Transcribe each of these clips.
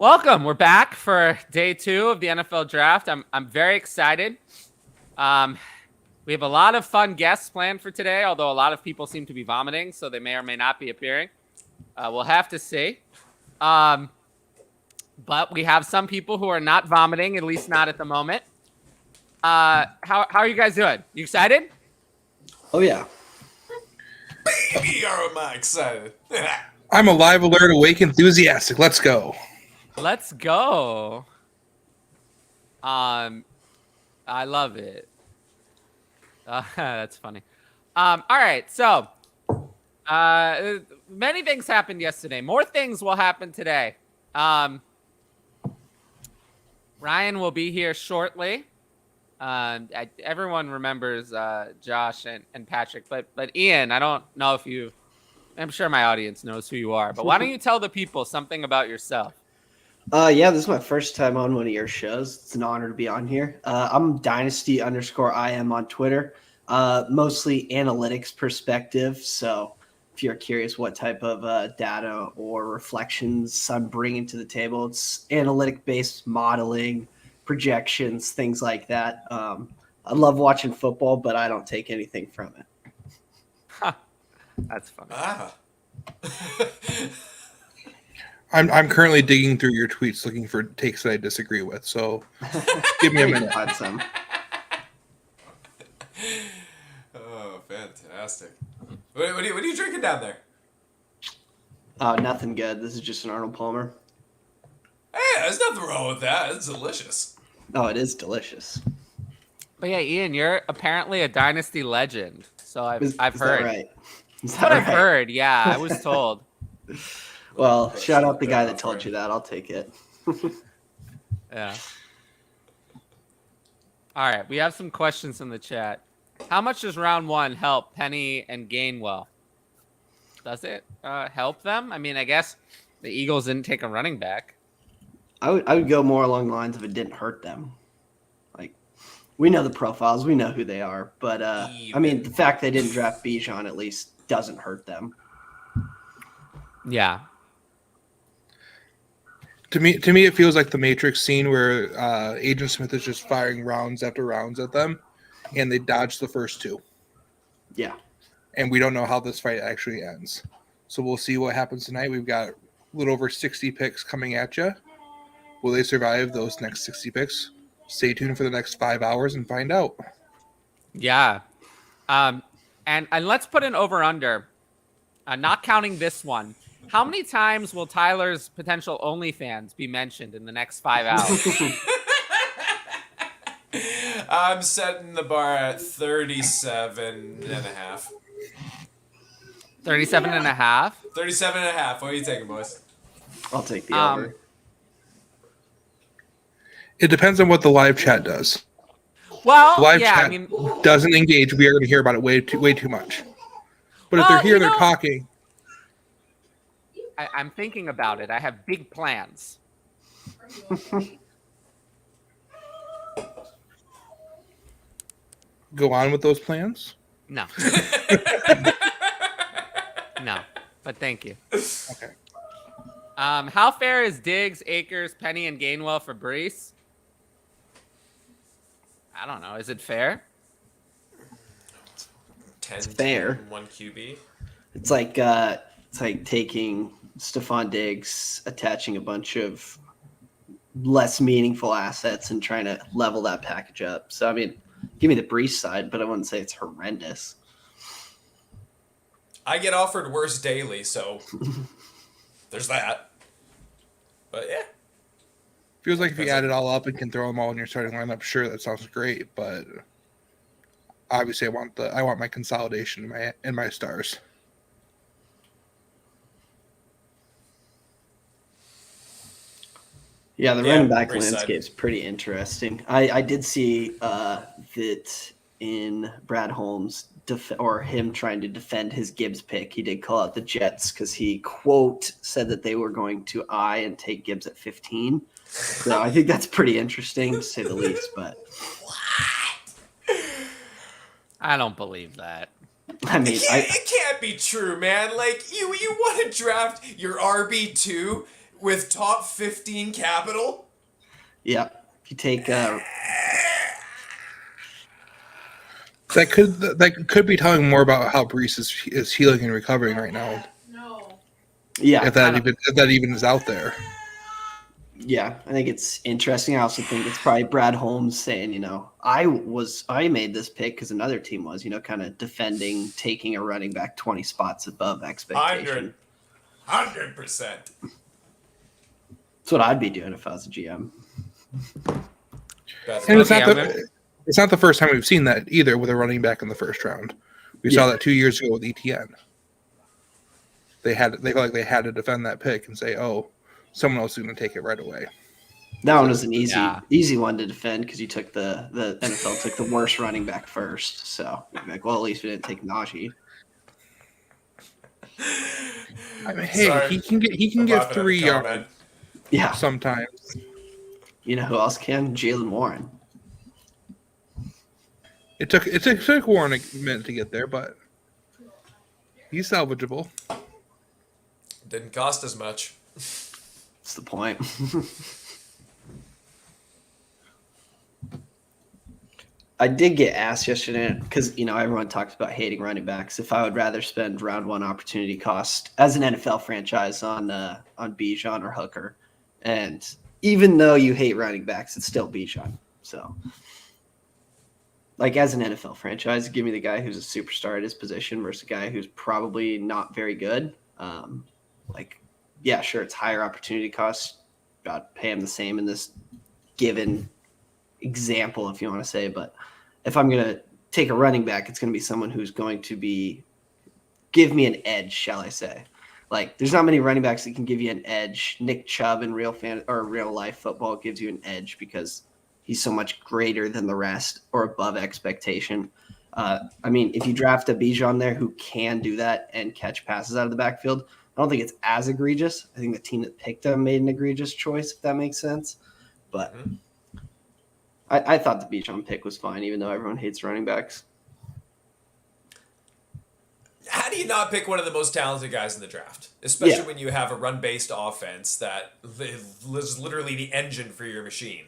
Welcome. We're back for day 2 of the NFL draft. I'm very excited. We have a lot of fun guests planned for today, although a lot of people seem to be vomiting, so they may or may not be appearing. We'll have to see. But we have some people who are not vomiting, at least not at the moment. How are you guys doing? You excited? Oh, yeah. Baby, am I excited. I'm alive, alert, awake, enthusiastic. Let's go. Let's go. I love it. That's funny. All right, so many things happened yesterday. More things will happen today. Ryan will be here shortly. Everyone remembers Josh and Patrick, but Ian, I don't know if you. I'm sure my audience knows who you are, but why don't you tell the people something about yourself? Yeah, this is my first time on one of your shows. It's an honor to be on here. I'm Dynasty_IM on Twitter, mostly analytics perspective. So if you're curious what type of data or reflections I'm bringing to the table, it's analytic-based modeling, projections, things like that. I love watching football, but I don't take anything from it. Huh. That's funny. I'm currently digging through your tweets looking for takes that I disagree with. So give me a minute. Find some. Oh, fantastic. What are you drinking down there? Oh, nothing good. This is just an Arnold Palmer. Hey, there's nothing wrong with that. It's delicious. Oh, it is delicious. But yeah, Ian, you're apparently a Dynasty legend. So I've Is heard. that right? Is That's that what I've right? heard. Yeah, I was told. Well, shout out the guy that told you that. I'll take it. Yeah. All right, we have some questions in the chat. How much does round 1 help Penny and Gainwell? Does it help them? I mean, I guess the Eagles didn't take a running back. I would go more along the lines of it didn't hurt them. Like, we know the profiles, we know who they are, but I mean, the fact they didn't draft Bijan at least doesn't hurt them. Yeah. To me, it feels like the Matrix scene where Agent Smith is just firing rounds after rounds at them, and they dodge the first 2. Yeah. And we don't know how this fight actually ends. So we'll see what happens tonight. We've got a little over 60 picks coming at you. Will they survive those next 60 picks? Stay tuned for the next 5 hours and find out. Yeah. And let's put an over-under, not counting this one. How many times will Tyler's potential OnlyFans be mentioned in the next 5 hours? I'm setting the bar at 37 and a half. 37 and a half? 37 and a half. What are you taking, boys? I'll take the over. It depends on what the live chat does. Well, The live yeah, chat I mean, doesn't engage. We are going to hear about it way too much. But if Well, they're here and you they're know- talking, I'm thinking about it. I have big plans. go on with those plans. No. No, but thank you. Okay. How fair is Diggs, Akers, Penny, and Gainwell for Brees? I don't know. Is it fair? 10 It's fair. 1 QB. It's like taking Stephon Diggs, attaching a bunch of less meaningful assets and trying to level that package up. So I mean, give me the Brees side, but I wouldn't say it's horrendous. I get offered worse daily, so there's that. But yeah. Feels like if you add it all up and can throw them all in your starting lineup, sure, that sounds great. But obviously, I want my consolidation in my stars. Yeah, the running back Brees side. landscape's pretty interesting. I did see that in Brad Holmes or him trying to defend his Gibbs pick, he did call out the Jets because he, quote, said that they were going to eye and take Gibbs at 15. So I think that's pretty interesting, to say the least. But I don't believe that. I mean, It can't be true, man. Like, you want to draft your RB2 With top 15 capital? Yeah. If you take that could be telling more about how Brees is healing and recovering right now. yeah. If that even is out there. Yeah, I think it's interesting. I also think it's probably Brad Holmes saying, I made this pick because another team was, kind of defending, taking a running back 20 spots above expectation. 100%. That's what I'd be doing if I was a GM. And it's not the first time we've seen that either with a running back in the first round. We saw that 2 years ago with ETN. They felt like they had to defend that pick and say, "Oh, someone else is going to take it right away." That one was an easy one to defend because you took the NFL took the worst running back first. So you're like, well, at least we didn't take Najee. I mean, hey, sorry. he can get 3 yards. Yeah, sometimes. You know who else can? Jalen Warren. It took Warren a minute to get there, but he's salvageable. Didn't cost as much. That's the point. I did get asked yesterday because everyone talks about hating running backs. If I would rather spend round one opportunity cost as an NFL franchise on Bijan or Hooker, and even though you hate running backs, it's still Bijan. So, like as an NFL franchise, give me the guy who's a superstar at his position versus a guy who's probably not very good. Yeah, sure, it's higher opportunity cost. I'd pay him the same in this given example, if you want to say. But if I'm going to take a running back, it's going to be someone who's going to give me an edge, shall I say. Like, there's not many running backs that can give you an edge. Nick Chubb in real life football gives you an edge because he's so much greater than the rest or above expectation. If you draft a Bijan there who can do that and catch passes out of the backfield, I don't think it's as egregious. I think the team that picked him made an egregious choice, if that makes sense. But I thought the Bijan pick was fine, even though everyone hates running backs. How do you not pick one of the most talented guys in the draft? Especially when you have a run-based offense that is literally the engine for your machine.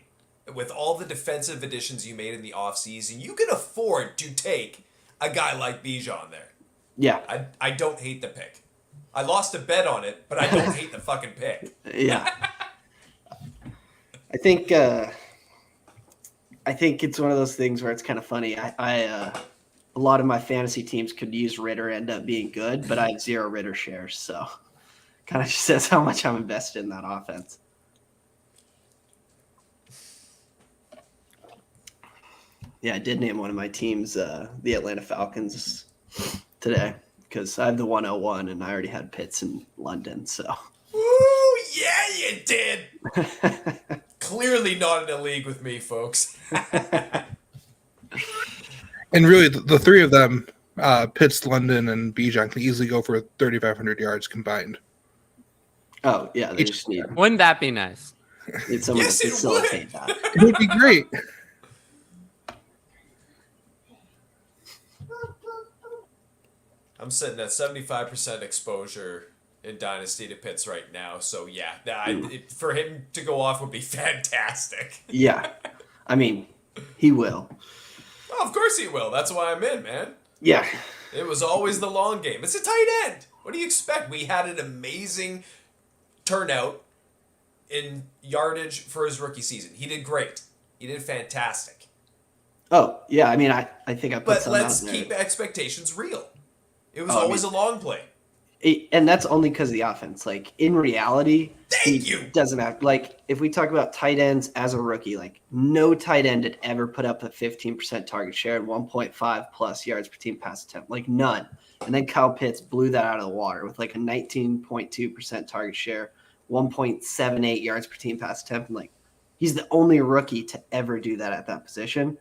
With all the defensive additions you made in the offseason, you can afford to take a guy like Bijan there. Yeah. I don't hate the pick. I lost a bet on it, but I don't hate the fucking pick. Yeah. I think it's one of those things where it's kind of funny. A lot of my fantasy teams could use Ritter, end up being good, but I have 0 Ritter shares, so kind of just says how much I'm invested in that offense. Yeah, I did name one of my teams the Atlanta Falcons today because I have the 101 and I already had Pitts in London, so. Ooh, yeah, you did. Clearly not in a league with me, folks. And really, the three of them, Pitts, London, and Bijan, can easily go for 3,500 yards combined. Oh, yeah, they just need. Wouldn't that be nice? Need someone to facilitate that. It would be great. I'm sitting at 75% exposure in Dynasty to Pitts right now. So, yeah, for him to go off would be fantastic. Yeah. He will. Oh, of course he will. That's why I'm in, man. Yeah. It was always the long game. It's a tight end. What do you expect? We had an amazing turnout in yardage for his rookie season. He did great. He did fantastic. Oh, yeah. I think I put But some let's out there. keep expectations real. It was always a long play. And that's only because of the offense. Like, in reality, doesn't have. Like, if we talk about tight ends as a rookie, like, no tight end had ever put up a 15% target share and 1.5 plus yards per team pass attempt. Like, none. And then Kyle Pitts blew that out of the water with, like, a 19.2% target share, 1.78 yards per team pass attempt. And, like, he's the only rookie to ever do that at that position.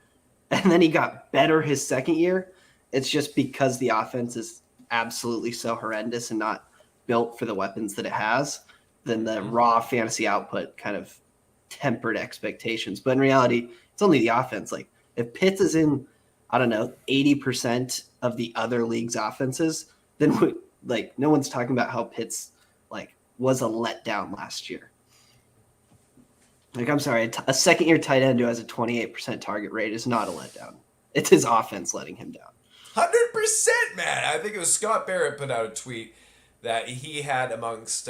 And then he got better his second year. It's just because the offense is absolutely so horrendous and not built for the weapons that it has, then the raw fantasy output kind of tempered expectations. But in reality, it's only the offense. Like, if Pitts is in, 80% of the other league's offenses, then no one's talking about how Pitts was a letdown last year. Like, I'm sorry, a second-year tight end who has a 28% target rate is not a letdown. It's his offense letting him down. 100%, man. I think it was Scott Barrett put out a tweet that he had amongst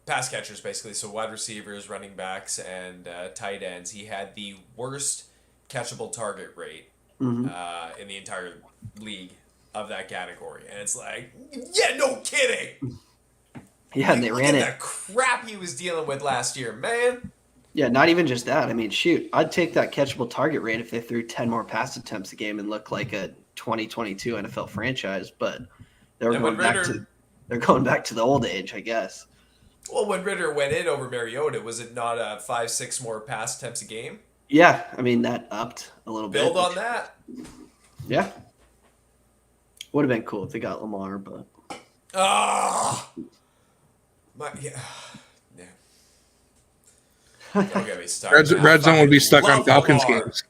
pass catchers, basically, so wide receivers, running backs, and tight ends. He had the worst catchable target rate in the entire league of that category. And it's like, yeah, no kidding. Yeah, and they ran it. The crap he was dealing with last year, man. Yeah, not even just that. I mean, shoot, I'd take that catchable target rate if they threw 10 more pass attempts a game and looked like a 2022 NFL franchise. But they're going back to the old age, I guess. Well, when Ritter went in over Mariota, was it not 5-6 more pass attempts a game? Yeah, I mean, that upped a little bit. Build on that. Yeah. Would have been cool if they got Lamar, but. Yeah. Don't get me started. Red Zone would be stuck on Falcons games.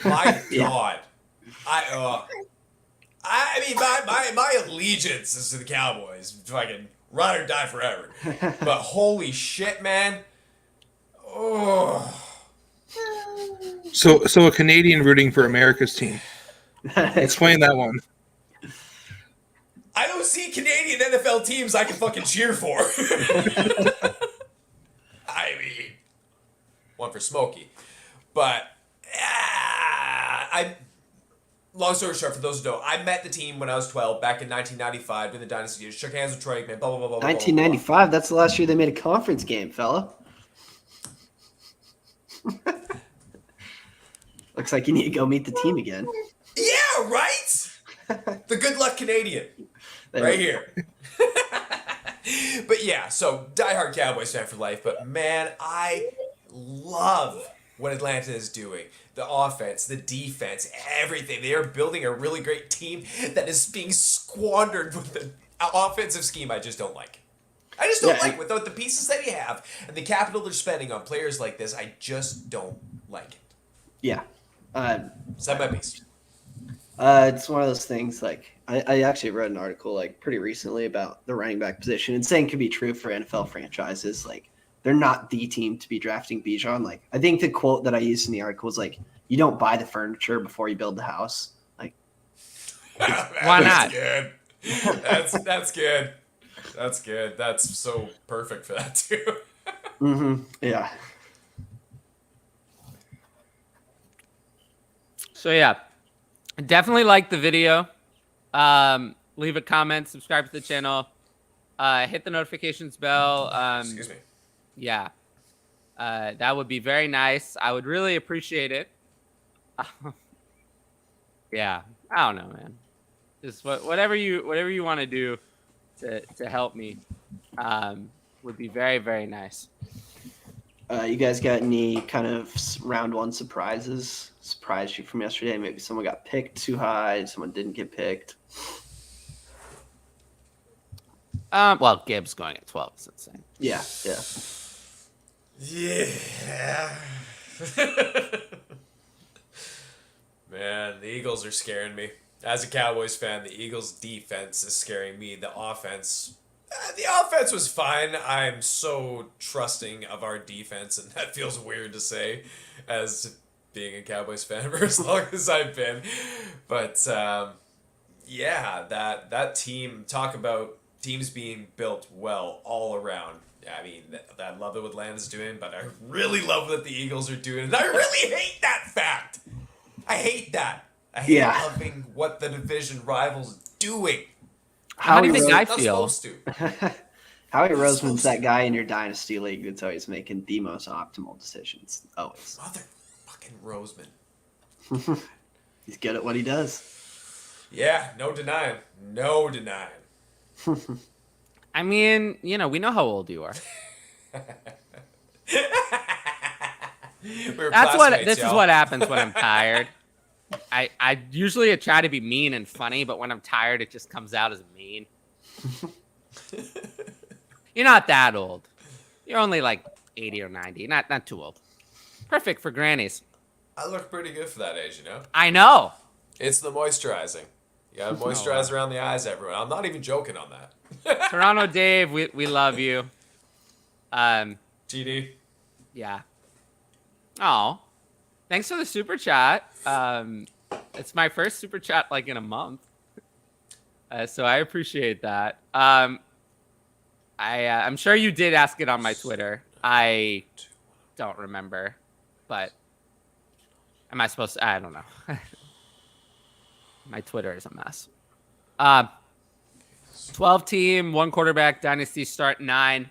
My God. I mean, my allegiance is to the Cowboys. Fucking ride or die forever. But holy shit, man. Oh. So a Canadian rooting for America's team. Explain that one. I don't see Canadian NFL teams I can fucking cheer for. I mean, one for Smokey. But, long story short, for those who don't, I met the team when I was 12, back in 1995, in the Dynasty years. Shook hands with Troy Aikman, blah, blah, blah, blah, 1995, blah, blah, blah. That's the last year they made a conference game, fella. Looks like you need to go meet the team again. Yeah, right? The good luck Canadian. Right here. But yeah, so diehard Cowboys fan for life. But man, I love what Atlanta is doing. The offense, the defense, everything. They are building a really great team that is being squandered with an offensive scheme I just don't like. I just don't like without the pieces that you have and the capital they're spending on players like this. I just don't like it. Yeah. Side by beast. It's one of those things, like, I actually read an article, like, pretty recently about the running back position, and saying could be true for NFL franchises. Like, they're not the team to be drafting Bijan. Like, I think the quote that I used in the article was, like, you don't buy the furniture before you build the house. Like, why not? Good. That's good. That's good. That's so perfect for that, too. Yeah. So, yeah. Definitely like the video. Leave a comment, subscribe to the channel, hit the notifications bell. Excuse me. Yeah. That would be very nice. I would really appreciate it. Yeah. I don't know, man. Just whatever you want to do to help me would be very, very nice. You guys got any kind of round one surprises? Surprised you from yesterday? Maybe someone got picked too high, someone didn't get picked. Well, Gibbs going at 12 is insane. Yeah. Man, the Eagles are scaring me. As a Cowboys fan, the Eagles' defense is scaring me. The offense was fine. I'm so trusting of our defense, and that feels weird to say as being a Cowboys fan for as long as I've been. But, yeah, that team, talk about teams being built well all around. I mean, I love it what Atlanta's doing, but I really love what the Eagles are doing. And I really hate that fact. I hate that. I hate loving what the division rivals doing. How do you think I feel? Howie Roseman's that guy in your Dynasty league that's always making the most optimal decisions. Always. Motherfucking Roseman. He's good at what he does. Yeah, no denying. No denying. I mean, we know how old you are. This is what happens when I'm tired. I usually try to be mean and funny, but when I'm tired, it just comes out as mean. You're not that old. You're only like 80 or 90. Not too old. Perfect for grannies. I look pretty good for that age, I know. It's the moisturizing. You gotta moisturize around the eyes, everyone. I'm not even joking on that. Toronto Dave, we love you. TD. Yeah. Oh, thanks for the super chat. It's my first super chat like in a month, so I appreciate that. I'm sure you did ask it on my Twitter. I don't remember, but am I supposed to? I don't know. My Twitter is a mess. 12 team, 1 quarterback, Dynasty start 9.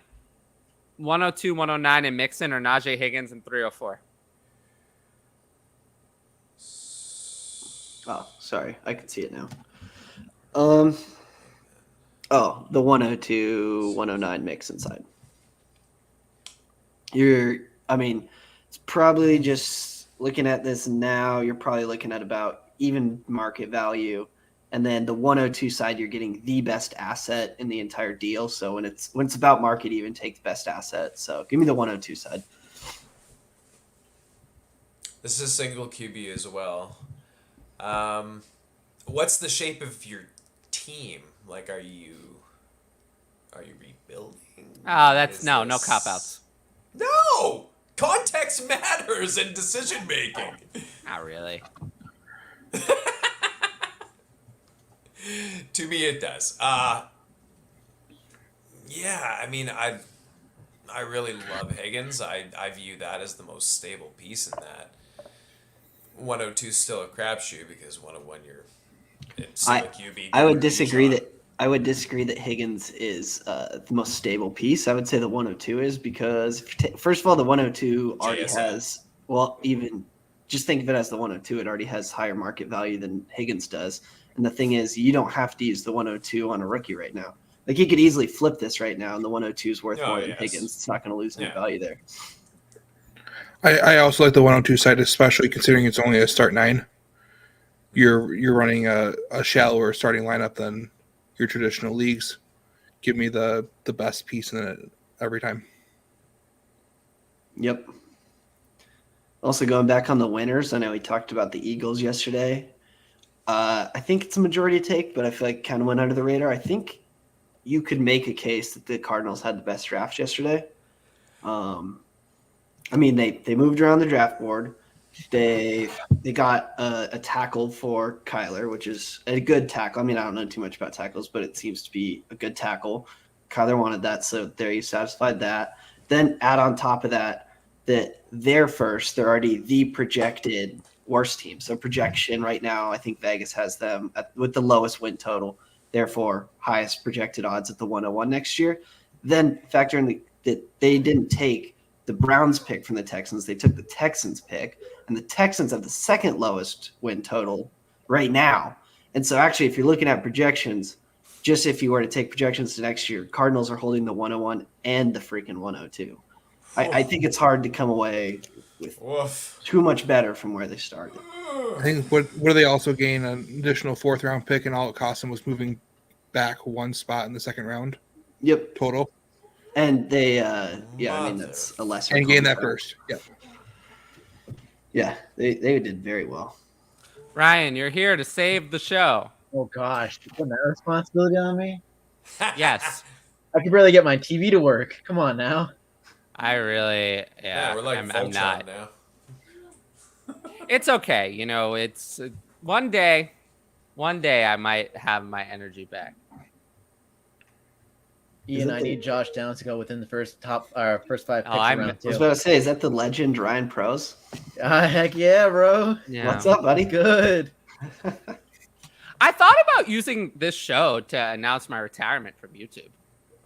102, 109 in Mixon or Najee Higgins and 304. Oh, sorry. I can see it now. Oh, the 102, 109 mix inside. It's probably just looking at this now, you're probably looking at about even market value. And then the 102 side, you're getting the best asset in the entire deal. So when it's about market, even take the best asset. So give me the 102 side. This is single QB as well. What's the shape of your team? Like, are you rebuilding? Oh, that's no cop outs. No, context matters in decision making. Not really. To me, it does. Yeah, I mean, I really love Higgins. I view that as the most stable piece in that. 102 is still a crapshoot because 101 you're still a QB. I would disagree that Higgins is the most stable piece. I would say the 102 is because first of all, the 102 already has even just think of it as the 102. It already has higher market value than Higgins does. And the thing is, you don't have to use the 102 on a rookie right now. Like, you could easily flip this right now, and the 102 is worth more than Higgins. It's not going to lose any value there. I also like the 102 side, especially considering it's only a start 9. You're running a shallower starting lineup than your traditional leagues. Give me the best piece in it every time. Yep. Also, going back on the winners, I know we talked about the Eagles yesterday. I think it's a majority take, but I feel like it kind of went under the radar. I think you could make a case that the Cardinals had the best draft yesterday. They moved around the draft board. They got a tackle for Kyler, which is a good tackle. I mean, I don't know too much about tackles, but it seems to be a good tackle. Kyler wanted that, so there you satisfied that. Then add on top of that they're already the projected worst team. So projection right now, I think Vegas has them with the lowest win total, therefore highest projected odds at the 101 next year. Then factor in that they didn't take the Browns pick from the Texans. They took the Texans pick, and the Texans have the second lowest win total right now. And so actually, if you're looking at projections, just if you were to take projections to next year, Cardinals are holding the 101 and the freaking 102. I think it's hard to come away with too much better from where they started. I think what do they also gain an additional 4th round pick, and all it cost them was moving back 1 spot in the 2nd round. Yep. Total. And they, that's a lesser. And gain that first. Yep. Yeah, they did very well. Ryan, you're here to save the show. Oh gosh, you putting that responsibility on me? Yes. I could barely get my TV to work. Come on now. I really, we're like I'm not. now. It's okay. It's one day I might have my energy back. Ian, I need Josh Downs to go within the first 5 picks round I was about to say, is that the legend Ryan Pros? Heck yeah, bro. Yeah. What's up, buddy? Good. I thought about using this show to announce my retirement from YouTube.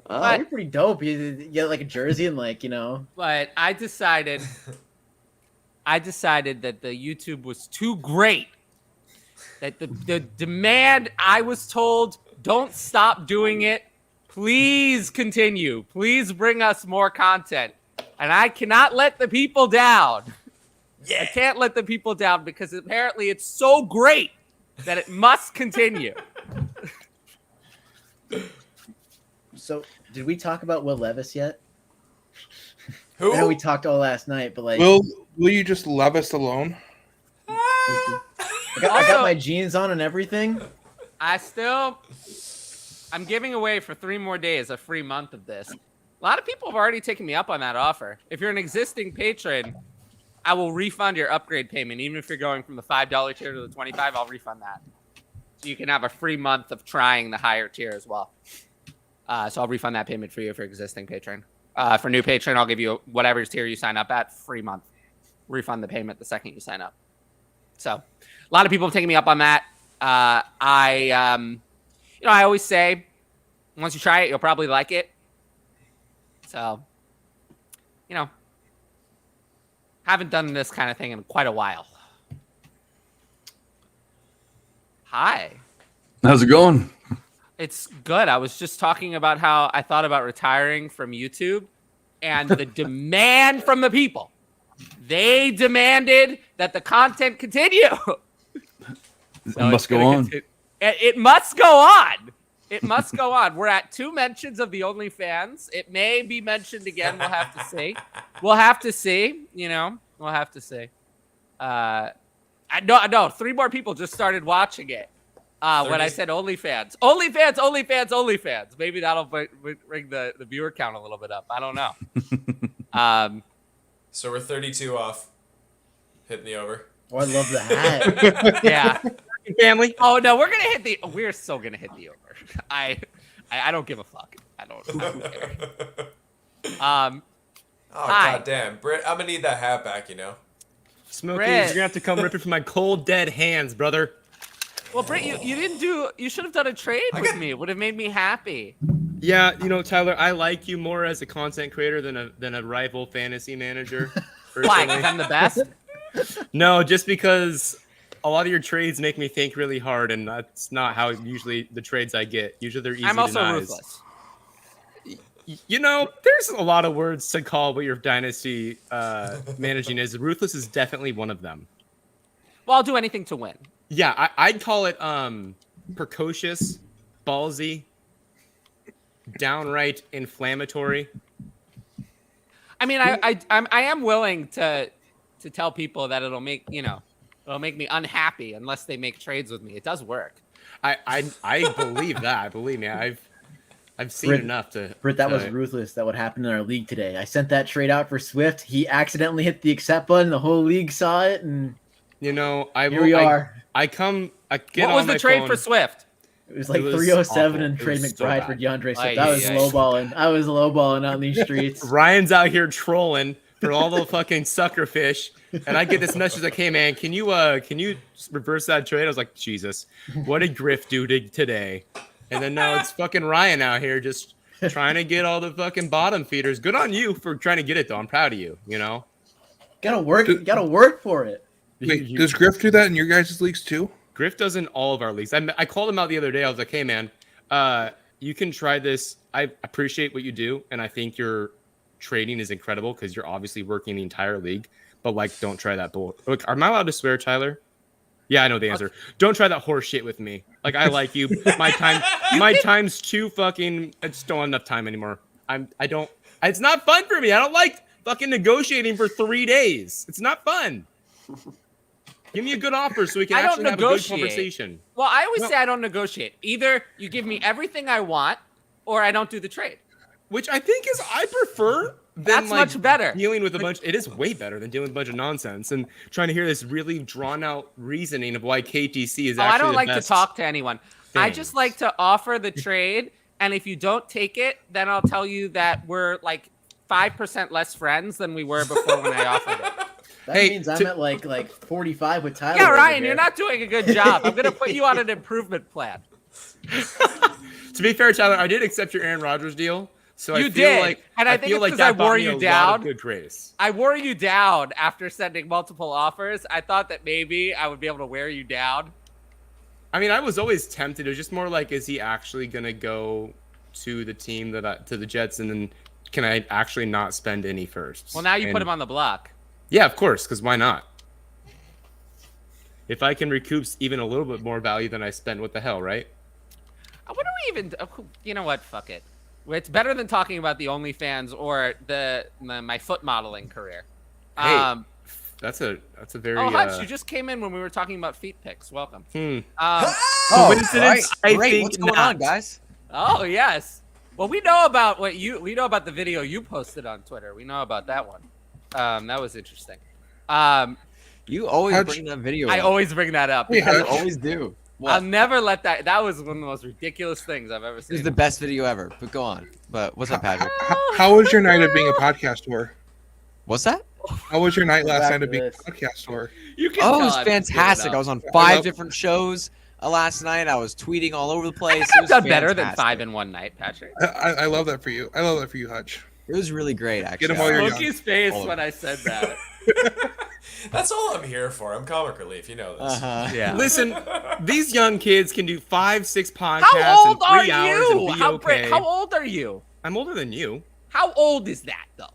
Oh, You're pretty dope. You get like a jersey and But I decided that the YouTube was too great. That the demand, I was told, don't stop doing it. Please continue. Please bring us more content. And I cannot let the people down. Yeah. I can't let the people down because apparently it's so great that it must continue. So, did we talk about Will Levis yet? Who? I know we talked all last night, but Will you just Levis alone? I got my jeans on and everything. I still I'm giving away for 3 more days a free month of this. A lot of people have already taken me up on that offer. If you're an existing patron, I will refund your upgrade payment. Even if you're going from the $5 tier to the $25, I'll refund that. So you can have a free month of trying the higher tier as well. So I'll refund that payment for you if you're existing patron. For new patron, I'll give you whatever tier you sign up at, free month. Refund the payment the second you sign up. So a lot of people have taken me up on that. I always say, once you try it, you'll probably like it. So, haven't done this kind of thing in quite a while. Hi. How's it going? It's good. I was just talking about how I thought about retiring from YouTube and the demand from the people. They demanded that the content continue. It must go on. It must go on. It must go on. We're at 2 mentions of the OnlyFans. It may be mentioned again. We'll have to see. We'll have to see. We'll have to see. No, 3 more people just started watching it when I said OnlyFans. OnlyFans. Maybe that'll bring the viewer count a little bit up. I don't know. So we're 32 off. Hitting the over. Oh, I love the hat. Yeah. Family. Oh no, we're still gonna hit the over. I don't give a fuck. I don't care. Oh, Hi. goddamn. Britt, I'm going to need that hat back, Smokey, Britt. you're going to have to come rip it from my cold, dead hands, brother. Well, Britt, you should have done a trade with me. It would have made me happy. Yeah, Tyler, I like you more as a content creator than a rival fantasy manager. Why? personally. 'Cause I'm the best? No, just because a lot of your trades make me think really hard, and that's not how usually the trades I get. Usually they're easy I'm also denies. ruthless. There's a lot of words to call what your dynasty managing is. Ruthless is definitely one of them. Well, I'll do anything to win. Yeah, I'd call it precocious, ballsy, downright inflammatory. I mean, I am willing to tell people that it'll make me unhappy unless they make trades with me. It does work. I believe that. Believe me, I've seen Britt, enough to. Britt, that was ruthless. That would happen in our league today. I sent that trade out for Swift. He accidentally hit the accept button. The whole league saw it, and here we are. I get What on was the my trade phone. for Swift? It was like It was 307 awful. and It trade was so McBride for bad. DeAndre Swift. Ay, I was ay, ay. lowballing. I was lowballing out in these streets. Ryan's out here trolling for all the fucking sucker fish, and I get this message like, "Hey man, can you reverse that trade?" I was like, Jesus, what did Griff do today? And then now it's fucking Ryan out here just trying to get all the fucking bottom feeders. Good on you for trying to get it though. I'm proud of you. Gotta work for it. Wait, does Griff do that in your guys' leagues too? Griff does in all of our leagues. I called him out the other day. I was like, hey, man, you can try this. I appreciate what you do, and I think your trading is incredible because you're obviously working the entire league. But, don't try that bull. Look, am I allowed to swear, Tyler? Yeah, I know the answer. Don't try that horse shit with me. I like you. My time's too fucking. I just don't have enough time anymore. It's not fun for me. I don't like fucking negotiating for 3 days. It's not fun. Give me a good offer so we can actually have a good conversation. Well, I always say I don't negotiate. Either you give me everything I want, or I don't do the trade. Which I think is I prefer. That's much better. Dealing with a bunch. It is way better than dealing with a bunch of nonsense and trying to hear this really drawn out reasoning of why KTC is actually I don't the like best to talk to anyone. I thing. just like to offer the trade, and if you don't take it, then I'll tell you that we're 5% less friends than we were before when I offered it. That means I'm at like 45 with Tyler. Yeah, over Ryan, here. you're not doing a good job. I'm going to put you on an improvement plan. To be fair, Tyler, I did accept your Aaron Rodgers deal. So You I feel did, like and I think feel it's like 'cause that I bought wore me you a lot down. of good grace. I wore you down after sending multiple offers. I thought that maybe I would be able to wear you down. I mean, I was always tempted. It was just more like, is he actually gonna go to the team to the Jets, and then can I actually not spend any firsts? Well, now you put him on the block. Yeah, of course, because why not? If I can recoup even a little bit more value than I spent, what the hell, right? What do we even? You know what? Fuck it. It's better than talking about the OnlyFans or my foot modeling career. Hey, that's a very. Oh, Hutch, you just came in when we were talking about feet pics. Welcome. Coincidence? Oh, I great. think What's going not. on, guys? Oh yes. Well, we know about the video you posted on Twitter. We know about that one. That was interesting. You always How'd bring that video I up. always bring that up. Hey, because You always do. I'll What? never let that. That was one of the most ridiculous things I've ever This seen. is the best video ever. But go on. But what's up, Patrick? How was your night of being a podcast tour? What's that? How was your night last Back night to of being a this. podcast tour? You can Oh, it tell was I'm good fantastic. enough. I was on I 5 love- different shows last night. I was tweeting all over the place. I've It was done better than fantastic. 5 in one night, Patrick. I love that for you. I love that for you, Hutch. It was really great, actually. him while you're young. Smokey's face All of when I said that. That's all I'm here for. I'm comic relief. You know this. Uh-huh. Yeah. Listen, these young kids can do 5-6 podcasts How old in are 3 hours you? and be okay. How old are you? I'm older than you. How old is that though?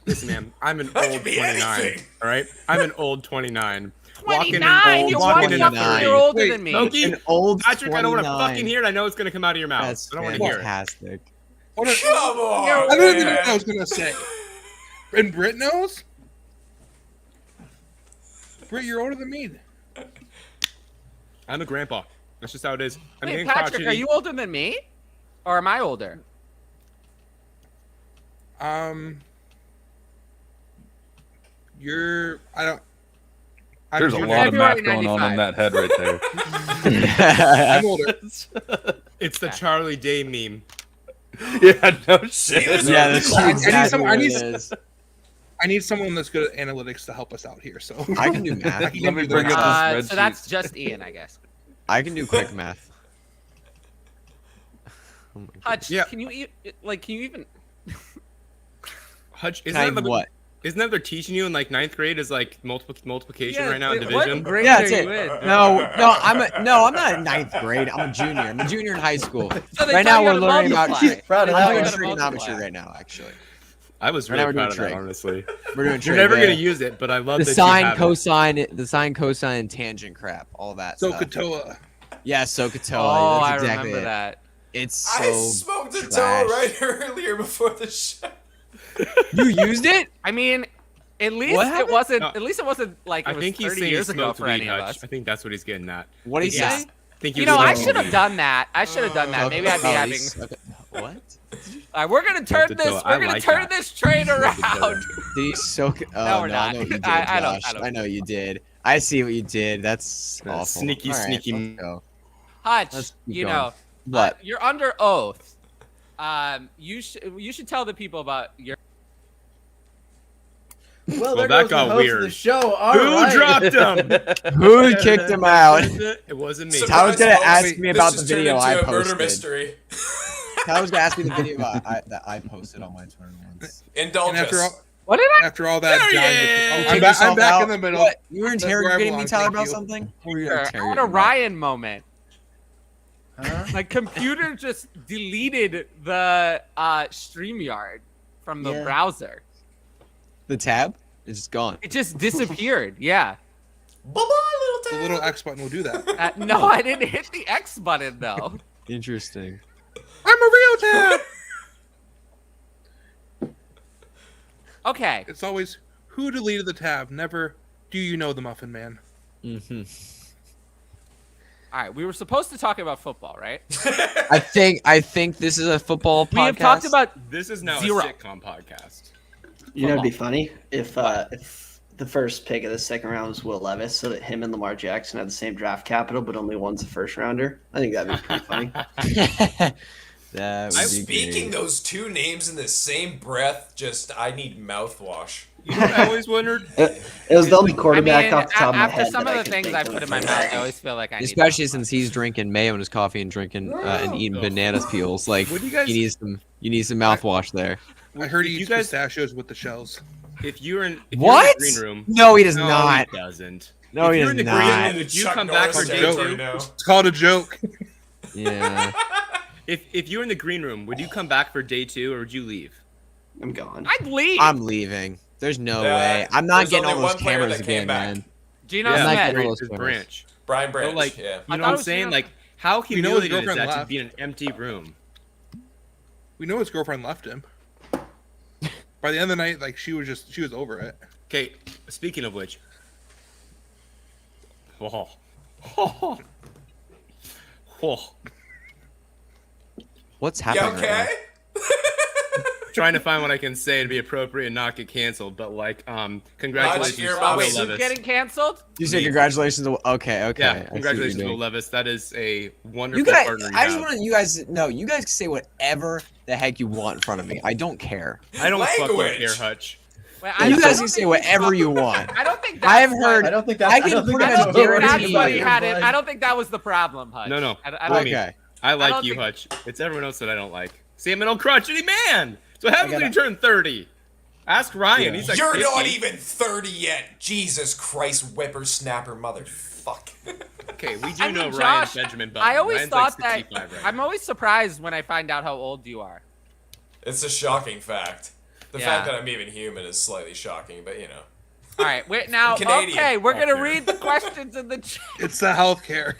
Listen, man, I'm an That old could be 29. anything. All right, I'm an old 29. 29. You're walking one in fucking nine. year older Wait, than me. Smokey, An old Patrick, I don't want to 29. fucking hear it. I know it's gonna come out of your mouth. That's I don't want to hear it. fantastic. What a- Come on, I don't even know man. what I was gonna say. And Britt knows? Britt, you're older than me. I'm a grandpa. That's just how it is. I'm Wait, getting Patrick, crotchety. are you older than me? Or am I older? You're. I don't. There's a you're lot of February math going on 95. in that head right there. I'm older. It's the Charlie Day meme. Yeah, no See, shit. this Yeah, is- that's exactly I what need it some- is. I need someone that's good at analytics to help us out here. So I can do math. I can Let me give you bring the- up the So spreadsheet. that's just Ian, I guess. I can do quick math. Oh my God. Hutch, Yeah. can you even? Hutch, Can I what? Isn't that they're teaching you in like 9th grade is like multiplication Yeah, right now in what division? grade Yeah, are that's you it. in? No, I'm not in 9th grade. I'm a junior. I'm a junior in high school. So they Right tell now you we're how to learning about. multiply. Proud of I'm that doing one. trigonometry right now, actually. I was Right now really we're proud of doing that, trig. honestly. We're doing You're trig, never yeah. gonna use it, but I love the that you sine, have it. cosine, and tangent crap, all that stuff. SOHCAHTOA. Yeah, SOHCAHTOA. Oh, that's I exactly remember it. that. It's so I smoked a toe trash. right earlier before the show. You used it? I mean, at least What it happened? wasn't. No. At least it wasn't like it I was think he's 30 saying years ago smoked for weed, any of Hutch. us. I think that's what he's getting at. What did he Yeah. say? I think he You was know, I smoking should have weed. done that. I should have done that. Maybe I'd be having. What? We're gonna turn Smoked a this. toe. We're I gonna like turn that. this train Smoked a around. toe. Did he soak? Oh, No, we're no, not. I know what you did, I don't- Josh. I don't- I know you did. I see what you did. That's Yeah, awful. sneaky, All right, sneaky let's go. Hutch, Let's keep you going. know, What? you're under oath. You should tell the people about your. Well, Well, there that goes got the host of weird. the show. All Who right. dropped him? Who kicked him out? It wasn't me. So- Tyler's gonna Surprise, ask folks. me This about the just turned video into I a murder posted. mystery. Tyler's gonna ask me the video that I posted on my Twitter once. Indulge And after us. all, What did I? after all that, There he John, is! I'm Kick back, I'm yourself back out. in the middle. What? You were That's where I interrogating me, belong, Tyler, thank about you. something? What were you I had interrogating a me about? Ryan moment. Huh? My computer just deleted the StreamYard from the Yeah. browser. The tab? It's just gone. It just disappeared. Yeah. Bye-bye, The little little town. X button will do that. No, I didn't hit the X button though. Interesting. I'm a real tab. Okay. It's always who deleted the tab, never do you know the Muffin Man. Mm-hmm. All right. We were supposed to talk about football, right? I think this is a football podcast. We have talked about. This is now Zero. a sitcom podcast. You know, it'd be funny if the first pick of the second round was Will Levis, so that him and Lamar Jackson had the same draft capital, but only one's a first rounder. I think that'd be pretty funny. That would I'm be speaking great. those two names in the same breath. Just I need mouthwash. You know what I always wondered? It was the only I quarterback mean, off the top of my after head. some that of I the could things think I of put in my for mouth, that. I always feel like I need. Especially since he's drinking mayo in his coffee and drinking and eating bananas peels. Like Would you guys- you need some mouthwash there. I heard he You eats guys- pistachios with the shells. If you're in the What? green room, No, he does no, not. he doesn't. No, if he you're does in the not. green room, would you Chuck come back for Norris day joke. right two? now. It's called a joke. Yeah. If you're in the green room, would you come back for day 2 or would you leave? I'm gone. I'd leave. I'm leaving. There's no Yeah, way. I'm not there's getting only all those one player cameras that came again, back. man. Geno I'm not Smith. getting all those His cameras. branch. Brian So, Branch. like, yeah. you I know thought what it I'm was saying? Geno- Like, how We know his humiliating is girlfriend that to left. be in an empty room? We know his girlfriend left him. By the end of the night, like she was over it. Okay, speaking of which. Oh. Oh. What's You happening? okay? Right Trying to find what I can say to be appropriate and not get canceled, but like, congratulations, your Will mommy. Wait, who's Levis. getting canceled? You say congratulations. Okay. Yeah, I see what congratulations, you're Will doing. Levis. That is a wonderful You guys, partner you I just have. want you guys to know. You guys can say whatever the heck you want in front of me. I don't care. I don't fucking Language. care, Hutch. Wait, You I guys don't can say think- whatever you want. I don't think I have that's heard. I don't think that's. I can don't think pretty that's much what we're guarantee talking That's about what he here, had it. bud. I don't think that was the problem, Hutch. No. I don't Okay. I like don't you, think- Hutch. It's everyone else that I don't like. Sam and old crotchety man. So happens when gotta- you turn 30. Ask Ryan. Yeah. He's like You're 50. not even 30 yet. Jesus Christ, whippersnapper motherfuck. Okay, we do I mean, know Josh, Ryan's Benjamin Button. I always Ryan's thought like that. 65 right I'm always surprised when I find out how old you are. It's a shocking fact. The Yeah. fact that I'm even human is slightly shocking, but you know. All right, wait now. Canadian. Okay, we're gonna Okay. read the questions in the chat. It's the healthcare.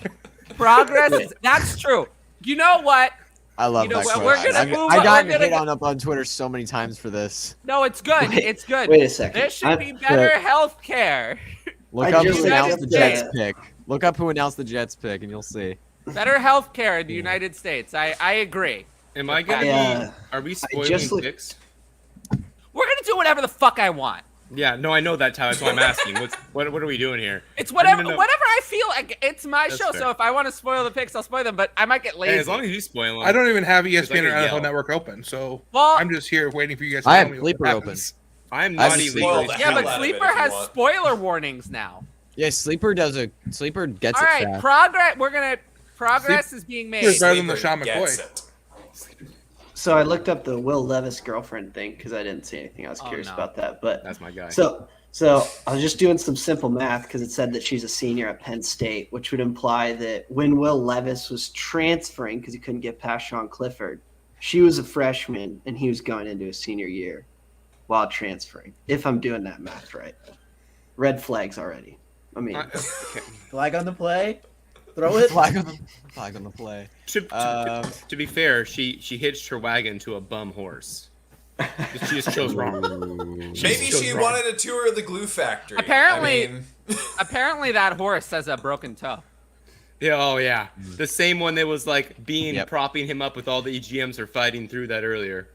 Progress. That's true. You know what? I love You know that what, question. we're gonna move I on- got we're gonna hit go- on up on Twitter so many times for this. No, it's good. Wait- It's good. wait a second. There should I'm- be better health care. Look I up just who looked announced up the the- Jets pick. Look up who announced the Jets pick, and you'll see. Better health care in the United States. I agree. Am I gonna Yeah. Are we spoiling just looked- picks? We're gonna do whatever the fuck I want. Yeah, no, I know that, Tyler. That's why I'm asking. What are we doing here? It's whatever No. whatever I feel like. It's my That's show, fair. so if I want to spoil the picks, I'll spoil them. But I might get lazy. Hey, as long as you spoil them. I don't even have Because I ESPN or could NFL yell. Network open, so Well, I'm just here waiting for you guys to I tell have me Sleeper what open. happens. I'm I not have illegal. spoil the yeah, hell but out of it Sleeper if you has want. spoiler warnings now. Yeah, Sleeper gets All it right, fast. progress is being made. Sleeper- Better than the Sleeper Sean gets McCoy. it. So I looked up the Will Levis girlfriend thing because I didn't see anything. I was Oh, curious no. about that. But That's my guy. so I was just doing some simple math because it said that she's a senior at Penn State, which would imply that when Will Levis was transferring because he couldn't get past Sean Clifford, she was a freshman and he was going into his senior year while transferring. If I'm doing that math right, red flags already. I mean, Okay. Flag on the play. Throw it. Flag on the play. To be fair, she hitched her wagon to a bum horse. She just chose wrong. Maybe chose she wrong. wanted a tour of the glue factory. Apparently- I mean, Apparently, that horse has a broken toe. Yeah, oh yeah, the same one that was like Yep. propping him up with all the EGMs are fighting through that earlier.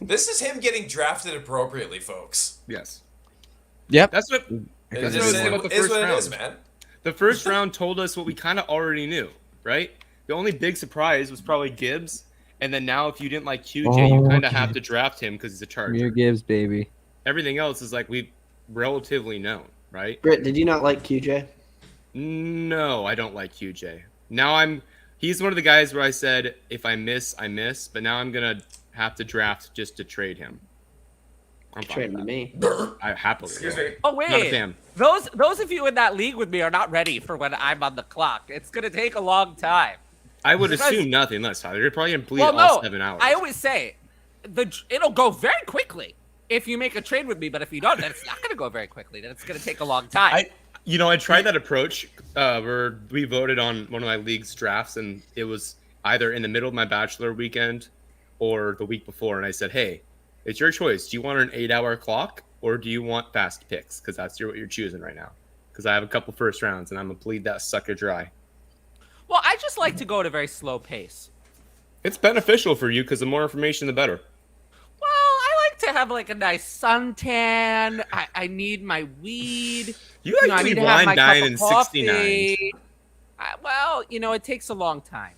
this is him getting drafted appropriately, folks. Yes, Yep. that's what. It That's is what I said about the first what it round. is, man. The first round told us what we kind of already knew, right? The only big surprise was probably Gibbs, and then now if you didn't like QJ, you kind of have to draft him because he's a Charger. Gibbs, baby. Everything else is like we've relatively known, right? Britt, did you not like QJ? No, I don't like QJ. Now he's one of the guys where I said if I miss, I miss, but now I'm gonna have to draft just to trade him. I'm fine Trade him with to that. me. I happily. Excuse will. me. Oh Not a wait, fan. those of you in that league with me are not ready for when I'm on the clock. It's gonna take a long time. I would Because- assume nothing less, Tyler. You're probably gonna bleed Well, all no, 7 hours. I always say it'll go very quickly if you make a trade with me, but if you don't, then it's not gonna go very quickly. Then it's gonna take a long time. I tried that approach where we voted on one of my league's drafts, and it was either in the middle of my bachelor weekend or the week before, and I said, hey, it's your choice. Do you want an 8-hour clock or do you want fast picks? Because that's what you're choosing right now. Because I have a couple first rounds, and I'm going to bleed that sucker dry. Well, I just like to go at a very slow pace. It's beneficial for you because the more information, the better. Well, I like to have like a nice suntan. I need my weed. You I actually need to have wine my dine cup in of 69. coffee. Well, it takes a long time.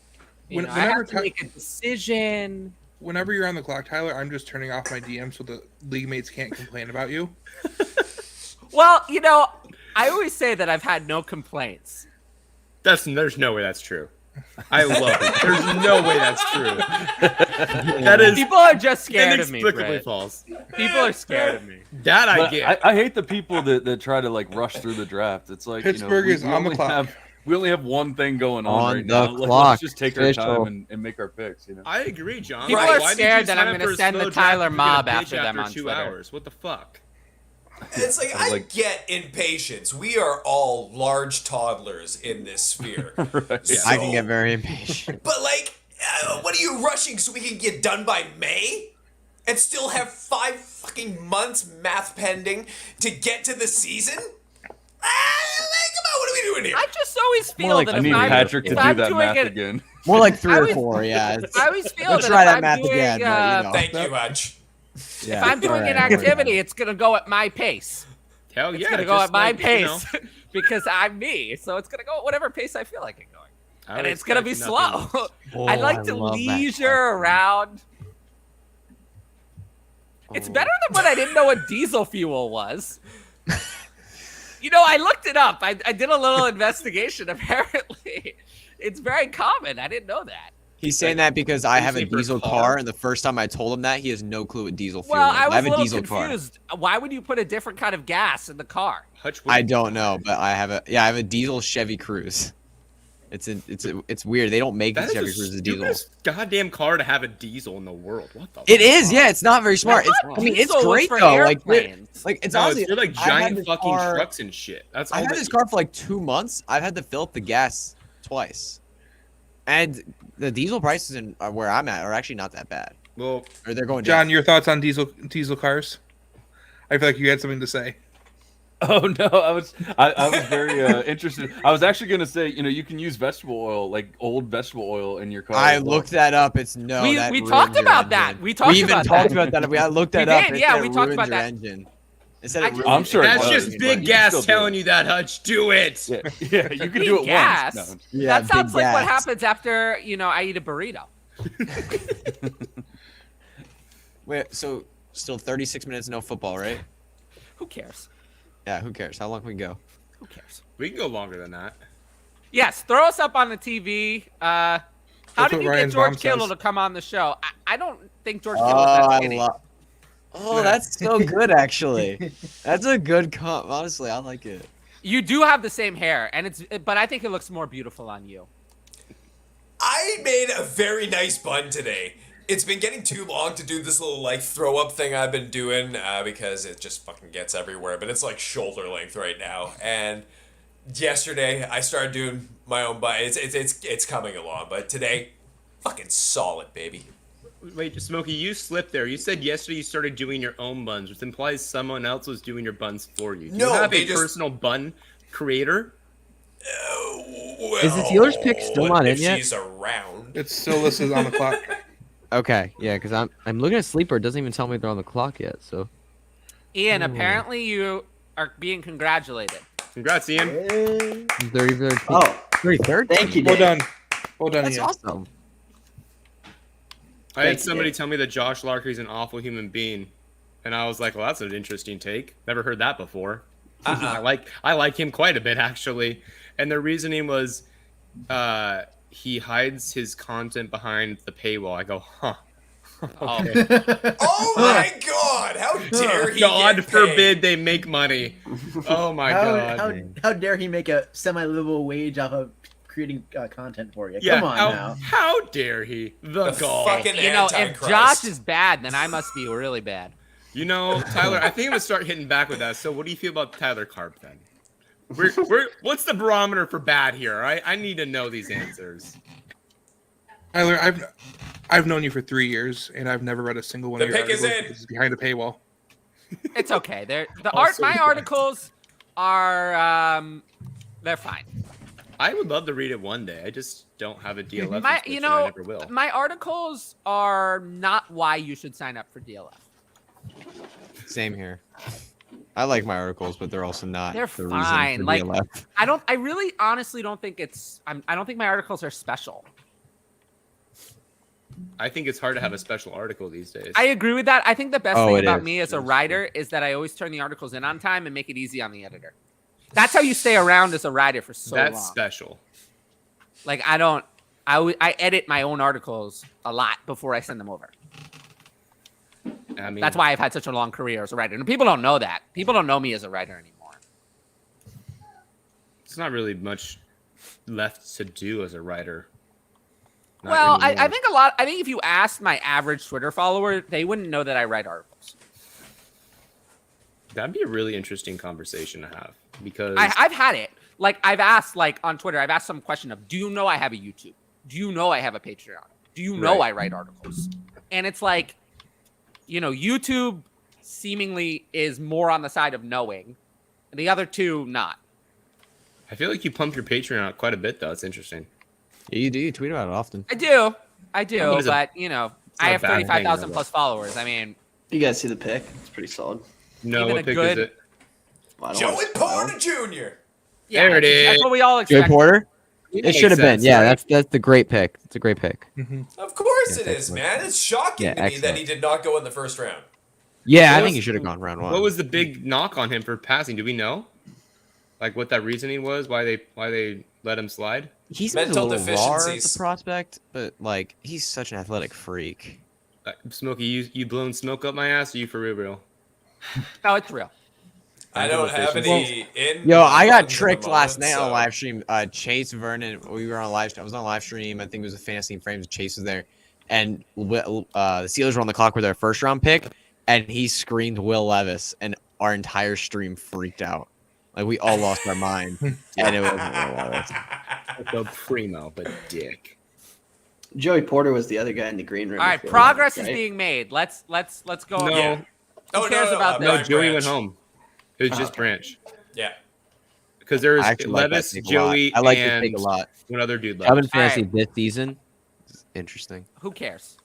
I Whenever have to make a decision. Whenever you're on the clock, Tyler, I'm just turning off my DM so the league mates can't complain about you. Well, I always say that I've had no complaints. There's no way that's true. I love it. There's no way that's true. That is People are just scared of me. inexplicably Brett. false. People are scared of me. That I But get. I hate the people that try to like rush through the draft. It's like Pittsburgh is on the clock. We only have one thing going On on right the now. clock. Let's just take our Official. time and make our picks. I agree, John. People are Why did scared you that sign I'm up gonna for a send the slow draft Tyler if you're gonna mob bitch after them on 2 Twitter? hours? What the fuck? It's like I Like- get impatience. We are all large toddlers in this sphere. Right. So- I can get very impatient. But like, what are you rushing so we can get done by May? And still have 5 fucking months math pending to get to the season? Come on, what are we you doing here? I just always More feel like that I if need I'm, Patrick to if do I'm that doing math it, again. More like 3 I or always- 4. Yeah. I always feel We'll that try if that I'm math doing, again. But, you know. Thank you, Hutch. Yeah. if I'm doing All an right, don't worry about activity, it. it's gonna go at my pace. Hell It's yeah, gonna go just at my like, you know, pace because I'm me. So it's gonna go at whatever pace I feel like it going, I and would it's gonna be expect nothing slow. less. I Oh, like I to love that leisure question. around. It's better than when I didn't know what diesel fuel was. You know, I looked it up. I did a little investigation. Apparently, it's very common. I didn't know that. He's saying that because I have a Sleeper diesel car? car, and the first time I told him that, he has no clue what diesel fuel Well, is. I was have a a little diesel car. confused. Why would you put a different kind of gas in the car? Hutch, I don't know, but I have a diesel Chevy Cruze. It's weird. They don't make That the Chevy is the Cruze diesel. stupidest goddamn car to have a diesel in the world. What the? It is, fuck? yeah. It's not very smart. I It's, thought I mean, it's diesel was great for though. airplanes. Like it's No, honestly, they're like I've had giant this fucking car- trucks and shit. That's all. I've had that this you- car for like 2 months. I've had to fill up the gas twice, and the diesel prices in where I'm at are actually not that bad. Well, Or they're going John, down. your thoughts on diesel cars? I feel like you had something to say. Oh no, I was very interested. I was actually gonna say, you can use vegetable oil, like old vegetable oil, in your car. I as well. looked that up. It's no. we that talked ruins your about that. engine. We talked We even about talked that. about that. I looked that We up. did, It yeah, said we it talked ruins about your that. engine. It said I it just- ruins I'm sure your it that's does, just but big you gas still do telling it. you that, Hutch. Do it. Yeah, you can Big do it gas. once. No. Yeah, That sounds big like what gas. happens after I eat a burrito. Wait, so still 36 minutes, no football, right? Who cares? Yeah, who cares? How long can we go? Who cares? We can go longer than that. Yes, throw us up on the TV. How That's did what you Ryan's get George mom Kittle says. to come on the show? I don't think George Oh, Kittle is that I skinny. love. Oh, that's so good, actually. That's a good comp. Honestly, I like it. You do have the same hair, but I think it looks more beautiful on you. I made a very nice bun today. It's been getting too long to do this little like throw up thing I've been doing because it just fucking gets everywhere. But it's like shoulder length right now. And yesterday I started doing my own bun. It's coming along. But today, fucking solid, baby. Wait, Smokey, you slipped there. You said yesterday you started doing your own buns, which implies someone else was doing your buns for you. Do No, you have they a just- personal bun creator? Is the Steelers pick still not in if yet? she's around. It's still listed on the clock. Okay, yeah, because I'm looking at Sleeper. It doesn't even tell me they're on the clock yet. So Ian, apparently you are being congratulated. Congrats, Ian. 33rd. Oh, 33rd. thank you, Well Dave. done. Well done, That's Ian. awesome. I had Thank you, somebody Dave. tell me that Josh Larky's an awful human being, and I was like, "Well, that's an interesting take. Never heard that before." I like him quite a bit actually, and the reasoning was, he hides his content behind the paywall. I go, huh. Okay. Oh my god! How dare he? God get paid? forbid they make money. Oh my god. How dare he make a semi-livable wage off of creating content for you? Yeah, Come on now. how dare he? The The gall. fucking You know, if Antichrist. Josh is bad, then I must be really bad. You know, Tyler, I think I'm gonna start hitting back with that. So, what do you feel about Tyler Carp then? What's the barometer for bad here? I need to know these answers. Tyler, I've known you for 3 years, and I've never read a single one The of your pick is articles in. because it's behind a paywall. It's okay. Also My fine. articles are they're fine. I would love to read it one day. I just don't have a DLF. My subscription. I never will. my articles are not why you should sign up for DLF. Same here. I like my articles, but they're also not. They're the fine, Reason like- for DLF. I really honestly don't think I don't think my articles are special. I think it's hard to have a special article these days. I agree with that. I think the best Oh, thing it about is. me as a It is. writer is that I always turn the articles in on time and make it easy on the editor. That's how you stay around as a writer for so That's long. special. Like I edit my own articles a lot before I send them over. I mean, That's why I've had such a long career as a writer. And people don't know that. People don't know me as a writer anymore. it's not really much left to do as a writer. Not Well, I anymore. think I think if you asked my average Twitter follower, they wouldn't know that I write articles. That'd be a really interesting conversation to have because I've had it. Like I've asked, like on Twitter, I've asked some question of, do you know I have a YouTube? Do you know I have a Patreon? Do you know Right. I write articles? And it's like, YouTube seemingly is more on the side of knowing, and the other two not. I feel like you pump your Patreon out quite a bit, though. It's interesting. Yeah, you do. You tweet about it often. I do, It is but you know, I not have bad hanging 35,000 out. plus followers. I mean, You guys see the pick? It's pretty solid. No, Even what a pick good- is it? Well, I don't Joey wanna spoil. Porter Jr. yeah, There it that's is. what we all Joey expect. Porter. It It should have been. Yeah, that's the great pick. It's a great pick. Of course Yeah, it is, excellent. man. It's shocking Yeah, to me that excellent. he did not go in the first round. Yeah, What I think was- he should have gone round one. What was the big knock on him for passing? Do we know? Like what that reasoning was? Why they let him slide? He's mental a little raw as deficiencies? a prospect, but like he's such an athletic freak. Smokey, you blowing smoke up my ass? Or you for real? No, it's real. I don't have any in. Yo, I got at the tricked last moment, night on so- live stream. Chase Vernon, we were on live. I was on live stream. I think it was a Fantasy and Frames. Chase was there, and the Steelers were on the clock with their first round pick, and he screamed Will Levis, and our entire stream freaked out. Like we all lost our mind, and it wasn't Will Levis. So primo, but dick. Joey Porter was the other guy in the green room. All right, before progress that, is right? being made. Let's go. No, Yeah. Who cares about no, Brian Joey Branch. went home. It was just Okay. Branch Yeah. because there was I actually like that Levis, take a lot. Joey, I like this and take a lot. one other dude I've been left. fantasy Alright. this season. It's interesting. Who cares?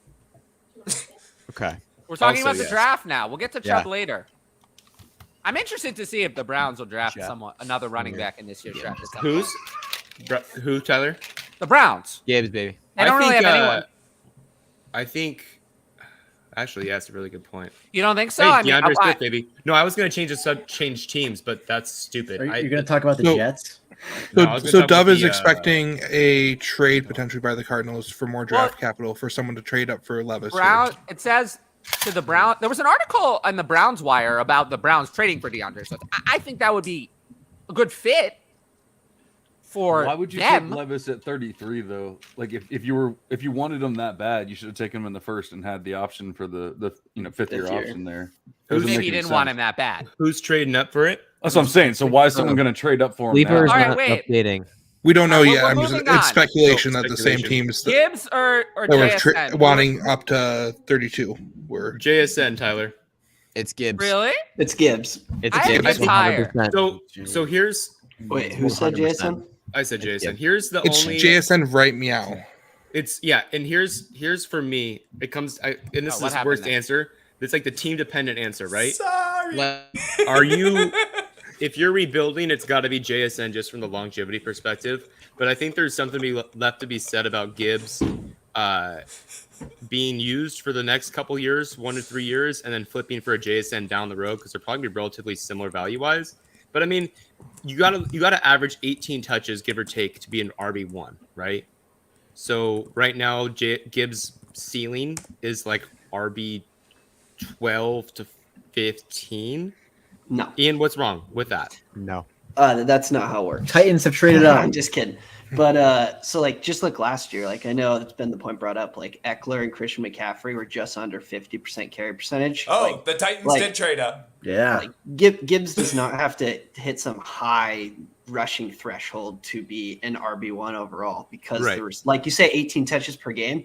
Okay. We're talking Also, about the yes. draft now. We'll get to Yeah. Chubb later. I'm interested to see if the Browns will draft Yeah. another running back in this year's draft. at some point. Who, Tyler? The Browns? Gibbs, baby. They don't really have anyone. I think. Actually, yeah, that's a really good point. You don't think so? Hey, I mean, DeAndre I- Swift, baby. No, I was gonna change teams, but that's stupid. Are you I- going to talk about the So- Jets? No, So, I was gonna so talk Dove about is the, expecting a trade potentially by the Cardinals for more draft capital for someone to trade up for Levis. here. Brown. It says to the Brown. There was an article on the Browns Wire about the Browns trading for DeAndre Swift. I think that would be a good fit for Why would you them. take Levis at 33 though? Like if you wanted him that bad, you should have taken him in the first and had the option for the fifth year Fifth year. option there. Maybe Doesn't you make any didn't want sense. him that bad. Who's trading up for it? That's what I'm saying. So why is someone going to trade up for him? Sleeper is All right, not wait. updating. We don't know We're- yet. we're I'm just, moving on. it's speculation Oh, that the same speculation. teams that, Gibbs or that were JSN? wanting up to 32 were. JSN, Tyler. It's Gibbs. Really? It's Gibbs. It's I have Gibbs. Gibbs higher. 100%. So here's Wait, who said 100%. Jason? I said Jason. Yeah. Here's the It's only JSN right meow. It's yeah, and here's for me. It comes and this what is the happened worst then? answer. It's like the team dependent answer, right? Sorry. Are you if you're rebuilding, it's got to be JSN just from the longevity perspective. But I think there's something left to be said about Gibbs being used for the next couple years, 1 to 3 years, and then flipping for a JSN down the road because they're probably be relatively similar value wise. But I mean, you gotta average 18 touches, give or take, to be an RB1, right? So right now, Gibbs' ceiling is like RB 12 to 15. No, Ian, what's wrong with that? No. that's not how it works. Titans have traded up. I'm just kidding. But so like just look last year, like I know it's been the point brought up, like Eckler and Christian McCaffrey were just under 50% carry percentage. Oh, like, the Titans like- did trade up. Yeah. like Gibbs does not have to hit some high rushing threshold to be an RB1 overall because Right. there was, like you say, 18 touches per game,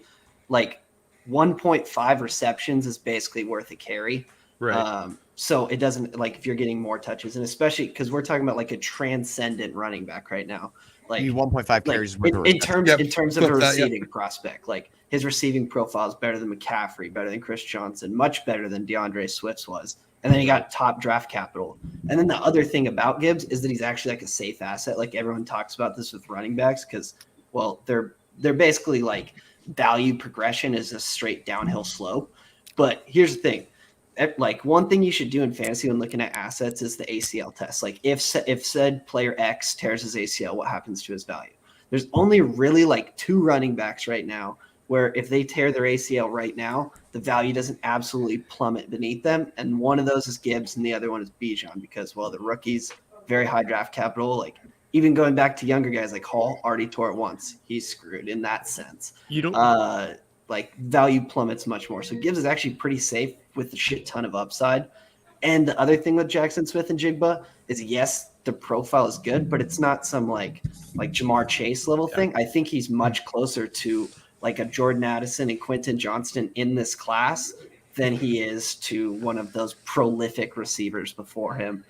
like 1.5 receptions is basically worth a carry. Right. So it doesn't, like, if you're getting more touches, and especially because we're talking about like a transcendent running back right now, like You 1.5 like, carries worth in terms Yep, in terms of a flip that, yep. receiving prospect, like his receiving profile is better than McCaffrey, better than Chris Johnson, much better than DeAndre Swift's was. And then he got top draft capital. And then the other thing about Gibbs is that he's actually like a safe asset. Like everyone talks about this with running backs because, well, they're basically like value progression is a straight downhill slope. But here's the thing. Like one thing you should do in fantasy when looking at assets is the ACL test. Like if said player X tears his ACL, what happens to his value? There's only really like 2 running backs right now where if they tear their ACL right now, the value doesn't absolutely plummet beneath them. And one of those is Gibbs and the other one is Bijan because, well, the rookies, very high draft capital. Like even going back to younger guys like Hall, already tore it once. He's screwed in that sense. You don't. Like value plummets much more. So Gibbs is actually pretty safe with a shit ton of upside. And the other thing with Jackson Smith and Jigba is yes, the profile is good, but it's not some like Jamar Chase level thing. I think he's much closer to like a Jordan Addison and Quentin Johnston in this class than he is to one of those prolific receivers before him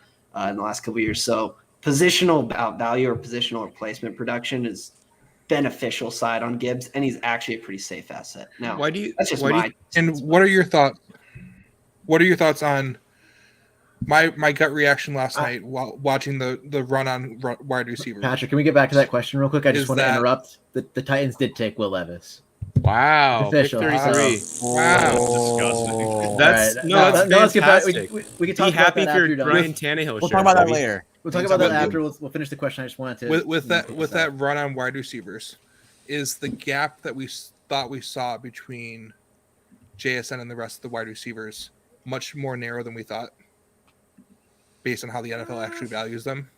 in the last couple of years. So positional value or positional replacement production is beneficial side on Gibbs, and he's actually a pretty safe asset. Now, Why do you? that's just why do my you, And what are your thoughts? What are your thoughts on my gut reaction last night while watching the run on wide receiver? Patrick, can we get back to that question real quick? I just Is want to that- interrupt. The Titans did take Will Levis. Wow, pick Official. 33. Wow. That's All no, that's let's get back. fantastic. We can Be talk about happy that for after you're done. Ryan Tannehill. We'll talk about that baby. later. We'll talk about that after. We'll finish the question. I just wanted to with that run on wide receivers, is the gap that we thought we saw between JSN and the rest of the wide receivers much more narrow than we thought, based on how the NFL actually values them?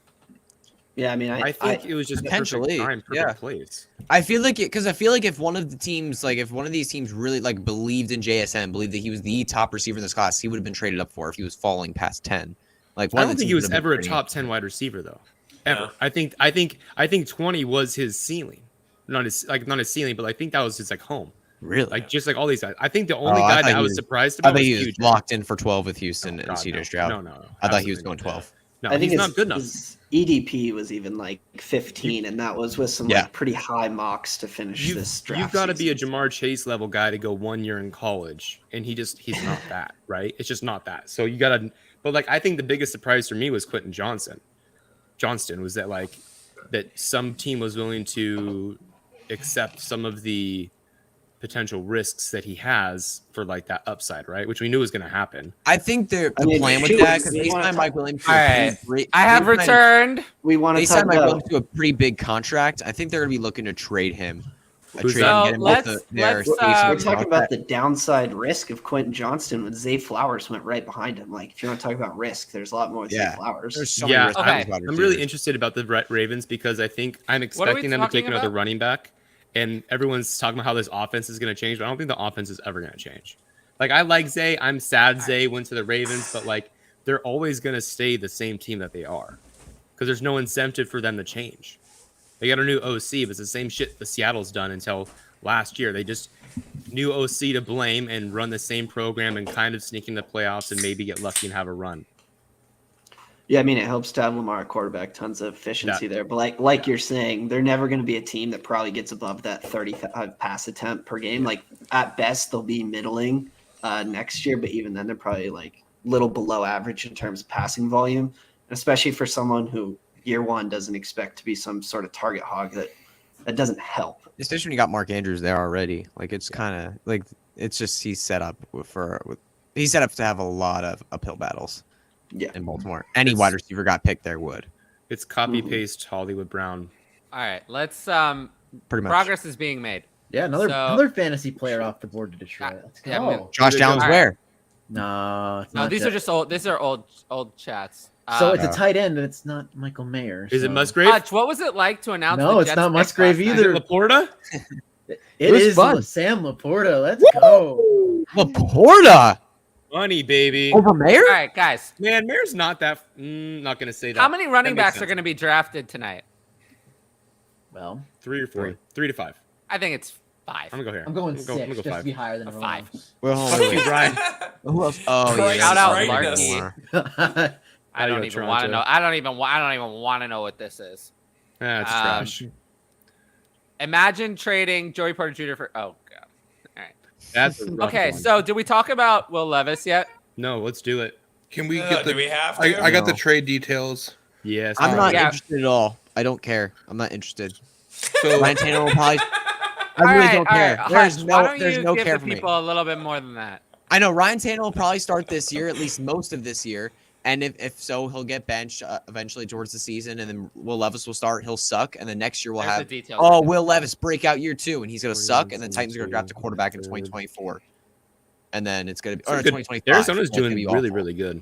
Yeah, I mean, I think it was just Potentially, perfect time, perfect place. I feel like if one of the teams, like if one of these teams really like believed in JSN, believed that he was the top receiver in this class, he would have been traded up for if he was falling past 10. Like I one don't of the think teams he was would have been ever a trading top up. 10 wide receiver though. Ever. No. I think 20 was his ceiling. Not his ceiling, but I think that was his like home. Really? Like just like all these guys. I think the only I guy thought that I he was was- surprised I about thought was he was Future. locked in for 12 with Houston and God, CJ no. Stroud. No. I thought he was Absolutely going not. 12. No, I think he's not good enough. his EDP was even like 15, and that was with some like pretty high mocks to finish this draft. You've got to be a season. Jamar Chase level guy to go 1 year in college, and he's not that, right? It's just not that. So you got to, but like I think the biggest surprise for me was Quentin Johnston was that some team was willing to accept some of the potential risks that he has for like that upside, right? Which we knew was going to happen. I think the mean, plan with shoot, that, because we they wanna signed talk- Mike Williams to All a right. pretty I have they signed- returned. We want They to talk signed Mike about. Williams to a pretty big contract. I think they're going to be looking to trade him. Who's Trade that? him, get him Let's- off their let's, station um, We're and talking all about that. the downside risk of Quentin Johnston when Zay Flowers went right behind him. Like, if you want to talk about risk, there's a lot more with Zay Flowers. There's so many Yeah, risks okay. with wide I'm really receivers. interested about the Ravens because I think I'm What are we expecting them to take talking another about? running back, and everyone's talking about how this offense is going to change, but I don't think the offense is ever going to change. Like I like Zay, I'm sad Zay went to the Ravens, but like they're always going to stay the same team that they are because there's no incentive for them to change. They got a new OC, but it's the same shit the Seattle's done until last year. They just new OC to blame and run the same program and kind of sneak in the playoffs and maybe get lucky and have a run. Yeah, I mean, it helps to have Lamar at quarterback, tons of efficiency there. But like you're saying, they're never going to be a team that probably gets above that 35 pass attempt per game. Like at best, they'll be middling next year, but even then, they're probably like little below average in terms of passing volume, especially for someone who year one doesn't expect to be some sort of target hog. That doesn't help. Especially when you got Mark Andrews there already. Like it's kind of like it's just he's set up he's set up to have a lot of uphill battles. Yeah. In Baltimore, any wide receiver got picked there would It's copy paste Hollywood Brown. All right, let's pretty much. progress is being made. Yeah, another fantasy player off the board to Detroit. Let's go. Yeah, I'm gonna- Josh Allen's All right. where? No, it's No, not these yet. are just old. These are old chats. So it's Oh. a tight end, and it's not Michael Mayer. Is it so- Musgrave? Hutch, what was it like to announce? No, the it's Jets not pick Musgrave last night? Is it either. Laporta? It was is fun. Sam Laporta. Let's go. Laporta Money, baby. over Mayer? All right, guys. Man, Mayer's not that. Not gonna say that. How many running That makes backs are sense. going to be drafted tonight? Well, 3 or 4? 3 to 5. I think it's 5. I'm gonna go here. I'm going I'm 6 gonna go just to 5. be higher than A everyone 5. else. Well, Fuck you, Brian. who else? Oh, Christ, Shout out right Larky. us. I don't Audio even want to Toronto. know. I don't even want to know what this is. That's Um, trash. Imagine trading Joey Porter Jr. for. Oh god. All right. That's a rough Okay, one. so did we talk about Will Levis yet? No, let's do it. Can we get Do the? we have to? I got the No. trade details. Yes. I'm not Yeah. interested at all. I don't care. I'm not interested. So Ryan Tannehill will probably. I All really right, don't all care. right, There's Hutch, why don't there's you no give care the for me. people a little bit more than that? I know Ryan Tannehill will probably start this year, at least most of this year. And if so, he'll get benched eventually towards the season, and then Will Levis will start. He'll suck, and then next year we'll There's the have details. oh Will Levis breakout year 2, and he's gonna suck, and then Titans are gonna draft a quarterback in 2024, and then it's gonna be or Good. 2025. Arizona's That's gonna doing be really, awful. really good.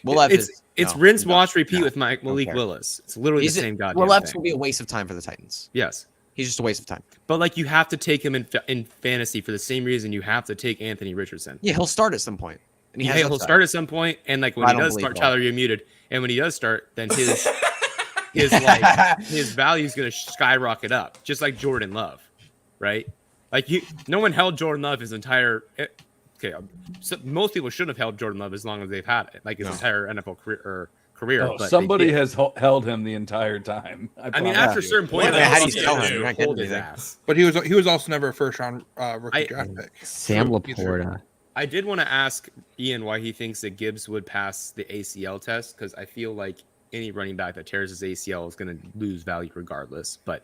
Will Levis, It's no, rinse, no, wash, repeat no, with Malik don't care. Willis. It's literally He's the a- same goddamn Will Levis thing. will be a waste of time for the Titans. Yes. He's just a waste of time. But like you have to take him in fantasy for the same reason you have to take Anthony Richardson. Yeah, he'll start at some point, and he has He'll upside. start at some point, and like when I he don't does start, believe that. Tyler, you're muted. And when he does start, then his value is gonna skyrocket up, just like Jordan Love, right? Like no one held Jordan Love his entire. So most people shouldn't have held Jordan Love as long as they've had it, like his entire NFL career career. Oh, but somebody has held him the entire time. I mean, promise after a you. certain point, What like, else how do you do you sell do? him? You're not hold getting his anything. ass. But he was also never a first round rookie draft pick. Sam True. Laporta. I did want to ask Ian why he thinks that Gibbs would pass the ACL test, because I feel like any running back that tears his ACL is going to lose value regardless, but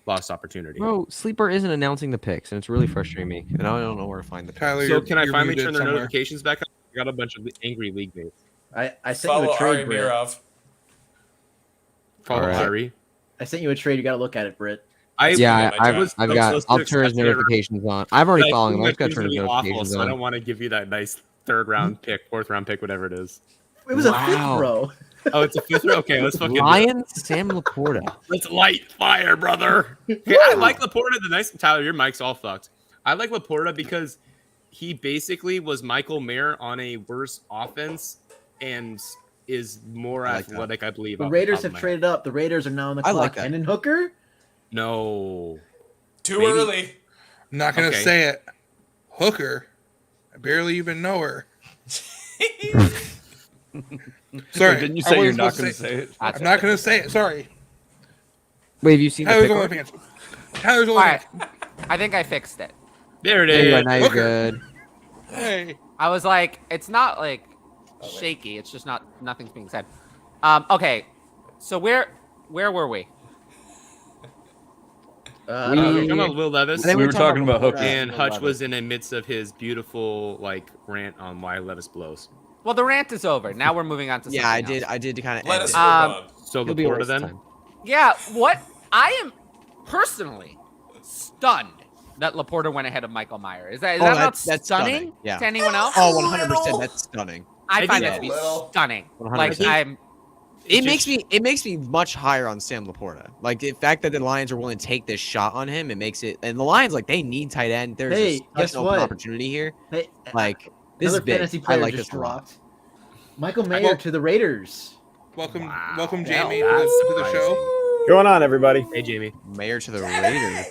lost opportunity. Bro, Sleeper isn't announcing the picks, and it's really frustrating me. And I don't know where to find the picks. Tyler, So you're- can I you're finally muted turn their somewhere. notifications back up? I got a bunch of angry league mates. I sent you Follow a trade, Ari Britt. Mirov. Follow All right. Kyrie. I sent you a trade. You got to look at it, Britt. Yeah, my I've draft. got. I'll turn his notifications on. I've already followed him. I've got to turn his awful, notifications so I don't on. want to give you that nice third round pick, fourth round pick, whatever it is. It was a Wow. fifth, bro. Oh, it's a fifth round? Okay, let's fucking Lions, Sam Laporta. let's light fire, brother. Okay, I like Laporta. The nice Tyler, your mic's all fucked. I like Laporta because he basically was Michael Mayer on a worse offense and is more I like that. athletic, I believe. The off Raiders top of have my head. traded up. The Raiders are now on the I clock. like that. Hendon Hooker? No. Too Maybe. early. I'm not gonna Okay. say it. Hooker. I barely even know her. Sorry. Didn't you I say you're wasn't not supposed going to to say it? I'm not gonna say it. Sorry. Wait, have you seen the Tyler's pick? only already? fans. Tyler's All only right. I think I fixed it. There it There you is. go, now you're Hooker. good. Hey. I was like, it's not like shaky. It's just nothing's being said. Okay. So where were we? We're talking about Will Levis. I think We were talking about Laporta Hooker. And Will Hutch Levis. was in the midst of his beautiful like rant on why Levis blows. Well, the rant is over. Now we're moving on to Yeah, something else. I did kind of Let end us it. move on. So He'll be a Laporta waste of then. time. Yeah, what I am personally stunned that Laporta went ahead of Michael Meyer. Is that Oh, not that's stunning, stunning. Yeah. to anyone else? Oh, 100%. That's stunning. I find think that to be little. stunning. 100%. Like I'm It makes me much higher on Sam Laporta. Like the fact that the Lions are willing to take this shot on him, it makes it. And the Lions, like, they need tight end. There's Hey, such guess an open what? opportunity here. Hey, Like this is another big. fantasy I player like just this a lot. dropped. Michael Mayer to the Raiders. Welcome, Wow. welcome, Hell, Jamie, to that's the show. Going on, everybody. Hey Jamie. Mayor to the Raiders.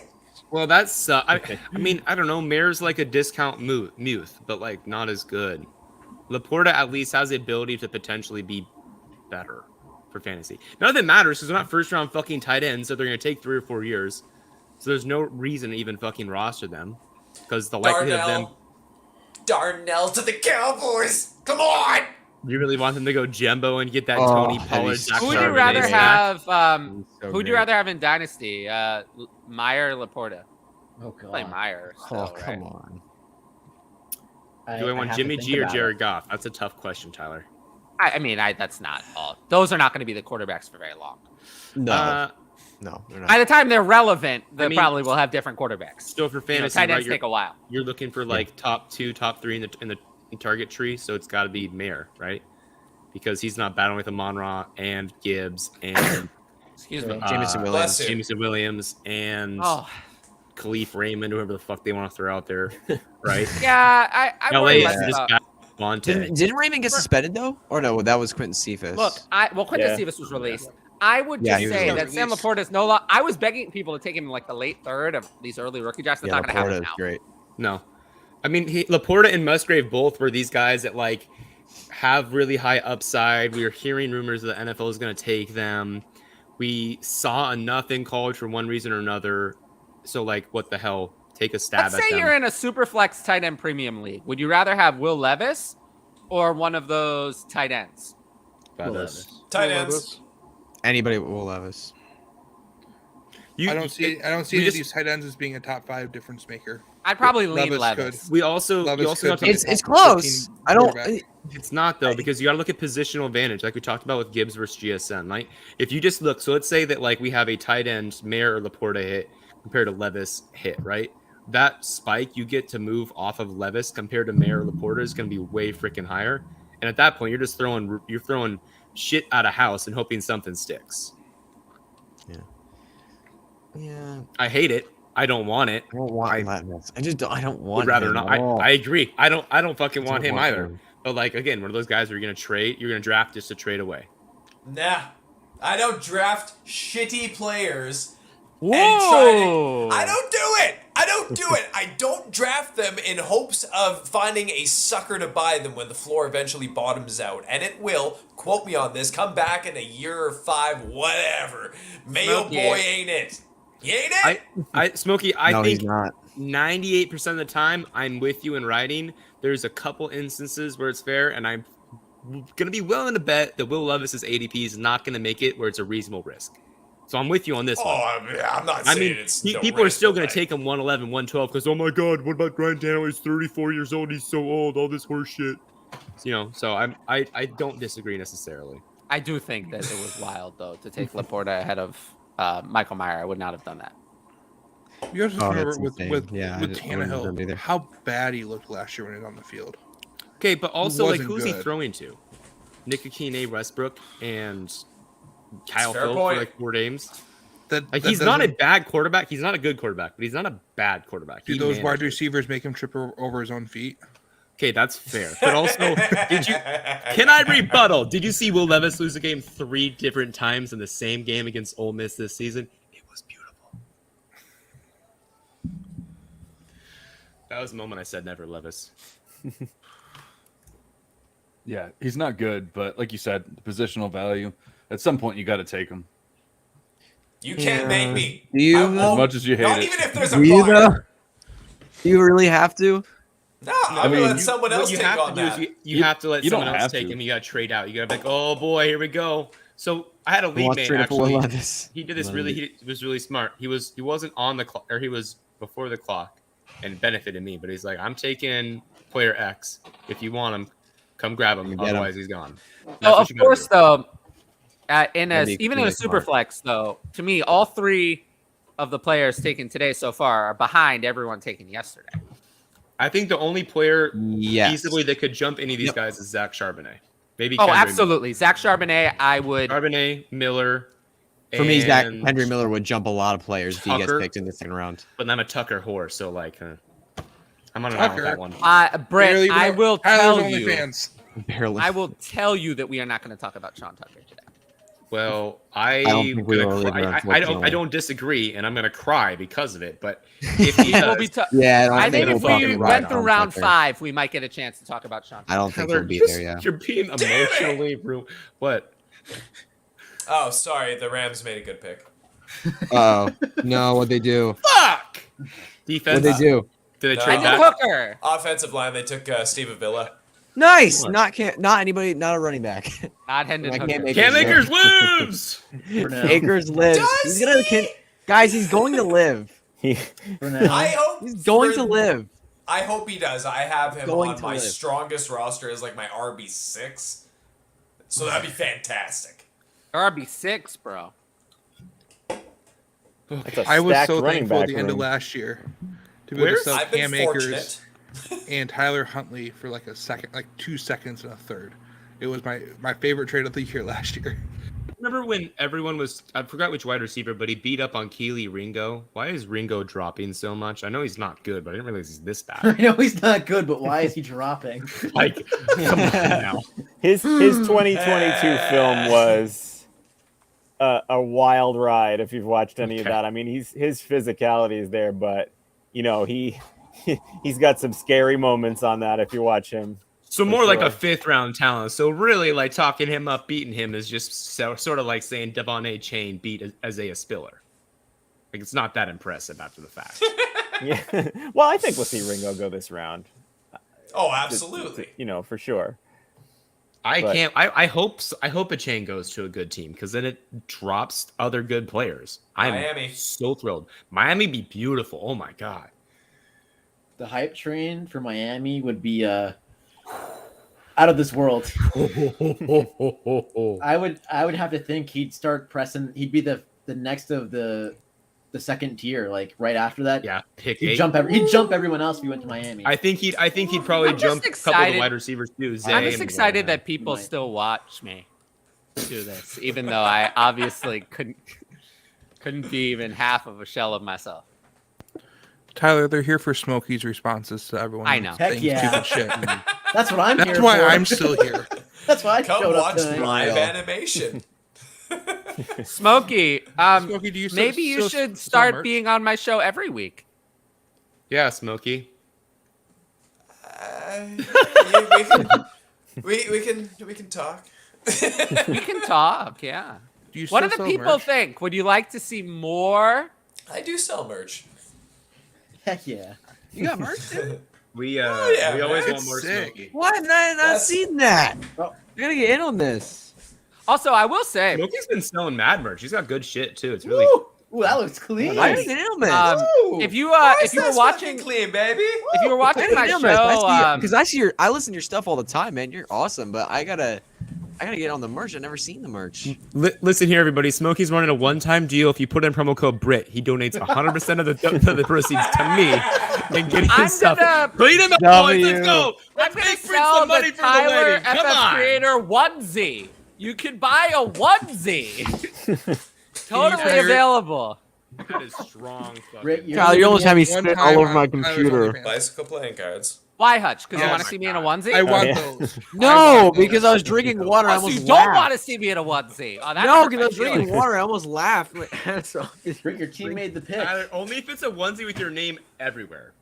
Well, that's I mean I don't know. Mayer's like a discount Muth, but like not as good. Laporta at least has the ability to potentially be better for fantasy. None of that matters because they're not first round fucking tight ends, so they're gonna take 3 or 4 years. So there's no reason to even fucking roster them because the likelihood of them. Darnell to the Cowboys. Come on. You really want them to go Jumbo and get that Oh, Tony that'd be Pollard? so Zach who would you Charbonnet rather stack? have? So Who would you great. rather have in Dynasty? Meyer or Laporta? Oh, Play God. Meyer. Oh, Still, come right? on. Do I want have to Jimmy think G or about Jared it. Goff? That's a tough question, Tyler. I mean, that's not all. Those are not going to be the quarterbacks for very long. No, no, they're By not. the time they're relevant, they mean- probably will have different quarterbacks. So for You know, fantasy, tight right, ends take a while. you're looking for like top 2, top 3 in the target tree, so it's got to be Mayer, right? Because he's not battling with Amon-Ra and Gibbs and Excuse me. Jameson Bless Williams. you. Jameson Williams and Oh, Khalif Raymond, whoever the fuck they want to throw out there, right? yeah. I LA worry is less just about. got Vontae. Didn't Raymond get suspended though? Or no, that was Quentin Cephas. Look, Quintus Yeah. Cephas was released. I would Yeah, just he was say that released. Sam Laporta is no longer. I was begging people to take him in like the late third of these early rookie drafts. That's yeah, not going to happen Laporta is now. great. No, I mean Laporta and Musgrave both were these guys that like have really high upside. We were hearing rumors that the NFL is going to take them. We saw enough in college for one reason or another. So like, what the hell? Take a stab Let's at say them. you're in a super flex tight end premium league. Would you rather have Will Levis or one of those tight ends? Will Levis. Levis. Tight ends. Anybody but Will Levis. You, I don't see we any of just- these tight ends as being a top 5 difference maker. I'd probably lean Levis Levis. We also, Levis you also could have to, be It's top close. 15 I don't. quarterback. it's not though because you got to look at positional advantage, like we talked about with Gibbs versus GSN. Like if you just look, so let's say that like we have a tight end Mayer or Laporta hit compared to Levis hit, right? That spike you get to move off of Levis compared to Mayer or Laporta is going to be way freaking higher. And at that point, you're throwing shit out of house and hoping something sticks. Yeah, I hate it. I don't want it. I don't want that mess. I just don't. I don't want. Would rather him not. at all. I agree. I don't fucking want Don't him want either. him. But like again, one of those guys where you're gonna draft just to trade away. Nah. I don't draft shitty players. Whoa! I don't do it. I don't do it. I don't draft them in hopes of finding a sucker to buy them when the floor eventually bottoms out. And it will, quote me on this, come back in a year or 5, whatever. Mayo Smokey. boy ain't it. He ain't it. Smokey, I No, think he's not. 98% of the time I'm with you in writing. There's a couple instances where it's fair, and I'm gonna be willing to bet that Will Levis's ADP is not gonna make it where it's a reasonable risk. So I'm with you on this one. I'm not I saying mean, it's people are still going to take him 111, 112 because, oh my God, what about Ryan Tannehill? He's 34 years old. He's so old. All this horse shit. So I don't disagree necessarily. I do think that it was wild, though, to take Laporta ahead of Michael Meyer. I would not have done that. You have to remember that's with insane. with Yeah, I with wouldn't have done Tannehill either. how bad he looked last year when he was on the field. Okay, but also, like, wasn't who's he good. throwing to? Nick Akine, Westbrook, and Kyle Fair Phil point. for like 4 games. That He's not a doesn't- bad quarterback. He's not a good quarterback, but he's not a bad quarterback. Do He those wide manages. receivers make him trip over his own feet? Okay, that's fair. But also, can I rebuttal? Did you see Will Levis lose a game 3 different times in the same game against Ole Miss this season? It was beautiful. That was the moment I said never, Levis. Yeah, he's not good, but like you said, the positional value. At some point, you got to take him. You can't make me. Do you, I though? won't. As much as you hate Not it. even if there's a Do you, buyer. though? Do you really have to? No, I'm going to let someone else What you take have on to do that. is you have to let you don't someone else have take to. him. You got to trade out. You got to be like, oh boy, here we go. So I had a Who league wants mate to trade up for Will actually. Levis? He did this really. He was really smart. He wasn't on the clock, or he was before the clock, and benefited me. But he's like, I'm taking player X. If you want him, come grab him. Get him. Otherwise, he's gone. That's Oh, what of you gotta course, do. though, That'd be even in a really super smart. flex, though, to me, all 3 of the players taken today so far are behind everyone taken yesterday. I think the only player Yes. feasibly that could jump any of these Yep. guys is Zach Charbonnet. Maybe. Oh, Kendry absolutely. Zach Charbonnet, I would. Miller. Charbonnet, Miller. For me, Zach and Henry Miller would jump a lot of players if he gets Tucker. picked in the second round. But I'm a Tucker whore, so like, I'm on an island with that one. Brett, I will tell you. Fans. Barely. I will tell you that we are not going to talk about Sean Tucker today. Well, don't think we will either, I unfortunately. don't disagree, and I'm gonna cry because of it. But if he It will does, be tough. Yeah, I think we'll if talk we about went it through on round Tucker. 5, we might get a chance to talk about Sean I Tucker. don't think Tyler, he'll be just- there. Yeah. You're being emotionally rude. What? Oh, sorry. The Rams made a good pick. Oh no, what they do? Fuck. Defense. What they do? Did they No. trade Hendon back? Hooker. Offensive line, they took Steve Avila. Nice. Not anybody. Not a running back. Not Hendon I Hooker. can't make Cam it. Akers lives. For now. Akers lives. Does He's gonna. he? Guys, he's going to live. For now. I hope He's going for- to live. I hope he does. I have him Going on to my live. strongest roster as like my RB6. So that'd be fantastic. RB6, bro. That's a I was stacked so running thankful at back the end of room. last year to be able to Where's- sell I've been Cam Akers fortunate. and Tyler Huntley for like a second, like 2 seconds and a third. It was my favorite trade of the year last year. Remember when everyone was? I forgot which wide receiver, but he beat up on Keely Ringo. Why is Ringo dropping so much? I know he's not good, but I didn't realize he's this bad. I know he's not good, but why is he dropping? Like, come on now. His 2022 film was a wild ride. If you've watched any of Okay. that, I mean, his physicality is there, but you know he's got some scary moments on that. If you watch him, So For more like sure. a 5th round talent. So really, like talking him up, beating him is just sort of like saying Devon Achane beat Isaiah Spiller. Like it's not that impressive after the fact. yeah. Well, I think we'll see Ringo go this round. Oh, absolutely. You know, for sure. I But- can't. I hope. I hope Achane goes to a good team because then it drops other good players. I'm Miami. so thrilled. Miami be beautiful. Oh my god. The hype train for Miami would be out of this world. I would have to think he'd start pressing. He'd be the next of the second tier, like right after that. Yeah, pick He'd 8. he'd jump everyone else if he went to Miami. I think he'd probably I'm just jump a couple of excited. the wide receivers too. Zay I'm just and- excited that people Might. still watch me do this, even though I obviously couldn't be even half of a shell of myself. Tyler, they're here for Smokey's responses to everyone. I know. Heck saying yeah. stupid shit. That's what I'm That's here why for. I'm still here. That's why I Come showed up watch tonight. live animation. Smokey, Smokey, do you still- maybe you still- should still start merch? being on my show every week. Yeah, Smokey. We can talk. We can talk. Yeah. Do you What do still the sell people merch? think? Would you like to see more? I do sell merch. Heck yeah. You got merch, dude? We yeah, we always man. want more Sick. Smokey. Why have I not That's- seen that? Oh. You gotta get in on this. Also, I will say, Smokey's been selling mad merch. He's got good shit too. It's really Ooh, that looks clean. I didn't get in on this. if you were watching, clean, baby. if you were watching my show, because I listen to your stuff all the time, man. You're awesome, but I gotta get on the merch. I've never seen the merch. Listen here, everybody. Smokey's running a one-time deal. If you put in promo code BRIT, he donates 100% of the proceeds to me and getting I'm his stuff. gonna- Clean him up, boys. Let's go. I'm Let's gonna make Fritz sell some money the for the Tyler wedding. Come FF on. Creator onesie. You can buy a onesie. Totally Tyler- available. That is strong. Rick, you're Tyler, you almost had me One spit time all over my I was computer. OnlyFans. Bicycle playing cards. Why, Hutch? Because you Oh want to my see me in a God. onesie? I want yeah. those. No, because I was drinking water. I Oh, so almost you don't laughed. want to see me in a onesie? Oh, that No, hurt because my I was drinking feelings. water. I almost laughed. So, Rick, your team made the pick. Tyler, only if it's a onesie with your name everywhere.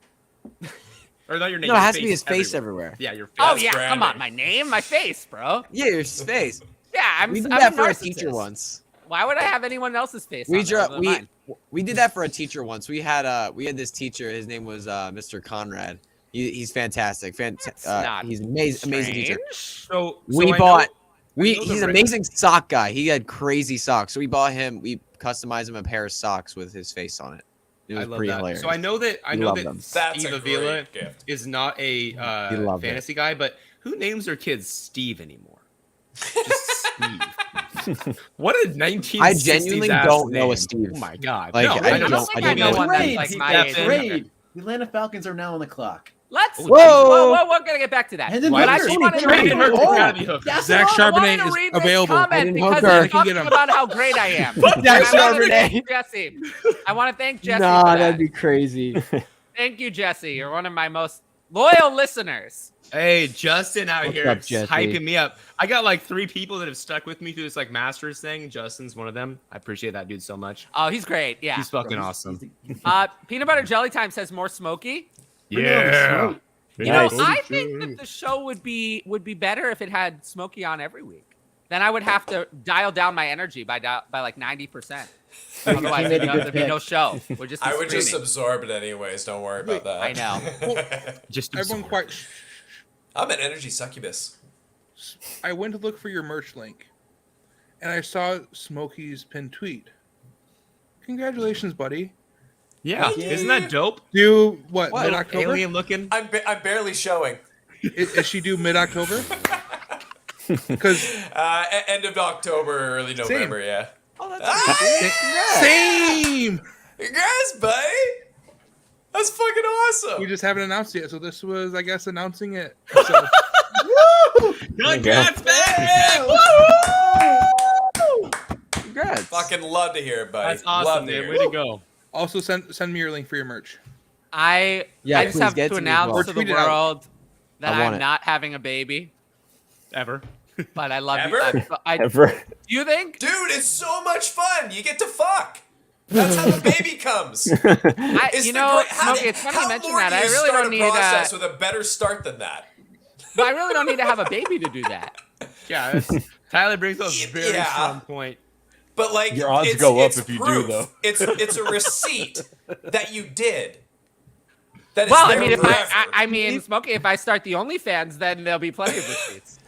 Or not your name. no, it your has to be his face everywhere. Yeah, your face. Oh That's yeah, come branding. on, my name, my face, bro. Yeah, your face. Yeah, I'm. We did I'm that a for a narcissist. teacher once. Why would I have anyone else's face? We on there other than mine? we did that for a teacher once. We had this teacher. His name was Mr. Conrad. He's fantastic. not He's amazing teacher. So We I bought. know He's the an Rick- amazing sock guy. He had crazy socks. So we bought him. We customized him a pair of socks with his face on it. It I was love pretty that. hilarious. So I know that We love them. That's Steve a Avila great gift. is not a loved it. fantasy guy, but who names their kids Steve anymore? Just Steve. What a 1960s I genuinely ass don't know a name. Steve. Oh my god! Like, no, I I don't- don't think I don't know know. one that's Trade, like he my got age. in. Trade. The Atlanta Falcons are now on the clock. Let's. Whoa! Whoa! We're gonna get back to that. Hendon But I Hooker. just wanted to Hendon read Hooker. Oh, Gotta be Hooker. that's Zach the one. I wanted Charbonnet to is read this available. comment Hendon because Hooker. he's I can get talking him. about how great I am. Zach And I wanted to Charbonnet. thank Jesse. I want to thank Jesse Nah, for that. that'd be crazy. Thank you, Jesse. You're one of my most loyal listeners. Hey, Justin out What's here up, Jesse? hyping me up. I got like 3 people that have stuck with me through this like Masters thing. Justin's one of them. I appreciate that dude so much. Oh, he's great. Yeah. He's fucking awesome. Peanut butter jelly time says more smoky. Yeah. You know, I think that the show would be better if it had Smokey on every week. Then I would have to dial down my energy by like 90%. Otherwise, made a good there'd be pick. no show. We're just. I would just screaming. absorb it anyways. Don't worry about that. I know. Just Everyone absorb. quite. I'm an energy succubus. I went to look for your merch link, and I saw Smokey's pinned tweet. Congratulations, buddy. Yeah, Yeah. isn't that dope? Due what? What? Mid October? Alien looking. I'm barely showing. Is she due mid October? Because End of October, early November. Yeah. Oh, that's Ah, same. congrats, buddy. That's fucking awesome. We just haven't announced it yet, so this was, I guess, announcing it. So, Congrats, man! Congrats. Fucking love to hear it, buddy. That's awesome, Love to man. hear Way it. to go. also, send me your link for your merch. I Yeah, just please have get to to me as announce well. to Or the tweet it out. world that I want I'm it. not having a baby, Ever. but I love Ever? you. Ever. Do you think? Dude, it's so much fun. You get to fuck. That's how the baby comes. It's You the know, great- how Smokey, it's funny you how mention more that. do I you really start don't a need process with a better start than that. but I really don't need to have a baby to do that. Yeah, that's, Tyler brings up a very Yeah. strong point. But like, Your odds it's, go up it's if you do, proof. though. It's a receipt that you did. That is Well, I there mean, if forever. I mean, Smokey, if I start the OnlyFans, then there'll be plenty of receipts.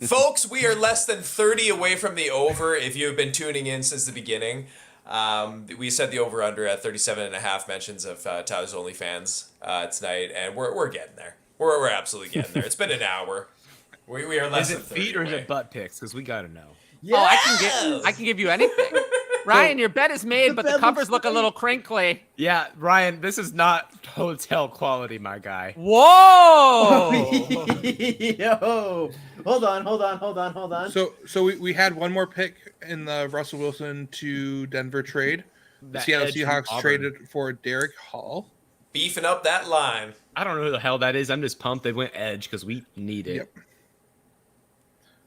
Folks, we are less than 30 away from the over. If you have been tuning in since the beginning, we set the over under at 37.5 mentions of Tyler's OnlyFans tonight, and we're getting there. We're absolutely getting there. It's been an hour. We are less Is it than 30 feet or is away. it butt pics? Because we gotta know. Oh, I can give you anything. Ryan, your bet is made, The but the bet covers looks look a great. little crinkly. Yeah, Ryan, this is not hotel quality, my guy. Whoa! Yo, hold on. So we had one more pick in the Russell Wilson to Denver trade. The That Seattle edge from Seahawks Auburn. traded for Derek Hall. Beefing up that line. I don't know who the hell that is. I'm just pumped they went edge because we need it. Yep.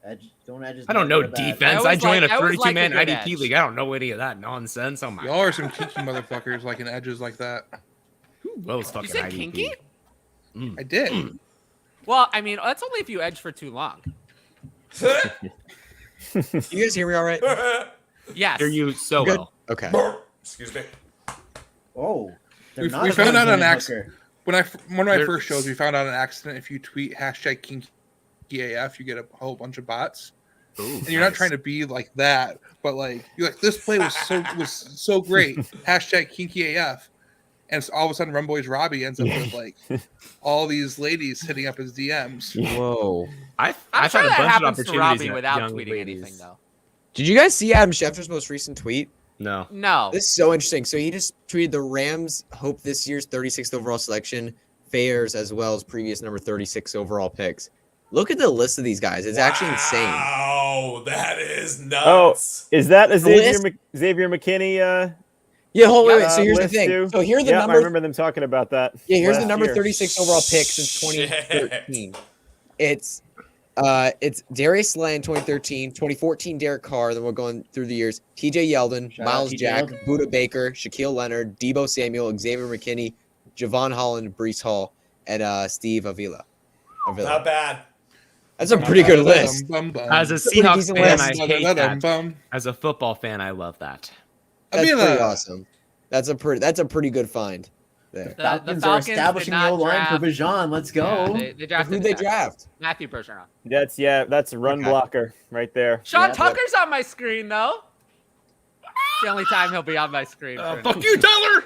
I don't know bad. defense. I I always joined like- I a always 32-man like a good IDP edge. league. I don't know any of that nonsense. Oh my Y'all are some kinky motherfuckers liking edges like that. Woes You fucking said IDP. kinky? I did. Well, I mean, that's only if you edge for too long. You guys hear me all right? Yes. Hear you so Good. well. Okay. Excuse me. Oh, We found out on accident. One of my There- first shows, we found out an accident. If you tweet #KinkyAF, you get a whole bunch of bots. Ooh, And you're not trying to be like that, but like you're like, this play was so great. #KinkyAF. And it's all of a sudden Rumboy's Robbie ends up with like all these ladies hitting up his DMs. Whoa. I've I'm sure had a that bunch of happens to opportunities Robbie at without young tweeting ladies. anything, though. Did you guys see Adam Schefter's most recent tweet? No. No. This is so interesting. So he just tweeted the Rams hope this year's 36th overall selection fares as well as previous number 36 overall picks. Look at the list of these guys. It's actually insane. Wow, that is Oh, nuts. is that a list- Xavier McKinney? Yeah, hold wait. So here's the list thing. too? So here are the I numbers. remember them talking about that. Yeah, here's the last number year. 36 overall pick since 2013. It's Darius Slay in 2013, 2014 Derek Carr, then we're going through the years. TJ Yeldon, Shout out Miles TJ Jack, Yeldon. Buda Baker, Shaquille Leonard, Debo Samuel, Xavier McKinney, Javon Holland, Brees Hall, and Steve Avila. Not bad. That's a pretty good list. As a pretty Seahawks decent fan, list. I hate that. As a football fan, I love that. That's pretty awesome. That's a pretty good find there. The Falcons are Falcons did establishing the not O-line for draft- Bijan. Let's go. Yeah, they drafted Who'd they draft? Matthew Bergeron. That's a run Okay. blocker right there. Sean Yeah. Tucker's on my screen, though. It's the only time he'll be on my screen. for Fuck an- you, Tyler!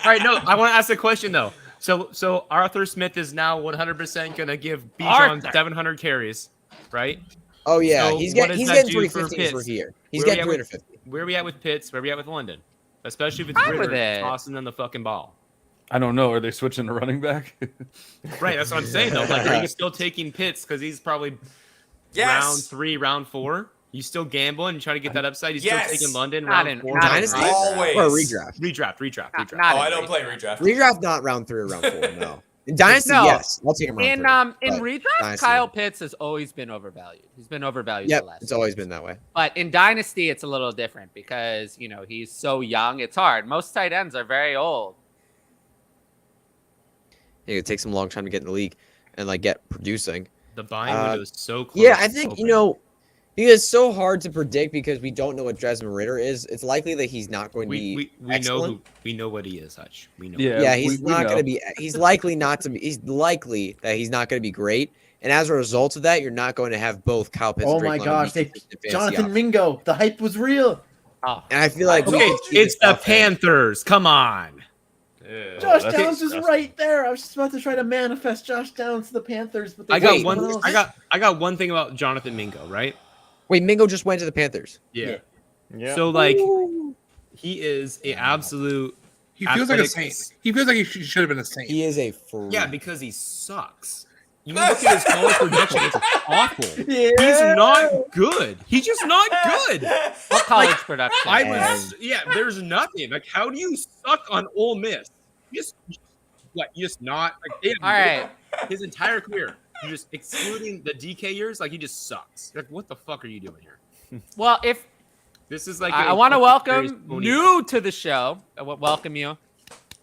All right, no, I want to ask a question, though. So Arthur Smith is now 100% going to give Bijan Arthur. 700 carries, right? Oh yeah, So he's what getting does that do 350 for his Pitts? rookie year. He's Where we getting at with- 350. Where are we at with Pitts? Where are we at with London? Especially if it's Fine with Ritter it. tossing them the fucking ball. I don't know. Are they switching to running back? Right, that's what I'm saying, though. Like, are you still taking Pitts because he's probably Yes. round 3, round 4? You still gambling and trying to get that upside? You Yes. still taking London Not round in- 4? not in Dynasty? redraft. Always. Or a redraft. Redraft. Not Oh, in I don't redraft. play redraft. Redraft not round 3 or round 4. No. In Dynasty, No. yes. I'll take him round 3. In but redraft, Dynasty. Kyle Pitts has always been overvalued. He's been overvalued Yep, the last it's few always years. been that way. But in Dynasty, it's a little different because, he's so young. It's hard. Most tight ends are very old. Yeah, it takes him a long time to get in the league and like get producing. The buying window is so close. Yeah, I think open. it's so hard to predict because we don't know what Desmond Ritter is. It's likely that he's not going to be we know excellent. what he is, Hutch. We know. Yeah. Yeah, he's we not know. going to be. He's likely not to be. He's likely that he's not going to be great. And as a result of that, you're not going to have both Kyle Pitts. Oh and Drake my London gosh, be they consistent fantasy Jonathan options. Mingo. The hype was real. Oh, And I feel like we Okay, could see it's this the offense. Panthers. Come on. Josh that's Downs is disgusting. right there. I was just about to try to manifest Josh Downs to the Panthers, but they I got took one. someone else. I got one thing about Jonathan Mingo, right? Wait, Mingo just went to the Panthers. Yeah. Yeah. So like, he is a absolute. He feels like a athletic- saint. He feels like he should have been a saint. He is a freak. Yeah, because he sucks. You look at his college production; it's awful. Yeah. He's not good. He's just not good. what college production? I was. Yeah, there's nothing. Like, how do you suck on Ole Miss? You just not. Like, they have All right. his entire career. You just excluding the DK years, like he just sucks. Like, what the fuck are you doing here? Well, if This is like I a want to fucking serious welcome pony. new to the show. Welcome you.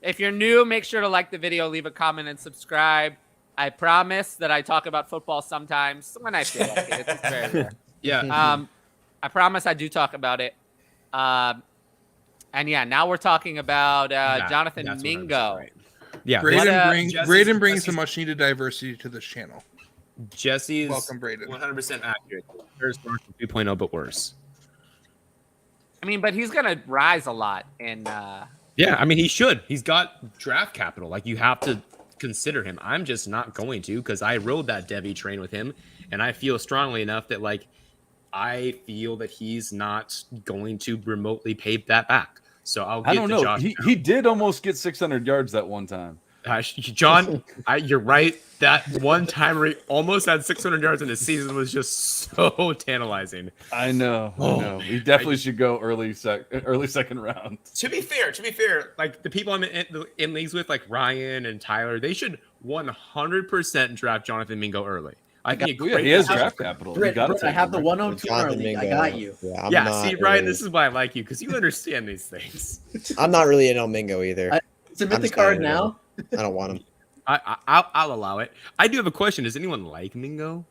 If you're new, make sure to like the video, leave a comment, and subscribe. I promise that I talk about football sometimes when I feel like it. It's very rare. Yeah. I promise I do talk about it. And yeah, now we're talking about Jonathan That's 100% Mingo. right. Yeah. Braden Jesse's- brings some much needed diversity to this channel. Jesse's Welcome, Braden. 100% accurate. There's Marshall 2.0, but worse. I mean, but he's gonna rise a lot in. Yeah, I mean he should. He's got draft capital. Like you have to consider him. I'm just not going to because I rode that Debbie train with him, and I feel strongly enough that like I feel that he's not going to remotely pay that back. So I'll get I don't to know. Josh. He did almost get 600 yards that one time. John, you're right. That one time where he almost had 600 yards in the season was just so tantalizing. I know. He definitely should go early second round. To be fair, like the people I'm in leagues with, like Ryan and Tyler, they should 100% draft Jonathan Mingo early. I think Well, yeah, he has draft capital. You Brett, gotta I take have him, the right? 102 in our Jonathan league. I Mingo. got you. Yeah, I'm Yeah, not see, Ryan, really- this is why I like you, because you understand these things. I'm not really an El Mingo either. Submit I'm the just card kinda- now. I don't want him. I'll allow it. I do have a question. Does anyone like Mingo?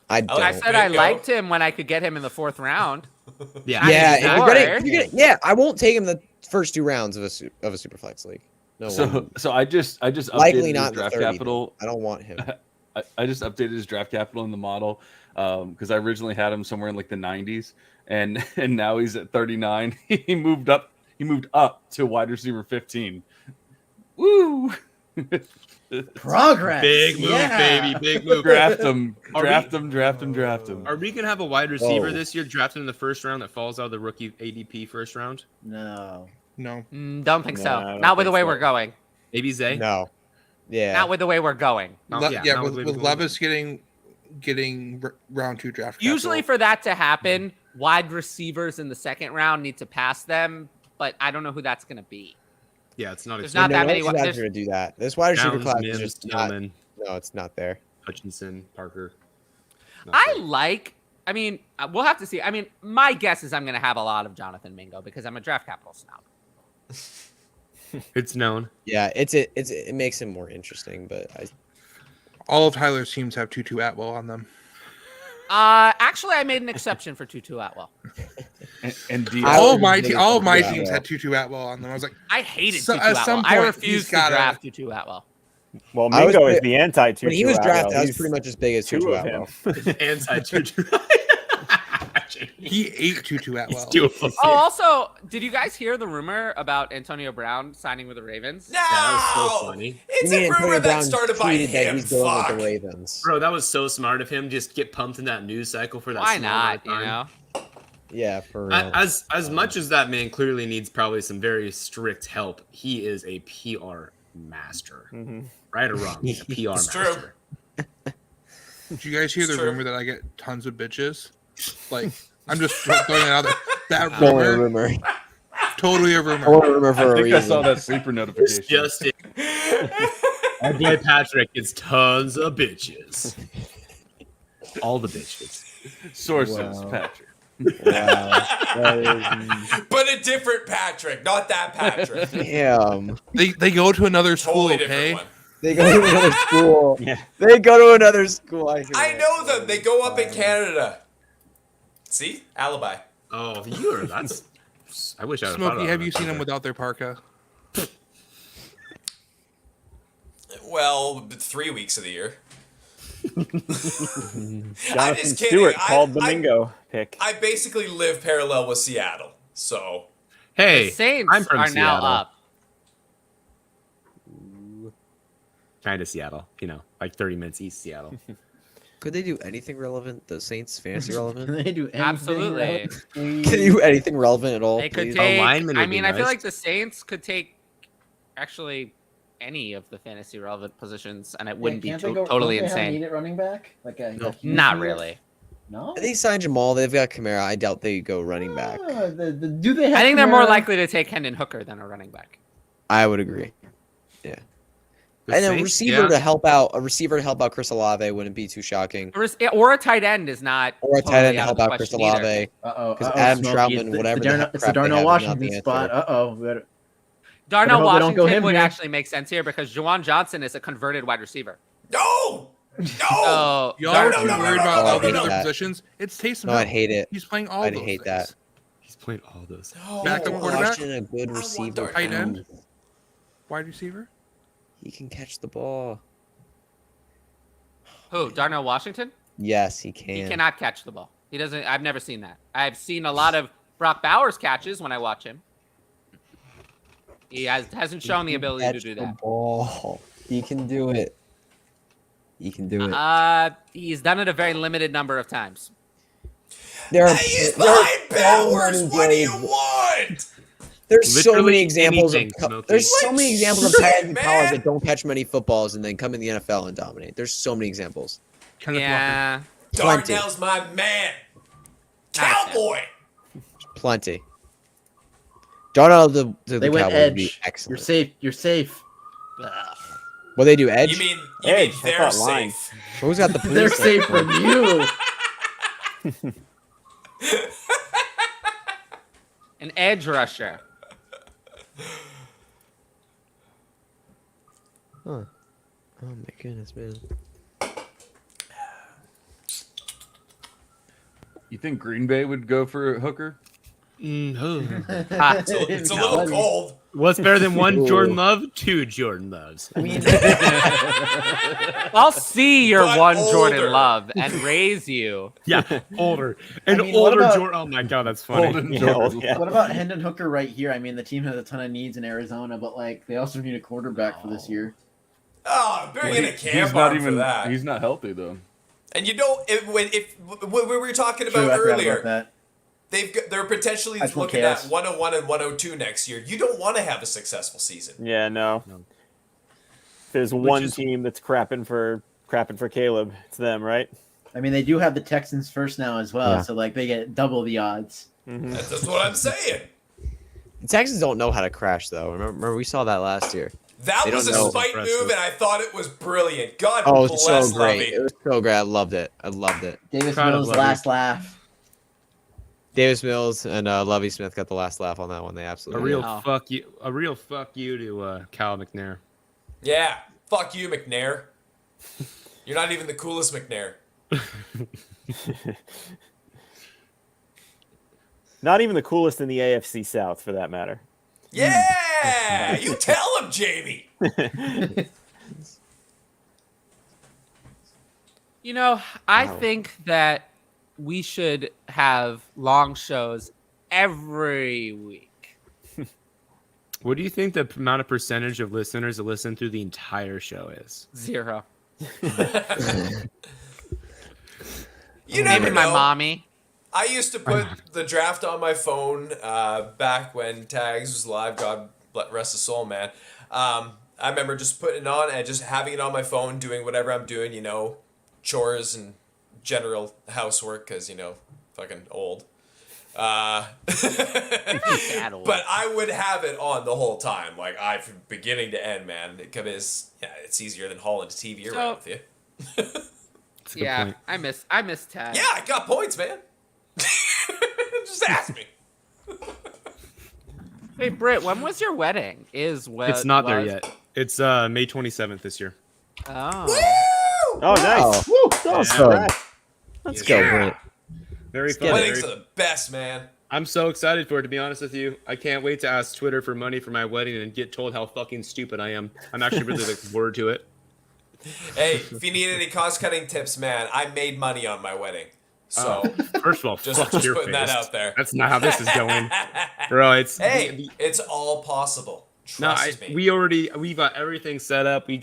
I don't. I said I Bingo. liked him when I could get him in the 4th round. Yeah. Yeah, Sure. if you're gonna, yeah, I won't take him the first 2 rounds of a Superflex league. No, So I just updated likely his not the draft 30. capital. I don't want him. I just updated his draft capital in the model because I originally had him somewhere in like the 90s, and now he's at 39. He moved up to wide receiver 15. Woo! Progress. Big move, Yeah. baby. Big move. Draft him. Are Draft him. Are we going to have a wide receiver Whoa. this year drafted in the first round that falls out of the rookie ADP first round? No. No. Don't think No, so. I don't Not with the think way so. we're going. Maybe Zay? No. Yeah. Not with the way we're going. No, Yeah, not with the way we're Levis getting round 2 draft capital. Usually for that to happen, wide receivers in the 2nd round need to pass them, but I don't know who that's going to be. Yeah, it's not. There's exciting. not that no many. one's There's, going to do that. This wide receiver Downs, class Mims, is just not. Tillman, No, it's not there. Hutchinson, Parker. Not I great. like. I mean, we'll have to see. I mean, my guess is I'm going to have a lot of Jonathan Mingo because I'm a draft capital snob. It's known. Yeah, it makes him more interesting, but All of Tyler's teams have Tutu Atwell on them. Actually, I made an exception for Tutu Atwell. And I- All of my Yeah. teams had Tutu Atwell on them. I was like, I hated So- Tutu at Atwell. some I point, refused he's to gotta- draft Tutu Atwell. Well, I was Mingo is pre- the anti-Tutu. when he was drafted, I was He's pretty much as big as 2 Tutu of Atwell. him. Anti-Tutu. he ate Tutu He's Atwell. doing it. Oh, also, did you guys hear the rumor about Antonio Brown signing with the Ravens? No! That was so funny. It's You mean a rumor Antonio that Brown started by tweeted that him. he's going Fuck. with the Ravens. Bro, that was so smart of him. Just get pumped in that news cycle for that. Why small not? amount of You time. know. Yeah, for real. As much as that man clearly needs probably some very strict help, he is a PR master. Mhm. Right or wrong? He's a PR It's true. master. Did you guys hear the Sure. rumor that I get tons of bitches? Like, I'm just throwing it out there. That Only a rumor, rumor. totally a rumor. Only a rumor for I a think I reason. saw that sleeper notification. Just it. Our boy Patrick gets tons of bitches. All the bitches. Sources, Wow. Patrick. Wow. That But a different Patrick, not that Patrick. is- Damn. They go to another school, Totally different okay? one. They go to another school. Yeah. They go to another school. I, hear I that. know them. They go up in Canada. See? Alibi. Oh, you are. That's. I wish I would. Smokey, have you seen them without their parka? Well, 3 weeks of the year. I'm Jonathan just kidding. Stewart called the I- Mingo pick. I basically live parallel with Seattle. So, Hey, The Saints I'm from are now Seattle. up. Kind of Seattle. You know, like 30 minutes east Seattle. Could they do anything relevant? The Saints fantasy relevant? Can they do anything Absolutely. relevant? Can they do anything relevant at all? They could please? take. lineman I would be mean, I feel nice. like the Saints could take actually any of the fantasy relevant positions, and it wouldn't be Can't they go- totally don't they have insane. need at running back? Like a huge Not need? really. No. They signed Jamal. They've got Kamara. I doubt they go running back. Ah, do they have I think they're more Kamara? likely to take Hendon Hooker than a running back. I would agree. Yeah. The And a Saints, receiver yeah. to help out Chris Olave wouldn't be too shocking. Or a tight end is not. Or a tight totally end to out of help the out Chris question either. Olave. Uh-oh. Because uh-oh, Adam Smokey. Troutman, It's the- whatever the the Darnell- heck It's the crap they Darnell have, is not the Washington answer. spot. Uh-oh. We gotta- Darnell Better hope they don't go Washington him would here. actually make sense here because Juwan Johnson is a converted wide receiver. no! No! So Y'all No, are no, too no, worried no, about no, all no, these no. other That. positions. It's Taysom No, Hill. I'd hate it. He's playing all I'd those hate things. that. He's playing all those. No. Backup quarterback? Washington, a good want receiver. Darnell. Tight end? Wide receiver? He can catch the ball. who? Darnell Washington? Yes, he can. He cannot catch the ball. He doesn't. I've never seen that. I've seen a lot of Brock Bowers catches when I watch him. He hasn't shown the ability to Catch do the that. ball. He can do it. He can do it. He's done it a very limited number of times. There are, He's there are behind so Bowers. many What do you games- want? There's so Literally many examples anything, of Smokey. there's so many examples of Shit, tight ends in college man. that don't catch many footballs and then come in the NFL and dominate. There's so many examples. Kenneth Walker. Yeah. Plenty. Darnell's my man. Not a fan. Cowboy. Plenty. Darnell to They the went Cowboys would be edge. excellent. You're safe. You're safe. Well, they do edge. You mean Edge, I they're thought line. safe? Who's got the They're police? safe from you. An edge rusher. Huh. Oh my goodness, man. You think Green Bay would go for Hooker? It's a little cold. What's better than one Ooh. Jordan Love? Two Jordan Loves. I mean, I'll see your But one older. Jordan Love and raise you. Yeah, older. An I mean, what older about- Jordan. Oh my god, that's funny. Golden Yeah, Jordan. yeah. what about Hendon Hooker right here? I mean, the team has a ton of needs in Arizona, but like they also need a quarterback for this year. Oh, bring in a camp He's not arm for even. that. He's not healthy though. And you don't. If when we were talking True, about I forgot earlier, about that. they're potentially That's what looking chaos. at 101 and 102 next year. You don't want to have a successful season. Yeah, no. No. If there's one team that's crapping for Caleb, it's them, right? I mean, they do have the Texans first now as well, Yeah. so like they get double the odds. That's just what I'm saying. The Texans don't know how to crash, though. Remember we saw that last year. That They was a don't know. spite Impressive. move, and I thought it was brilliant. God Oh, it bless was so great. Lovey. It was so great. I loved it. I loved it. Davis Proud of Mills' Lovey. last laugh. Davis Mills and Lovey Smith got the last laugh on that one. They A absolutely real did. Wow. fuck you. A real fuck you to Cal McNair. Yeah, fuck you, McNair. You're not even the coolest McNair. Not even the coolest in the AFC South, for that matter. Yeah, you tell him, Jamie. You know, I Wow. think that we should have long shows every week. What do you think the amount of percentage of listeners that listen through the entire show is? 0. You never Maybe my know. mommy. I used to put the draft on my phone back when Tags was live. God rest his soul, man. I remember just putting it on and just having it on my phone, doing whatever I'm doing, you know, chores and general housework, because, you know, fucking old. That old. But I would have it on the whole time, like from beginning to end, man. Because it's easier than hauling the TV around with you. That's a good Yeah, point. I miss Tad. Yeah, I got points, man. Just ask me. Hey, Britt, when was your wedding? It's not there yet. It's May 27th this year. Oh. Woo! Oh, nice. Woo! Awesome. Let's go, Brent. Very fun. Weddings very- are the best, man. I'm so excited for it, to be honest with you. I can't wait to ask Twitter for money for my wedding and get told how fucking stupid I am. I'm actually really looking forward to it. Hey, if you need any cost-cutting tips, man, I made money on my wedding. So First of all, just fuck your putting that face. out there. That's not how this is going, bro. It's Hey, it's all possible. Trust me. we got everything set up. We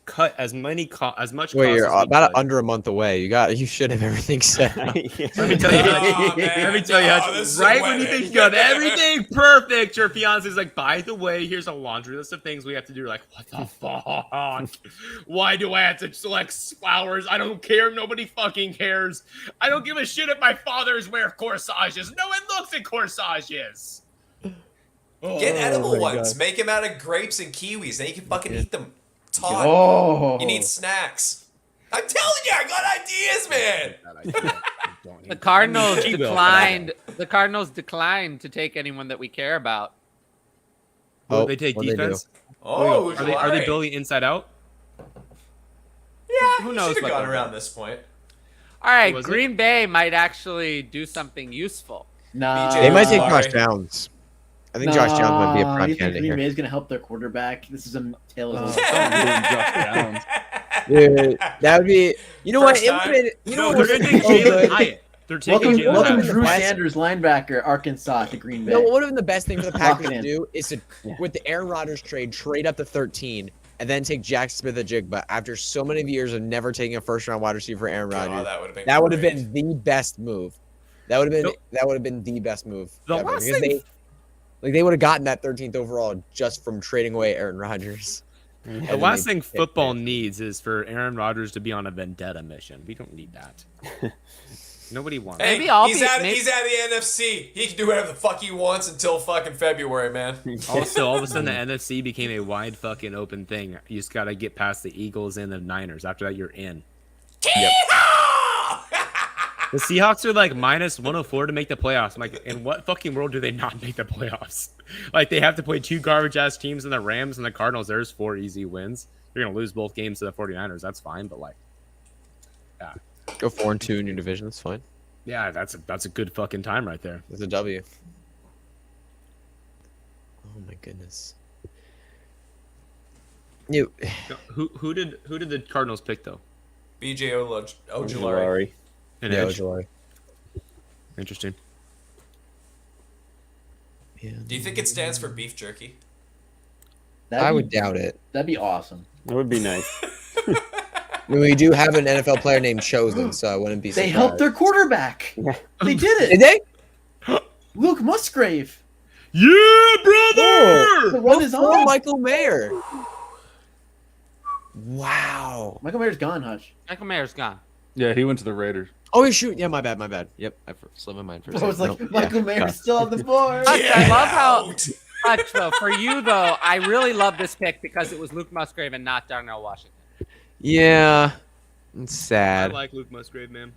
cut as much cost Wait, as you're we about could. under a month away. You should have everything set up. Let me tell you, Oh, man. let me tell you, Oh, this is a right when you wedding. think you got everything perfect, your fiance's like, by the way, here's a laundry list of things we have to do. You're like, what the fuck? Why do I have to select flowers? I don't care. Nobody fucking cares. I don't give a shit if my fathers wear corsages. No one looks at corsages. Get edible my ones. God. Make them out of grapes and kiwis. Then you can fucking eat them. Todd. Oh, You need snacks. I'm telling you, I got ideas, man. The Cardinals She will. declined. The Cardinals declined to take anyone that we care about. Oh, they take what'd they do? defense? Oh, are they Jalari. building inside out? Yeah, Who you knows should have what gone they're around doing. this point. All right, Was it? Green Bay might actually do something useful. nah. BJ They might take Jalari. Josh Downs. I think Josh Downs might be a Nah, prime you think candidate Green here. Bay is going to help their quarterback? This is a tale of Dude, that would be. You know what? First It would time? have been. You know No, what? they're would going to have take been so Jalin good? Hyatt. They're taking Welcome, Jalin welcome Hyatt. Drew Best- Sanders, linebacker, Arkansas, to Green Bay. No, what would have been the best thing for the Packers Lock to it in. do is to, with the Aaron Rodgers trade up to 13, and then take Jack Smith-Njigba after so many years of never taking a first-round wide receiver for Aaron Rodgers. Oh, that would have been. That would have great. been the best move. That would have been No. the best move. The ever, last because thing- they would have gotten that 13th overall just from trading away Aaron Rodgers. The last thing football needs is for Aaron Rodgers to be on a vendetta mission. We don't need that. Nobody wants it. Hey, Maybe I'll he's be- out. maybe- He's out of the NFC. He can do whatever the fuck he wants until fucking February, man. Also, all of a sudden, the NFC became a wide fucking open thing. You just got to get past the Eagles and the Niners. After that, you're in. The Seahawks are like minus 104 to make the playoffs. I'm like, in what fucking world do they not make the playoffs? Like, they have to play 2 garbage-ass teams in the Rams and the Cardinals. There's 4 easy wins. You're going to lose both games to the 49ers. That's fine, but, like, yeah. Go 4-2 in your division. That's fine. Yeah, that's a good fucking time right there. It's a W. Oh, my goodness. You. Who did the Cardinals pick, though? BJ Ojulari. Ojulari. An Yeah, edge? Ojulari. Interesting. Yeah. Do you think it stands for beef jerky? I would doubt it. That'd be awesome. That would be nice. I mean, we do have an NFL player named Chosen, so I wouldn't be They surprised. helped their quarterback. They did Did it. they? Luke Musgrave. Yeah, brother! The run is Oh, on. Michael Mayer. Wow. Michael Mayer's gone, Hutch. Michael Mayer's gone. Yeah, he went to the Raiders. Oh, shoot. Yeah, my bad. Yep, I slipped my mind for a I second. was like, No, Michael yeah. Mayer's still on the board. Hutch, I love how Out. Hutch though. For you though, I really love this pick because it was Luke Musgrave and not Darnell Washington. Yeah. It's I sad. like Luke Musgrave, man.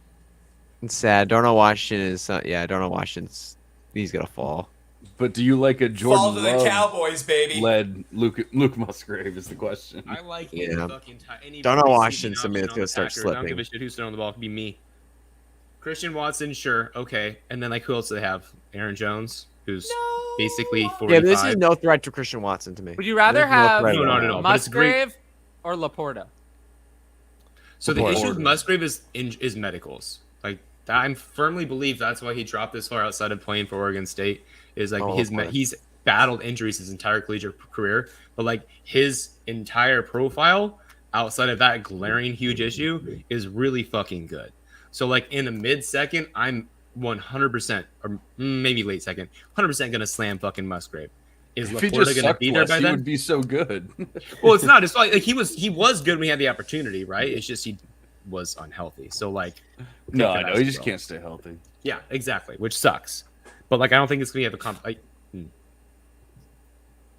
It's sad. Darnell Washington is... Darnell Washington's... He's going to fall. But do you like a Jordan Fall to the Love Cowboys, baby. led Luke Musgrave is the question. I like Yeah. any fucking any Darnell receiving Washington's somebody option that's on gonna the start Packers. I don't slipping. give a shit who's throwing the ball. It could be me. Christian Watson, sure, okay. And then, like, who else do they have? Aaron Jones, who's basically 45. Yeah, but this is no threat to Christian Watson to me. Would you rather There's no have threat No, at no, all. but it's great. Musgrave or Laporta? So the Laporta. issue with Musgrave is medicals. Like, I firmly believe that's why he dropped this far outside of playing for Oregon State. Is like he's battled injuries his entire collegiate career, but like his entire profile outside of that glaring huge issue is really fucking good. So like in the mid-second, I'm 100% or maybe late second, 100% gonna slam fucking Musgrave. Is If he Laporta just gonna sucked be there less, by he then? would be so good. Well, it's not. It's like he was good when he had the opportunity, right? It's just he was unhealthy. So like, No, pick I it know. as He just well. can't stay healthy. Yeah, exactly, which sucks. But like, I don't think it's gonna have a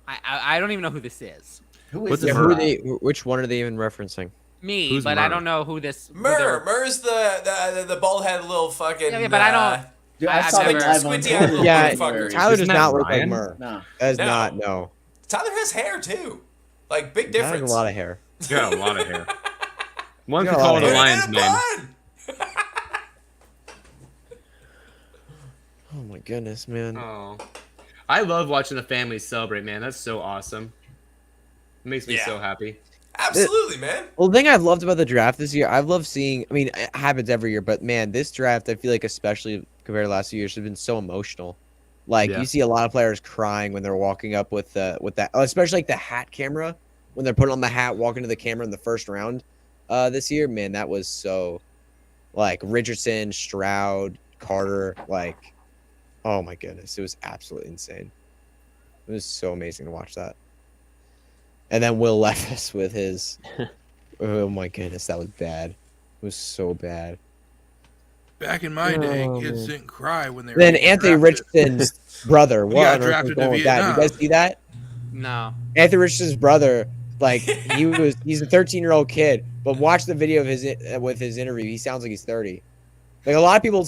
I don't even know who this is. Who What's is the this? Yeah, who are Murrah. they? Which one are they even referencing? Me, Who's but I Murrah? don't know who this. who Murr. they're- Murr's the bald head little fucking. Yeah, but I don't. Dude, I've saw him never- live on Squinty Twitter. eyed Yeah, motherfuckers. Tyler does Isn't that not look Ryan? like Murr. No. That is No. not no. Tyler has hair too. Like big Tyler has difference. a lot of hair. He's got a lot of hair. One He's could got a call lot it of a hair. lion's In mane. blood. Oh my goodness, man. Oh, I love watching the family celebrate, man. That's so awesome. It makes me Yeah. so happy. Absolutely, man. Well, the thing I've loved about the draft this year, I've loved seeing. I mean, it happens every year, but man, this draft, I feel like, especially compared to the last few years, has been so emotional. Like Yeah. you see a lot of players crying when they're walking up with that, especially like the hat camera when they're putting on the hat, walking to the camera in the first round. This year, man, that was so. Like Richardson, Stroud, Carter, like, oh my goodness, it was absolutely insane. It was so amazing to watch that. And then Will Levis with his, oh my goodness, that was bad. It was so bad. Back in my day, Oh, kids man. didn't cry when they were Then getting Anthony drafted. Richardson's brother. He What got on earth was drafted to going with that? You guys Vietnam. see that? No. Anthony Richardson's brother, like he's a 13-year-old kid, but watch the video of his with his interview. He sounds like he's 30. Like a lot of people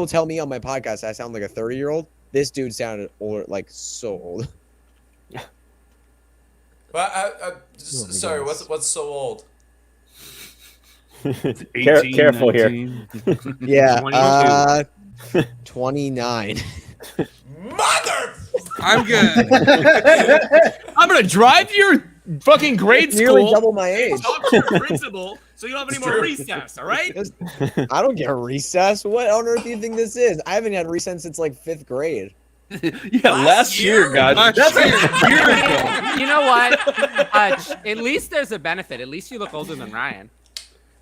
tell me on my podcast I sound like a 30-year-old. This dude sounded older, like so old. Well, sorry, goodness. what's so old? Careful here. 19. Yeah, 22. 29. Mother. I'm good. I'm gonna drive to your fucking grade Nearly school. double my age. Talk to your principal, so you don't have any It's more true. recess. All right? I don't get a recess. What on earth do you think this is? I haven't had recess since like 5th grade. Yeah, last year, guys. Last year. You know what? At least there's a benefit. At least you look older than Ryan.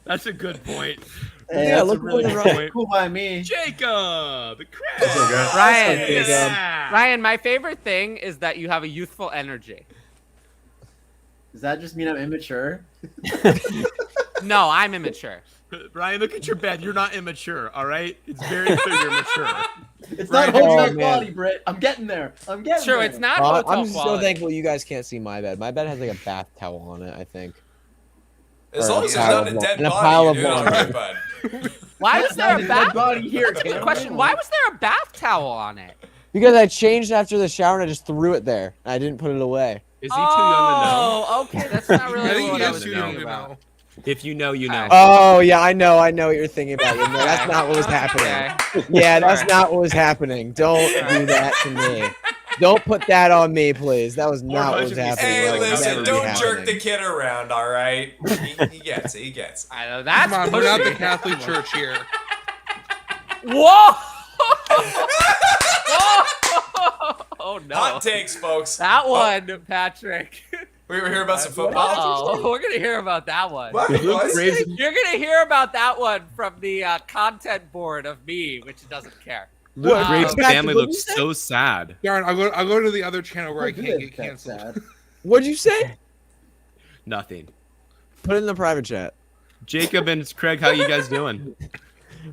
That's a good point. Hey, Yeah, that's look a really who's cool, right. cool by me. Jacob, Chris. Ryan, Yeah. Ryan, my favorite thing is that you have a youthful energy. Does that just mean I'm immature? No, I'm immature. Ryan, look at your bed. You're not immature, all right? It's very clear you're mature. It's not Right. hotel Oh, man. quality, Britt. I'm getting there. I'm getting Sure, there. it's not hotel I'm so quality. thankful you guys can't see my bed. My bed has like a bath towel on it, I think. As Or long as a there's pile not a of dead and a body, pile you're of doing all laundry. right, bud. Why was there a bath? body here? Good question. Why was there a bath towel on it? Because I changed after the shower and I just threw it there. I didn't put it away. Is he too young to know? Oh, okay. That's not I really think what he I is was too young thinking to about. know. If you know, you know. Oh yeah, I know what you're thinking about. You know, that's not what was happening. Okay. Yeah, that's Alright. not what was happening. Don't do that to me. Don't put that on me, please. That was not what was happening. Hey, That would listen, never be don't jerk happening. the kid around, all right? He gets it. He gets it. I know that's Come on, we're not the pushing it. Catholic Church here. Whoa! Whoa! Oh no! Hot takes, folks. That one, Patrick. We were here about some football. Oh, we're gonna hear about that one. What? What? You're gonna hear about that one from the content board of me, which doesn't care. Luke Wow. Graves' Patrick, family what'd looks you say? so sad. Darn, I'll go to the other channel where I can't get canceled. What'd you say? Nothing. Put it in the private chat. Jacob and Craig, how you guys doing?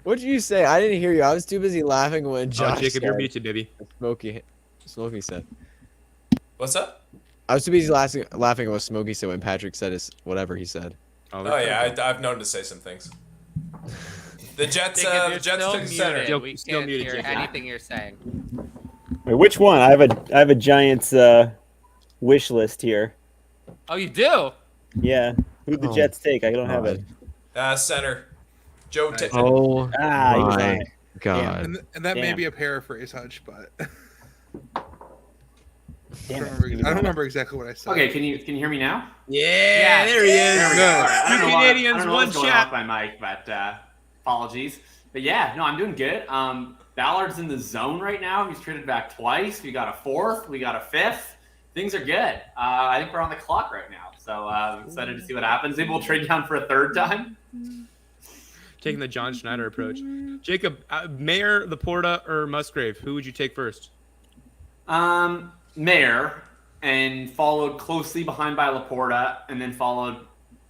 What'd you say? I didn't hear you. I was too busy laughing when Josh Oh, Jacob, you're said muted, baby. Smokey said. What's up? I was too busy laughing at what Smokey said when Patrick said his whatever he said. Oh yeah, I've known to say some things. The Jets, Jacob, the you're Jets still took center. muted. Still- We still can't muted, hear Jacob. anything you're saying. Wait, which one? I have a Giants wish list here. Oh, you do? Yeah. Who'd the Oh, Jets take? I don't have it. Center. Joe Tippett. Oh Ah, he was on my it. god. And that may Damn. be a paraphrase, Hutch, but I Damn don't remember exactly what I said. Okay, can you hear me now? Yeah, there he is. There we go. Good. All right. I don't Two know why- Canadians, I don't know one what's going chat. off my mic, but apologies. But yeah, no, I'm doing good. Ballard's in the zone right now. He's traded back twice. We got a fourth. We got a fifth. Things are good. I think we're on the clock right now. So I'm excited to see what happens. Maybe we'll trade down for a third time. Taking the John Schneider approach. Jacob, Mayor, Laporta, or Musgrave? Who would you take first? Mayor, and followed closely behind by Laporta, and then followed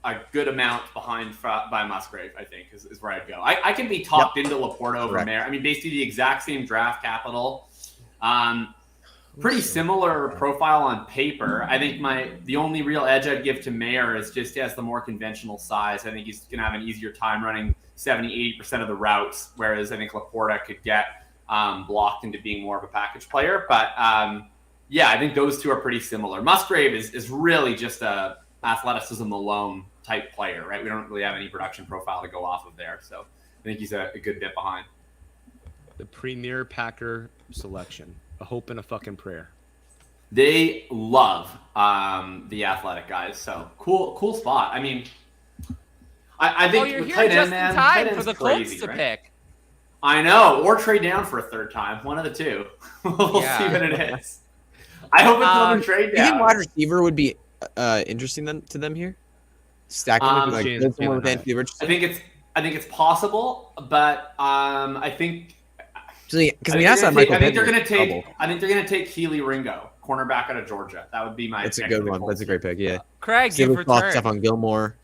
a good amount behind by Musgrave, I think, is where I'd go. I can be talked into Laporta over Correct. Mayor. I mean, basically the exact same draft capital. Pretty similar profile on paper. I think the only real edge I'd give to Mayer is just he has the more conventional size. I think he's going to have an easier time running 70-80% of the routes, whereas I think Laporta could get blocked into being more of a package player. But yeah, I think those two are pretty similar. Musgrave is really just a athleticism alone type player, right? We don't really have any production profile to go off of there. So I think he's a good bit behind. The premier Packer selection. A hope and a fucking prayer. They love the athletic guys, so cool spot. I mean, I think You're with here tight just end, man, in time tight for end's the Colts crazy, to right? pick. I know, or trade down for a third time, one of the two. We'll Yeah. see what it is. I hope it's another trade You think down. wide receiver would be interesting to them here? Stacking with like James someone with Taylor. Anthony Richardson. I think it's possible, but I think Because we I asked that think Michael. they're going to take. Double. I think they're going to take Keely Ringo, cornerback out of Georgia. That would be my. That's a pick good for the one. Colts. That's a great pick. Yeah. Craig, Same you've with Fox, returned. Stephon Gilmore.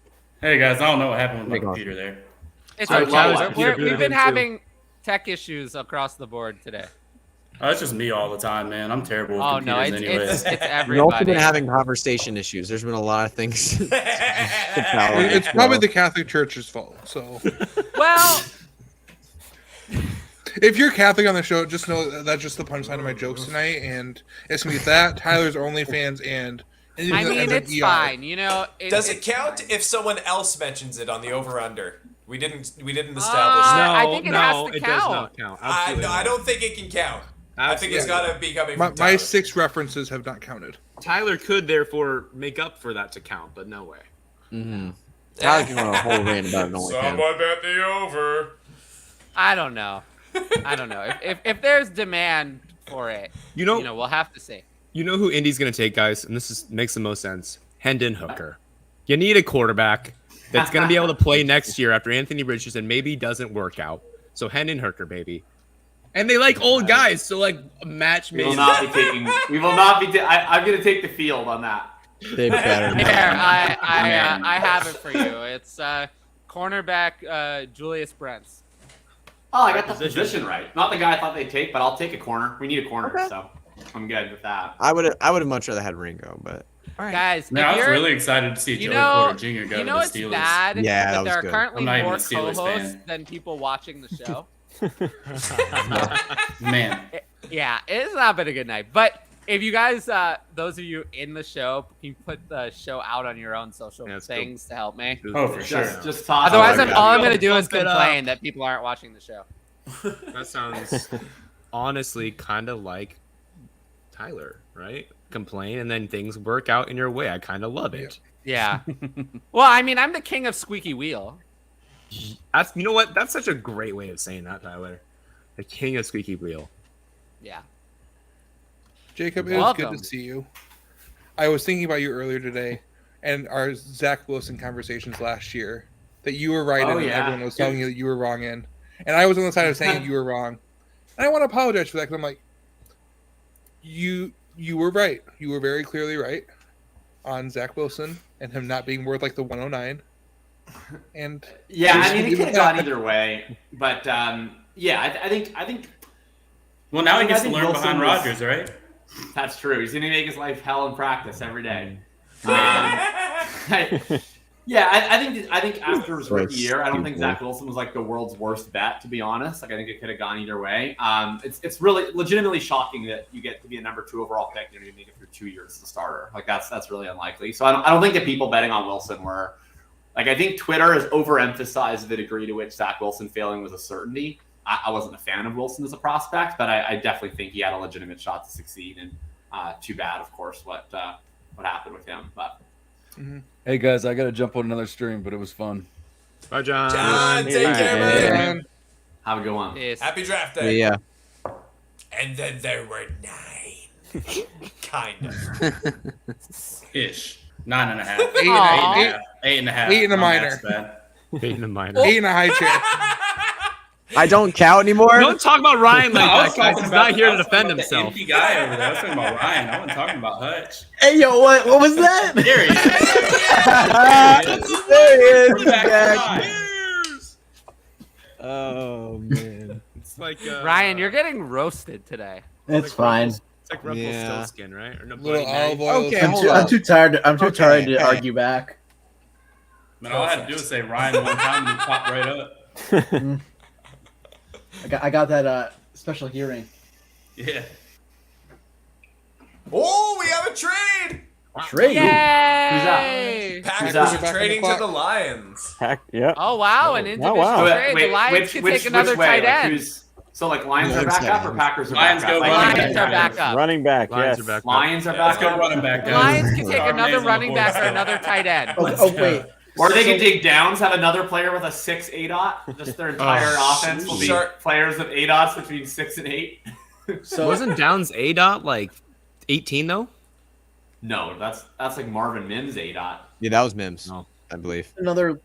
Hey guys, I don't know what happened with my Big on. computer there. It's All right, okay. Tyler's computer We've been too. having tech issues across the board today. Oh, it's just me all the time, man. I'm terrible with Oh no, computers anyway. it's We've also everybody. been having conversation issues. There's been a lot of things. It's probably the Catholic Church's fault. So Well, if you're Catholic on the show, just know that that's just the punchline of my jokes tonight, and it's gonna be that Tyler's OnlyFans and. I mean it's fine. You know, Does it it's count fine. if someone else mentions it on the over/under? We didn't establish No, that. I think it has to it count. does not count. I Absolutely not. don't think it can count. I think it's Absolutely got to be coming My, from Tyler. my 6 references have not counted. Tyler could therefore make up for that to count, but no way. Mm-hmm. Tyler can run a whole rant about it. Only Someone bet the over. I don't know. If there's demand for it, You know, we'll have to see. you know who Indy's going to take, guys, and makes the most sense. Hendon Hooker. You need a quarterback that's going to be able to play next year after Anthony Richardson maybe doesn't work out. So Hendon Hooker, baby. And they like old guys, so like a match We made. will not be taking. We will not be. I'm going to take the field on that. They better. There, I have it for you. It's cornerback Julius Brents. Oh, I got the position right. Not the guy I thought they'd take, but I'll take a corner. We need a corner, so I'm good with that. I would have much rather had Ringo, but Guys, Man, if I was you're, really excited to see you Joey know, Porter Jr. go you know to it's the Steelers. bad Yeah, that that was there are good. currently I'm not even more a Steelers co-hosts fan. than people watching the show. Man, Yeah, it's not been a good night. But if you guys, those of you in the show, can you put the show out on your own social things to help me? oh for sure. Just toss. Otherwise, Oh, all I'm yeah. going to do is Bump it up. complain that people aren't watching the show. That sounds honestly kind of like Tyler, right? Complain and then things work out in your way. I kind of love it. Yeah. Well, I mean, I'm the king of squeaky wheel. That's, you know what? That's such a great way of saying that, Tyler. The king of squeaky wheel. Yeah. Jacob, it was good to see you. I was thinking about you earlier today and our Zach Wilson conversations last year that you were right in and everyone was telling you that you were wrong in. And I was on the side of saying you were wrong. And I want to apologize for that because I'm like, you were right. You were very clearly right on Zach Wilson and him not being worth like the 109. And yeah, I mean, it could have gone either way. But yeah, I think. Well, now he gets to think learn Wilson behind was- Rodgers, right? That's true. He's gonna make his life hell in practice every day. Yeah, I think after his rookie year, I don't think Zach Wilson was like the world's worst bet, to be honest. Like I think it could have gone either way. It's really legitimately shocking that you get to be a number 2 overall pick and you make it through 2 years as a starter. Like that's really unlikely. So I don't think that people betting on Wilson were like, I think Twitter has overemphasized the degree to which Zach Wilson failing was a certainty. I wasn't a fan of Wilson as a prospect, but I definitely think he had a legitimate shot to succeed. And too bad, of course, what happened with him. But Hey guys, I gotta jump on another stream, but it was fun. Bye, John. John, take care, man. Have a good one. Yes. Happy draft day. Yeah. And then there were 9. Kind of. Ish. 9.5. 8.5. 8.5. 8 and a My minor. math's bad. 8 in a minor. 8 and a high chair. I don't count anymore. Don't talk about Ryan like I was that, guys. talking He's about- not here I to was defend talking about himself. The empty guy over there. I was talking about Ryan. I wasn't talking about Hutch. Hey, yo, what was that? There he is. There he is. We're back Jack. to Ryan. Oh man. It's like Ryan, you're getting roasted today. It's fine. It's like Ruffles Yeah. Stillskin, right? Or no, Little Bloody Mary. olive oil. Okay, I'm hold too, on. I'm too tired. I'm too Okay, tired to hey. argue back. Man, all I had to do was say Ryan one time and he popped right up. I got that special hearing. Yeah. Oh, we have a trade. Trade. Yay! Packers that? are Back on the trading to clock. the Lions. Heck, yeah. Oh wow, an individual wow. trade. The Lions can take another way? tight Like, end. who's, so like Lions are Lions back up have- or Packers are Lions back go up? Like, running Lions are back up. Running back, Lions yes. are back. Lions are Yeah, let's back go up. running back, The guys. Lions can take Charbonnet's another on the running board back or still. another tight end. Oh wait. Or they could dig downs, have another player with a 6 ADOT. Just their entire offense will be Sure. players with ADOTs between 6 and 8. So Wasn't Downs A-Dot like 18 though? No, that's like Marvin Mims ADOT. Yeah, that was Mims, No. I believe. another.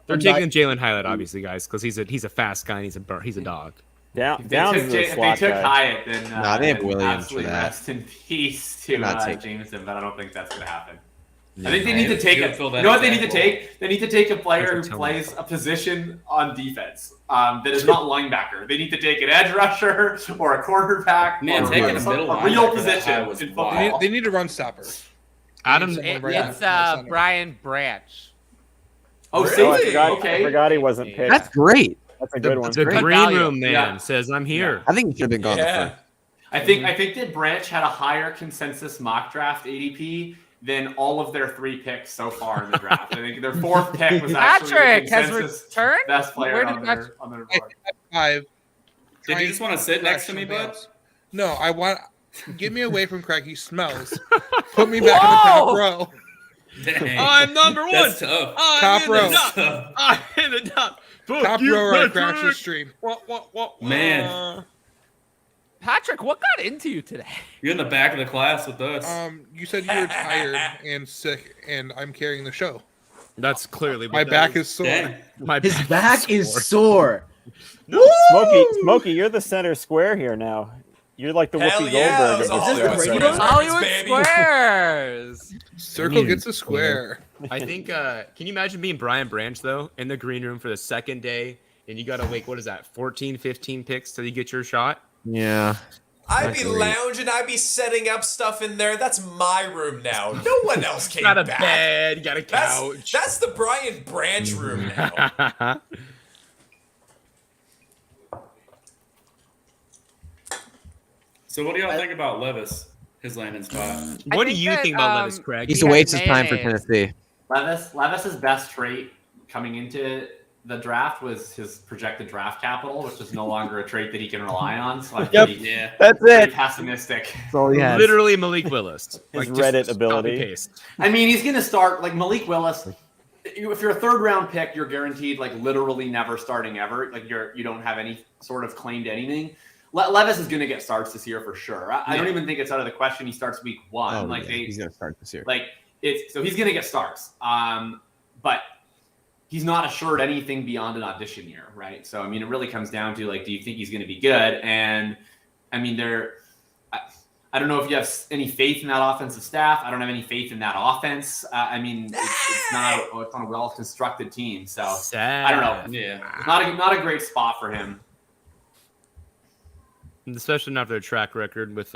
They're taking Jalin Hyatt, obviously, guys, because he's a fast guy and he's a dog. Down, If Downs they is took, a if they slot took guy. Hyatt, then Nah, they have then Williams for absolutely that. rest in peace to Not take- Jameson, but I don't think that's going to happen. Yeah. I think they need to take You'll fill it. that You know what they need to exact role. take? They need to take a player Cedric who Tillman. plays a position on defense that is not linebacker. They need to take an edge rusher or a quarterback Man, or taking a middle a real linebacker that high position was in wild. football. They need to run stopper. Adam, Someone right It's now. Center. Brian Branch. Oh, Really? Oh, I safety. forgot, Okay. I forgot he wasn't picked. That's great. That's a good one. the Great green value. room man Yeah. says, "I'm here." I think he should have been gone Yeah. first. I think that Branch had a higher consensus mock draft ADP than all of their 3 picks so far in the draft. I think their 4th pick was actually the Patrick has consensus returned. best player Where did on Patrick- their I board. have 5. Did you just want to sit next to me, bud? No, I want. Get me away from Craig. He smells. Put me back in the top Whoa! row. Dang. I'm number one. That's tough. I'm Top in row. the top. I'm in the top. Fuck Top you, row right Patrick. across the stream. Man. Patrick, what got into you today? You're in the back of the class with us. You said you were tired and sick, and I'm carrying the show. That's clearly My what that back is sore. Dang. My His back is sore. Smokey, you're the center square here now. You're like the Hell Whoopi yeah, Goldberg. that was of all this Hollywood show. Squares. Hollywood baby. Squares. Circle gets a square. I think. Can you imagine being Brian Branch though in the green room for the second day, and you got to wait? What is that? 14, 15 picks till you get your shot. Yeah. I'd be lounging. I'd be setting up stuff in there. That's my room now. No one else came got a back. bed, got a couch. That's the Brian Branch room now. So what do y'all think about Levis? His landing spot. What do you think about Levis, Craig? He's to waste his time for Tennessee. Levis's best trait coming into the draft was his projected draft capital, which is no longer a trait that he can rely on. So I'm That's pretty it. pessimistic. That's all he has. Literally Malik Willis. His just Reddit copy ability. paste. I mean, he's going to start like Malik Willis. If you're a third round pick, you're guaranteed like literally never starting ever. Like you don't have any sort of claim to anything. Levis is going to get starts this year for sure. I don't even think it's out of the question he starts week 1. Oh, he's going to start this year. Like so he's going to get starts. But he's not assured anything beyond an audition year, right? So I mean, it really comes down to like, do you think he's going to be good? And I mean, I don't know if you have any faith in that offensive staff. I don't have any faith in that offense. I mean, it's not a well-constructed team. So I don't know. Yeah. Not a great spot for him. Especially not their track record with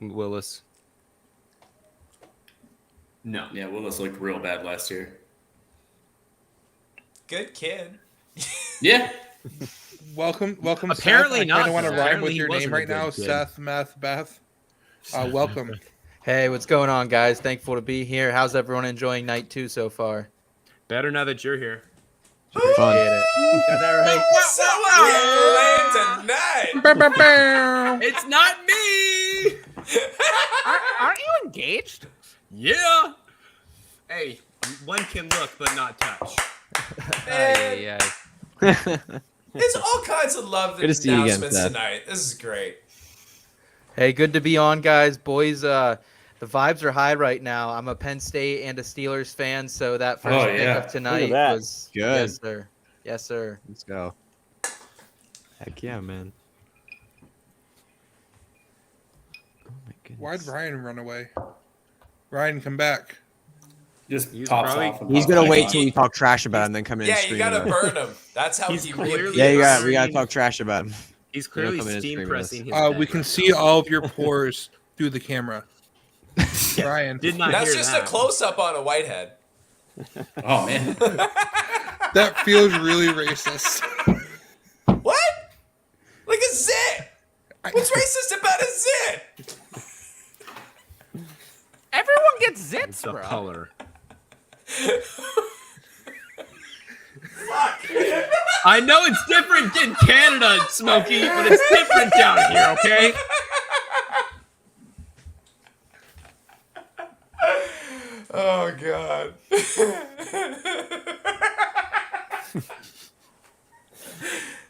Willis. No. Yeah, Willis looked real bad last year. Good kid. Yeah. Welcome. Apparently Seth. not, I kind of want to though. rhyme Apparently with he your wasn't name a right good now, kid. Seth Meth Beth. Welcome. Hey, what's going on, guys? Thankful to be here. How's everyone enjoying night 2 so far? Better now that you're here. Fun. Get it. Got that right? So what are you playing tonight? It's not me. Aren't you engaged? Yeah. Hey, one can look but not touch. Man, there's all kinds of love Good to see you again, announcements Seth. tonight. This is great. Hey, good to be on, guys. Boys, the vibes are high right now. I'm a Penn State and a Steelers fan, so that first pick of tonight that. was Good. Yes, sir. Yes, sir. Let's go. Heck yeah, man. Oh my goodness. Why'd Ryan run away? Ryan, come back. Just He's pops probably- off. And He's pops gonna back wait on. till you talk trash about him, and then come in and Yeah, stream. you gotta with us. burn him. That's how He's he clearly- Yeah, we gotta talk trash about him. He's clearly come in and steam stream with us. pressing his We neck can right see all of your pores through the camera. Ryan, Did not That's hear just that. a close up on a whitehead. Oh man. that feels really racist. What? Like a zit. What's racist about a zit? Everyone gets zits, It's a bro. color. I know it's different in Canada, Smokey, but it's different down here, okay? Oh god.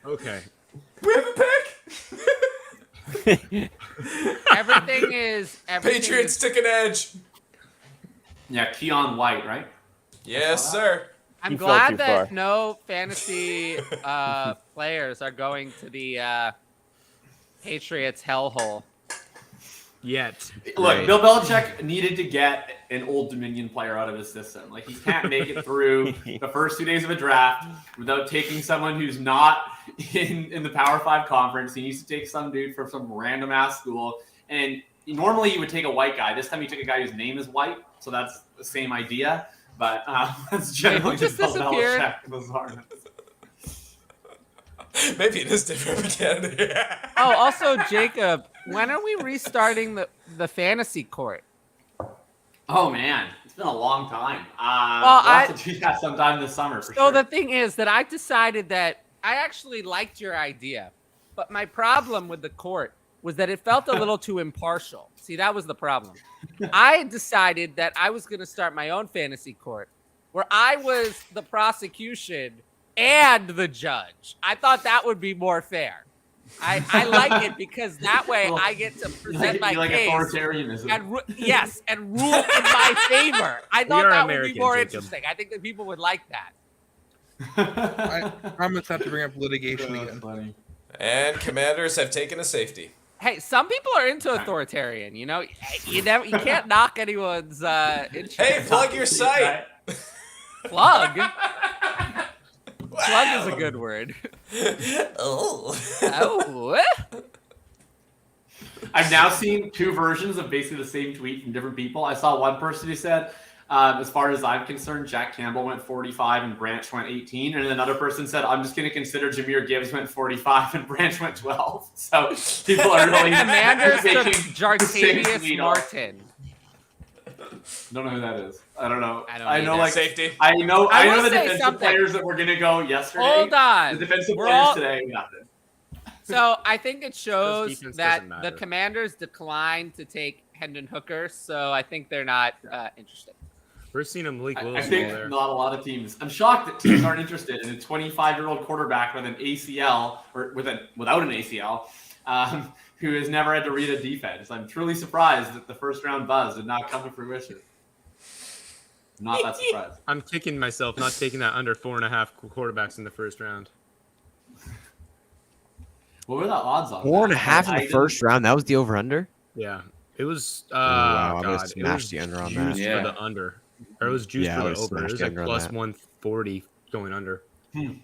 Okay. We have a pick. Everything Patriots took an edge. Yeah, Keon White, right? Yes, sir. I'm You fell glad too that far. no fantasy players are going to the Patriots hellhole. Yet. Look, Bill Belichick needed to get an Old Dominion player out of his system. Like, he can't make it through the first 2 days of a draft without taking someone who's not in the Power 5 conference. He needs to take some dude from some random ass school. And normally you would take a white guy. This time you took a guy whose name is White, so that's the same idea. But that's generally just Bill disappeared? Belichick bizarreness. Maybe it is different again. Oh, also, Jacob, when are we restarting the fantasy court? Oh, man. It's been a long time. Well, we'll have to do that sometime this summer for So sure. the thing is that I decided that I actually liked your idea, but my problem with the court was that it felt a little too impartial. See, that was the problem. I decided that I was going to start my own fantasy court where I was the prosecution and the judge. I thought that would be more fair. I like it because that way I get to present my like case authoritarianism. and and rule in my favor. I thought are that would American, be more Jacob. interesting. I think that people would like that. I promise not to bring up litigation again. Funny. And Commanders have taken a safety. Hey, some people are into authoritarian. You know, you can't knock anyone's interest. Hey, plug your site. Plug. Plug is a good word. Oh. Oh. I've now seen two versions of basically the same tweet from different people. I saw one person who said, as far as I'm concerned, Jack Campbell went 45 and Branch went 18. And another person said, I'm just going to consider Jahmyr Gibbs went 45 and Branch went 12. So people are really Commanders making to Jartavius the same Martin. Don't know who that is. I don't know. I know like safety. I know will the say defensive something. players that were going to go yesterday. Hold on. The defensive We're players all- today, nothing. So I think it shows defense that doesn't the matter. Commanders declined to take Hendon Hooker, so I think they're not interested. We're seeing him leak I Willis think there. not a lot of teams. I'm shocked that teams aren't interested in a 25-year-old quarterback with an ACL or without an ACL, who has never had to read a defense. I'm truly surprised that the first-round buzz did not come to fruition. Not that surprised. I'm kicking myself not taking that under 4.5 quarterbacks in the first round. What were the odds on 4.5 that? in the first round. That was the over/under. Yeah, it was. Wow, I'm gonna God, it smash was the under on juiced that. Yeah. for the under, or it was juiced Yeah, I for the would've over. It smashed was the like under on plus that. 140 going under. Wow.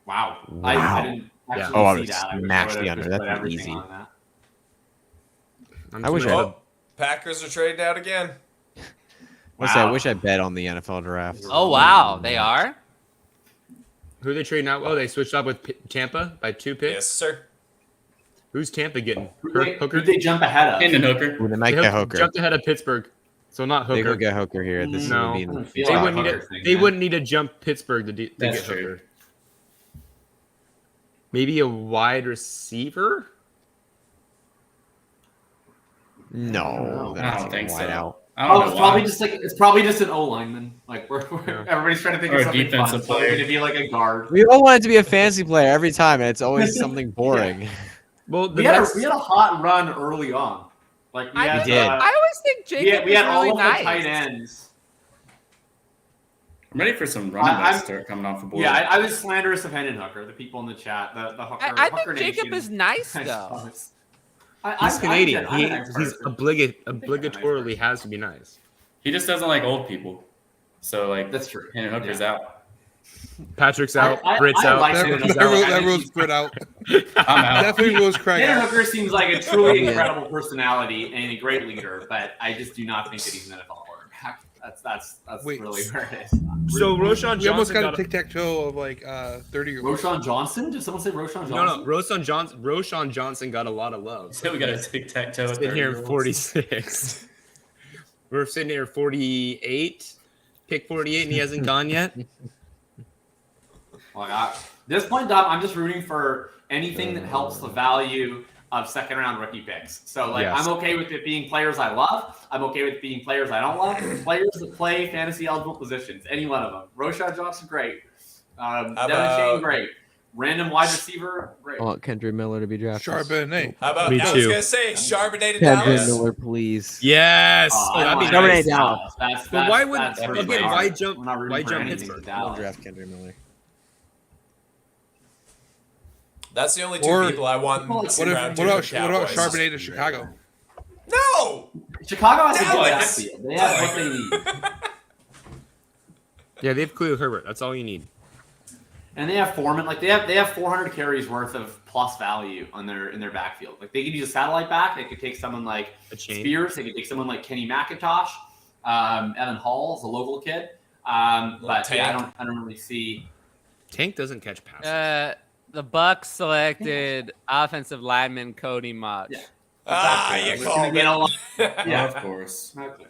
Wow. I didn't Yeah. actually Oh, I see would that. smash the would've under. just That's put everything easy. on that. I'm I wish trying I to- Oh, Packers are trading out again. I wish I bet on the NFL draft. Oh wow, they are. Who are they trading out? Oh, they switched up with Tampa by 2 picks. Yes, sir. Who's Tampa getting? Who'd Hooker. they jump ahead of? Hendon Hooker. Ooh, they might They get Hooker. jumped ahead of Pittsburgh, so not They Hooker. go get Hooker here. This No. is going to be Feel They like wouldn't need Hooker it. thing, They man. wouldn't need to jump Pittsburgh to That's get true. Hooker. Maybe a wide receiver. No, I don't think so. Out. I don't Oh, know it's probably just an O lineman. Like Yeah. everybody's trying to think Or of a something fun. defensive So player. it's gonna be like a guard. We all want it to be a fancy player every time, and it's always something boring. Well, We had a hot run early on. Like we had, did. I always think Jacob we had is all really of nice. the tight ends. I'm ready for some running backs to start coming off the board. Yeah, I was slanderous of Hendon Hooker. The people in the chat, the Hooker. I Hooker think Jacob Nation. is nice though. He's Canadian. I'm an He's expert. obligatorily has to be nice. He just doesn't like old people. So like That's true. Hendon Hooker's Yeah. out. Patrick's out. I Britt's like out. Hendon That, Hooker. that, rose, I that think rose he's- Britt out. I'm out. Definitely Rose Craig Hendon out. Hooker seems like a truly incredible personality and a great leader, but I just do not think that he's an NFL quarterback. That's Wait. really where it is. So Roshan We almost Johnson got a tic-tac-toe of like 30-year-olds. Roshan Johnson? Did someone say Roshan Johnson? No. Roshan Johnson got a lot of love. So we got a tic-tac-toe. at Sitting here 30-year-olds. 46. We're sitting here 48. Pick 48, and he hasn't gone yet. Like at this point in time, I'm just rooting for anything that helps the value of second-round rookie picks. So, like, Yes. I'm okay with it being players I love. I'm okay with being players I don't love. Players that play fantasy-eligible positions, any one of them. Roshan Johnson, great. Devon Achane, great. Random wide receiver, great. I want Kendrick Miller to be drafted. Charbonnet. How about Me I was too. gonna say Charbonnet to Kendrick Dallas. Miller, please. Yes. I that'd be want Charbonnet nice. Dallas. But why would that's again? pretty Why hard. jump? We're not rooting Why for jump anything Pittsburgh? to I'll Dallas. draft Kendrick Miller. That's the only two Or- people I want. What in if- round What two about, for what about Cowboys. Charbonnet to Chicago? No. Chicago has a good Dallas. backfield. They have what they need. Yeah, they have Khalil Herbert. That's all you need. And they have Foreman, like they have 400 carries worth of plus value on in their backfield. Like they could use a satellite back. They could take someone like Achane. Spears. They could take someone like Kenny McIntosh. Evan Hall is a local kid. But yeah, Tank. I don't really see. Tank doesn't catch passes. The Bucks selected offensive lineman Cody Mauch. Yeah. You It's called gonna be a lot- it. Yeah. Of course. Okay.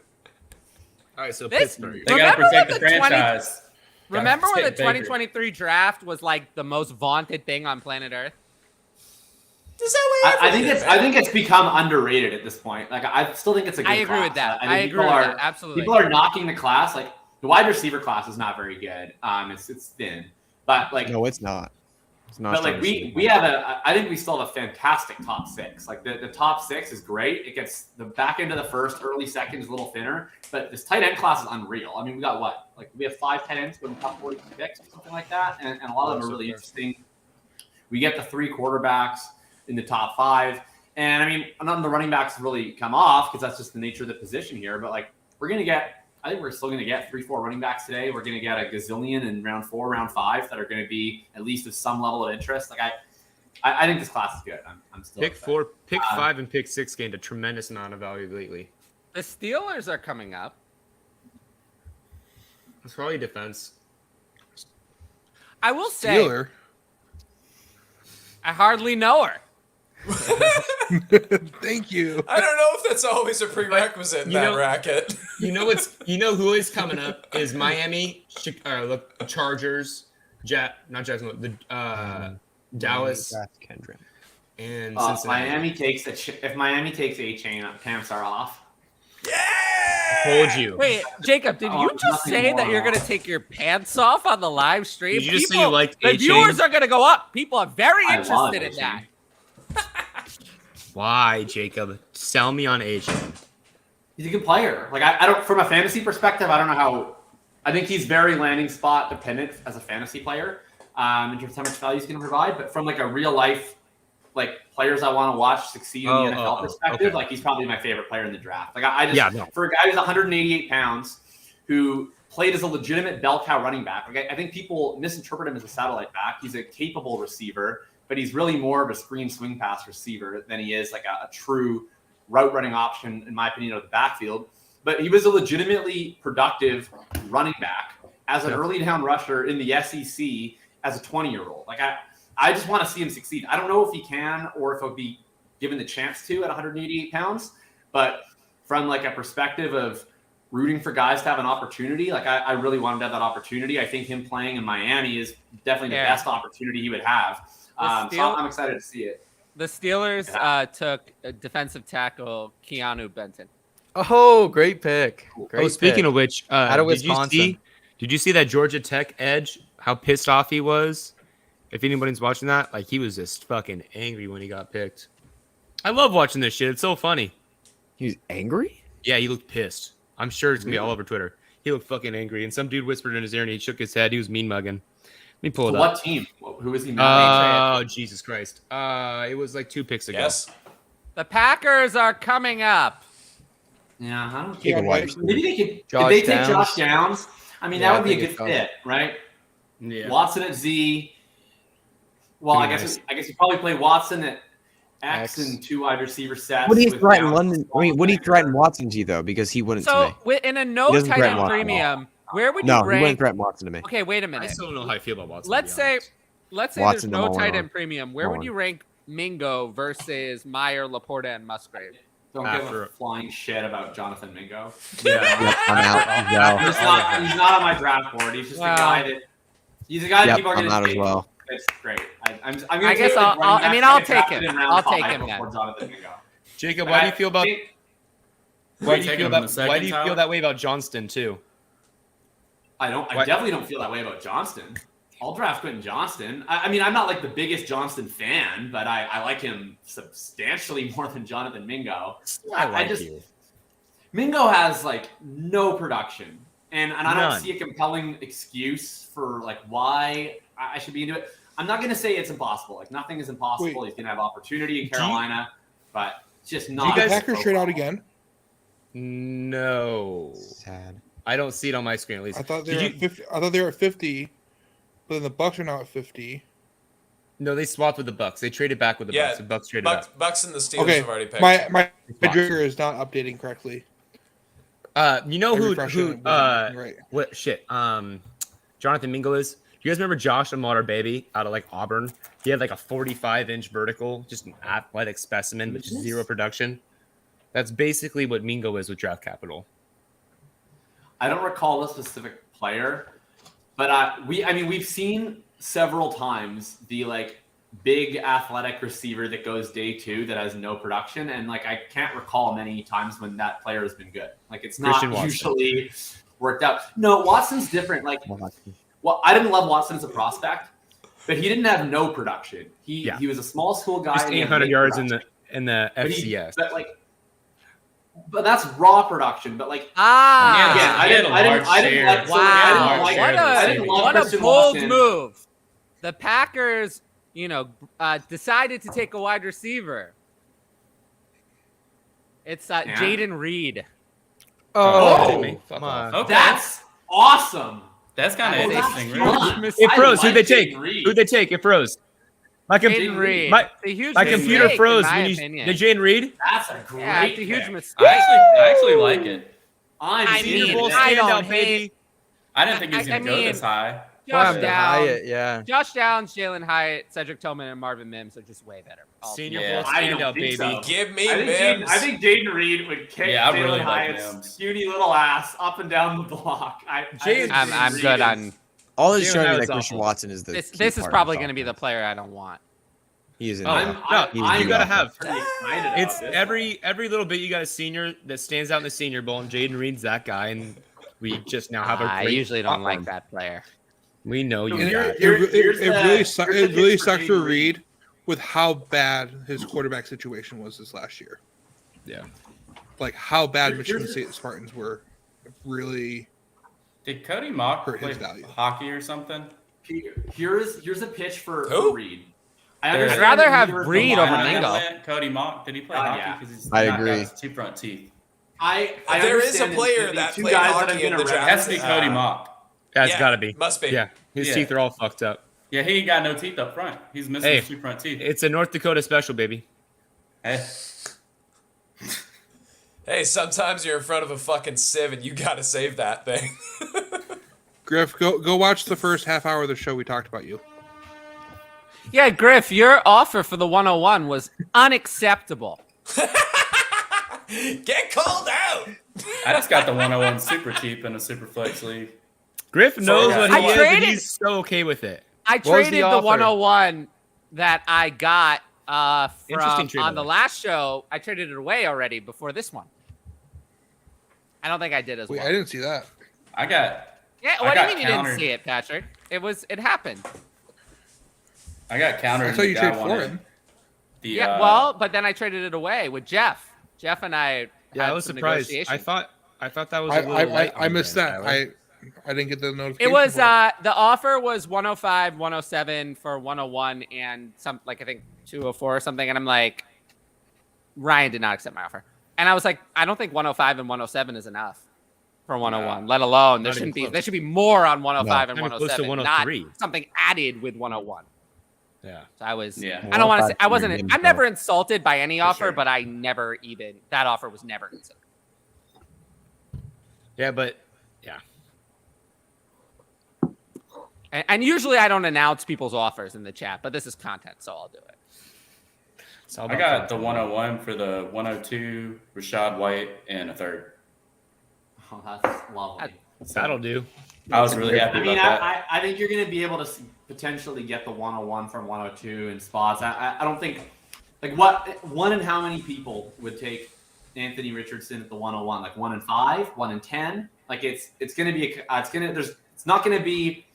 All right, so This- Pittsburgh. They got to Remember protect when the the 20 franchise. Remember when the Gotta protect Baker. 2023 draft was like the most vaunted thing on planet Earth? Is that what I think it's become underrated at this point. Like I still think it's a good I agree class. with that. think I agree people with are- that. Absolutely. People are knocking the class. Like the wide receiver class is not very good. It's thin. But like No, it's not. It's not. But like we have I think we still have a fantastic top six. Like the top six is great. It gets the back end of the first, early second is a little thinner. But this tight end class is unreal. I mean, we got what? Like we have 5 tight ends going top 40 picks or something like that, and a lot of them are really interesting. We get the 3 quarterbacks in the top 5, and I mean, none of the running backs really come off because that's just the nature of the position here. But like I think we're still going to get 3-4 running backs today. We're going to get a gazillion in round 4, round 5 that are going to be at least of some level of interest. Like I think this class is good. I'm still Pick excited. 4, pick 5, and pick 6 gained a tremendous amount of value lately. The Steelers are coming up. It's probably defense. I will say, Steeler. I hardly know her. Thank you. I don't know if that's always a prerequisite in You that know- racket. You know who is coming up is Miami, the Chargers, not Jacksonville, the Dallas, Kendrick. and If Cincinnati. Miami takes Achane, pants are off. Told you. Wait, Jacob, did you just nothing say that more. you're going to take your pants off on the live stream? Did you just say you liked the Achane? viewers are going to go up. People are very I love interested in that. Why, Jacob? Sell me on Asian. He's a good player. Like I don't, from a fantasy perspective, I don't know how. I think he's very landing spot dependent as a fantasy player, in terms of how much value he's going to provide. But from like a real life, like players I want to watch succeed in the NFL perspective, okay. like he's probably my favorite player in the draft. Like I just for a guy who's 188 pounds, who played as a legitimate bell cow running back. Like I think people misinterpret him as a satellite back. He's a capable receiver, but he's really more of a screen swing pass receiver than he is like a true route running option, in my opinion, of the backfield. But he was a legitimately productive running back as an early down rusher in the SEC as a 20-year-old. Like I just want to see him succeed. I don't know if he can or if he'll be given the chance to at 188 pounds, but from like a perspective of rooting for guys to have an opportunity, like I really want him to have that opportunity. I think him playing in Miami is definitely the best opportunity he would have. So I'm excited to see it. The Steelers took a defensive tackle Keanu Benton. Oh, great pick. Great Speaking pick. of which, out of Wisconsin. Did you see that Georgia Tech edge? How pissed off he was? If anybody's watching that, like he was just fucking angry when he got picked. I love watching this shit. It's so funny. He was angry? Yeah, he looked pissed. I'm sure it's gonna be all over Twitter. He looked fucking angry, and some dude whispered in his ear, and he shook his head. He was mean mugging. Let me pull it up. What team? Who was he? Oh, Jesus Christ! It was like 2 picks ago. Yes. The Packers are coming up. Yeah, I don't Take a care. wide Maybe they could. Josh If they take Downs. Josh Downs, I mean Yeah, that would I be a think good it's fit, right? Yeah. Watson at Z. Well, I Nice. guess you probably play Watson at X and 2 wide receiver sets. Would he with threaten Downs. London? I mean, would he threaten Watson to you though? Because he wouldn't to So me. in a He no doesn't tight threaten end Watson. premium, where would No, you he wouldn't rank? threaten Watson to me. Okay, wait a I minute. still don't know how I feel about Watson. Let's to be honest. say Watson, there's no the tight Mullen. end premium. Where would you rank Mingo versus Meyer, Laporta, and Musgrave? Don't give After- a flying shit about Jonathan Mingo. Yeah. Yep, I'm out. He's not on my draft board. He's just Wow. a guy that he's a guy that Yep, people are I'm going to out as take. well. It's great. I'm gonna I guess take, I'll- running I backs mean, that I'll get take drafted him. in round I'll take 5 him then. before Jonathan Mingo. Jacob, why do you feel about? Why do you Take feel him in that? the second, Why do you feel Tyler? that way about Johnston too? I definitely don't feel that way about Johnston. I'll draft Quentin Johnston. I mean, I'm not like the biggest Johnston fan, but I like him substantially more than Jonathan Mingo. I just Mingo has like no production, and I don't None. see a compelling excuse for like why I should be into it. I'm not gonna say it's impossible. Like nothing is impossible. Wait. He's gonna have opportunity in Carolina, but it's just Do not. the guys- Packers trade out again? No, Sad. I don't see it on my screen at least. I thought they Did were you- at 50. I thought they were at 50, but then the Bucks are now at 50. No, they swapped with the Bucks. They traded back with the Yeah, Bucks. The Bucks traded up. Bucks and the Steelers Okay, have already picked. my Bucks. trigger is not updating correctly. You know I who? refreshed Who? it, it wasn't right. What shit? Jonathan Mingo is. Do you guys remember Josh Amater Baby out of like Auburn? He had like a 45-inch vertical, just an athletic specimen, but just zero production. That's basically what Mingo is with draft capital. I don't recall the specific player, but we've seen several times the like big athletic receiver that goes day 2 that has no production, and like I can't recall many times when that player has been good. Like it's not Christian Watson. usually worked out. No, Watson's different. Like, well, I didn't love Watson as a prospect, but he didn't have no production. He was a small school guy. Just and he had 800 big yards production. in the But FCS. But that's raw production. But like, Ah, again, I didn't like. wow, I didn't love what a Christian bold Watson. move. The Packers, decided to take a wide receiver. It's Jaden Reed. Oh, come on. Okay. That's awesome. That's kind of Oh, that's interesting, fun. right? It I froze. like Who'd they Jaden take? Reed. Who'd they take? It froze. Jaden Reed. My It's a huge computer mistake, froze in my when you opinion. did Jaden Reed. That's a great Yeah, it's a huge pick. mistake. I actually like it. I'm Senior seeing Bowl it. I don't standout, hate- baby. I didn't think he was I going to go mean- this high. Josh Well, Downs, Hyatt, yeah. Josh Downs, Jalin Hyatt, Cedric Tillman, and Marvin Mims are just way better. Senior Yeah. Bowl I don't standout, think baby. so. Give me I think Mims. Jaden Reed would kick Yeah, I Jalin really like Hyatt's Mims. puny little ass up and down the block. I think I'm Jaden good Reed on All this Jalen showing me Hyatt's that Christian awful. Watson is the this. key This is part of probably this going to be the offense. player I don't want. He is in Oh, there. no, I'm you gotta have. pretty excited about It's this. every little bit you got a senior that stands out in the Senior Bowl, and Jaden Reed's that guy, and we just now have a I great usually don't like platform. that player. We know you. And guys. Here's the- here's the it really pitch for sucks for Jaden Reed with how bad his quarterback situation was this last year. Yeah. Like how bad Here's Michigan the- State Spartans were really Did Cody Mock hurt play his value. hockey or something? Here's a pitch for Who? Reed. I I'd understand rather have neither of Reed them over are- Mingo. Cody Mock, did he play Yeah. hockey? Because he's I not got agree. his two front teeth. I There is a understand player the that two played guys that hockey have in been the around. draft. Has to be Cody Mock. That's Yeah, gotta be. Must be. Yeah. His Yeah. teeth are all fucked up. Yeah, he ain't got no teeth up front. He's missing Hey. his two front teeth. It's a North Dakota special, baby. Hey. Hey, sometimes you're in front of a fucking sieve and you gotta save that thing. Griff, go watch the first half hour of the show. We talked about you. Yeah, Griff, your offer for the 101 was unacceptable. Get called out. I just got the 101 super cheap in a super flex league. Griff knows what he I is, and traded- he's so okay with it. I What was traded the the offer? 101 that I got Interesting from trade, on by the the way. last show. I traded it away already before this one. I don't think I did as Wait, well. I didn't see that. I got Yeah, I what do you got mean you didn't countered. see it, Patrick? It happened. countered. I thought you the guy traded for wanted him. The, Yeah, well, but then I traded it away with Jeff. Jeff and I Yeah, had I was some surprised. negotiations. I thought that was a little light I on missed there, that. Tyler. I didn't get the notification. It was for the offer was 105, 107 for 101 and some I think 204 or something, and I'm like, Ryan did not accept my offer, and I was like, I don't think 105 and 107 is enough for 101. Let alone there Not even shouldn't be close. there should be more on 105 and Not even close to 107, not 103. something added with 101. Yeah. So I was. Yeah. I don't want to say I 105 wasn't. is I'm never insulted by any offer, sure. but I never even that offer was never considered. Yeah, but yeah. And usually I don't announce people's offers in the chat, but this is content, so I'll do it. It's all I about got the content. 101 for the 102, Rashad White, and a third. Oh, that's lovely. That'll do. I was really happy I mean, about that. I think you're going to be able to potentially get the 101 from 102 in spots. I don't think like one and how many people would take Anthony Richardson at the 101? Like 1 in 5, 1 in 10. Like it's going to be it's not going to be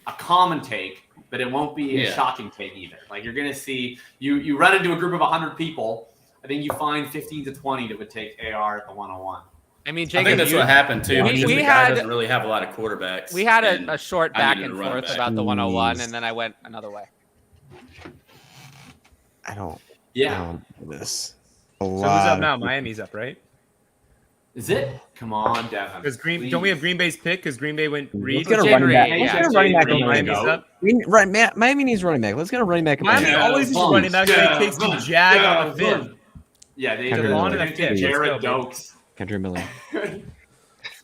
a common take, but it won't be a Yeah. shocking take either. Like you're going to see you run into a group of 100 people. I think you find 15 to 20 that would take AR at the 101. I mean, I Jacob, think that's what happened too. we- because we the guy had- doesn't really have a lot of quarterbacks. we had and a short I back needed and a running forth back. about the 101, and then I went another way. I don't Yeah. know this. So who's up now? Miami's up, right? Is it? Come on, Devon. Because Please. don't we have Green Bay's pick? Because Green Bay went Reed. Let's get a Jay running Reed, back. yeah, Let's get a Jay running back. Reed. in Miami's there. up. Right, Miami needs running back. Let's get a running back. Miami always needs running back. They take some jag on the fifth. Yeah, they Kendrick did. Miller. They did Jared Dokes. Kendrick Miller.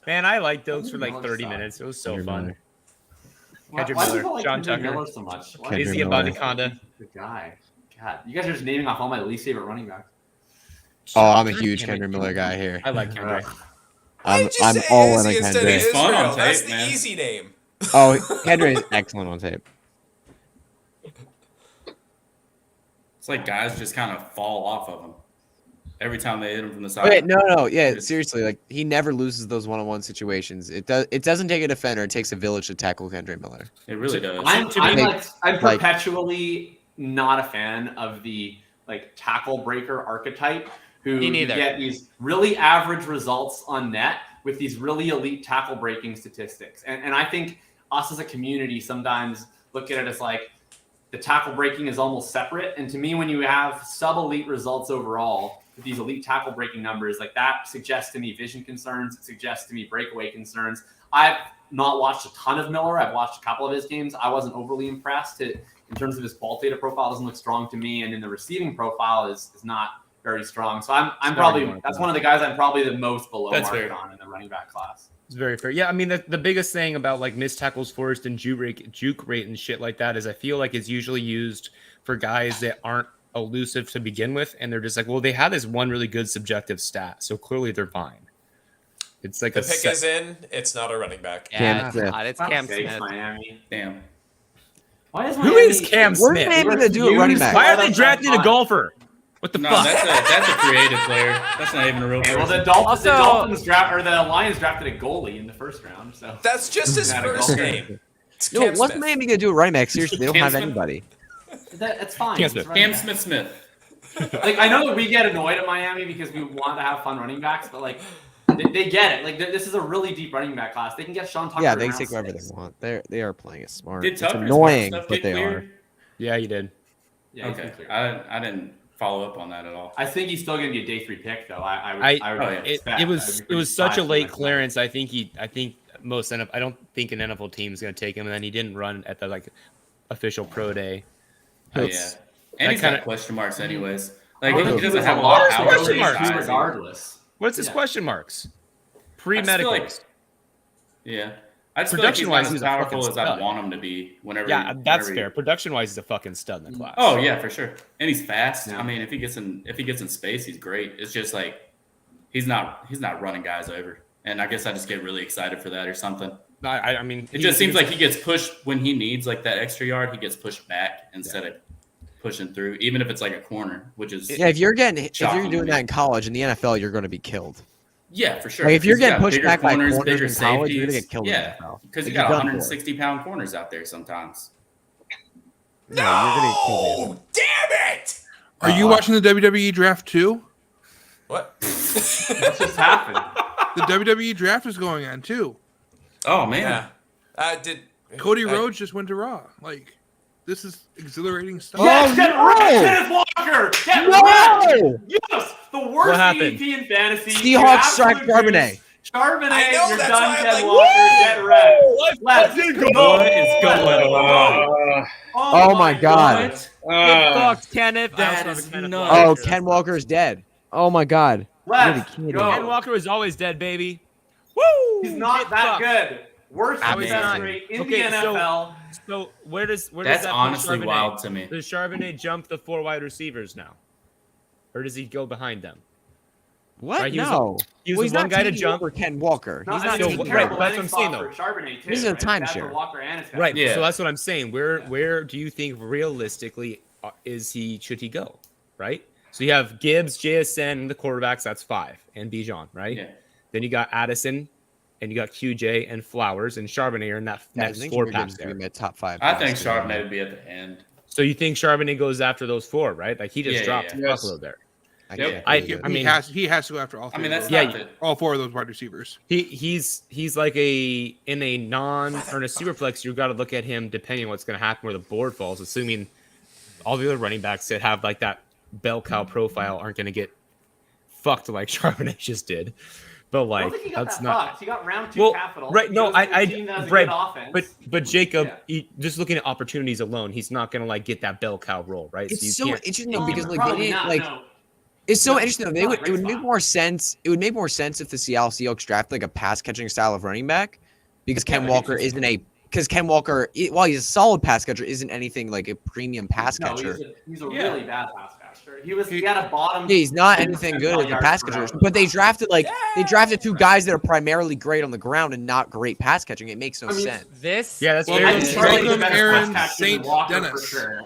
Man, I liked Dokes for like Miller 30 sucked. minutes. It was so Kendrick fun. Miller. Kendrick Why do Miller, people like John Kendrick Tucker. Miller so much? Why Kendrick Izzy Miller. Abanikanda. Good guy. God, you guys are just naming off all my least favorite running backs. Oh, I'm a huge Kendrick Miller guy here. I like Kendrick. I'm Just I'm say all in Izzy on instead of Kendrick. He's fun on Israel. That's tape, the man. easy name. Oh, Kendrick is excellent on tape. It's like guys just kind of fall off of him every time they hit him from the side. Wait, no, yeah, Just- seriously, like he never loses those one-on-one situations. It doesn't take a defender; it takes a village to tackle Kendrick Miller. It really does. I'm like- perpetually not a fan of the like tackle breaker archetype who Me neither. get these really average results on net with these really elite tackle breaking statistics. And I think us as a community sometimes look at it as like the tackle breaking is almost separate. And to me, when you have sub-elite results overall with these elite tackle breaking numbers, like that suggests to me vision concerns. It suggests to me breakaway concerns. I've not watched a ton of Miller. I've watched a couple of his games. I wasn't overly impressed. in terms of his qualitative profile, doesn't look strong to me, and then the receiving profile is not very strong. So I'm probably that's one of the guys I'm probably the most below market on in the running back class. It's very fair. Yeah, I mean the biggest thing about like missed tackles forced and juke rate and shit like that is I feel like it's usually used for guys that aren't elusive to begin with, and they're just like, well, they have this one really good subjective stat, so clearly they're fine. It's like the pick is in. It's not a running back. Yeah, it's Cam Smith. Miami. Damn. Why is Who is Cam Where's Smith? Miami gonna do a running back? Why are they drafting a golfer? What the No, fuck? that's a creative player. That's not even a real Okay, person. well, the Dolphins the Lions drafted a goaley in the first round, so That's just his first name. It's No, Cam what's Smith. Miami gonna do a running back? Seriously, they don't Cam have Smith? anybody. that's fine. Cam It's Smith. running Cam back. Smith. Like, I know that we get annoyed at Miami because we want to have fun running backs, but like they get it. Like this is a really deep running back class. They can get Sean Tucker. Yeah, in they round take whatever 6. they want. They are playing it smart. Did It's Tucker's annoying, stuff but get they cleared? are. Yeah, you did. Yeah, he's Okay, been cleared. I didn't follow up on that at all. I think he's still going to be a day 3 pick, though. I would expect. It was I'd be it pretty was such a surprised late if he went clearance. I think most NFL. I don't think an NFL team is going to take him, and then he didn't run at the like official pro day. Oh, yeah, It's- and that he's kinda- got question marks anyways. Like Well, he he doesn't was have a a lot lot of of power. question for marks. his size. regardless. What's his Yeah. question marks? I Pre-medical. just feel like- Yeah, I just feel like he's Production-wise, not he's as a fucking powerful as I stud. want him to be. Whenever, Yeah, that's whenever fair. Production-wise, he's a fucking stud in the class. Oh yeah, for sure. And he's fast. Yeah. I mean, if he gets in space, he's great. It's just like he's not running guys over. And I guess I just get really excited for that or something. No, I mean, It just seems like he gets pushed when he needs like that extra yard. He gets pushed back instead of pushing through, even if it's like a corner, which is Yeah, if you're shocking to doing me. that in college, in the NFL, you're going to be killed. Yeah, for sure. Like, if you're He's getting got pushed bigger back by corners bigger in college, you're gonna safeties. get killed in the Yeah, NFL. because you Like, got you're done for. 160-pound corners out there sometimes. No, you're going to get killed. Oh, damn it! Are you watching the WWE draft too? What? What just happened? The WWE draft is going on too. Oh man, Yeah. Did Cody Rhodes just went to Raw. Like, this is exhilarating stuff. Yes, get no! wrecked, Kenneth Walker! Get No! wrecked! Yes! The worst What happened? EVP in fantasy. Seahawks strike Absolute Charbonnet. juice. Charbonnet, I know, you're that's done, why I'm Ken like, Walker. Get wrecked. Let's go. what is going on? Oh my God. Get fucked, Kenneth. That was is Kenneth nuts. Walker. Oh, Ken Walker is dead. Oh my God. Let's kidding. go. Ken Walker is always dead, baby. Woo! He's not Get that fucked. good. Worst How is success that? rate in Okay, the NFL. So where does That's that put honestly Charbonnet? wild to me. Does Charbonnet jump the 4 wide receivers now, or does he go behind them? What? Right, he was No. He was Well, he's the one not guy to taking jump. over Ken Walker. No, He's I not mean, so- taking it's a right, terrible that's what I'm saying, landing spot for Charbonnet, too, This is a right? Bad for timeshare. Walker and his guy. Right. Yeah. So that's what I'm saying. Where do you think realistically should he go? Right. So you have Gibbs, JSN, and the quarterbacks. That's 5, and Bijan. Right. Yeah. Then you got Addison, and you got QJ and Flowers and Charbonnet are in that Yeah, I next think 4 Gibbs pack is gonna there. be a top 5. I think Charbonnet would be at the end. So you think Charbonnet goes after those 4, right? Like he just Yeah, dropped yeah. Buffalo there. Yep. I mean, he has to go after all. I Three mean, of that's those. not Yeah, the, all 4 of those wide receivers. he's like in a non or in a super flex. You've got to look at him depending on what's going to happen where the board falls. Assuming all the other running backs that have like that bell cow profile aren't going to get fucked like Charbonnet just did. But I don't like think he got that's that not fucked. He got round 2 well, capital. right? He No, goes to a team that has a right. good offense. But Jacob, Yeah. just looking at opportunities alone, he's not going to like get that bell cow role, right? It's you so can't- interesting though, because like they Probably didn't not, like. no. It's so No, interesting though. it's not a It great would make spot. more sense. It would make more sense if the Seattle Seahawks draft like a pass catching style of running back, because Ken but Walker he's- isn't a because Ken Walker, while he's a solid pass catcher, isn't anything like a premium pass No, catcher. he's a Yeah. really bad pass catcher. He had a bottom. Yeah, he's not anything good as a pass catcher. But they drafted they drafted 2 guys that are primarily great on the ground and not great pass catching. It makes no sense. This Yeah, that's Well, very I think Welcome, Charbonnet's a better Aaron pass catcher than St. Walker for Dennis. sure.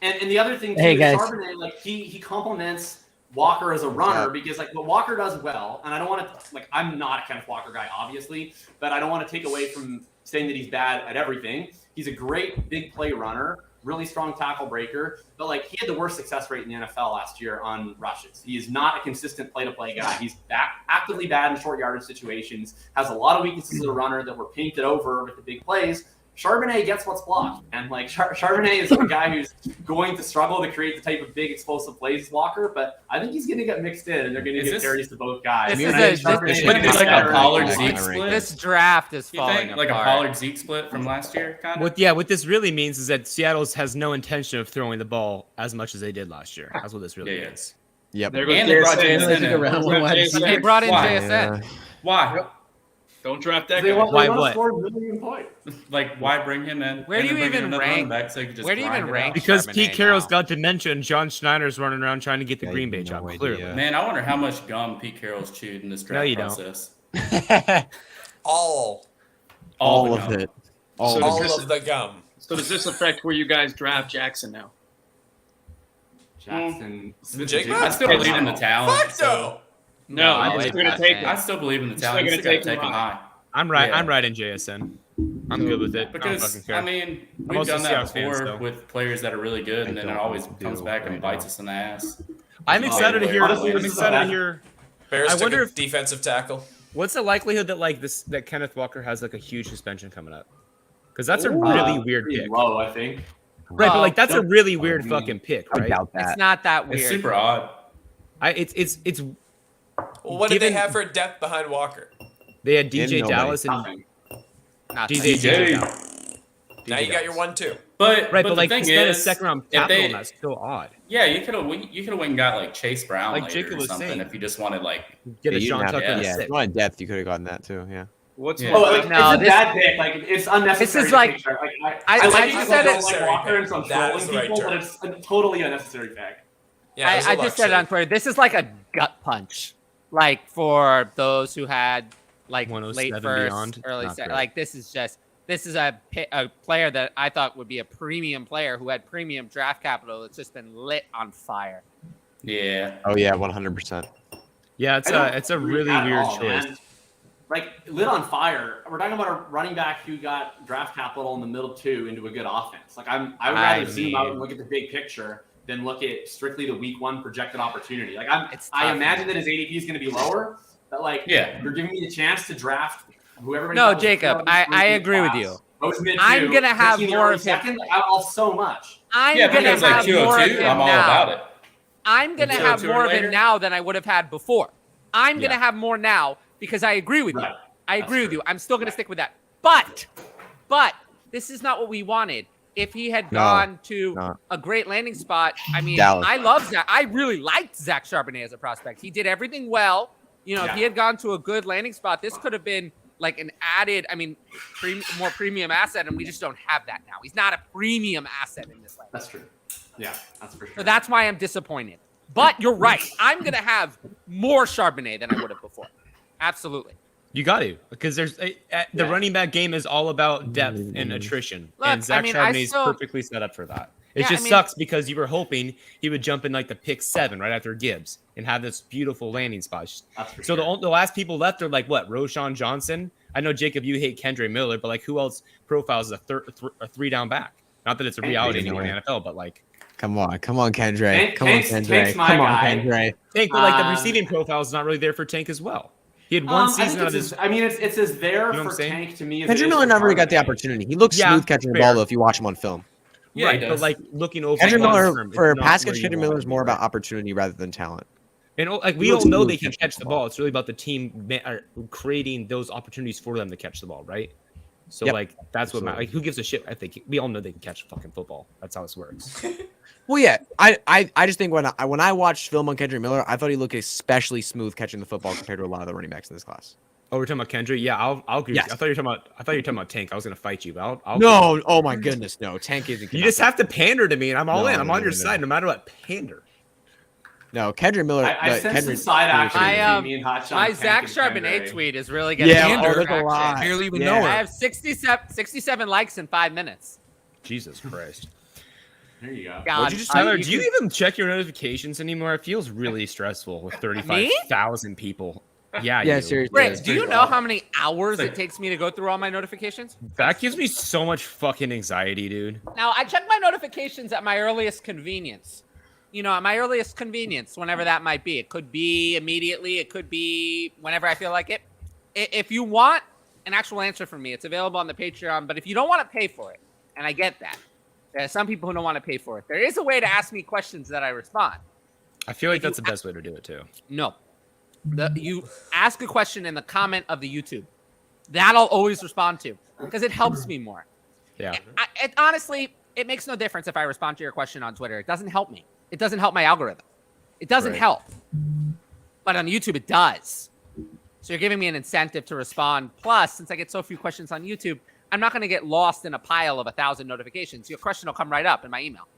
And the other thing too, Hey, is guys. Charbonnet, like he complements Walker as a runner because like what Walker does well, and I don't want to like I'm not a Kenneth Walker guy obviously, but I don't want to take away from saying that he's bad at everything. He's a great big play runner, really strong tackle breaker, but like he had the worst success rate in the NFL last year on rushes. He is not a consistent play-to-play guy. He's actively bad in short yardage situations, has a lot of weaknesses as a runner that were painted over with the big plays. Charbonnet gets what's blocked, and like Charbonnet is a guy who's going to struggle to create the type of big explosive plays as Walker, but I think he's going to get mixed in, and they're going to get carries to both guys. This is like a Pollard Zeke split. This draft is falling apart. Like a Pollard Zeke split from last year, kind of. What this really means is that Seattle has no intention of throwing the ball as much as they did last year. That's what this really means. Yep. And they brought JSN in. They brought in JSN. Why? Don't draft that They guy. want Why to what? score a million points. Like, why bring him in? Where do you even rank? Where do you even rank? Because Charbonnet Pete Carroll's now? got dementia and John Schneider's running around trying to get the Green Bay job. Clearly, Man, I wonder how much gum Pete Carroll's chewed in this draft you don't. process. All All of it. of the gum. So does this affect where you guys draft Jackson now? Jackson. I still believe in the talent. Fuck no. No, I I'm like going to that, take man. I still believe in the Still talent. gonna He's got to take him take him high. high. I'm right. Yeah. I'm right in JSN. I'm good with it. Because, I mean, we've also done that Seahawks fans, before though. with players that are really good, and then it always comes back and bites us in the ass. I'm excited to hear. Honestly, I'm this is excited to the hear. Bears I took wonder a if- defensive tackle. What's the likelihood that that Kenneth Walker has like a huge suspension coming up? Because that's a really weird Pretty pick. low, I think. Right, but like that's a Don't- really weird fucking pick, I right? doubt that. It's not that weird. It's super odd. It's Well, what did they Given- have for depth behind Walker? they had DJ nobody. Dallas and Nothing. Not DJ. Now you got your 1-2. But right, but but like the to thing spend a is, second round if capital they- on that's so odd. Yeah, you could have went and got like Chase Brown Like later Jacob or was something saying. if you just wanted like Get a you Sean didn't have- Tucker in yeah, a if six. you wanted depth, you could have gotten that too. Yeah. What's Yeah. Oh, like, No, it's a this- bad pick. Like it's unnecessary. This is to like- take Char- I like just you said don't it- like Walker and some That is trolling the right people, term. but it's a totally unnecessary pick. Yeah, it was a I just said it on luxury. Twitter. This is like a gut punch, like for those who had like 107 late first, beyond. early Not second. great. Like this is a player that I thought would be a premium player who had premium draft capital. That's just been lit on fire. yeah. Oh yeah, 100%. Yeah, I don't it's a agree really at weird all, choice. man. Like lit on fire. We're talking about a running back who got draft capital in the middle two into a good offense. Like I would rather zoom out and look at the big picture than look at strictly the week one projected opportunity. Like It's I tough, imagine man. that his ADP is going to be lower, but like Yeah. you're giving me the chance to draft whoever. No, Jacob, I agree with you. I'm gonna have more of him. second. I'll so much. I'm Yeah, gonna because like have more of 202, him I'm all now. about it. I'm gonna Until have 2 more or of him later? now than I would have had before. I'm gonna Yeah. have more now because I agree with you. Right. I That's agree with true. you. I'm still gonna stick with that. But this is not what we wanted. If he had No, gone to no. a great landing spot, I mean, Dallas. I love Zach. I really liked Zach Charbonnet as a prospect. He did everything well. You know, if he had gone to a good landing spot, this could have been like an added, more premium asset, and we just don't have that now. He's not a premium asset in this landing. That's true. Yeah, that's for sure. So that's why I'm disappointed. But you're right. I'm going to have more Charbonnet than I would have before. Absolutely. You got to, because there's the Yeah. running back game is all about depth and attrition, Look, and Zach I mean, Charbonnet is still- perfectly set up for that. It Yeah, just I mean- sucks because you were hoping he would jump in like the pick 7 right after Gibbs and have this beautiful landing spot. That's for So sure. the last people left are like what? Roshan Johnson. I know Jacob, you hate Kendra Miller, but like who else profiles a 3-down back? Not that it's a reality anymore in the NFL, but like Come on, Kendra. Tank- Come on, Tank's Kendra. my Come on, guy. Kendra. Tank, but like the Uh, receiving profile is not really there for Tank as well. He had one I season think out of it's his. it's as there You know what I'm for saying? Tank to me. As it Kendra is Miller for never got the Charbonnet. opportunity. He looks Yeah, smooth catching the fair. ball though if you watch him on film. Yeah, right, he but does. like looking over. Kendra long Miller term, it's for not pass where catch, you Kendra want Miller to is be, more right? about opportunity rather than talent. And like we He all looks know smooth they can catching catch the the ball. It's really about the team creating those opportunities for them to catch the ball, right? So Yep. like that's what Absolutely. like who gives a shit? I think we all know they can catch fucking football. That's how this works. Well, yeah, I just think when I watched film on Kendra Miller, I thought he looked especially smooth catching the football compared to a lot of the running backs in this class. Oh, we're talking about Kendra. Yeah, I'll agree. Yes. With you. I thought you were talking about Tank. I was gonna fight you, but I'll No, oh my goodness, no. Tank isn't. You just have to pander to me, and I'm all No, in. I'm on no, your no. side, no matter what. Pander. No, Kendra Miller. I sense some side action. between me and Hotshot, My Tank Zach and Charbonnet Kendra. tweet is really getting Yeah, under there's a traction. lot. Barely even Yeah. know I her. have 67 likes in 5 minutes. Jesus Christ. There you go. God, Would you just Tyler? Do you even check your notifications anymore? It feels really stressful with 35,000 people. Yeah, Yeah, you. seriously. Brett, do you know how many hours it takes me to go through all my notifications? That gives me so much fucking anxiety, dude. Now, I check my notifications at my earliest convenience. You know, at my earliest convenience, whenever that might be. It could be immediately. It could be whenever I feel like it. If you want an actual answer from me. It's available on the Patreon. But if you don't want to pay for it, and I get that, there are some people who don't want to pay for it. There is a way to ask me questions that I respond. I feel like that's the best way to do it too. No. You ask a question in the comment of the YouTube. That I'll always respond to because it helps me more. Yeah. Honestly, it makes no difference if I respond to your question on Twitter. It doesn't help me. It doesn't help my algorithm. It doesn't help. But on YouTube, it does. So you're giving me an incentive to respond. Plus, since I get so few questions on YouTube, I'm not going to get lost in a pile of 1,000 notifications. Your question will come right up in my email.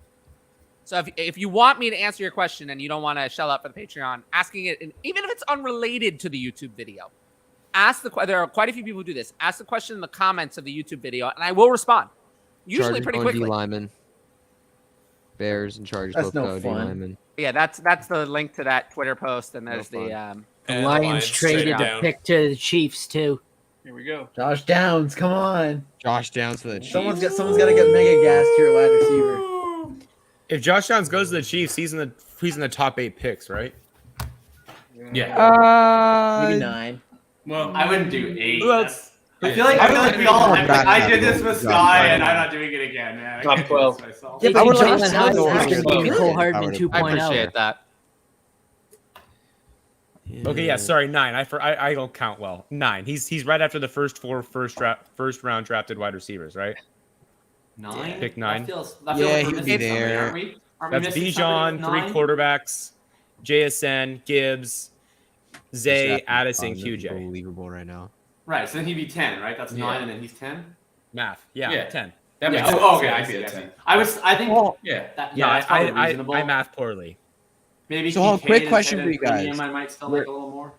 So if you want me to answer your question and you don't want to shell out for the Patreon, asking it, even if it's unrelated to the YouTube video, there are quite a few people who do this. Ask the question in the comments of the YouTube video, and I will respond. Usually pretty quickly. D-lineman. Bears and Chargers both go D-lineman. Yeah, that's the link to that Twitter post, and there's the Lions traded a pick to the Chiefs too. Here we go. Josh Downs, come on. Josh Downs to the Chiefs. Someone's got to get mega gassed here, wide receiver. If Josh Downs goes to the Chiefs, he's in the top 8 picks, right? Yeah. Maybe 9. Well, I wouldn't do 8. I feel like we all. I did this with Sky, and I'm not doing it again, man. Top 12. Yeah, but Jalin Hyatt is Jalin Cole Hardman 2.0. I appreciate that. Okay, yeah, sorry, 9. I don't count well. 9. He's right after the first 4 first round drafted wide receivers, right? 9. Pick 9. That feels he'd be there. Aren't we That's Bijan, 3 quarterbacks, JSN, Gibbs, Zay, Addison, QJ. Unbelievable right now. Right, so then he'd be 10, right? That's 9, and then he's 10. Math, yeah. 10. That makes sense. Okay, I see. I think. That's probably reasonable. I math poorly. Maybe. So, quick question for you guys. I might still like a little more.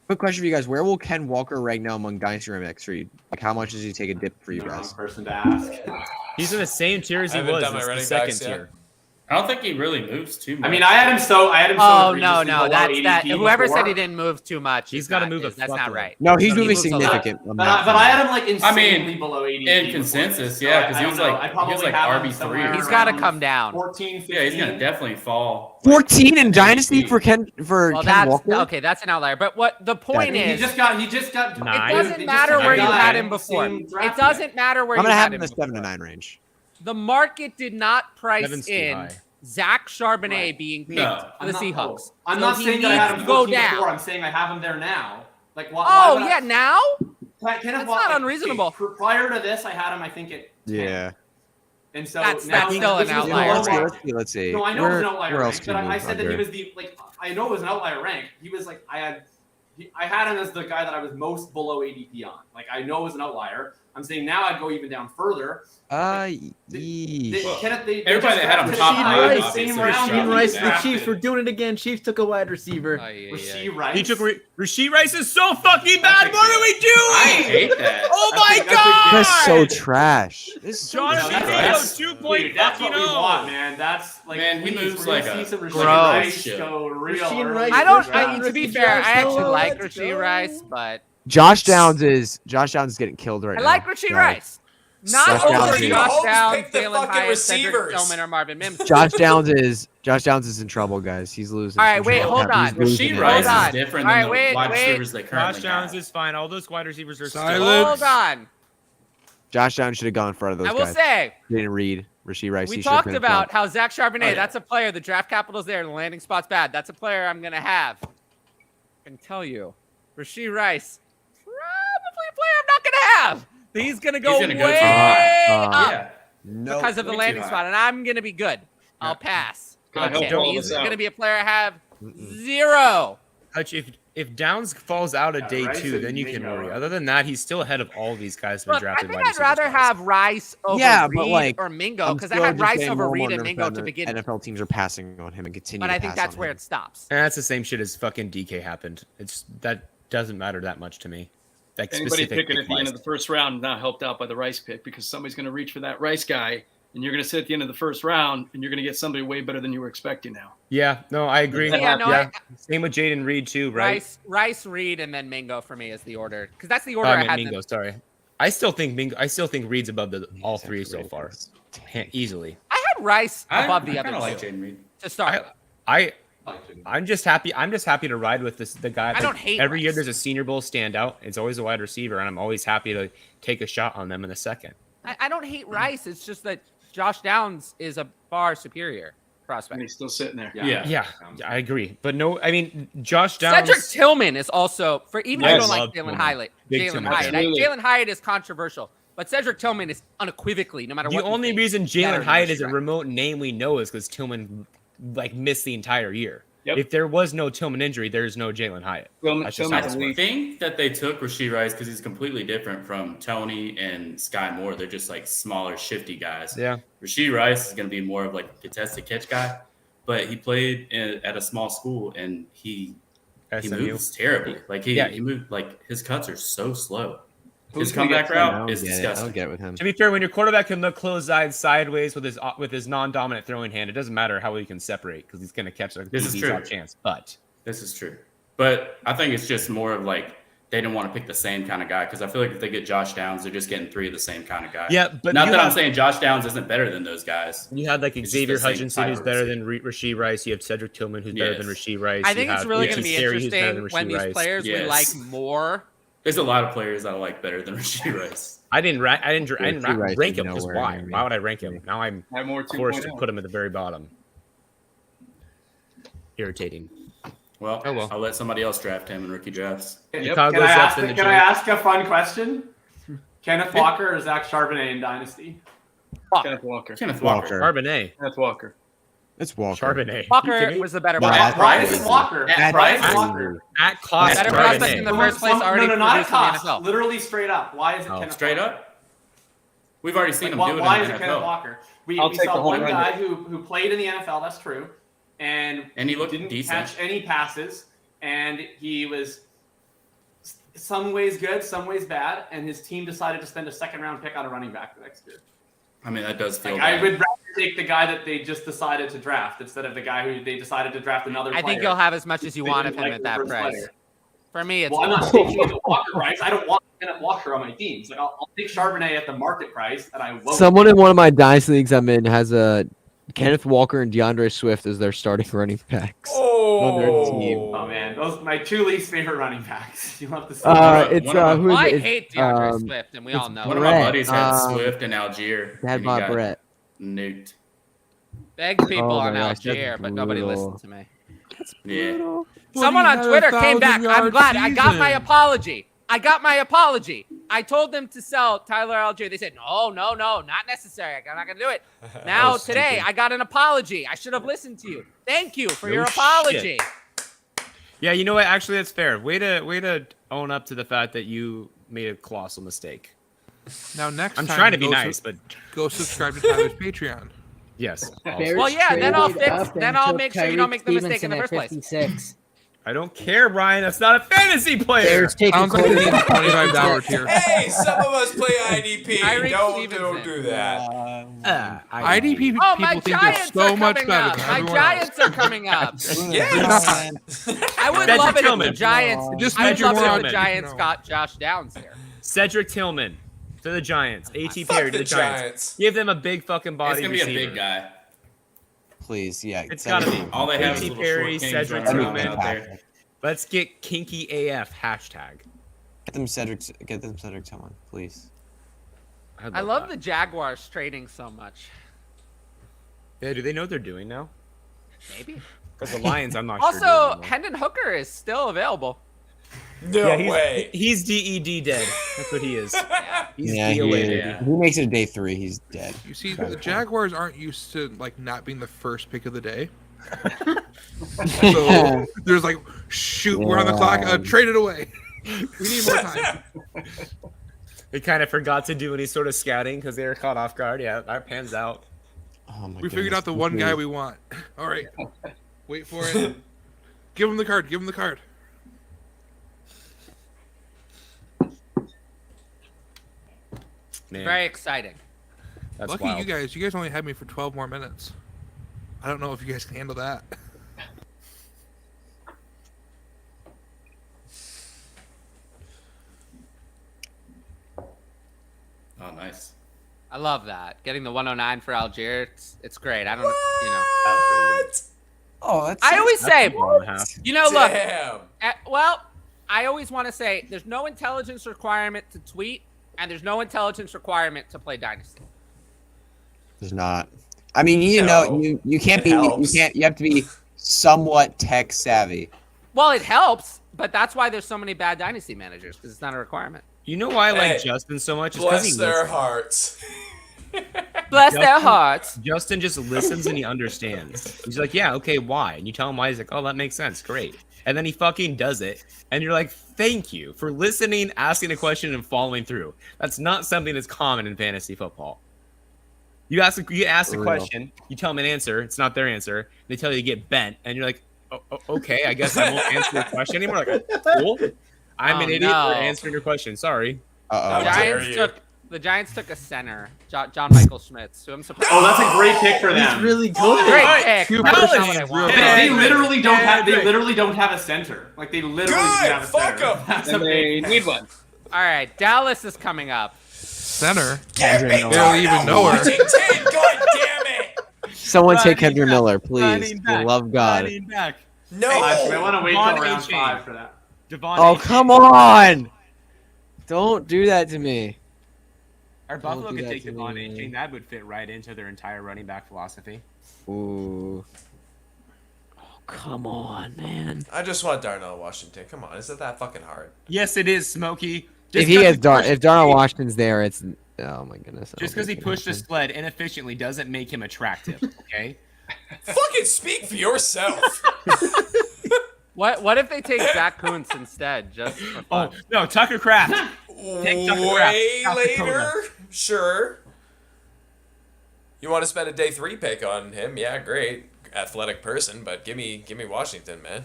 Quick question for you guys: where will Ken Walker rank now among Dynasty Remix for you? Like, how much does he take a dip for you guys? Wrong person to ask. He's in the same tier as he was in the second tier. I don't think he really moves too much. I mean, I had him so. Oh no, that's that. Whoever said he didn't move too much, he's got to move. That's not right. No, he's moving significant. But I had him like insanely below 80. In consensus, yeah, because he was like RB3. He's got to come down. 14, 15. Yeah, he's gonna definitely fall. 14 in Dynasty for Ken Walker. Okay, that's an outlier. But what the point is, he just got. 9. It doesn't matter where you had him before. It doesn't matter where you had him. I'm gonna have him in the 7 to 9 range. The market did not price in Zach Charbonnet being picked for the Seahawks. I'm not saying that I had him go down. I'm saying I have him there now. Like, why now? That's not unreasonable. Prior to this, I had him, I think, at 10. Yeah. And so that's now still an outlier. Let's see. No, I know it was an outlier rank, but I said that he was I know it was an outlier rank. He was like, I had him as the guy that I was most below ADP on. Like, I know it was an outlier. I'm saying now I'd go even down further. Everybody that had him top 9. Rasheed Rice, the Chiefs were doing it again. Chiefs took a wide receiver. Rasheed Rice. He took Rasheed Rice is so fucking bad. What are we doing? I hate that. Oh my god! That's so trash. This John That's 2 what point we want, man. That's like, man, he moves like a Rasheed Rice go real. To be fair, I actually like Rasheed Rice, but Josh Downs is getting killed right now. I like Rasheed Rice. Not Josh over Downs Josh Downs, pick the Jalin fucking Hyatt, receivers. Cedric Tillman, or Marvin Mims. Josh Downs is in trouble, guys. He's losing. All right, wait, hold on. Rasheed Rice is different than the wide receivers they currently Josh Downs have. is fine. All those wide receivers are Hold on. Josh Downs should have gone in front of those guys. I will say, he didn't read Rasheed Rice. We talked about how Zach Charbonnet, that's a player. The draft capital's there. The landing spot's bad. That's a player I'm going to have. I can tell you. Rasheed Rice, probably a player I'm not going to have. He's going to go way up because of the landing spot, and I'm going to be good. I'll pass. He's going to be a player I have 0. If Downs falls out of day 2, then you can worry. Other than that, he's still ahead of all these guys who been drafted. I think I'd rather have Rice over Reed or Mingo because I had Rice over Reed and Mingo to begin with. NFL teams are passing on him and continue. But I think that's where it stops. And that's the same shit as fucking DK happened. That doesn't matter that much to me. Like anybody picking at the end of the first round not helped out by the Rice pick because somebody's going to reach for that Rice guy, and you're going to sit at the end of the first round, and you're going to get somebody way better than you were expecting now. Yeah, no, I agree. Same with Jaden Reed too, right? Rice, Reed, and then Mingo for me is the order because that's the order I had. Mingo, sorry. I still think Reed's above all 3 so far, easily. I had Rice above the other 2 like Jaden Reed to start. I'm just happy to ride with the guy. I don't hate every year Rice. there's a Senior Bowl standout. It's always a wide receiver, and I'm always happy to take a shot on them in the second. I don't hate Rice. It's just that Josh Downs is a far superior prospect. And he's still sitting there. Yeah, I agree. But no, I mean, Josh Downs. Cedric Tillman is also, for even if you don't like love Jalin Tillman. Hyatt. Big Jalin Tillman Hyatt. fan. Jalen Hyatt is controversial, but Cedric Tillman is unequivocally, no matter The what. only reason better Jalin than Hyatt Rasheed is a Rice. remote name we know is because Tillman missed the entire year. Yep. If there was no Tillman injury, there's no Jalin Hyatt. That's just how I it works. think that they took Rasheed Rice because he's completely different from Tony and Sky Moore. They're just like smaller, shifty guys. Yeah. Rasheed Rice is going to be more of like a contested catch guy, but he played at a small school and he SMU. moves terribly. Like he moved like his cuts are so slow. His comeback route is I disgusting. don't get it with him. To be fair, when your quarterback can look closed eyed sideways with his non-dominant throwing hand, it doesn't matter how well you can separate because he's going to catch a This is true. chance. But This is true. But I think it's just more of like they didn't want to pick the same kind of guy because I feel like if they get Josh Downs, they're just getting 3 of the same kind of guy. Yeah, but not you that I'm have- saying Josh Downs isn't better than those guys. you had like It's just Xavier the same Hutchinson, type who's of better receiver. than Rasheed Rice. You have Cedric Tillman, who's better than Yes. Rasheed Rice. I You think it's have really Ethan going to be Carey, who's better than interesting when Rasheed these Rice. players we Yes. like more. There's a lot of players I like better than Rasheed Rice. I didn't rank Rice him is because nowhere why? near me. Why would I rank him? Now I'm Have more forced to 2.0. put him at the very bottom. Irritating. Well, Oh, well. I'll let somebody else draft him in rookie drafts. Chicago's Can I up ask, in the can I G. ask a fun question? Kenneth Walker or Zach Charbonnet in Dynasty? Kenneth Walker. Kenneth Walker. Charbonnet. Kenneth Walker. It's Walker. Charbonnet. Walker was the better No, prospect. Bryce Walker. Bryce Walker. At cost, Better prospect in the Charbonnet. first place already no, not at produced cost. in the NFL. Literally straight up. Why is it Oh, Kenneth straight Walker? up? We've already seen Like, him do why it is in it the Kenneth NFL. Walker? We I'll take saw the whole one hundred. guy who played in the NFL, that's true, and And he looked didn't decent. catch any passes, and he was some ways good, some ways bad, and his team decided to spend a second-round pick on a running back the next year. I mean, that does feel Like, bad. I would rather take the guy that they just decided to draft instead of the guy who they decided to draft another I player. think you'll have as much as you They want of didn't him like at the that first price. player. For me, it's Well, I'm not taking the Walker price. I don't want Kenneth Walker on my team. So I'll take Charbonnet at the market price, and I won't. Someone in one of my dynasty leagues I'm in has a Kenneth Walker and DeAndre Swift as their starting running backs on their team. Oh man, those are my 2 least favorite running backs. You'll have to see. It's One of my- who is I it? It's, hate DeAndre Swift, and we all know One it. of my Brett, buddies had Swift and Algier. Dad and he bought got Brett. nuked. Begged people Oh on my gosh, Algier, that's but nobody brutal. listened to me. Yeah. Someone on Twitter came back. I'm glad. I got my apology. I got my apology. I told them to sell Tyler Algier. They said, no, not necessary. I'm not going to do it. Now, today, I got an apology. I should have listened to you. Thank you for No your apology. Yeah, you know what? Actually, that's fair. Way to own up to the fact that you made a colossal mistake. Now next I'm time, trying to be go nice, but go subscribe to Tyler's Patreon. yes. Well, yeah, then I'll fix. Then I'll make sure you don't make the mistake in the first place. 56. I don't care, Brian. That's not a fantasy player. Bears taking Sounds like Cody it's at $25 56. tier. Hey, some of us play IDP. Tyreek Don't Stevenson. do that. IDP Oh, my people think they're Giants so are much coming better up. than My everyone Giants are coming up. Yes. I would Cedric love it if Tillman. the Giants. It just I means would you're love it more if on the it. Giants No. got Josh Downs here. Cedric Tillman to the Giants. A.T. Fuck Perry to the the Giants. Giants. Give them a big fucking body It's going to be receiver. a big guy. Please, yeah. It's gotta be. All they have is A.T. little Perry, short kings Cedric running Tillman. around out there. Let's get kinky AF hashtag. Get them Cedric Tillman, please. I love the Jaguars trading so much. Yeah, do they know what they're doing now? Maybe. Because the Lions, I'm not sure. do Also, anymore. Hendon Hooker is still available. No Yeah, way. He's DED dead. That's what he is. He's Yeah, DOA. Yeah. he makes it day 3. He's dead. You see, the Jaguars aren't used to like not being the first pick of the day. So there's like, shoot, we're on the clock. Trade it away. We need more time. They kind of forgot to do any sort of scouting because they were caught off guard. Yeah, that pans out. Oh my We figured out the one guy we want. All right, wait for it. Give him the card. Give him the card. Man, Very exciting. that's Lucky wild. you guys. You guys only had me for 12 more minutes. I don't know if you guys can handle that. Oh, nice. I love that. Getting the 109 for Algier, it's great. I don't, you know. What? Oh, that's. I always say, you know, look. Damn. Well, I always want to say there's no intelligence requirement to tweet, and there's no intelligence requirement to play Dynasty. There's not. I mean, you know, you can't be. You can't. You have to be somewhat tech savvy. Well, it helps, but that's why there's so many bad Dynasty managers, because it's not a requirement. You know why I like Justin so much? Bless their hearts. Bless their hearts. Justin just listens and he understands. He's like, yeah, okay, why? And you tell him why. He's like, oh, that makes sense. Great. And then he fucking does it. And you're like, thank you for listening, asking a question, and following through. That's not something that's common in fantasy football. You ask a question, you tell them an answer. It's not their answer. They tell you to get bent. And you're like, oh, okay, I guess I won't answer your question anymore. Like, cool. I'm an idiot for answering your question. Sorry. The Giants took a center, John Michael Schmitz. So I'm surprised. Oh, that's a great pick for them. He's really good. Great pick. They literally don't have. They literally don't have a center. Like they literally don't have a center. That's And they need one. All right, Dallas is coming up. Center. Kendra They don't even know her. God damn it! Someone take Kendra Miller, please. For the love of God. No. I want to wait till round 5 for that. Oh, come on! Don't do that to me. Our Buffalo could take Devon Achane. That would fit right into their entire running back philosophy. Ooh. Oh, come on, man. I just want Darnell Washington. Come on, is it that fucking hard? Yes, it is, Smokey. If Darnell Washington's there, it's oh my goodness. Just because he pushed a sled inefficiently doesn't make him attractive. Okay. Fucking speak for yourself. What if they take Zach Kuntz instead? Just for fun? Oh no, Tucker Kraft. Take Tucker Way Kraft. later, sure. You want to spend a day 3 pick on him? Yeah, great, athletic person, but give me Washington, man.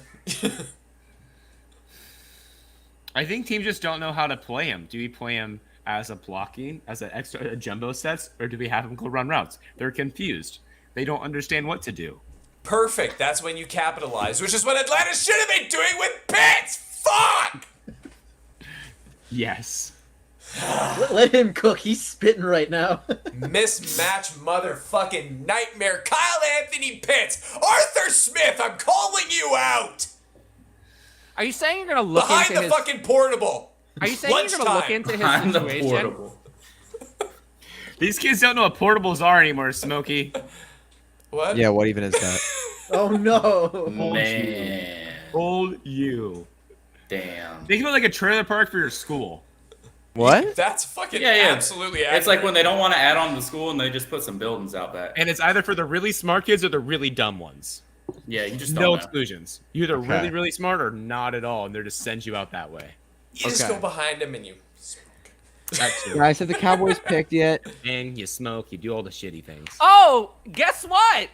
I think teams just don't know how to play him. Do we play him as a blocking, as an extra jumbo sets, or do we have him go run routes? They're confused. They don't understand what to do. Perfect. That's when you capitalize, which is what Atlanta should have been doing with Pitts. Fuck. Yes. Let him cook. He's spitting right now. Mismatch motherfucking nightmare. Kyle Anthony Pitts. Arthur Smith, I'm calling you out. Are you saying you're gonna look behind into the his... fucking portable? Are you saying you're gonna look into his situation? These kids don't know what portables are anymore, Smokey. What? Yeah, what even is that? Oh no. Man. Old you. Damn. Think of it like a trailer park for your school. What? That's fucking Yeah. absolutely accurate. It's like when they don't want to add on to school and they just put some buildings out back. And it's either for the really smart kids or the really dumb ones. Yeah, you just no don't know. exclusions. You're either really, really smart or not at all, and they're just send you out that way. You just go behind him and you smoke. That's it. Guys, have the Cowboys picked yet? And you smoke, you do all the shitty things. Oh, guess what?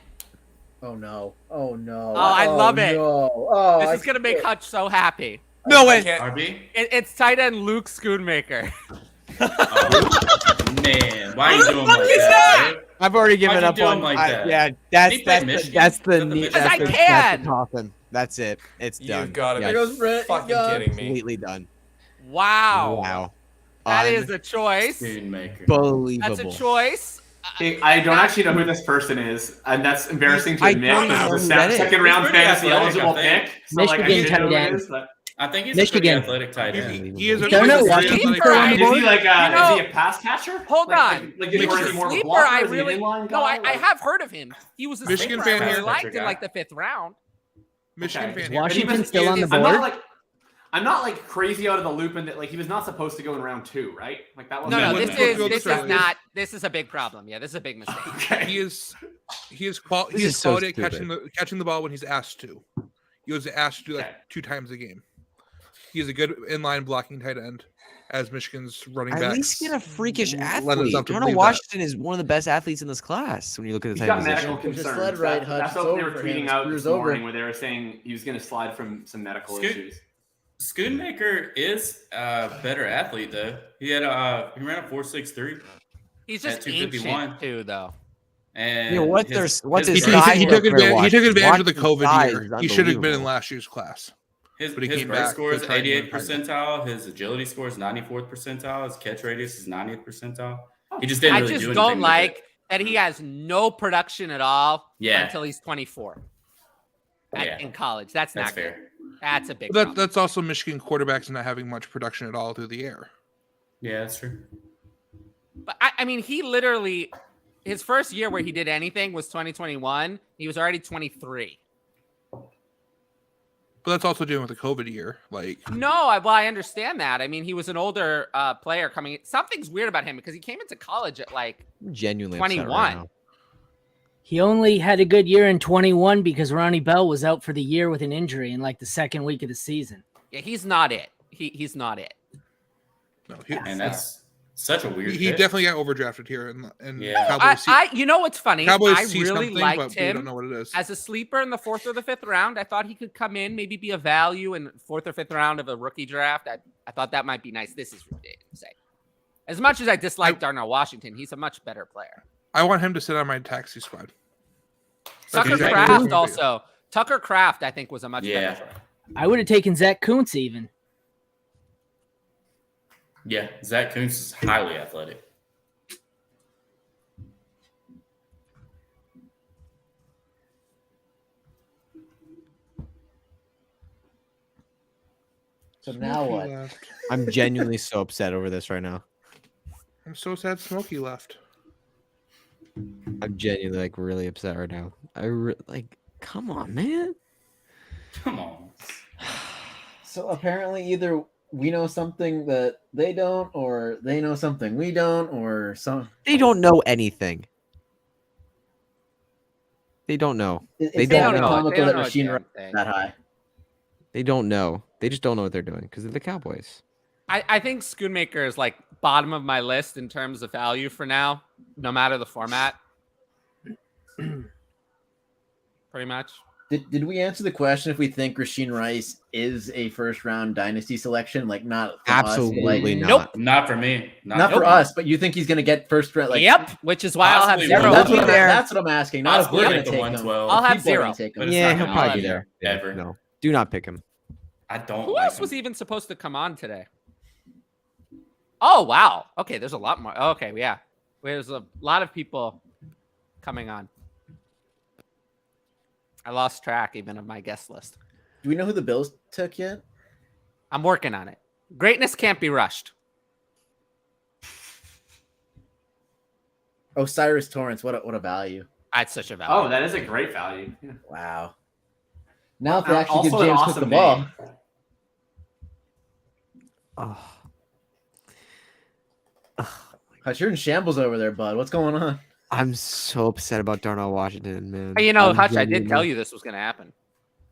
Oh no. Oh no. Oh, I love it. No. Oh, This is gonna make Hutch so happy. No way. RB? It's tight end Luke Schoonmaker. Man, why are you doing like that? Right? I've already given Why'd you up do on. him like that? Yeah, Did that's he play the Michigan? that's the Is that the neat. Michigan? That's I the can. coffin. That's it. It's done. You've got to Yeah. be goes Brett, fucking he's gone. kidding me. Completely done. Wow. Wow. That is a choice. Spoonmaker. Unbelievable. That's a choice. I don't actually know who this person is, and that's embarrassing to I admit. don't Because know it's who a that is. second round He's pretty fantasy athletic, eligible I think. pick. So like, I Michigan should know who tight it end. is, but I think he's Michigan. a pretty athletic tight end. He is a Darnell really Washington athletic for guy. one is he like You is he a pass catcher? Hold on. Like, He's is a he more of a sleeper. blocker? I Is he an really inline no. I guy? have heard of him. He was a Michigan sleeper. fan I here. really liked him Guy. like the 5th round. Michigan Okay. fan here. Washington But still on the I'm board? not like crazy out of the loop, and that like he was not supposed to go in round 2, right? Like that was No, No, this let's go is this route. not. This is a big problem. Yeah, this is a big mistake. okay. He is This quality is so at stupid. catching the ball when he's asked to. He was asked to do like Okay. 2 times a game. He is a good inline blocking tight end, as Michigan's running At backs. least get a freakish led us athlete. up to Darnell believe that. Washington is one of the best athletes in this class when you look at the He's type got medical Push the concerns. sled right, That- Hutch. That's It's what they over were for him. tweeting out Screw's this over. morning, where they were saying he was going to slide from some medical Scoot. issues. Schoonmaker is a better athlete though. He had he ran a 4.63. He's At just 251. ancient too, though. And Yeah, what's his his He, size? he took Fair advantage. He took watch. advantage of the Washington's COVID size year. is He should have been in unbelievable. last year's class. His But he came burst back score is to try and 88th win Cardinals. percentile. His agility score is 94th percentile. His catch radius is 90th percentile. He just didn't I really just do don't anything with like it. that he has no production at all Yeah. until he's 24. in college. That's not fair. good. That's a big But problem. that's also Michigan quarterbacks not having much production at all through the air. Yeah, that's true. But I mean, he literally, his first year where he did anything was 2021. He was already 23. But that's also dealing with the COVID year. Like, No, I understand that. I mean, he was an older player coming in. Something's weird about him because he came into college at like I'm genuinely upset 21. right now. He only had a good year in 21 because Ronnie Bell was out for the year with an injury in like the second week of the season. Yeah, he's not it. He's not it. no, And that's such a weird he pick. definitely got overdrafted here. And Yeah. Cowboys You know what's funny? Cowboys I see really something, liked but we don't him know what it is. as a sleeper in the 4th or the 5th round. I thought he could come in, maybe be a value in 4th or 5th round of a rookie draft. I thought that might be nice. This is ridiculous. As much as I dislike Darnell Washington, he's a much better player. I want him to sit on my taxi squad. Tucker Exactly. Kraft also. Tucker Kraft, I think, was a much better player. I would have taken Zach Kuntz even. Yeah, Zach Kuntz is highly athletic. So now what? Left. I'm genuinely so upset over this right now. I'm so sad Smokey left. I'm genuinely like really upset right now. Like, come on, man. Come on. So apparently, either we know something that they don't, or they know something we don't, or some. They don't know anything. They don't know. They don't don't know. comical They that don't know a Rasheen damn Rice thing. is that high. They don't know. They just don't know what they're doing because they're the Cowboys. I think Schoonmaker is like bottom of my list in terms of value for now, no matter the format. Pretty much. Did we answer the question if we think Rasheen Rice is a first round dynasty selection? Like not for Absolutely us, like, not. Not for me. Not for us, but you think he's going to get first round? Like, Yep, which is why I'll have Possibly 0. That's one. that's what I'm asking. Not if Possibly we're going like to the take him. 112. I'll have People are 0. gonna take him. But it's Yeah, not he'll gonna probably be happen there. ever. No, do not pick him. I don't Who like else him. was even supposed to come on today? Oh, wow. Okay, there's a lot more. Okay, yeah. There's a lot of people coming on. I lost track even of my guest list. Do we know who the Bills took yet? I'm working on it. Greatness can't be rushed. Osiris Torrance. What a value. That's such a value. Oh, that is a great value. Yeah. Wow. Now if they actually Also give an James Cook awesome the ball. name. Oh, Hutch, you're in shambles over there, bud. What's going on? I'm so upset about Darnell Washington, man. You know, I'm Hutch, I did genuinely- tell you this was going to happen.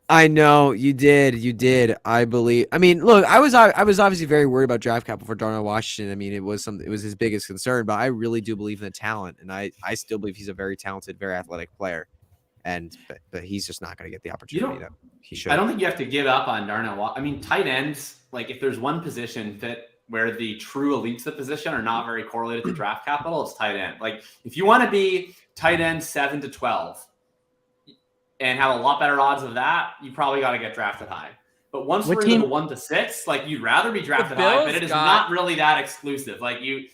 I know you did. You did. I believe. I mean, look, I was obviously very worried about draft capital for Darnell Washington. I mean, it was his biggest concern, but I really do believe in the talent, and I still believe he's a very talented, very athletic player, but he's just not going to get the opportunity that he should. I don't think you have to give up on Darnell. I mean, tight ends, like if there's one position where the true elites of the position are not very correlated to draft capital, it's tight end. Like if you want to be tight end 7 to 12 and have a lot better odds of that, you probably got to get drafted high. But once we're in the 1 to 6, like you'd rather be drafted high, but it is not really that exclusive. Like if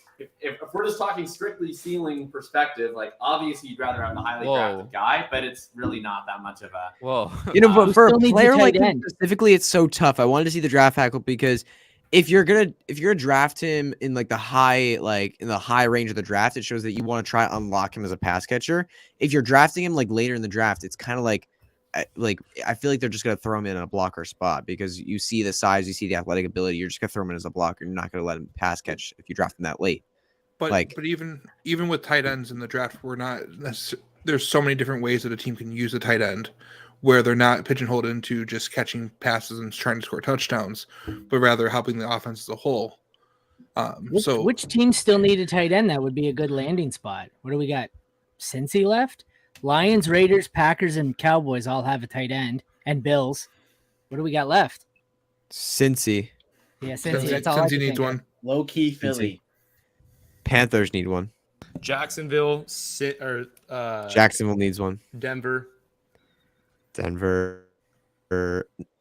we're just talking strictly ceiling perspective, like obviously you'd rather have the highly drafted guy, but it's really not that much of a. Whoa. But for a still needs a player like tight him end. specifically, it's so tough. I wanted to see the draft capital because if you're gonna draft him in like the high range of the draft, it shows that you want to try to unlock him as a pass catcher. If you're drafting him like later in the draft, it's kind of like I feel like they're just gonna throw him in a blocker spot because you see the size, you see the athletic ability. You're just gonna throw him in as a blocker. You're not gonna let him pass catch if you draft him that late. But even with tight ends in the draft, there's so many different ways that a team can use a tight end where they're not pigeonholed into just catching passes and trying to score touchdowns, but rather helping the offense as a whole. Which teams still need a tight end that would be a good landing spot? What do we got? Cincy left? Lions, Raiders, Packers, and Cowboys all have a tight end, and Bills. What do we got left? Cincy. Yeah, Cincy. That's all I Cincy can needs think of. one. Low key Philly. Panthers need one. Jacksonville, Jacksonville needs one. Denver.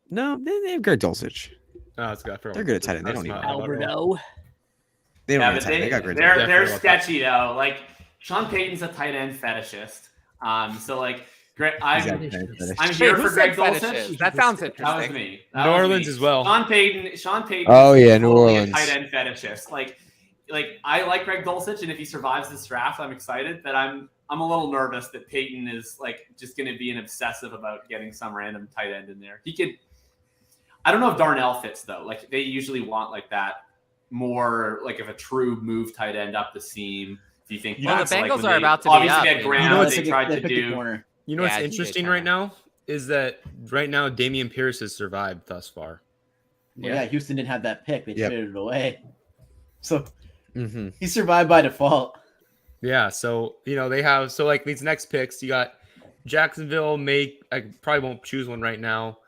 No, they have Greg Dulcich. Oh, it's got. They're good at tight end. They don't need Alberto. They don't Yeah, need but tight end. They got Greg they're Dulcich. sketchy though. Like Sean Payton's a tight end fetishist. So like I'm Wait, here who for said Greg fetishes? Dulcich. That sounds That was interesting. me. New Orleans as well. Sean Payton. Oh, is yeah, New totally Orleans. a tight end fetishist. Like I like Greg Dulcich, and if he survives this draft, I'm excited. But I'm a little nervous that Payton is like just going to be an obsessive about getting some random tight end in there. He could. I don't know if Darnell fits though. Like they usually want like that more like of a true move tight end up the seam. Do you think? Well, the that's like Bengals when are about to be obviously up. they had Graham. You know what they tried to do. You know Yeah, what's he interesting did right now is that right now Damian Pierce has survived thus far. Well, yeah, Houston didn't have that pick. They Yep. traded it away. So Mm-hmm. he survived by default. Yeah, so they have like these next picks. You got Jacksonville. I probably won't choose one right now.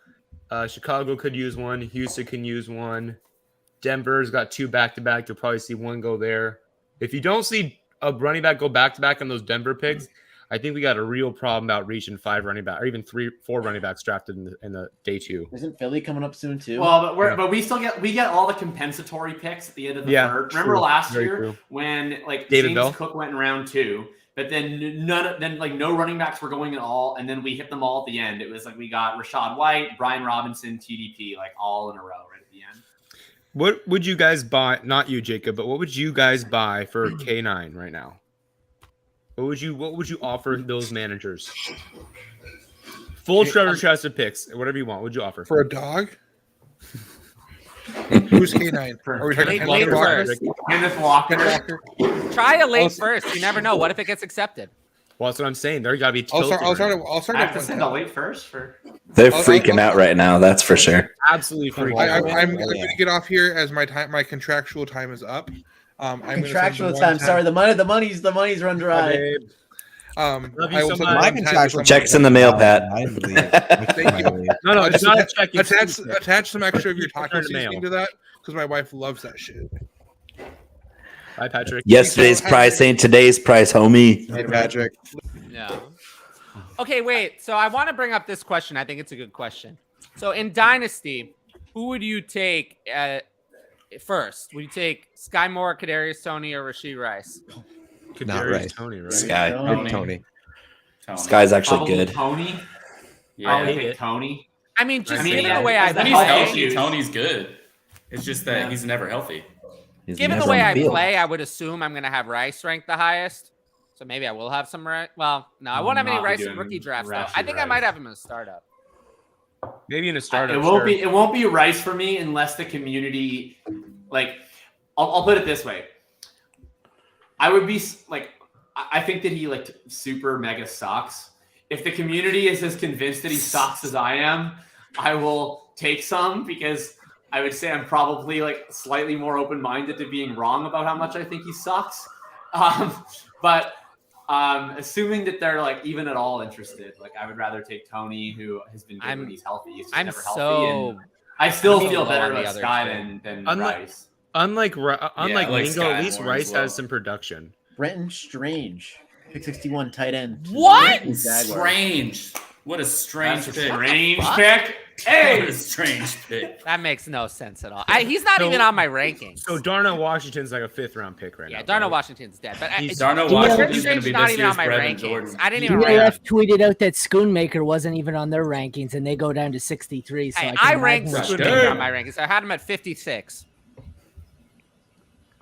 Chicago could use one. Houston can use one. Denver's got 2 back-to-back. You'll probably see one go there. If you don't see a running back go back-to-back on those Denver picks, I think we got a real problem about reaching 5 running back or even 4 running backs drafted in the day 2. Isn't Philly coming up soon too? Well, but we still get all the compensatory picks at the end of the third. Remember last year when like David James Bell? Cook went in round 2, but then no running backs were going at all, and then we hit them all at the end. It was like we got Rashad White, Brian Robinson, TDP, like all in a row right at the end. What would you guys buy? Not you, Jacob, but what would you guys buy for K9 right now? What would you offer those managers? Full Trevor Chester picks, whatever you want. What would you offer For a dog? Who's K9? Are we talking Late first. Kenneth Walker. Try a late first. You never know. What if it gets accepted? Well, that's what I'm saying. There got to be. I'll start I have to send a late first for. They're freaking out right now. That's for sure. Absolutely freaking I'm out. going to get off here as my contractual time is up. I'm Contractual time. Sorry, the money's run dry. Love you I so will send much. my contractual Checks in the mail, Pat. Thank you. No, it's not a check. Attach some extra of your taco Return to mail. seasoning to that because my wife loves that shit. Bye, Patrick. Yesterday's price ain't today's price, homie. Hey, Patrick. Yeah. Okay, wait. So I want to bring up this question. I think it's a good question. So in Dynasty, who would you take first? Would you take Sky Moore, Kadarius Toney, or Rashee Rice? Not right. Tony, right? Sky. Tony. Sky's actually Probably good. Tony. Yeah. I would pick Tony. I mean, just I mean, given yeah, the way I the When he's health play, healthy, issues. Tony's good. It's just that he's never healthy. He's given the never way on I field. play, I would assume I'm going to have Rice ranked the highest. So maybe I will have some Rice. Well, no, I won't have any Not be Rice in doing rookie drafts, though. Rashee I think I Rice. might have him in a startup. Maybe in a startup. It won't be Rice for me unless the community, like, I'll put it this way. I would be like, I think that he like super mega sucks. If the community is as convinced that he sucks as I am, I will take some because I would say I'm probably like slightly more open-minded to being wrong about how much I think he sucks. But assuming that they're like even at all interested, like I would rather take Tony, who has been good when he's healthy. He's just I'm never healthy. so. And I still I'm feel low better on the about other Sky two. than Unlike- Rice. Unlike like Mingo, Sky at least more Rice as well. has some production. Brenton Strange, pick 61, tight end. What? Jaguars. Strange. What a strange That's a pick. strange What? pick. What Hey, a strange pick. That makes no sense at all. He's not So- even on my rankings. So Darnell Washington's like a 5th-round pick right now. yeah, Darnell right? Washington's dead. But Darnell Yeah, Washington's going to Strange be not this even on year's my Brevin rankings. Jordan. I didn't even rank him. DLF tweeted out that Schoonmaker wasn't even on their rankings, and they go down to 63. So Hey, I I ranked imagine- Schoonmaker on my rankings. I had him at 56.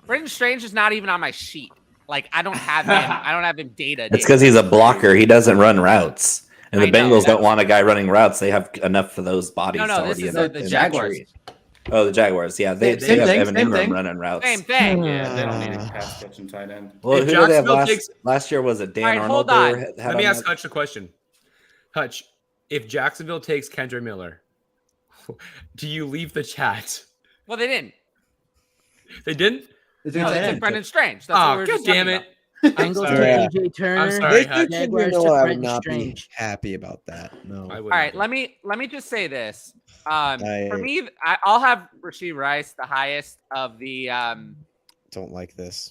Brenton Strange is not even on my sheet. Like I don't have him. I don't have him data. It's because he's a blocker. He doesn't run routes. And the I know, Bengals don't that's- want a guy running routes. They have enough for those bodies No, this already. is in the in Jaguars. tree. Oh, the Jaguars. Yeah, they Same have thing, Evan same Ingram thing. running routes. Same thing. Yeah, they don't need a pass catching tight end. Well, If who did they have Jacksonville last, takes- last year? Was it Dan All right, Arnold? hold on. Had Let on me ask that? Hutch a question. Hutch, if Jacksonville takes Kendra Miller, do you leave the chat? Well, they didn't. They didn't? It's No, gonna they end. took Brendan Strange. That's what we Oh, were god just damn talking it. about. Bengals took sorry. AJ Turner. I'm sorry, They Hutch. took Jaguars Kendra took Miller, I would Brenton not be Strange. happy about that. No. I All wouldn't right, be. let me just say this. For I- me, I'll have Rashee Rice the highest of the Don't like this.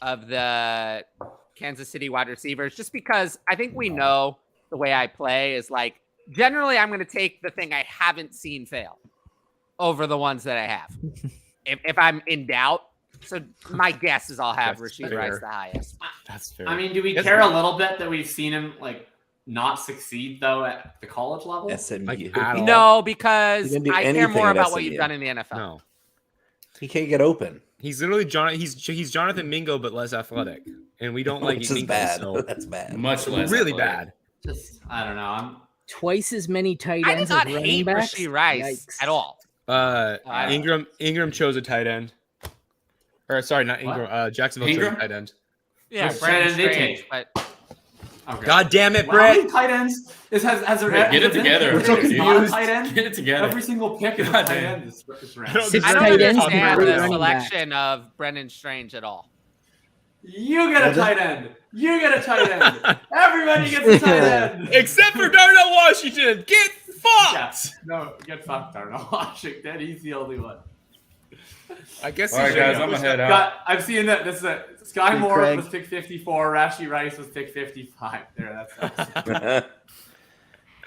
Kansas City wide receivers, just because I think we know the way I play is like generally I'm going to take the thing I haven't seen fail over the ones that I have. if I'm in doubt. So my guess is I'll have That's Rashee fair. Rice the highest. That's fair. I mean, do we That's care a fair. little bit that we've seen him like not succeed though at the college level? SMU. No, because He didn't do I care anything more at about what SMU. you've done in the NFL. No. He can't get open. He's literally he's Jonathan Mingo, but less athletic. And we don't like Which is Mingo, bad. so That's bad. Much less really athletic. bad. Just I don't know. I'm Twice as many tight I ends did not as running hate backs. Rashee Rice Yikes. at all. Ingram chose a tight end. Or sorry, not Ingram. Jacksonville chose Ingram? a tight end. Yeah, Which Brandon tight end they Strange, take? but okay. God damn it, Wow, how many Brett! tight ends? Has there Get it together. Is it not a Confused. tight end? Get it together. Every single pick is a God tight damn. end. This round. I don't Six I don't tight ends, understand three the running selection of Brendan Strange at all. You get a tight end. You get a tight end. Everybody gets a tight end. Except for Darnell Washington. Get fucked! Yeah. No, get fucked, Darnell Washington. He's the only one. I guess. All right, guys, I'm gonna head out. I've seen that. This is a Sky Hey, Moore Craig. was pick 54. Rashee Rice was pick 55. There, that's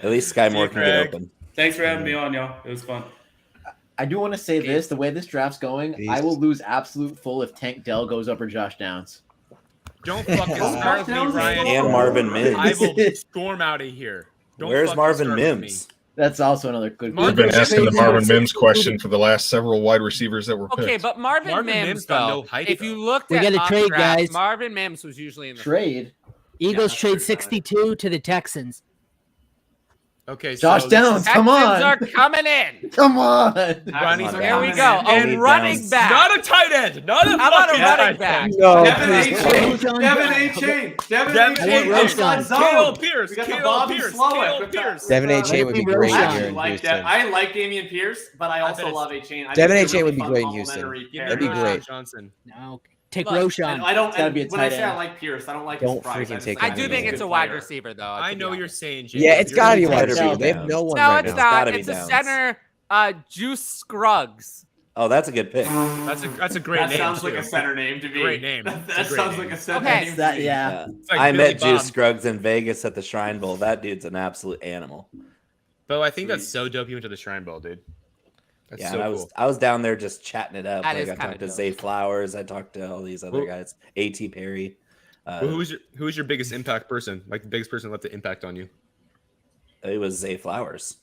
At least Sky Moore See can you, get Craig. open. Thanks for having me on, y'all. It was fun. I do want to say this: the way this draft's going, Peace. I will lose absolute full if Tank Dell goes over Josh Downs. Don't fucking start with me, Ryan. And Marvin Mims. I will storm out of here. Don't Where's fucking Marvin start with me. Mims? That's also another good. Marvin We've been Mims asking the is Marvin Mims question for the last several wide receivers that were picked. Okay, but Marvin Mims, got though, no height, if though. you looked We at gotta mock trade, drafts, guys. Marvin Mims was usually in the Trade. Eagles that's trade true, 62 to the Texans. Okay, Josh so Downs, come Texans are on, coming in. come on. Ronnie's Come on, Here we Downs. go. Give me A running Downs. back. Not a tight end. Not a How about a fucking running tight back? end. No, Devon please. Achane. Devon Achane. Devon Devon Achane. Achane. Outside zone. Kale Pierce. We got the Kale Bobby Pierce. Slowick Kale with Pierce. that- Devon with, Achane would be I great I here actually in like Houston. I like Dameon Pierce, but I also bet love Achane. I Devon think they're Achane would really be fun great in Houston. complementary That'd be pairs. great. Johnson. No, take Look, Roshan. And I don't. It's gotta And be a when I tight say I end. like Pierce, I don't like Don't his price. freaking just take I like do him think as it's a good wide player. receiver, though. I to be know you're honest. saying, James. Yeah, it's You're gotta be saying wide better be receiver. They have Downs. no one No, right it's now. not. gotta be It's a Downs. center, Juice Scruggs. Oh, that's a good pick. That's a great That name. sounds like too. a center name to me. Great name. That It's a great sounds name. like a center Okay. name. That, to me. yeah. It's like I Billy met Juice Bob. Scruggs in Vegas at the Shrine Bowl. That dude's an absolute animal. Bo, I think that's so dope you went to the Shrine Bowl, dude. That's Yeah, so and cool. I was down there just chatting it up. That Like is I kinda talked to dope. Zay Flowers. I talked to all these other Who- guys. A.T. Perry. Well, who was your biggest impact person? Like the biggest person that left an impact on you? It was Zay Flowers.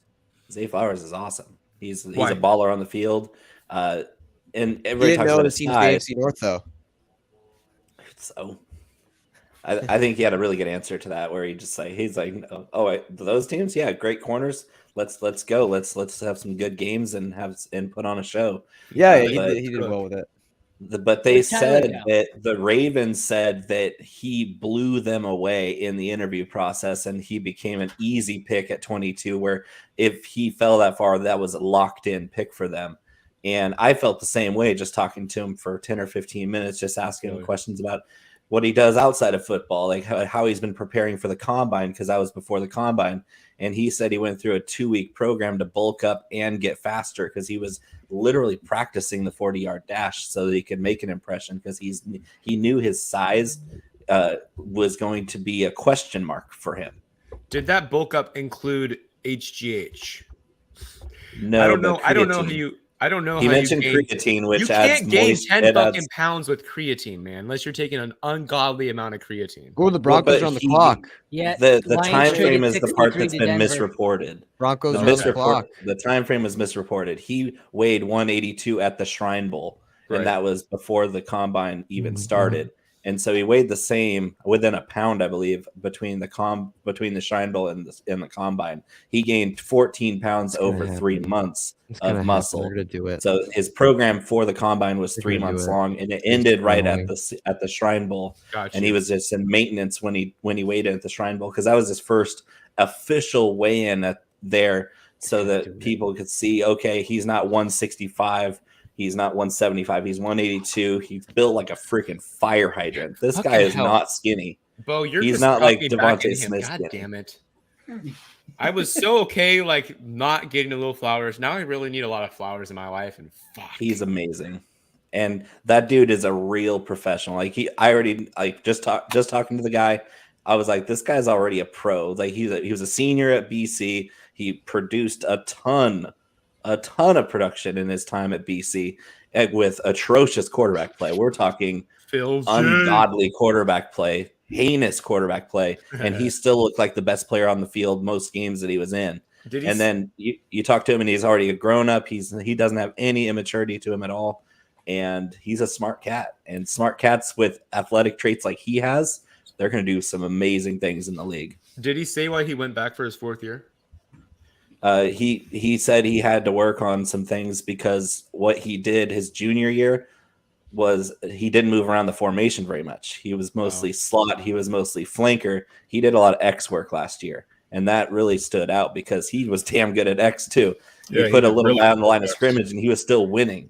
Zay Flowers is awesome. He's Why? a baller on the field. And You everybody didn't talks know about the his team's size. AFC North though. So I think he had a really good answer to that, where he's like, oh, wait, those teams, yeah, great corners. Let's go. Let's have some good games and put on a show. Yeah, But- he did well with it. But they Where's Tyler said now? that the Ravens said that he blew them away in the interview process, and he became an easy pick at 22, where if he fell that far, that was a locked in pick for them. And I felt the same way, just talking to him for 10 or 15 minutes, just asking him questions about what he does outside of football, like how he's been preparing for the combine, because I was before the combine. And he said he went through a 2-week program to bulk up and get faster, because he was literally practicing the 40-yard dash so that he could make an impression, because he knew his size was going to be a question mark for him. Did that bulk up include HGH? No, I don't know. but I don't know how creatine. you. I don't know. He how mentioned you gain, creatine, which you adds can't gain moist- 10 it fucking adds- pounds with creatine, man, unless you're taking an ungodly amount of creatine. Go with the Broncos but on the he- clock. Yeah, The Lions time traded frame is the part 63 that's to been Denver. misreported. Broncos The are on the clock. The time frame was misreported. He weighed 182 at the Shrine Bowl, Right. and that was before the combine even started. And so he weighed the same, within a pound, I believe, between the Shrine Bowl and the combine. He gained 14 pounds gonna over 3 happen. months It's gonna of happen. muscle. They're gonna do it. So his program for the combine was They're 3 gonna do months it. long, and it ended right going. at the Shrine Bowl. Gotcha. And he was just in maintenance when he weighed in at the Shrine Bowl, because that was his first official weigh-in there, so that people could see, okay, he's not 165, he's not 175, he's 182. He's built like a freaking fire hydrant. This guy Fucking is hell. not skinny. Bo, you're He's just not like talking back Devontae at him. Smith God skinny. damn it! I was so okay, like not getting the little flowers. Now I really need a lot of flowers in my life, and fuck. He's amazing. And that dude is a real professional. Like I already just talking to the guy, I was like, this guy's already a pro. Like he was a senior at BC. He produced a ton of production in his time at BC with atrocious quarterback play. We're talking Phil ungodly quarterback play. heinous quarterback play, and he still looked like the best player on the field most games that he was in. And then you talk to him, and he's already a grown up. He doesn't have any immaturity to him at all, and he's a smart cat. And smart cats with athletic traits like he has, they're going to do some amazing things in the league. Did he say why he went back for his 4th year? He said he had to work on some things because what he did his junior year was he didn't move around the formation very much. He was mostly slot. He was mostly flanker. He did a lot of X work last year, and that really stood out because he was damn good at X too. He put a little guy on the line of scrimmage, and he was still winning.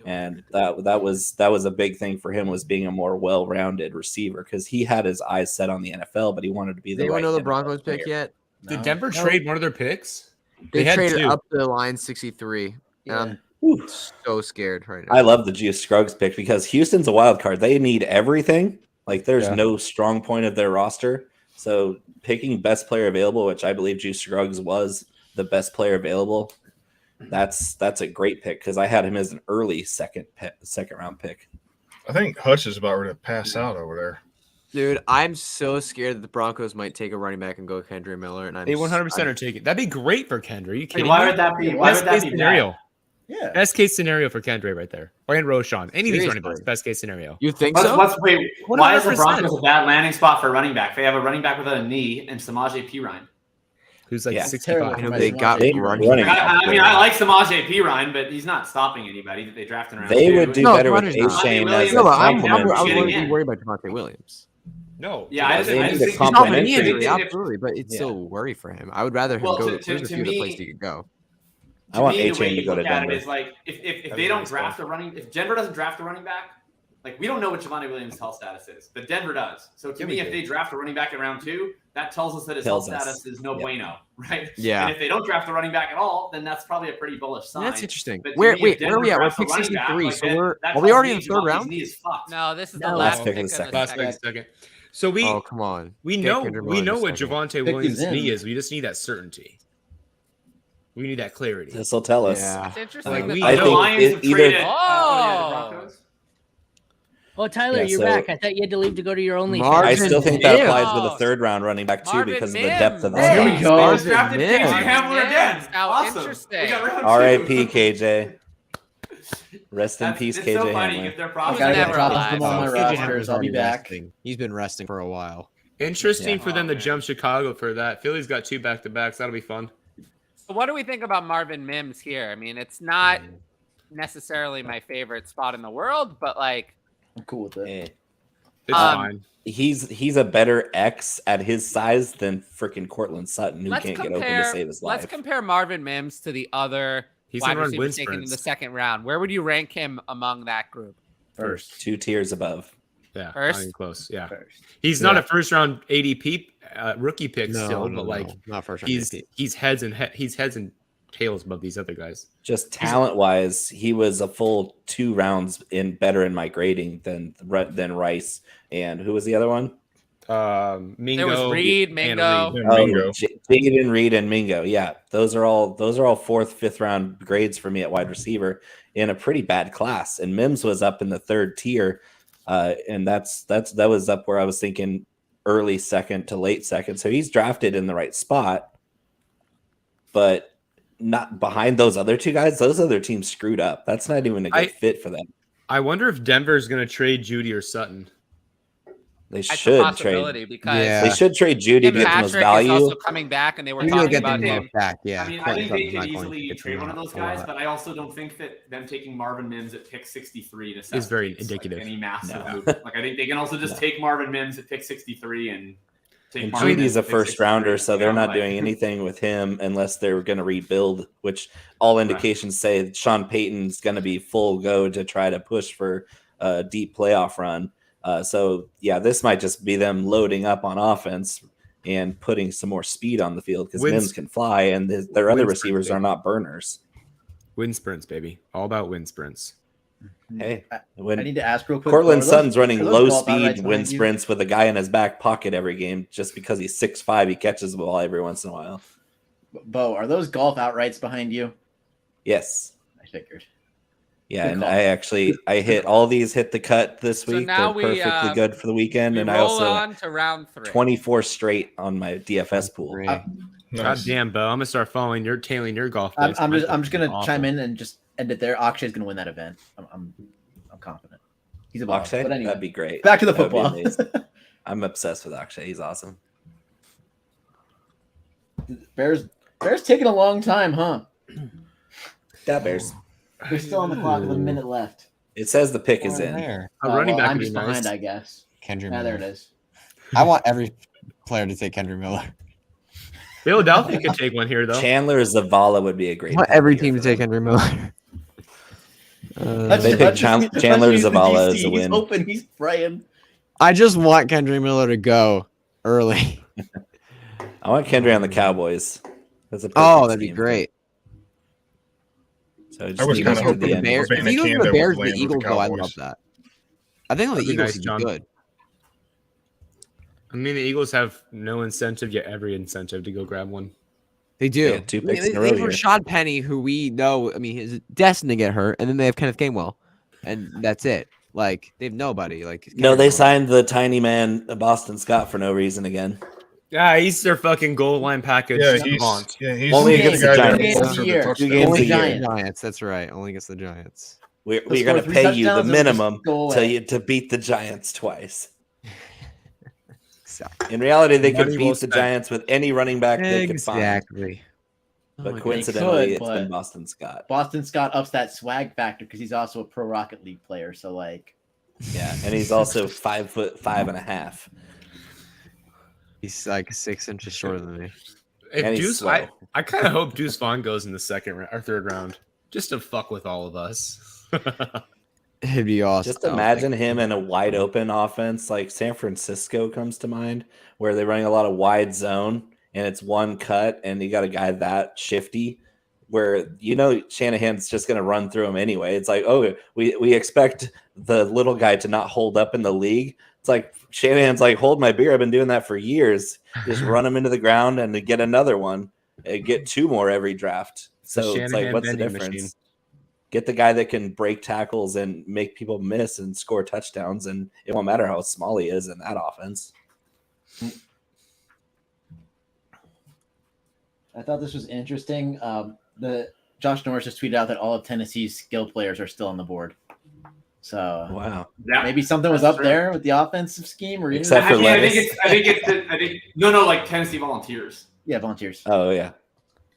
And that was a big thing for him, was being a more well-rounded receiver, because he had his eyes set on the NFL, but he wanted to be the right. Anyone know the NFL Broncos player. pick yet? Did Denver trade one of their picks? They had traded 2. up to the line 63. And I'm so scared right now. I love the Juice Scruggs pick because Houston's a wild card. They need everything. Like, there's no strong point of their roster. So picking best player available, which I believe Juice Scruggs was the best player available, that's a great pick, because I had him as an early second round pick. I think Hutch is about ready to pass out over there. Dude, I'm so scared that the Broncos might take a running back and go Kendra Miller. And They 100% are taking. That'd be great for Kendra. Are you kidding why me? would that be? Why Best would that case be scenario. bad? Yeah. Best case scenario for Kendra right there. Or and Roshan. Any of these running Seriously. backs. Best case scenario. You think Why is the 100%. Broncos a bad landing spot for running back? They have a running back without a knee and Samaje Perine. Who's like Yeah. 65. I know they got They- running. running I mean, I like Samaje Perine, but he's not stopping anybody that they drafted around. They would do better with Devontae's not. Achane Williams- as No, a but I'm complement. really worried about Devontae Williams. No. Yeah, I They need just a think He's not an complementary. injury, absolutely, but it's still a worry for him. I would rather him Well, go. to There's a few other me- places he could go. I want me, the way Achane to you go to look at Denver. it is like if they don't draft a running, if Denver doesn't draft a running back, like we don't know what Javonte Williams' health status is, but Denver does. So to me, if they draft a running back in round 2, that tells us that his health Tells us. status is no Yep. bueno, right? Yeah. And if they don't draft a running back at all, then that's probably a pretty bullish sign. That's interesting. But to Where me, wait, if where are Denver we at? We're drafts a pick running back, 63. like, So then we're that are we tells already me in the 3rd Javonte's round? knee is fucked. No, this is the No. last Last pick pick of of the the second. second. Last second. So we Oh come on. we Get know Kendra we Miller know in what a second. Javonte Pick Williams' these in. knee is. We just need that certainty. We need that clarity. This will tell us. Yeah. It's interesting. Like, that we the I know- think Lions it have either traded. Oh. The Broncos. Oh, Tyler, Yeah, you're so- back. I thought you had to leave to go to your only. Marvin I still think that Mims. applies with a 3rd round running back too, Marvin because of the depth of the Mims. There we squad. go. They just Marvin drafted Mims. Casey Campbell again. Mims. How Awesome. interesting. We got round 2. R.I.P. KJ. Rest in That's- peace, it's KJ so funny Hamler. if their I problems gotta are get never dropped alive. from all my KJ rosters. Hamler's I'll be already back. resting. He's been resting for a while. Interesting Yeah. for them to Oh, man. jump Chicago for that. Philly's got 2 back-to-backs. That'll be fun. So what do we think about Marvin Mims here? I mean, it's not necessarily my favorite spot in the world, but like, I'm cool with it. Eh. It's fine. He's a better X at his size than freaking Cortland Sutton, who let's can't get open to compare. save his Let's life. compare Marvin Mims to the other He's wide gonna run receivers wind taken in the sprints. 2nd round. Where would you rank him among that group? First. 2 tiers above. Yeah. First? Not even close. Yeah. First. He's not a first-round ADP rookie pick still, but like not first. he's heads and tails above these other guys. Just talent wise, he was a full 2 rounds better in my grading than Rice. And who was the other one? Mingo. There was Reed, and Mingo. Reed. Mingo. Jaden Reed and Mingo. Yeah, those are all 4th, 5th round grades for me at wide receiver in a pretty bad class. And Mims was up in the 3rd tier, and that was up where I was thinking early 2nd to late 2nd. So he's drafted in the right spot, but not behind those other 2 guys. Those other teams screwed up. That's not even a good fit for them. I wonder if Denver's going to trade Judy or Sutton. They That's a should possibility trade. because They should trade Judy Tim to get the most Patrick value. is also coming back, and they were Maybe talking they'll get about them him. back. Yeah. I mean, I Cortland think they Sutton's could not going to easily get trade them one of out those a lot. guys, but I also don't think that them taking Marvin Mims at pick 63 to Is very like indicative. any massive No. move. Like I think they can also just take Marvin Mims at pick 63 and take And Marvin Judy's Mims a at pick first 63, rounder, so you they're know, not like- doing anything with him unless they're going to rebuild, which all indications say that Sean Payton's going to be full go to try to push for a deep playoff run. So, yeah, this might just be them loading up on offense and putting some more speed on the field because Wins- Mims can fly, and their other Wins receivers pretty are not burners. Wind sprints, baby. All about wind sprints. Hey, I when need to ask real quick. Cortland are those- Sutton's running are those low golf outrights speed behind wind you? sprints with a guy in his back pocket every game just because he's 6'5", he catches the ball every once in a while. Bo, are those golf outrights behind you? Yes. I figured. Yeah, Good and call. I hit all these hit the cut this So week. now They're perfectly good for the weekend, we and I roll also on to round 3. 24 straight on my DFS pool. God damn, Bo! I'm gonna start tailing your golf picks. I'm just gonna chime in and just end it there. Akshay's gonna win that event. I'm confident. He's a baller. Akshay, But anyway, that'd be great. Back to the That would be football. amazing. I'm obsessed with Akshay. He's awesome. Bears taking a long time, huh? That Bears. They're still on the clock with a minute left. It says the pick is in. Running back I'm would be just nice. behind, I guess. Kendrick Yeah, there Miller. it is. I want every player to take Kendrick Miller. Philadelphia could take one here, though. Chandler Zavala would be a great. I want pick every here team for to take them. Kendrick Miller. They picked Chandler Zavala as a He's win. open. He's praying. I just want Kendrick Miller to go early. I want Kendrick on the Cowboys. That's a Oh, perfect that'd be team. great. So I was just kind of leave it to hoping the end. Bears, Devon if you go to Achane the would Bears, the land with the Eagles, though, I'd Cowboys. love that. I think the That'd be Eagles nice, would John. be good. I mean, the Eagles have no incentive yet every incentive to go grab one. They do. Yeah, 2 I mean, picks in a they row have here. Rashad Penny, who we know, I mean, he's destined to get hurt, and then they have Kenneth Gainwell, and that's it. Like, they have nobody. Like, No, they signed the tiny man Boston Scott for no reason again. Yeah, he's their fucking goal line package. Yeah, savant. he's Only the against guy the that Giants. holds her the touchdown. 2 games Only a year. against the Giants. That's right. Only against the Giants. We're Let's going to score 3 pay you the touchdowns and minimum just go away. to beat the Giants twice. Exactly. In reality, they could Money beat well the spent. Giants with any running back they could find. Exactly. But my coincidentally, could, it's been but- Boston Scott. Boston Scott ups that swag factor because he's also a pro Rocket League player. So like, Yeah, and he's also 5'5.5". He's like 6 inches shorter than me. If And he's Deuce, slow. I kind of hope Deuce Vaughn goes in the second or third round just to fuck with all of us. It'd be awesome. Just imagine him in a wide open offense like San Francisco comes to mind, where they're running a lot of wide zone and it's one cut, and you got a guy that shifty, where Shanahan's just going to run through him anyway. It's like, oh, we expect the little guy to not hold up in the league. It's like Shanahan's like, hold my beer. I've been doing that for years. Just run him into the ground and get another one, and get 2 more every draft. So it's like, Shanahan what's the vending difference? machine. Get the guy that can break tackles and make people miss and score touchdowns, and it won't matter how small he is in that offense. I thought this was interesting. The Josh Norris just tweeted out that all of Tennessee's skill players are still on the board. So Wow. Yeah, maybe something was that's up true. there with the offensive scheme, or Except for Actually, Levis. I think no, like Tennessee Volunteers. yeah, volunteers. Oh yeah.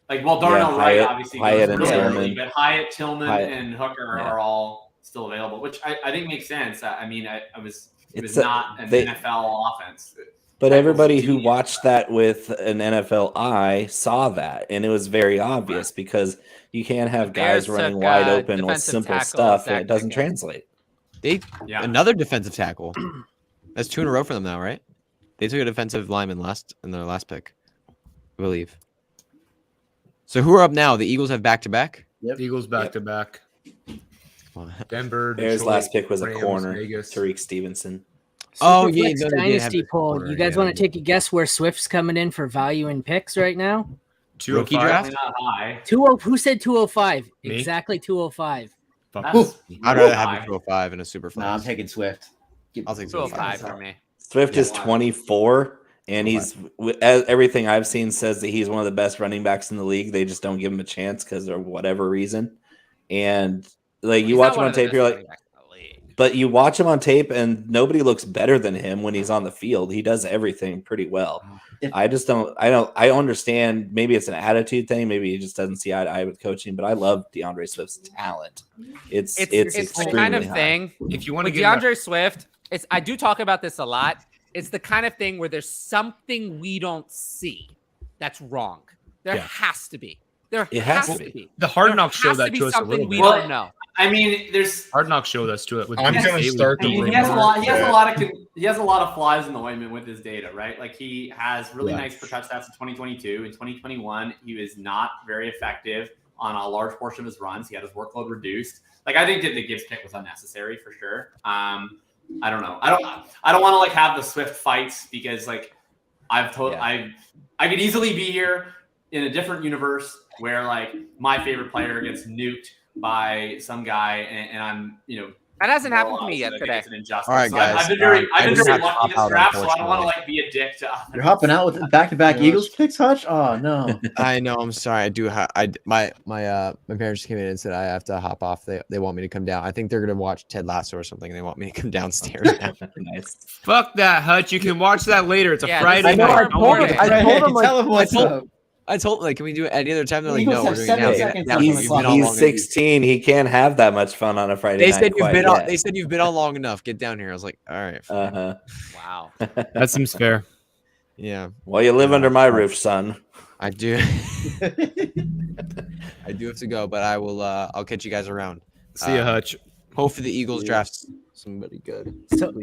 Like, well, Darnell Wright Hyatt- obviously Hyatt goes and really Tillman. early, but Hyatt, Tillman, Hyatt. and Hooker Yeah. are all still available, which I think makes sense. I mean, it was It's not an NFL offense. But That everybody was who genius. watched that with an NFL eye saw that, and it was very obvious because you can't have Bears guys running took, wide open with defensive simple tackle stuff, and Zach it doesn't Pickett. translate. They Yeah. another defensive tackle. That's 2 in a row for them now, right? They took a defensive lineman in their last pick, I believe. So who are up now? The Eagles have back-to-back. Eagles back to back. Denver. Bears' Detroit, last pick was a Rams, corner, Vegas. Tariq Stevenson. Oh, Superflex yeah, no, they did have Dynasty this poll. corner, You guys yeah. want to take a guess where Swift's coming in for value in picks right now? 205. Rookie draft? Not high. 20. Who said 205? Me? Exactly 205. Fuck. That's I'd rather have a 205 and a super flex. No, I'm taking Swift. I'll take 205 205. for me. Swift is 24, and he's everything I've seen says that he's one of the best running backs in the league. They just don't give him a chance because of whatever reason. And like you He's watch not him one on of the tape, best you're like, running backs in the league. but you watch him on tape, and nobody looks better than him when he's on the field. He does everything pretty well. I just don't. I understand. Maybe it's an attitude thing. Maybe he just doesn't see eye to eye with coaching. But I love DeAndre Swift's talent. It's It's the extremely kind of high. thing. If you want to With get DeAndre Swift, I do talk about this a lot. It's the kind of thing where there's something we don't see that's wrong. There Yeah. has to be. There It has, has to to be. the Hard There Knocks show has to that be to us a something little we bit. don't know. I mean, there's. Hard Knocks showed us to it. With I'm Deuce gonna Staley. start I the mean, he rumor. has a lot. He has that- a lot of flies in the ointment with his data, right? Like he has really Yeah. nice per touch stats in 2022. In 2021, he was not very effective on a large portion of his runs. He had his workload reduced. Like I think that the Gibbs pick was unnecessary for sure. I don't know. I don't want to like have the Swift fights because like I've told I could easily be here in a different universe where like my favorite player gets nuked by some guy, and I'm that hasn't happened to moralizing me yet that I today. think it's an injustice. All right, So guys. I've been very lucky this draft, so I don't want to unfortunately. be a dick to others. You're hopping out with back-to-back Eagles picks, Hutch? Oh no. I know. I'm sorry. I do. My parents came in and said I have to hop off. They want me to come down. I think they're gonna watch Ted Lasso or something. And they want me to come downstairs now. Nice. Fuck that, Hutch. You can watch that later. It's a Yeah, Friday I know. night. I told them like, can we do it any other time? They're like, no, we're doing it now. He's 16. He can't have that much fun on a Friday night. They said you've been on long enough. Get down here. I was like, all right. Wow. That seems fair. Yeah. Well, you live under my roof, son. I do. I do have to go, but I will. I'll catch you guys around. See ya, Hutch. Hopefully the Eagles draft somebody good.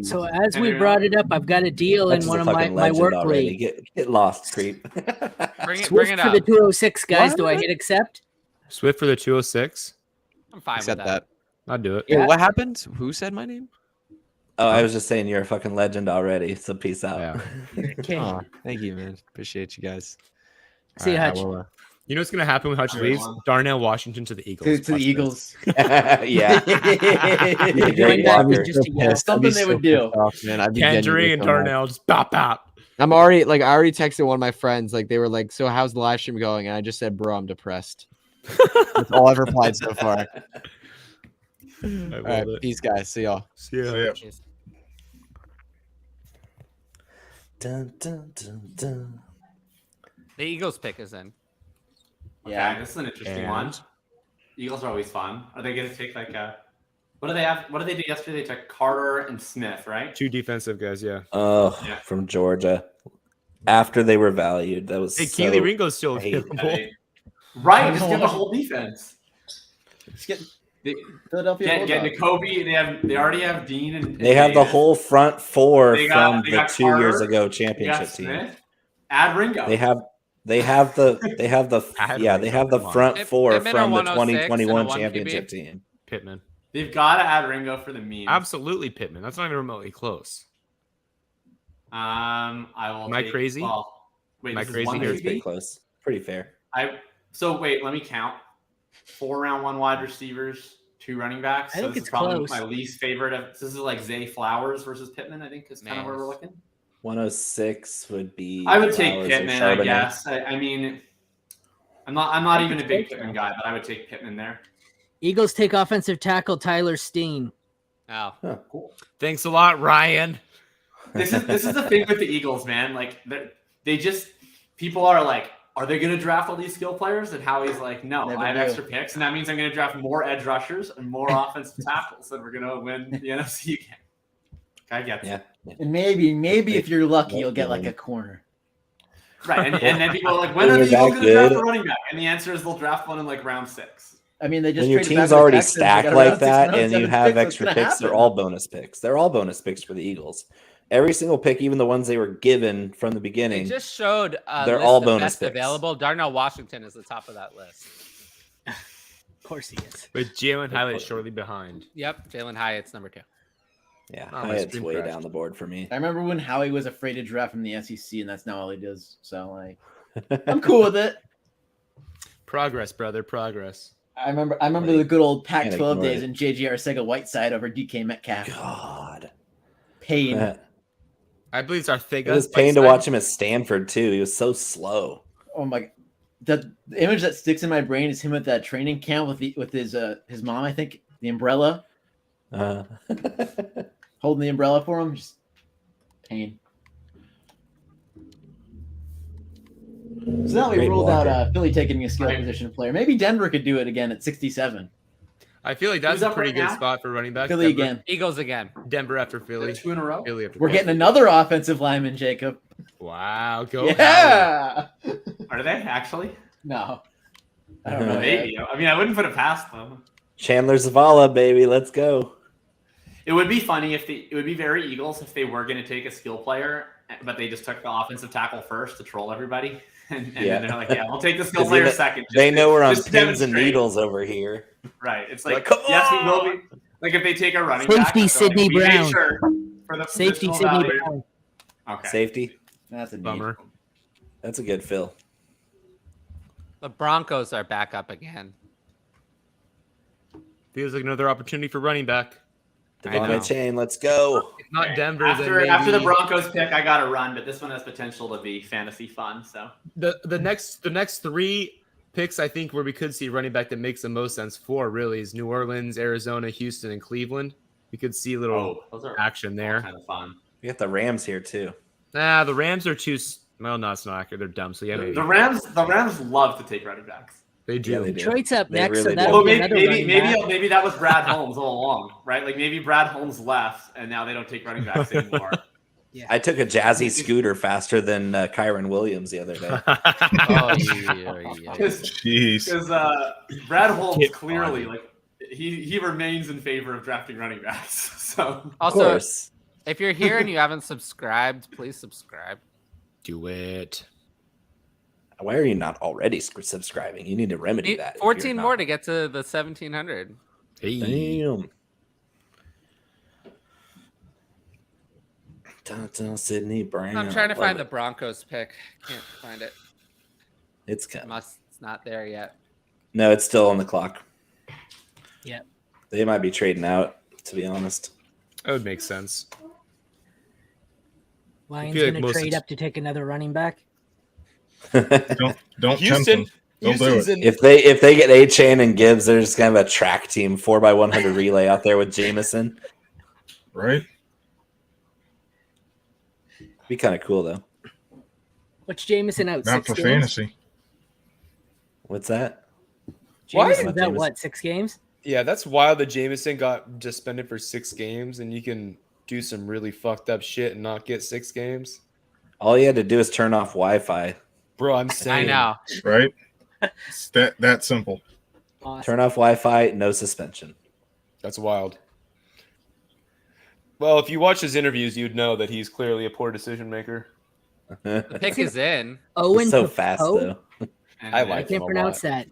So as we brought it up, I've got a deal in one of my work league. Get lost, creep. Bring Swift it for up. the 206, guys. Do I hit accept? Swift for the 206. I'm fine Accept with that. I'll do it. Yeah. What happened? Who said my name? Oh, I was just saying you're a fucking legend already. So peace out. Okay. Oh, thank you, man. Appreciate you guys. See you, All right, Hutch. I will, You know what's gonna happen when Hutch leaves? Darnell Washington to the Eagles. To the Eagles. Yeah. Join back with just a yell. Something they would do. man. I'd be Kendry genuinely and so mad. Darnell just bop bop. I already texted one of my friends. Like they were like, "So how's the live stream going?" And I just said, "Bro, I'm depressed." That's all I've replied so far. I All love right, it. peace, guys. See y'all. See ya. Yeah. Dun, dun, dun, dun. The Eagles pick is in. Yeah, this is an interesting one. And? Eagles are always fun. Are they going to take like a? What do they have? What did they do yesterday? They took Carter and Smith, right? 2 defensive guys. Yeah. Oh, Yeah. from Georgia. After they were valued, that was Hey, so Keely Ringo's still I hate available. Right, just get the whole defense. Just get They, Philadelphia get Bulldogs. Jacoby. They already have Dean and They have the Davis. whole front four They got- from they the got 2 years Carter, ago They got championship team. Smith. Add Ringo. They have the front four Pittman from or the 106 2021 and a 1 championship QB? team. Pittman. They've got to add Ringo for the meme. Absolutely Pittman. That's not even remotely close. I will. Am I take- crazy? Well, wait, Am I this is crazy one here? It's pretty QB? close. Pretty fair. So wait, let me count. 4 round 1 wide receivers, 2 running backs. I So think this it's is probably close. my least favorite of. This is like Zay Flowers versus Pittman. I think is kind of where we're looking. 106 would be. I would take Flowers or Pittman, I Charbonnet. guess. I mean, I'm not even a big Pittman guy, but I would take Pittman there. Eagles take offensive tackle Tyler Steen. Oh, Cool. Thanks a lot, Ryan. This is the thing with the Eagles, man. Like they just people are like, are they going to draft all these skill players? And Howie's like, no, Never I have do. extra picks, and that means I'm going to draft more edge rushers and more offensive tackles, and we're going to win the NFC again. I get Yeah. And maybe if you're lucky, you'll get like a corner. right. And then people are like, when are When the you're Eagles that going to draft a good. running back? And the answer is they'll draft one in like round 6. I mean, they just When your traded team's back with already Texans, they stacked got like around 6 that rounds, and you 7 have picks, what's extra gonna picks, they're happen? all bonus picks. They're all bonus picks for the Eagles. Every single pick, even the ones they were given from the they beginning. just showed a They're list all of bonus best picks. available. Darnell Washington is the top of that list. Of course he is. With Jalin Hyatt shortly behind. Yep, Jalin Hyatt's number 2. Yeah, Oh, my Hyatt's screen way crashed. down the board for me. I remember when Howie was afraid to draft from the SEC, and that's now all he does. So like, I'm cool with it. Progress, brother. Progress. I remember the good old Can't Pac-12 ignore days it. and J.J. Arcega-Whiteside over DK Metcalf. God. Pain. It I believe it's Arthega. was pain to watch him at Stanford, too. He was so slow. Oh my! The image that sticks in my brain is him at that training camp with his mom. I think the umbrella, holding the umbrella for him. Just pain. So now we Great ruled blocker. out Philly taking a skill position player. Maybe Denver could do it again at 67. I feel like that's Who's a up pretty right good now? spot for running back. Philly Denver, again. Eagles again. Denver after Philly. 2 in a row. Philly after We're Philly. getting another offensive lineman, Jacob. Wow. Go. Yeah. Are they actually? No. I don't know. Maybe. I mean, I wouldn't put it past them. Chandler Zavala, baby. Let's go. It would be funny it would be very Eagles if they were going to take a skill player, but they just took the offensive tackle first to troll everybody. And Yeah. then they're like, yeah, we'll take the skill 'Cause player they- second. They know we're on just to pins and demonstrate. needles over here. Right. It's Like, like, come yes, we will on! be. Like if they take a running Safety, back. they're like, Sidney we made Brown. sure for the Safety positional Sidney value. Brown. Okay. Safety. That's a need. Bummer. That's a good fill. The Broncos are back up again. Feels like another opportunity for running back. Devon Achane, let's go. If not Denver, After the Broncos pick, I got to run, but this one has potential to be fantasy fun. So the next 3 picks, I think, where we could see running back that makes the most sense for really is New Orleans, Arizona, Houston, and Cleveland. We could see a little action there. Kind of fun. We got the Rams here too. Nah, the Rams are too. Well, no, it's not accurate. They're dumb. So yeah, maybe. The Rams love to take running backs. They do. Yeah, they do. Detroit's up They next, really so that'll do. be another running back. Maybe that was Brad Holmes all along, right? Like maybe Brad Holmes left, and now they don't take running backs anymore. Yeah. I took a jazzy scooter faster than Kyron Williams the other day. Jeez. Because Brad Holmes clearly, like, he remains in favor of drafting running backs. So Also, if you're here and you haven't subscribed, please subscribe. Do it. Why are you not already subscribing? You need to remedy that. 14 more to get to the 1700. Hey. Damn. Downtown Sydney Brown. I'm trying to find the Broncos pick. Can't find it. It's coming. It's not there yet. No, it's still on the clock. Yep. They might be trading out, to be honest. That would make sense. Lions feel like going to most trade up to take another running back. Don't Houston. tempt them. Don't do Houston's it. in. If they get Achane and Gibbs, they're just gonna have a track team 4x100 relay out there with Jameson. Right? Be kind of cool though. What's Jameson out? Not 6 for games? fantasy. What's that? Jameson's What? out what? 6 games? Yeah, that's wild that Jameson got suspended for 6 games, and you can do some really fucked up shit and not get 6 games. All you had to do is turn off Wi-Fi. Bro, I'm saying. I know. Right? It's that simple. Awesome. Turn off Wi-Fi, no suspension. That's wild. Well, if you watch his interviews, you'd know that he's clearly a poor decision maker. The pick is in. Owen He's so Popo? fast though. I I like him can't a pronounce lot. that.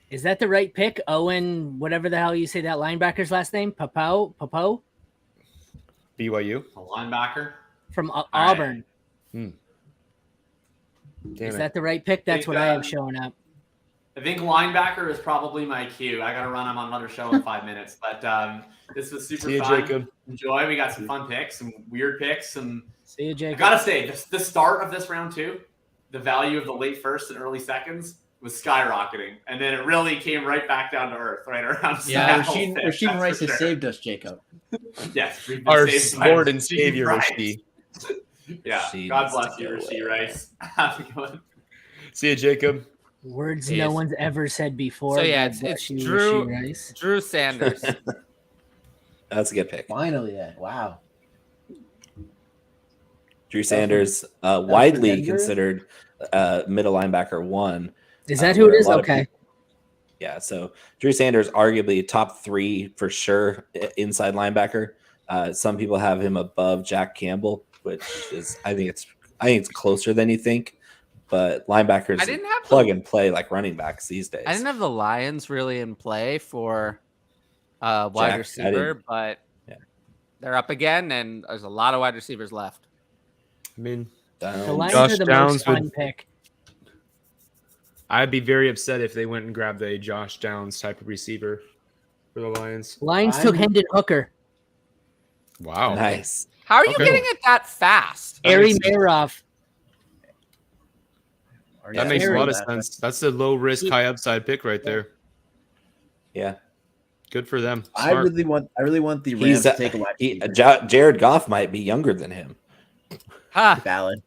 Is that the right pick? Owen, whatever the hell you say that linebacker's last name? Popo? BYU. A linebacker. From Auburn. Damn Is it. that the right pick? That's what I have showing up. I think linebacker is probably my cue. I got to run. I'm on another show in 5 minutes. But this was super See you, fun. Jacob. Enjoy. We got some fun picks, some weird picks. See you, I Jacob. got to say, the start of this round 2, the value of the late first and early seconds was skyrocketing. And then it really came right back down to earth right around Yeah, Seattle. Rasheed Rice That's for has sure. saved us, Jacob. Yes. we've been Our saved by Lord and Rasheed Savior, Rice. Rasheed. Yeah. Rasheed God needs bless to you, go Rasheed away. Rice. Have a good one. See you, Jacob. Words Yes. no one's ever said before. So yeah, God it's bless you, Drew Rasheed Rice. Drew Sanders. That's a good pick. Finally, then. Wow. Drew Sanders, widely Denver? considered middle linebacker 1. Is that who it where a is? lot of Okay. people- yeah, so Drew Sanders, arguably top 3 for sure inside linebacker. Some people have him above Jack Campbell, which is I think it's closer than you think. But linebackers I didn't have plug and play like running backs these days. I didn't have the Lions really in play for wide Jack, I receiver, didn't- but yeah. they're up again, and there's a lot of wide receivers left. I mean, The Lions Josh are the Downs most fun would- pick. I'd be very upset if they went and grabbed a Josh Downs type of receiver for the Lions. Lions took Hendon Hooker. Wow. Nice. How are you Okay. getting it that fast? Ari makes sense. Maroff. That makes a Very lot of bad. sense. That's a low risk, high upside pick right there. Yeah. Good for them. I Smart. really want the Rams to take a wide receiver. Jared Goff might be younger than him. Huh. Valid.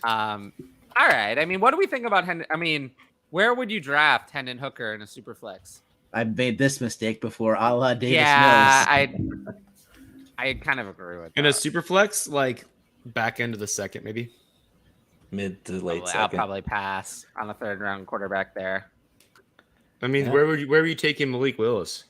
All right. I mean, what do we think about Hendon? I mean, where would you draft Hendon Hooker in a super flex? I've made this mistake before, a la Davis Yeah, Mills. I kind of agree with In a that. super flex, like back end of the second, maybe. Mid to late I'll second. probably pass on the 3rd round quarterback there. I mean, Yeah. where were you taking Malik Willis?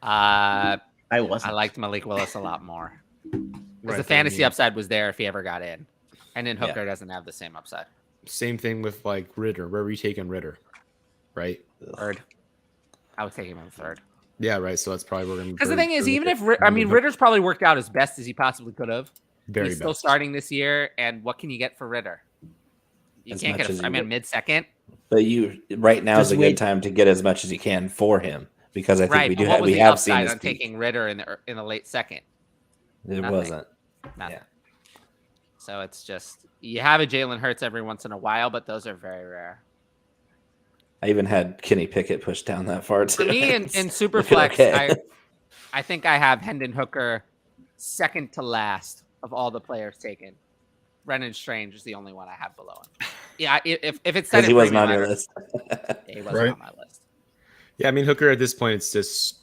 I wasn't. liked Malik Willis a lot more. Because Right, the fantasy I mean, upside was there if he ever got in. And then Yeah. Hooker doesn't have the same upside. Same thing with like Ritter. Where were you taking Ritter? Right. 3rd. I was taking him in 3rd. Yeah, right. So that's probably where we're going. Because the thing is, even if Ritter's probably worked out as best as he possibly could have, Very he's still best. starting this year. And what can you get for Ritter? You as can't much get as a you freshman would. mid-second. But right now is Just a wait. good time to get as much as you can for him because I think Right. we But do what was we the have seen upside his on peak. taking Ritter in the late second? There Nothing. wasn't. Nothing. Yeah. So it's just you have a Jalen Hurts every once in a while, but those are very rare. I even had Kenny Pickett pushed down that far too. For me in It's Superflex, okay. I think I have Hendon Hooker second to last of all the players taken. Brennan Strange is the only one I have below him. Yeah, if it's because he wasn't on your list. He wasn't on my list. Yeah, I mean Hooker at this point, it's just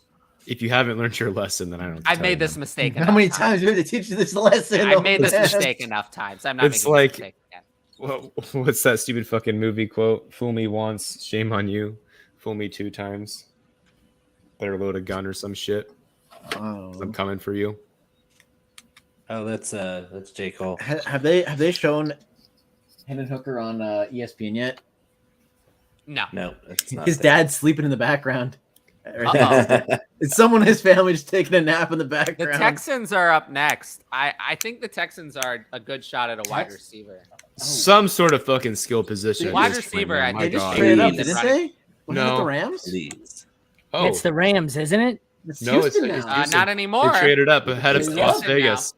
if you haven't learned your lesson, then I don't. I've made this mistake. How many times do we have to teach you this lesson? I've made this Man. mistake enough times. I'm not It's making like- this mistake again. Well, what's that stupid fucking movie quote? Fool me once, shame on you. Fool me 2 times. Better load a gun or some shit. I'm coming for you. Oh, that's J. Cole. Have they shown Hendon Hooker on ESPN yet? No. No, it's not. His there. dad's sleeping in the background. It's someone in his family just taking a nap in the The background. Texans are up next. I think the Texans are a good shot at a wide receiver. Some sort of fucking skill position. at Wide this point, receiver, man. I My They just God. traded up, Please. didn't they? Wasn't it No. the Rams? Please. Oh, It's the Rams, isn't it? It's no, Houston it's now. Houston. Not anymore. They traded up ahead of It's Las Houston Vegas.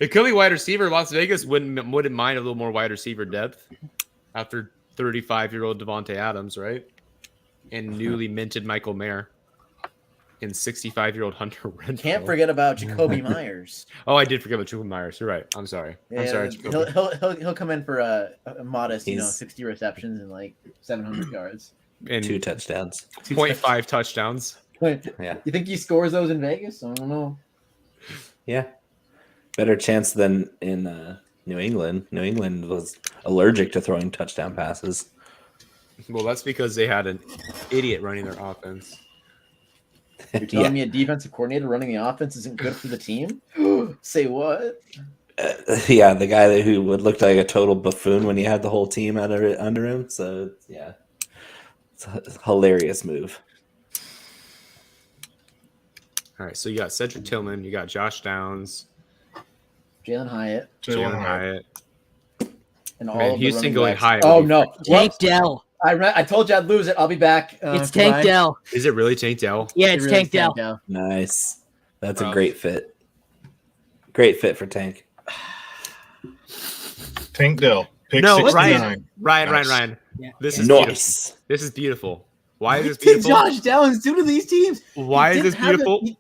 It could be wide receiver. Las Vegas wouldn't mind a little more wide receiver depth after 35-year-old Devontae Adams, right? And newly minted Michael Mayer and 65-year-old Hunter Renfrow. Can't forget about Jacoby Myers. Oh, I did forget about Jacoby Myers. You're right. I'm sorry. I'm sorry. Jacoby. He'll come in for a modest, He's- 60 receptions and like 700 yards. And 2 touchdowns. 0.5 touchdowns. Yeah. You think he scores those in Vegas? I don't know. Yeah. Better chance than in New England. New England was allergic to throwing touchdown passes. Well, that's because they had an idiot running their offense. You're telling me a defensive coordinator running the offense isn't good for the team? Say what? Yeah, the guy who would look like a total buffoon when he had the whole team under him. So yeah, it's a hilarious move. All right, so you got Cedric Tillman, you got Josh Downs, Jalen Hyatt, Jalin Hyatt. and all Man, of the Houston running going backs. high. Oh would be no, freaking- Tank Dell. I told you I'd lose it. I'll be back. It's for Tank mine. Dell. Is it really Tank Dell? Yeah, It it's really Tank is Dell. Nice. That's Bro. a great fit. Great fit for Tank. Tank Dell. Pick No, 69. Ryan. Yeah. This is Nice. beautiful. This is beautiful. Why is this What did beautiful? Josh Downs do to these teams? Why He is this didn't have the- beautiful?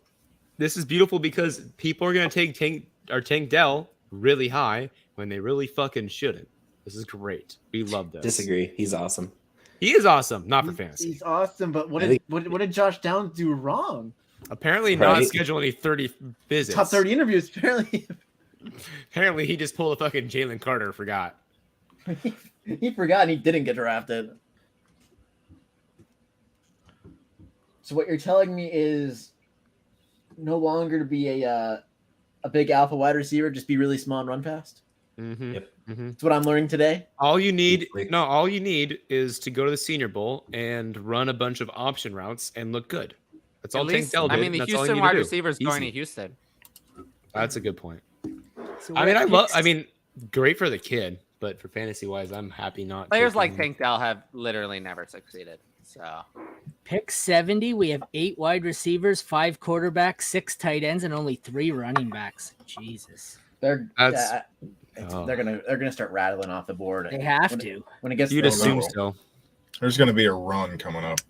This is beautiful because people are gonna take Tank Dell really high when they really fucking shouldn't. This is great. We love this. Disagree. He's awesome. He is awesome, not for fantasy. He's awesome, but what I did think- what did Josh Downs do wrong? Apparently not Right. schedule any 30 visits. Top 30 interviews. Apparently, Apparently he just pulled a fucking Jalen Carter and forgot. he forgot and he didn't get drafted. So what you're telling me is no longer to be a big alpha wide receiver, just be really small and run fast. Mm-hmm. Yep. Mm-hmm. That's what I'm learning today. All you need is to go to the Senior Bowl and run a bunch of option routes and look good. That's all At Tank least, Dell did. I mean, and the that's all you Houston need to wide do. receivers going to Easy. Houston. That's a good point. So I we're mean, at picks- great for the kid, but for fantasy wise, I'm happy not. Players like taking- Tank Dell have literally never succeeded. So Pick 70. We have 8 wide receivers, 5 quarterbacks, 6 tight ends, and only 3 running backs. Jesus. They're That's- they're gonna start rattling off the board. They have when to. when it gets You'd to assume the- so. There's going to be a run coming up.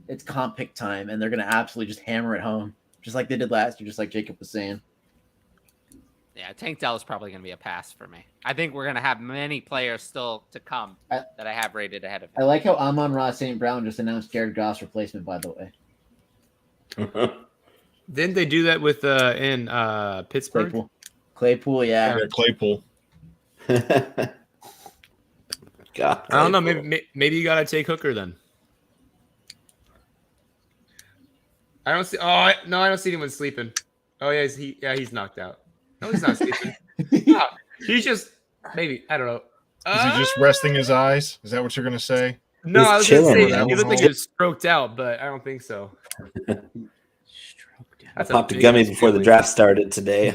it's comp pick time, and they're gonna absolutely just hammer it home, just like they did last year, just like Jacob was saying. yeah, Tank Dell is probably going to be a pass for me. I think we're going to have many players still to come that I have rated ahead of him. I like how Amon-Ra St. Brown just announced Jared Goff's replacement, by the way. Didn't they do that with in Pittsburgh? Claypool, yeah. Yeah, Claypool. God, I don't know. Maybe you gotta take Hooker then. I don't see. I don't see anyone sleeping. Oh yeah, he's knocked out. No, he's not sleeping. No, he's just maybe I don't know. Is he just resting his eyes? Is that what you're going to say? No, He's I was gonna chilling, say man. he looked like he was stroked out, but I don't think so. Stroked out. That's popped a gummy before the draft started today.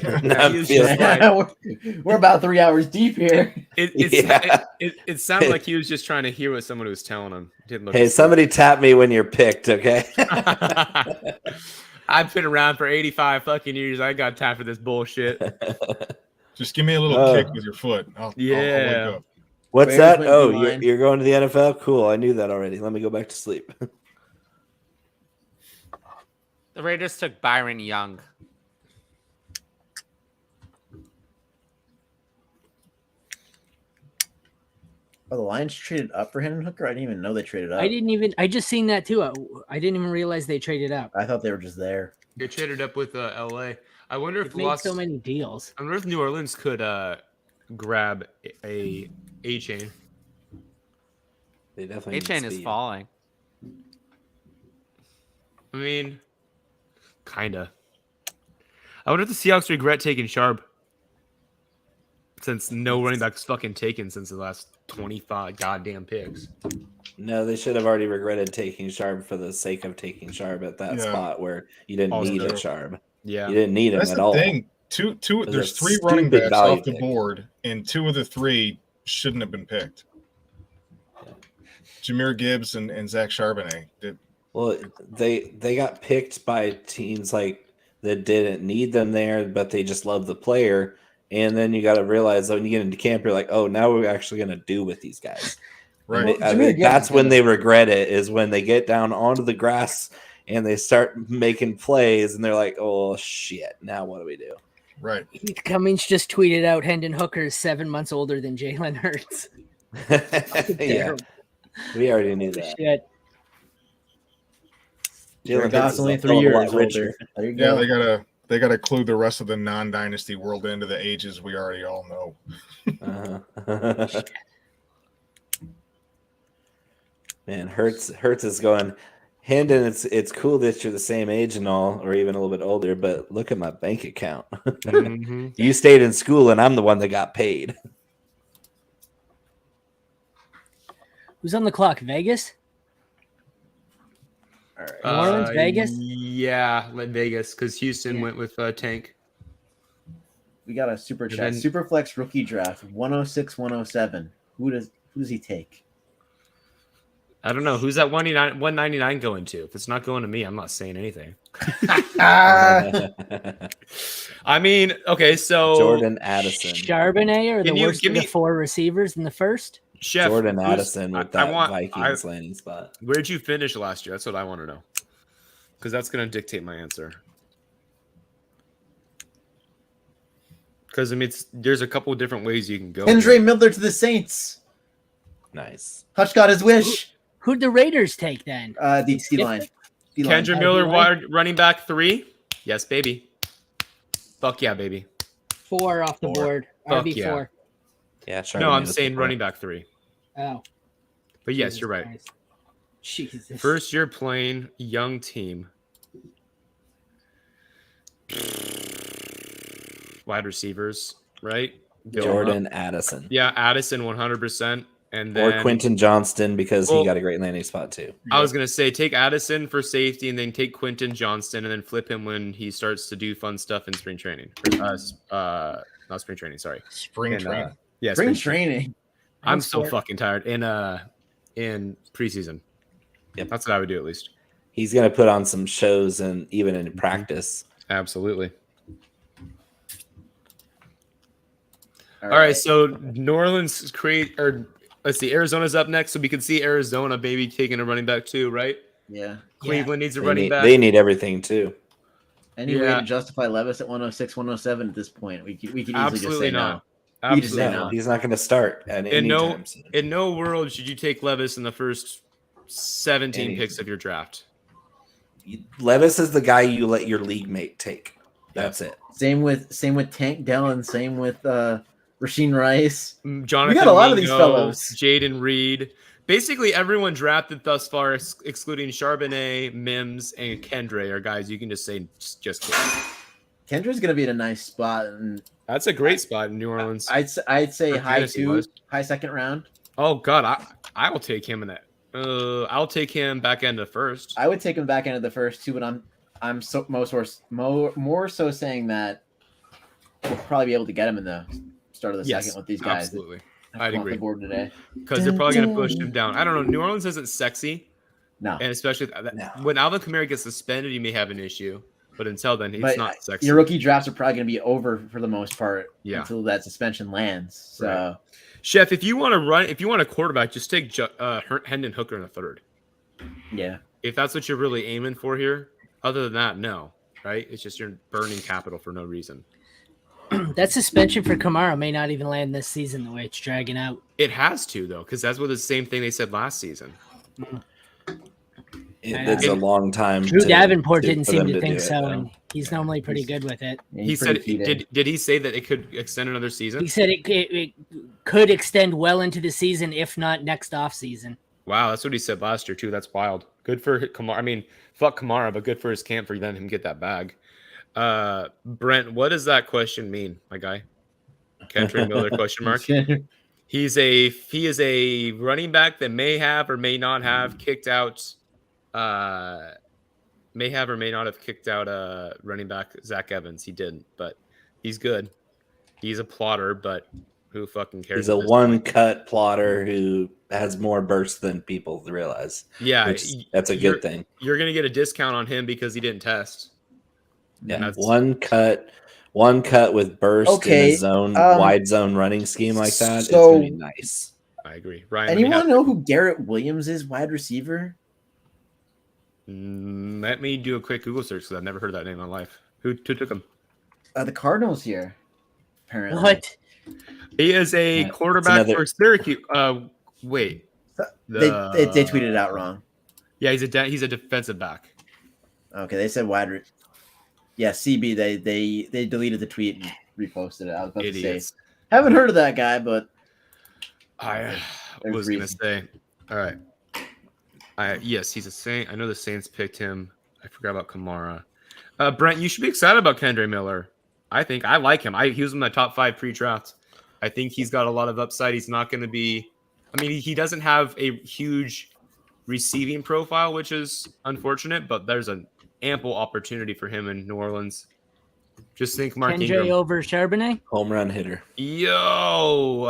We're about 3 hours deep here. It sounded like he was just trying to hear what someone was telling him. Didn't look Hey, somebody tap me when you're picked, okay? I've been around for 85 fucking years. I got time for this bullshit. Just give me a little kick with your foot. I'll wake up. What's that? Oh, you're going to the NFL? Cool. I knew that already. Let me go back to sleep. The Raiders took Byron Young. Oh, the Lions traded up for Hendon Hooker? I didn't even know they traded up. I just seen that too. I didn't even realize they traded up. I thought they were just there. They traded up with LA. I wonder if They've made so many deals. I wonder if New Orleans could grab a Achane. They definitely Achane is falling. I mean, kinda. I wonder if the Seahawks regret taking Sharp, since no running back's fucking taken since the last 25 goddamn picks. No, they should have already regretted taking Sharp for the sake of taking Sharp at that spot where you didn't need a Sharp. Yeah, you didn't need him That's at the all. thing. There's 3 running backs off the board, and 2 of the 3 shouldn't have been picked. Jahmyr Gibbs and Zach Charbonnet. Well, they got picked by teams like that didn't need them there, but they just love the player. And then you got to realize that when you get into camp, you're like, oh, now we're actually going to do with these guys. Right. That's when they regret it, is when they get down onto the grass and they start making plays, and they're like, oh, shit, now what do we do? Right. Cummings just tweeted out Hendon Hooker is 7 months older than Jalen Hurts. Yeah. We already knew that. Shit. Jalen Hurts is only 3 years older. There you go. Yeah, they gotta clue the rest of the non-dynasty world into the ages we already all know. Man, Hurts is going. Hendon, it's cool that you're the same age and all, or even a little bit older, but look at my bank account. You stayed in school, and I'm the one that got paid. Who's on the clock? Vegas? All right. New Orleans, Vegas? Yeah, let Vegas, because Houston went with Tank. We got a super chat. Superflex rookie draft 106, 107. Who does he take? I don't know. Who's that 199 going to? If it's not going to me, I'm not saying anything. I mean, okay, so Jordan Addison. Charbonnet or the worst of the 4 receivers in the first? Chef, Jordan Addison with that Vikings landing spot. Where'd you finish last year? That's what I want to know. Because that's going to dictate my answer. Because, I mean, there's a couple of different ways you can go. Andre Miller to the Saints. Nice. Hutch got his wish. Who'd the Raiders take then? The D-line. Kendra Miller, running back 3. Yes, baby. Fuck yeah, baby. 4 off the board. Fuck RB4. yeah. Yeah, no, I'm saying running back 3. Oh. But yes, you're right. Christ. Jesus. First year playing, young team. Wide receivers, right? Jordan Addison. Yeah, Addison 100%. And then, or Quentin Johnston, because he got a great landing spot too. I was going to say take Addison for safety and then take Quentin Johnston and then flip him when he starts to do fun stuff in spring training. Not spring training, sorry. Spring training. Yeah, spring training. I'm so fucking tired. In preseason. Yep. That's what I would do at least. He's going to put on some shows and even in practice. Absolutely. All right, so New Orleans let's see, Arizona's up next, so we can see Arizona maybe taking a running back too, right? Yeah. Cleveland needs a running back. They need everything too. Any way to justify Levis at 106, 107 at this point? We could easily Absolutely just say not. no. Absolutely say not. He's not going to start at any time soon. In no world should you take Levis in the first 17 picks of your draft. Levis is the guy you let your league mate take. That's it. Same with Tank Dell, same with Rasheed Rice. Jonathan, we got a lot of these fellows. Jaden Reed. Basically, everyone drafted thus far, excluding Charbonnet, Mims, and Kendre, are guys you can just say just kidding. Kendrick's going to be in a nice spot, and that's a great spot in New Orleans. I'd say high second round. Oh God, I will take him in that. I'll take him back end of the first. I would take him back end of the first too, but I'm more so saying that we'll probably be able to get him in the start of the second with these guys. Absolutely. I'd agree. The board today Because they're probably going to push him down. I don't know. New Orleans isn't sexy. No. And especially when Alvin Kamara gets suspended, he may have an issue. But until then, it's not sexy. Your rookie drafts are probably going to be over for the most part until that suspension lands. So, right. Chef, if you want a quarterback, just take Hendon Hooker in the third. Yeah. If that's what you're really aiming for here. Other than that, no. Right? It's just you're burning capital for no reason. That suspension for Kamara may not even land this season the way it's dragging out. It has to, though, because that's what the same thing they said last season. It's a long time. Drew Davenport didn't seem to think so, and he's normally pretty good with it. Yeah, he said, did he say that it could extend another season? He said it could extend well into the season, if not next off season. Wow, that's what he said last year, too. That's wild. Good for Kamara. I mean, fuck Kamara, but good for his camp for letting him get that bag. Brent, what does that question mean, my guy? Kentrell Miller question mark. He is a running back that may have or may not have kicked out running back Zach Evans. He didn't, but he's good. He's a plotter, but who fucking cares? He's a one-cut plotter who has more bursts than people realize. Yeah, that's a good thing. You're gonna get a discount on him because he didn't test. Yeah, one cut with burst in a zone, wide zone running scheme like that. It's gonna be nice. I agree. Ryan, anyone know who Garrett Williams is, wide receiver? Let me do a quick Google search because I've never heard that name in my life. Who took him? The Cardinals here. Apparently. What? He is a quarterback for Syracuse. Wait. They tweeted it out wrong. Yeah, he's a defensive back. Okay, they said wide. Yeah, CB. They deleted the tweet and reposted it. I was about to say, haven't heard of that guy, but I was gonna say. All right. Yes, he's a Saint. I know the Saints picked him. I forgot about Kamara. Brent, you should be excited about Kentrell Miller. I think I like him. He was in my top 5 pre-draft. I think he's got a lot of upside. He's not going to be. I mean, he doesn't have a huge receiving profile, which is unfortunate. But there's an ample opportunity for him in New Orleans. Just think, Mark Ingram over Charbonnet, home run hitter. Yo,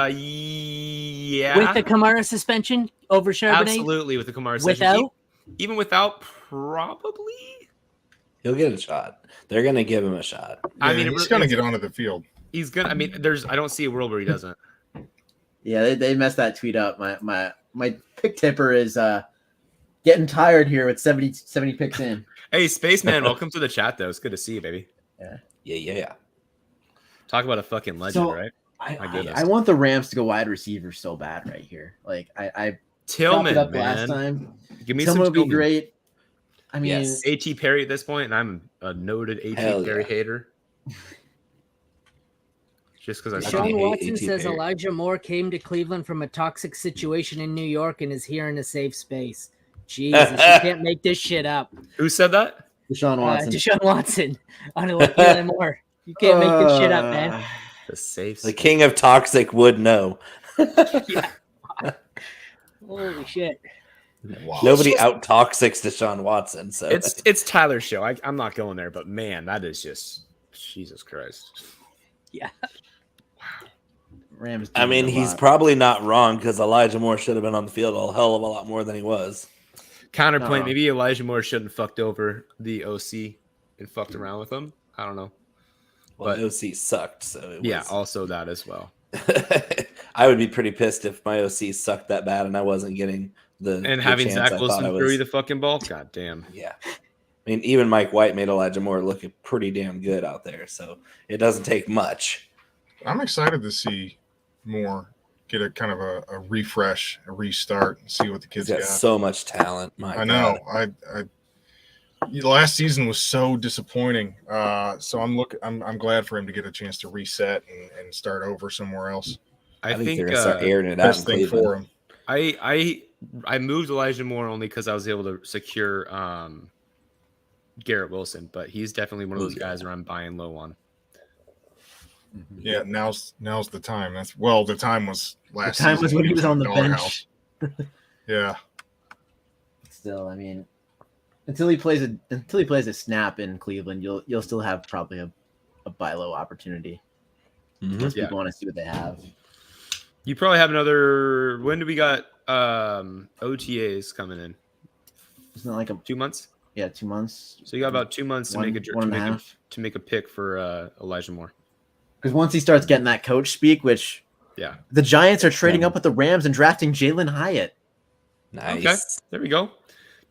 yeah. With the Kamara suspension over Charbonnet, absolutely with the Kamara suspension. Even without, probably he'll get a shot. They're gonna give him a shot. Yeah, I mean, he's gonna get onto the field. He's gonna. I mean, I don't see a world where he doesn't. Yeah, they messed that tweet up. My pick tipper is getting tired here with 70 picks in. Hey, Spaceman, welcome to the chat though. It's good to see you, baby. Yeah. Talk about a fucking legend, right? I want the Rams to go wide receiver so bad right here. Like I Tillman it up man. last time. Give me Tillman some would be great. I mean, yes. A.T. Perry at this point, and I'm a noted A.T. Perry hater. Just because I Sean Watson says Elijah Moore came to Cleveland from a toxic situation in New York and is here in a safe space. Jesus, you can't make this shit up. Who said that? Deshaun Watson. Deshaun Watson on Elijah Moore. You can't make this shit up, man. The king of toxic would know. Yeah. Holy shit. Wow. Nobody out toxics Deshaun Watson. So it's Tyler's show. I'm not going there, but man, that is just Jesus Christ. Yeah. Rams. I mean, he's probably not wrong because Elijah Moore should have been on the field a hell of a lot more than he was. Counterpoint, maybe Elijah Moore shouldn't fucked over the OC and fucked around with him. I don't know. Well, but the OC sucked, so yeah, also that as well. I would be pretty pissed if my OC sucked that bad and I wasn't getting the having Zach Wilson throw you the fucking ball. God damn. Yeah. I mean, even Mike White made Elijah Moore look pretty damn good out there, so it doesn't take much. I'm excited to see Moore get a kind of a refresh, a restart, and see what the kids got. So much talent. I know. Last season was so disappointing. So I'm glad for him to get a chance to reset and start over somewhere else. I think they're gonna start airing it out. Best thing for him. I moved Elijah Moore only because I was able to secure Garrett Wilson, but he's definitely one of those guys where I'm buying low on. Yeah, now's the time. The time was last. The time season was when he was on the bench. Yeah. Still, I mean, Until he plays a snap in Cleveland, you'll still have probably a buy low opportunity. Because people want to see what they have. You probably have another. When do we got OTAs coming in? Isn't it like 2 months? Yeah, 2 months. So you got about 2 months to make a pick for Elijah Moore. Because once he starts getting that coach speak, which the Giants are trading up with the Rams and drafting Jalin Hyatt. Nice. Okay, there we go.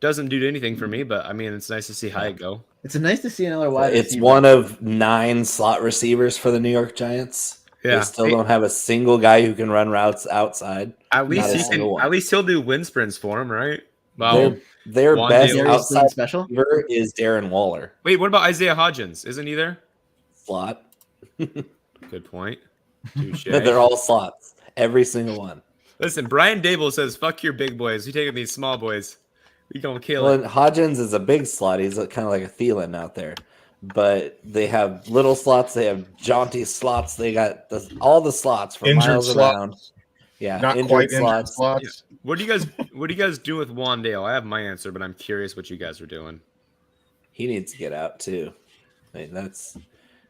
Doesn't do anything for me, but I mean, it's nice to see Hyatt go. It's nice to see another wide It's receiver. one of 9 slot receivers for the New York Giants. Yeah. They still don't have a single guy who can run routes outside. At least At least he'll do wind sprints for him, right? Well, their best outside receiver is Darren Waller. Wait, what about Isaiah Hodgins? Isn't he there? Slot. Good point. Touche. They're all slots. Every single one. Listen, Brian Dable says, "Fuck your big boys. We taking these small boys. We gonna kill Well, it." Hodgins is a big slot. He's kind of like a Thielen out there. But they have little slots. They have jaunty slots. They got all the slots for Injured miles slots. around. Yeah, Not quite injured slots. Yeah. What do you guys do with Wandale? I have my answer, but I'm curious what you guys are doing. He needs to get out too. I mean,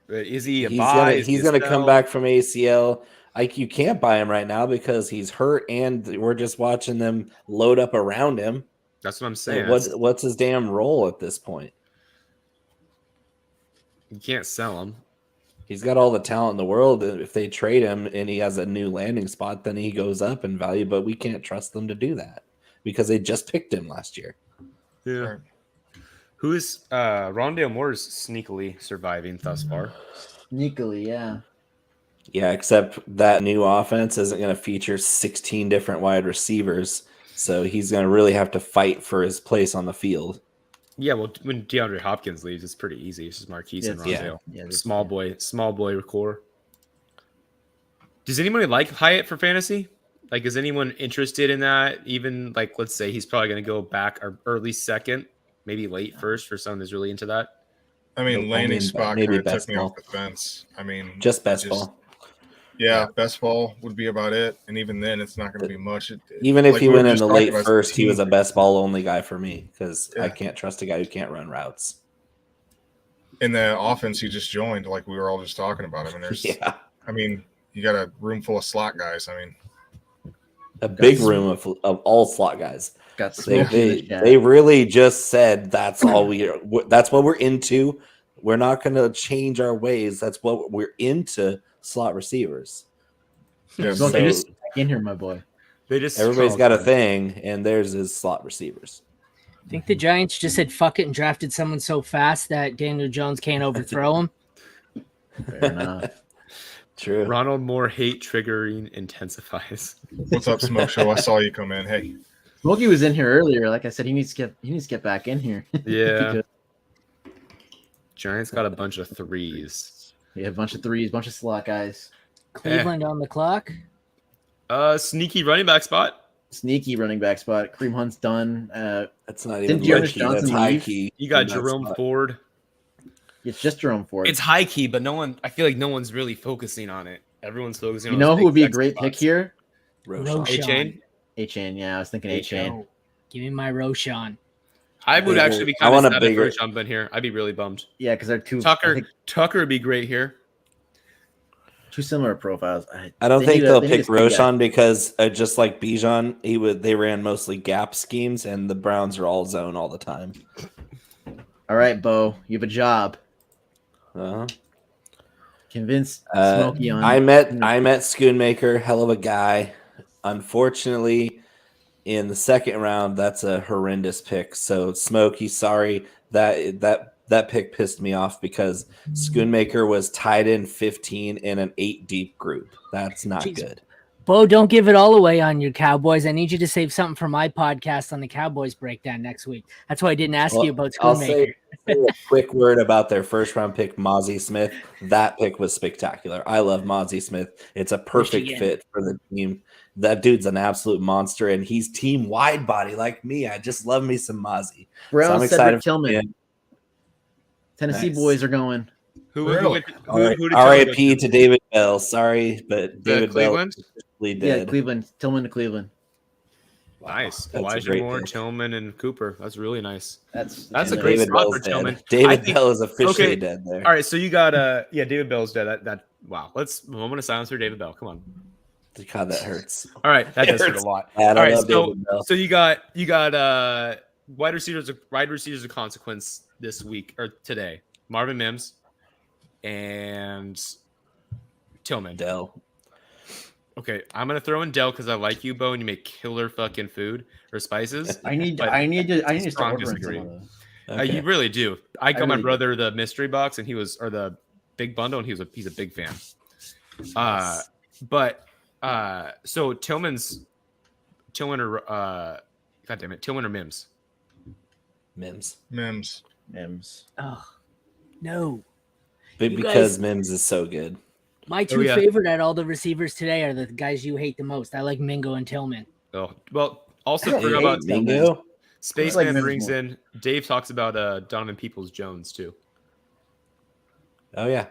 is he a he's buy? gonna, Is he's he a gonna sell? come back from ACL. Like, you can't buy him right now because he's hurt, and we're just watching them load up around him. That's what I'm saying. What's his damn role at this point? You can't sell him. He's got all the talent in the world. If they trade him and he has a new landing spot, then he goes up in value. But we can't trust them to do that because they just picked him last year. Yeah. Who is Rondale Moore is sneakily surviving thus far? Sneakily, yeah. Yeah, except that new offense isn't going to feature 16 different wide receivers. So he's going to really have to fight for his place on the field. Yeah, well, when DeAndre Hopkins leaves, it's pretty easy. It's just Marquise and Rondale. Yeah, small boy core. Does anybody like Hyatt for fantasy? Like, is anyone interested in that? Even like, let's say he's probably going to go back or early second, maybe late first for someone who's really into that. I mean, landing spot maybe kind of took best me ball. off the fence. I mean, Just best ball. Yeah, best ball would be about it, and even then, it's not going to be much. Even if like he we were went in just the talking late about, first, he team- was a best ball only guy for me because I Yeah. can't trust a guy who can't run routes. in the offense he just joined, like we were all just talking about. I mean, there's, I mean, you got a room full of slot guys. I mean, A big room of all slot guys. Got They really just said that's all that's what we're into. We're not going to change our ways. That's what we're into, slot receivers. Yeah, So so just back in here, my boy. everybody's got a thing, and theirs is slot receivers. I think the Giants just said fuck it and drafted someone so fast that Daniel Jones can't overthrow him. Fair enough. True. Ronald Moore hate triggering intensifies. What's up, Smoke Show? I saw you come in. Hey, Smokey was in here earlier. Like I said, he needs to get back in here. Yeah. Giants got a bunch of threes. Yeah, a bunch of threes, bunch of slot guys. Cleveland on the clock. Sneaky running back spot. Sneaky running back spot. Kareem Hunt's done. That's not Didn't even low Dearness key. Johnson That's high leave? key. You got in that Jerome spot. Ford. It's just Jerome Ford. It's high key, but I feel like no one's really focusing on it. Everyone's focusing You on know those who would be a big great spots. pick here? Roshan. A-Chain? A-Chain, yeah. I was thinking A-Chain. Give me my Roshan. I would actually be I kind of want a sad if bigger- Roshan been here. I'd be really bummed. Yeah, because they're two Tucker would be great here. two similar profiles. I don't they think need a- they'll they need a pick speed guy. Roshan because just like Bijan, they ran mostly gap schemes, and the Browns are all zone all the time. All right, Bo, you have a job. Uh-huh. Convince Smokey on. I met Schoonmaker, hell of a guy. Unfortunately, in the second round, that's a horrendous pick. So Smokey, sorry that pick pissed me off because Schoonmaker was tied in 15 in an 8 deep group. That's not Jeez. good. Bo, don't give it all away on your Cowboys. I need you to save something for my podcast on the Cowboys breakdown next week. That's why I didn't ask you about I'll Schoonmaker. say a quick word about their first round pick, Mozzie Smith. That pick was spectacular. I love Mozzie Smith. It's a perfect Michigan. fit for the team. That dude's an absolute monster, and he's team wide body like me. I just love me some Mozzie. Brown I'm Cedric for Tillman. him. Tennessee Nice. boys are going. Who Really? did Tillman go R.I.P. to David Bell. Sorry, but David Bell Cleveland? is officially Yeah, dead. Cleveland. Tillman to Cleveland. Nice. That's a Elijah great Moore, pick. Tillman, and Cooper. That's really nice. That's a great David spot Bell's for dead. Tillman. David Bell is officially dead there. All right, so you got David Bell's dead. That wow. Let's moment of silence for David Bell. Come on. God, that hurts. All right, that does hurt a lot. Man, All I right, love David Bell. so you got wide receivers of consequence this week or today. Marvin Mims and Tillman. Dell. Okay, I'm gonna throw in Dell because I like you, Bo, and you make killer fucking food or spices. I need to start ordering some of those. You really do. I got my really brother the mystery box, and or the big bundle, and he's a big fan. So Tillman or Mims? Mims. Oh, no. But You because guys- Mims is so good. My two favorite at all the receivers today are the guys you hate the most. I like Mingo and Tillman. Oh, well, also You forgot about hate Mingo? Spaceman I like Mims brings more. in Dave talks about Donovan Peoples-Jones too. Oh yeah.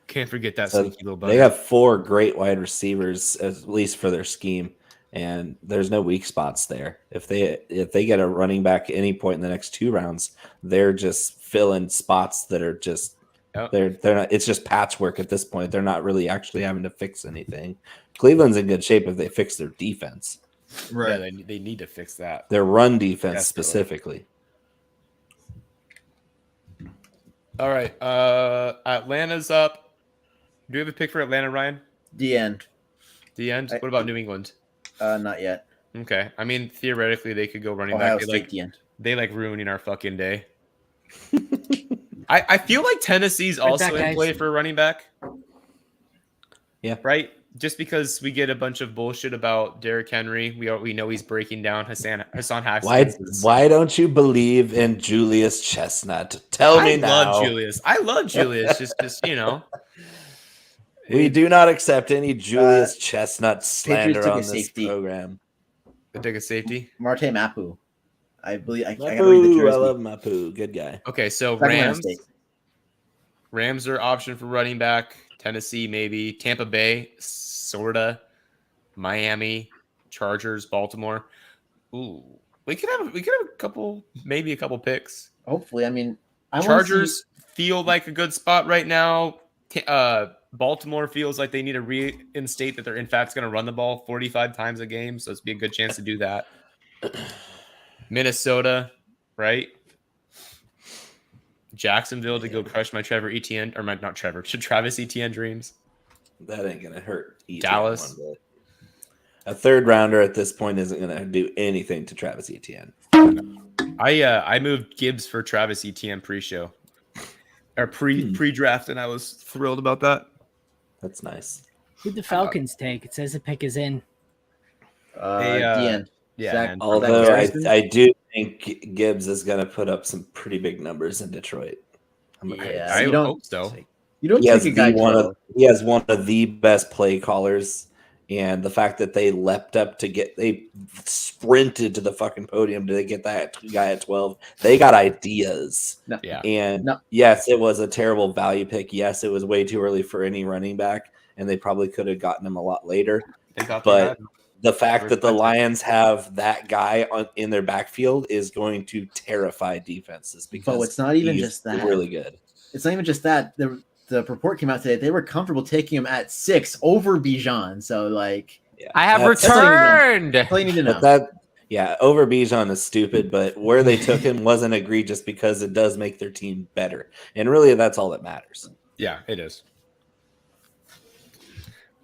Can't forget that So sneaky little buddy. they have 4 great wide receivers, at least for their scheme, and there's no weak spots there. If they get a running back at any point in the next 2 rounds, they're just filling spots that are just they're not. It's just patchwork at this point. They're not really actually having to fix anything. Cleveland's in good shape if they fix their defense. Right. Yeah, they need to fix that. Their run defense Desperately. specifically. All right. Atlanta's up. Do you have a pick for Atlanta, Ryan? The end. The end? What about New England? Not yet. Okay. I mean, theoretically, they could go running Ohio back. State, the end. They like ruining our fucking day. I feel like Tennessee's Right also back, in guys. play for running back. Yeah. Right? Just because we get a bunch of bullshit about Derrick Henry, we know he's breaking down Hassan Haskins. Why don't you believe in Julius Chestnut? Tell me now. I love Julius. just you know. We do not accept any Julius Chestnut slander took a on this safety. program. They take a safety. Marte Mapu. I believe I gotta read the Mapu, I jersey. love Mapu. Good guy. Okay, so Sacramento State. Rams are option for running back. Tennessee, maybe. Tampa Bay, sorta. Miami, Chargers, Baltimore. Ooh, we could have a couple picks. Hopefully, I mean, Chargers feel like a good spot right now. Baltimore feels like they need to reinstate that they're in fact going to run the ball 45 times a game, so it's be a good chance to do that. Minnesota, right? Jacksonville to go crush my Travis Etienne dreams. That ain't gonna hurt. Dallas. one bit. A 3rd rounder at this point isn't gonna do anything to Travis Etienne. I moved Gibbs for Travis Etienne pre-show or pre-draft, and I was thrilled about that. That's nice. Who'd the Falcons take? It says the pick is in. The end. Yeah. Zach- Although Zach I Charbonnet? do think Gibbs is gonna put up some pretty big numbers in Detroit. Yeah, I you don't- hope so. You don't He has, take a guy. he has one of the best play callers, and the fact that they leapt up they sprinted to the fucking podium to get that guy at 12. They got ideas. No. Yeah. And yes, it was a terrible value pick. Yes, it was way too early for any running back, and they probably could have gotten him a lot later. But the fact that the Lions have that guy in their backfield is going to terrify defenses because But it's not even he's just that. really good. It's not even just that. The report came out today. They were comfortable taking him at 6 over Bijan. So like, I have That's- returned. that's all you need to know. But over Bijan is stupid, but where they took him wasn't egregious because it does make their team better. And really, that's all that matters. Yeah, it is.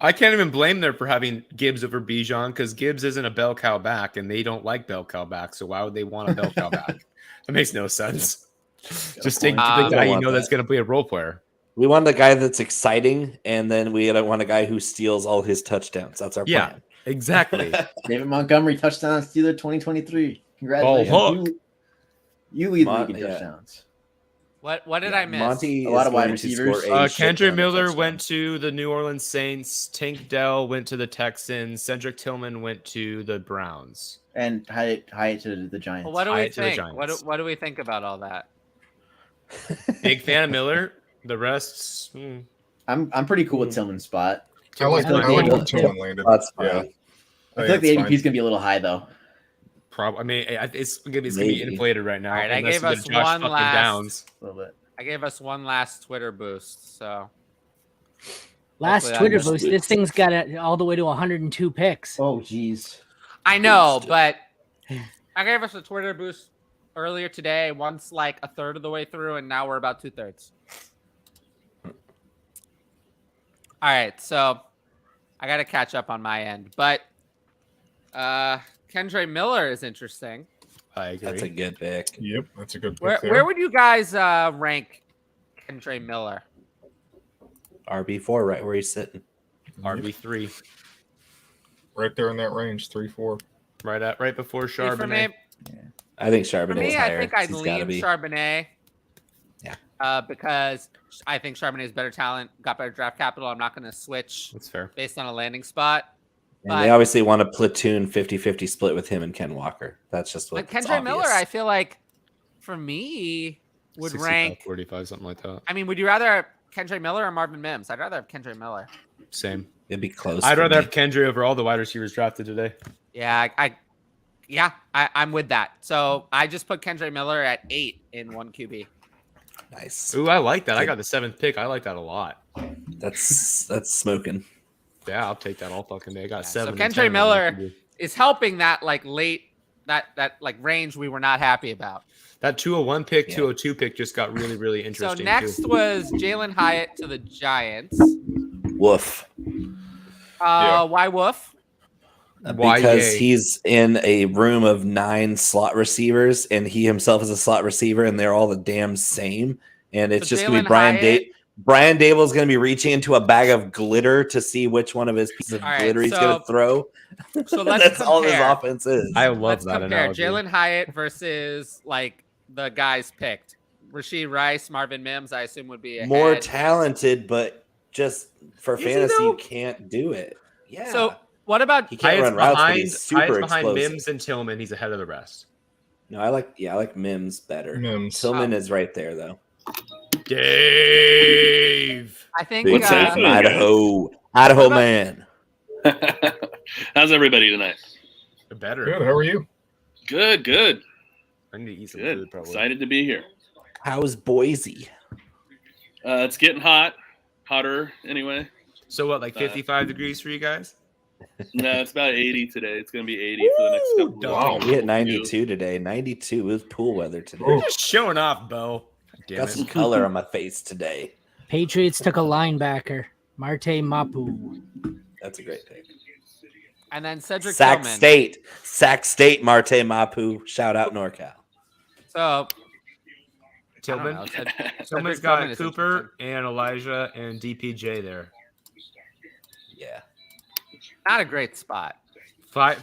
I can't even blame them for having Gibbs over Bijan because Gibbs isn't a bell cow back, and they don't like bell cow back. So why would they want a bell cow back? That makes no sense. Just take the guy you know that's going to be a role player. We want a guy that's exciting, and then we don't want a guy who steals all his touchdowns. That's our plan. Exactly. David Montgomery touchdown Steeler 2023. Congratulations. Hook. You lead the league in touchdowns. What did I miss? Monty A lot is of wide going to receivers. score a shit Kendra ton of Miller touchdowns. went to the New Orleans Saints. Tank Dell went to the Texans. Cedric Tillman went to the Browns. And Hyatt to the Giants. Well, what do we Hyatt to the think? Giants. What do we think about all that? Big fan of Miller. The rest, I'm pretty cool with Tillman's spot. I like feel like where the Tillman landed. That's Yeah. fine. I feel like the it's ADP fine. is going to be a little high, though. Probably. I mean, it's gonna be inflated right now. All right, I unless gave you us get Josh one fucking last. Downs. A little bit. I gave us one last Twitter boost. So Last hopefully Twitter that boost. This thing's got it all the way to 102 picks. Oh, geez. I know, but I gave us a Twitter boost earlier today. Once like a third of the way through, and now we're about 2/3. All right, so I got to catch up on my end, but Kendre Miller is interesting. I agree. That's a good pick. Yep, that's a good pick. Where would you guys rank Kendre Miller? RB4, right where he's sitting. RB3. Right there in that range, 3-4. Right before Charbonnet. For me, I think Charbonnet for me, is higher. I think I'd He's gotta lean be. Charbonnet. Yeah. Because I think Charbonnet is better talent, got better draft capital. I'm not going to switch. That's fair. Based on a landing spot. And they obviously want a platoon 50-50 split with him and Ken Walker. That's just what. But Kendre Miller, I feel like, for me, would 65, rank 45, something like that. I mean, would you rather have Kendre Miller or Marvin Mims? I'd rather have Kendre Miller. Same. It'd be close. I'd for rather me. have Kendre over all the wide receivers drafted today. Yeah, I'm with that. So I just put Kendre Miller at 8 in 1 QB. Nice. Ooh, I like that. I got the 7th pick. I like that a lot. That's smoking. Yeah, I'll take that all fucking day. I got 7. So and Kendre 10 Miller is helping that like late that like range we were not happy about. That 201 pick, 202 pick just got really, really interesting. So next was Jalin Hyatt to the Giants. Woof. Why woof? Because he's in a room of 9 slot receivers, and he himself is a slot receiver, and they're all the damn same. And it's So just going to be Jalin Brian Dable's going to be reaching into a bag of glitter to see which one of his pieces of All right, glitter he's going to throw. So let's That's all his compare. offense is. I love Let's that compare analogy. Jalin Hyatt versus like the guys picked. Rasheed Rice, Marvin Mims, I assume would be ahead. More talented, but just for Is he fantasy, though? you can't do it. Yeah. So what about he can't run routes, but he's super behind explosive. Mims and Tillman. He's ahead of the rest. No, I like Mims better. Mims. Tillman is right there though. Dave. I think Big time Idaho man. How's everybody tonight? Better. Good. How are you? Good. I need to eat some Good. food probably. Excited to be here. How's Boise? It's getting hot. Hotter anyway. So what, like 55 degrees for you guys? No, it's about 80 today. It's going to be 80 for the next couple of Wow, days. we hit 92 today. 92 was pool weather today. You're just showing off, Bo. Damn Got it. some color on my face today. Patriots took a linebacker, Marte Mapu. That's a great pick. and then Cedric Sac Tillman. State, Marte Mapu. Shout out NorCal. So Tillman. I don't know, Tillman's Cedric got Tillman is Cooper and Elijah and DPJ there. Yeah. not a great spot.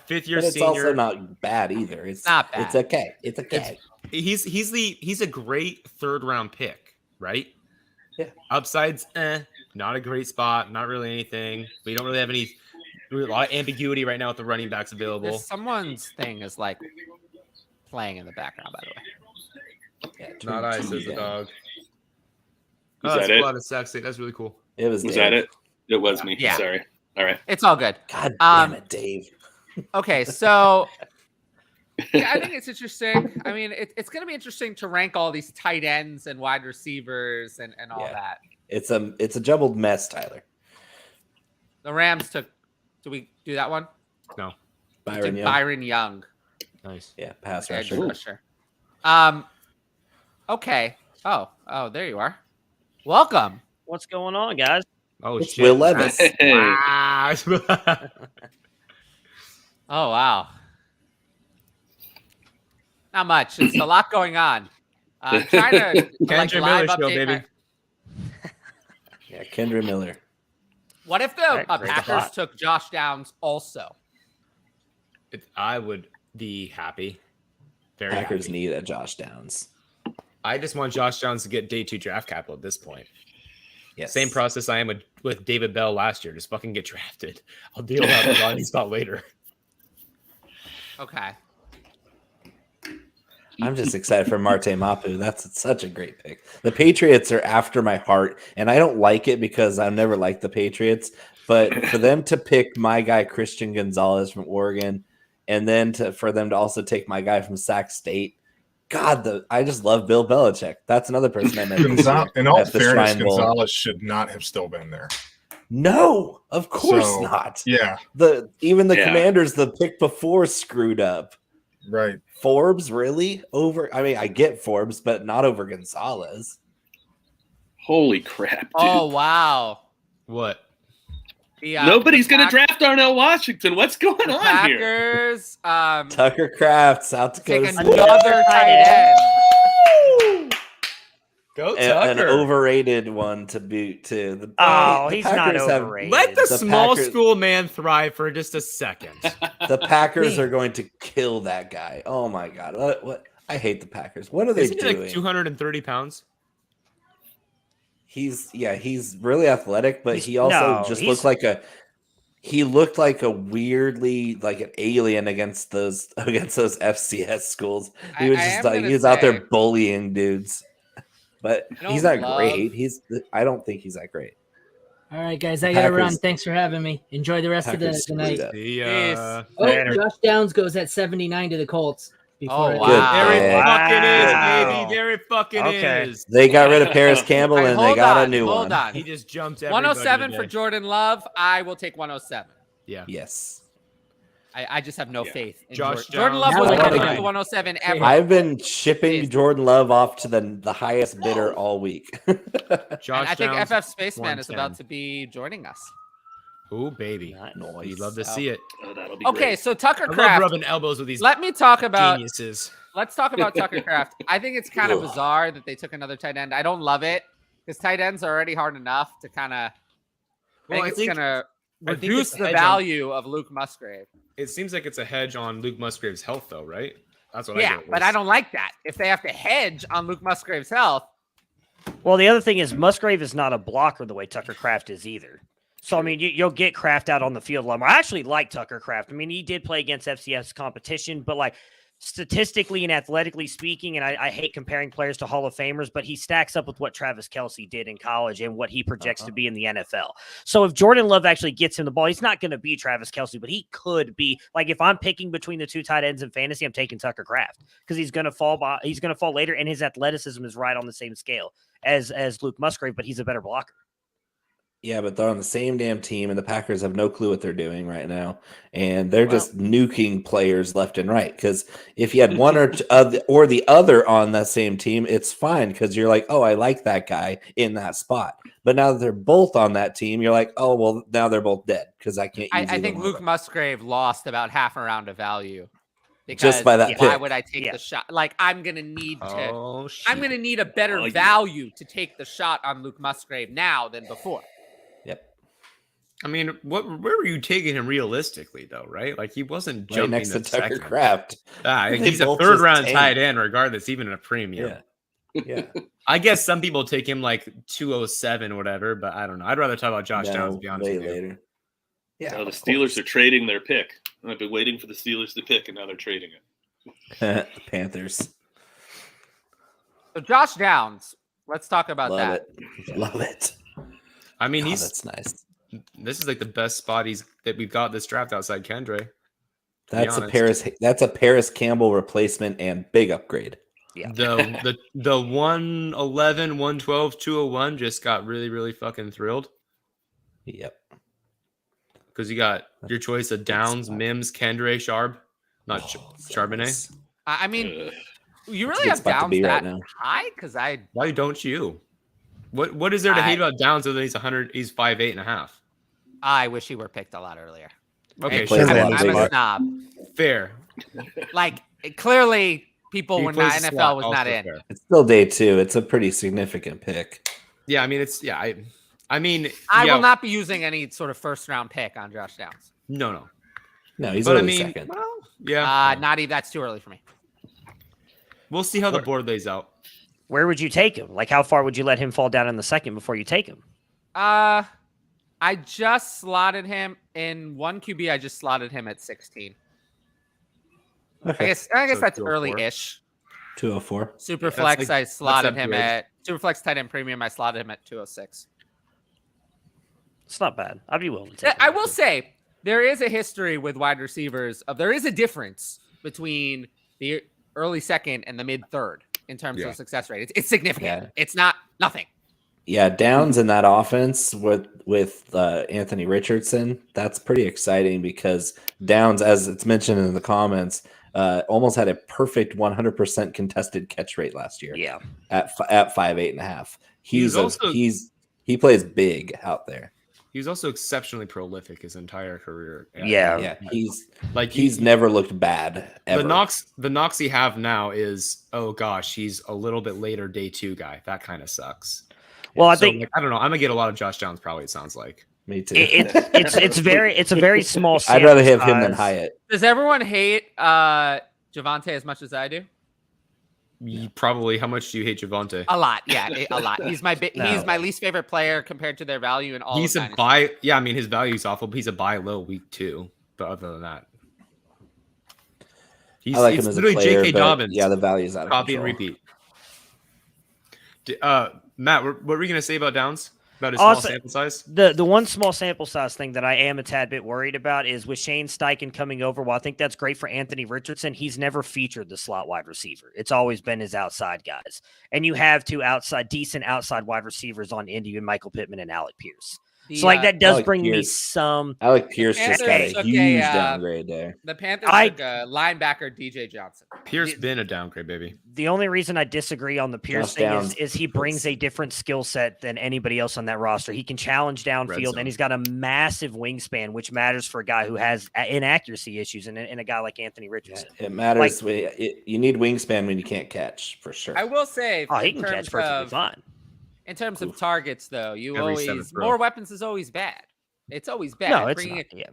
Fifth year But it's senior. also not bad either. It's Not bad. It's okay. It's okay. He's a great 3rd round pick, right? Yeah. Upsides, not a great spot, not really anything. We don't really have a lot of ambiguity right now with the running backs available. There's someone's thing is like playing in the background, by the way. Yeah, Not I, says the dog. Was Oh, that's that a it? lot of sexy. That's really cool. It was. Was Dave. that it? It was me. Yeah. Sorry. All right. It's all good. God damn it, Dave. Okay, so yeah, I think it's interesting. I mean, it's going to be interesting to rank all these tight ends and wide receivers and all Yeah. that. It's a jumbled mess, Tyler. The Rams took. Do we do that one? No. Byron Young. Byron Young. Nice. Yeah, pass Edge rusher. rusher. Okay. Oh, there you are. Welcome. What's going on, guys? Oh, It's shit. Will Levis. Wow. Oh wow. Not much. It's a lot going on. I'm trying to like, Kendre live Miller show, update baby. my- Yeah, Kendre Miller. What if the Right, great Packers spot. took Josh Downs also? I would be happy. Very Packers happy. need a Josh Downs. I just want Josh Jones to get day 2 draft capital at this point. Yes. Same process I am with David Bell last year. Just fucking get drafted. I'll deal with the running spot later. Okay. I'm just excited for Marte Mapu. That's such a great pick. The Patriots are after my heart, and I don't like it because I've never liked the Patriots. But for them to pick my guy Christian Gonzalez from Oregon and then for them to also take my guy from Sac State. God, I just love Bill Belichick. That's another person I met. In all fairness, Gonzalez should not have still been there. No, of course not. Yeah. Even the Commanders, the pick before, screwed up. Right. Forbes, really? I mean, I get Forbes, but not over Gonzalez. Holy crap, dude. Oh, wow. What? Nobody's going to draft Darnell Washington. What's going on Packers, here? Tucker Kraft, South Dakota. Take another tight end. Go Tucker. An overrated one to boot too. The he's Packers not overrated. Let the small Packers, school man thrive for just a second. The Packers are going to kill that guy. Oh my God! What? I hate the Packers. What are they Isn't he doing? like 230 pounds? He's really athletic, but he also looked like a weirdly like an alien against those FCS schools. He was out there bullying dudes. But he's not great. I don't think he's that great. All right, guys, I gotta run. Thanks for having me. Enjoy the rest of the night. Josh Downs goes at 79 to the Colts. There it fucking is, baby. There it fucking is. They got rid of Paris Campbell and they got a new one. Hold on. He just jumped 107 for Jordan Love. I will take 107. Yeah. Yes. I just have no faith in Josh Jordan Love was never the 107 ever. I've been shipping Jordan Love off to the highest bidder all week. I think FF Spaceman is about to be joining us. Oh, baby. Nice. You'd love to see it. That'll be great. So Tucker Kraft. I love rubbing elbows with these Let me talk about geniuses. Let's talk about Tucker Kraft. I think it's kind of bizarre that they took another tight end. I don't love it because tight ends are already hard enough to kind of. I think it's going to reduce the value of Luke Musgrave. It seems like it's a hedge on Luke Musgrave's health, though, right? That's what I get. But I don't like that. If they have to hedge on Luke Musgrave's health. Well, the other thing is Musgrave is not a blocker the way Tucker Kraft is either. So, I mean, you'll get Kraft out on the field a lot more. I actually like Tucker Kraft. I mean, he did play against FCS competition, but like statistically and athletically speaking, and I hate comparing players to Hall of Famers, but he stacks up with what Travis Kelce did in college and what he projects to be in the NFL. So if Jordan Love actually gets him the ball, he's not going to be Travis Kelce, but he could be. Like if I'm picking between the two tight ends in fantasy, I'm taking Tucker Kraft because he's going to fall later, and his athleticism is right on the same scale as Luke Musgrave, but he's a better blocker. Yeah, but they're on the same damn team, and the Packers have no clue what they're doing right now, and they're just nuking players left and right. Because if you had one or the other on that same team, it's fine because you're like, oh, I like that guy in that spot. But now that they're both on that team, you're like, oh, well, now they're both dead because I can't. I think Luke Musgrave lost about half a round of value. Because just by that why pick. would I take the shot? Like I'm gonna need to. I'm gonna need a better value to take the shot on Luke Musgrave now than before. I mean, where were you taking him realistically, though, right? Like, he wasn't jumping next to Tucker second. Kraft. He's a third-round tight end, regardless, even in a premium. Yeah. I guess some people take him, like, 207 or whatever, but I don't know. I'd rather talk about Josh Downs, to be honest with you. Later. Yeah, the Steelers are trading their pick. I've been waiting for the Steelers to pick, and now they're trading it. The Panthers. So Josh Downs, let's talk about that. Love it. I mean, that's nice. This is like the best spot that we've got this draft outside Kendre. That's a Paris Campbell replacement and big upgrade. Yeah. The 111, 112, 201 just got really, really fucking thrilled. Yep. Because you got your choice of Downs, Mims, Kendre, not Charbonnet. I mean, you really have Downs that high? Because why don't you? What is there to hate about Downs other than he's 5'8.5"? I wish he were picked a lot earlier. Okay, sure. I'm a snob. Fair. Like clearly, people were not. NFL was not in. Fair. It's still day 2. It's a pretty significant pick. Yeah, I mean I will not be using any sort of first round pick on Josh Downs. No, he's only second. Well, yeah, not even. That's too early for me. We'll see how the board lays out. Where would you take him? Like, how far would you let him fall down in the second before you take him? I just slotted him in one QB. I just slotted him at 16. Okay. I guess that's early-ish. 204. Superflex, I slotted him at Superflex tight end premium. I slotted him at 206. It's not bad. I'd be willing to take him. I will say there is a history with wide receivers of there is a difference between the early second and the mid third in terms of success rate. It's significant. Yeah. It's not nothing. Yeah, Downs in that offense with Anthony Richardson, that's pretty exciting because Downs, as it's mentioned in the comments, almost had a perfect 100% contested catch rate last year. Yeah, at 5'8.5". He plays big out there. He was also exceptionally prolific his entire career. Yeah. He's never looked bad ever. The knocks he have now is, oh gosh, he's a little bit later day 2 guy. That kind of sucks. Well, I don't know. I'm gonna get a lot of Josh Downs. Probably it sounds like me too. It's a very small. I'd rather have him than Hyatt. Does everyone hate Javonte as much as I do? Probably. How much do you hate Javonte? A lot. Yeah, a lot. He's my least favorite player compared to their value in all. He's a buy. Yeah, I mean his value's awful, but he's a buy low week 2. But other than that, I like him as a player. J.K. Dobbins. Yeah, the value's out of copy control. and repeat. Matt, what were you going to say about Downs? About his small sample size? The one small sample size thing that I am a tad bit worried about is with Shane Steichen coming over. While I think that's great for Anthony Richardson, he's never featured the slot wide receiver. It's always been his outside guys. And you have two decent outside wide receivers on Indy, Michael Pittman and Alec Pierce. So that does bring me some. Alec Pierce just got a huge downgrade there. The Panthers took linebacker DJ Johnson. Pierce been a downgrade, baby. The only reason I disagree on the Pierce thing is he brings a different skill set than anybody else on that roster. He can challenge downfield, and he's got a massive wingspan, which matters for a guy who has inaccuracy issues, and a guy like Anthony Richardson. Yeah, it matters. You need wingspan when you can't catch, for sure. I will say, he can catch perfectly fine. In terms of targets, though, more weapons is always bad. It's always bad. No, it's not. Yeah,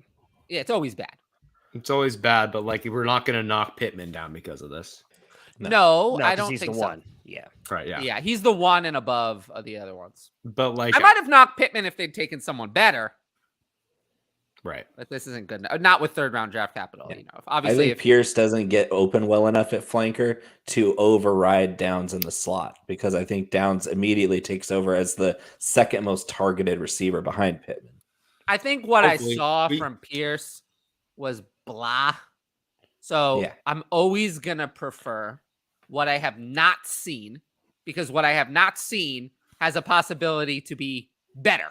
it's always bad. It's always bad, but we're not going to knock Pittman down because of this. No, I don't he's think the so. One. Yeah. Right. Yeah. Yeah, he's the one and above of the other ones. But I might have knocked Pittman if they'd taken someone better. Right. But this isn't good enough. Not with 3rd round draft capital. Yeah. Obviously, I think Pierce doesn't get open well enough at flanker to override Downs in the slot, because I think Downs immediately takes over as the second most targeted receiver behind Pittman. I think what I saw from Pierce was blah. So I'm always going to prefer what I have not seen, because what I have not seen has a possibility to be better.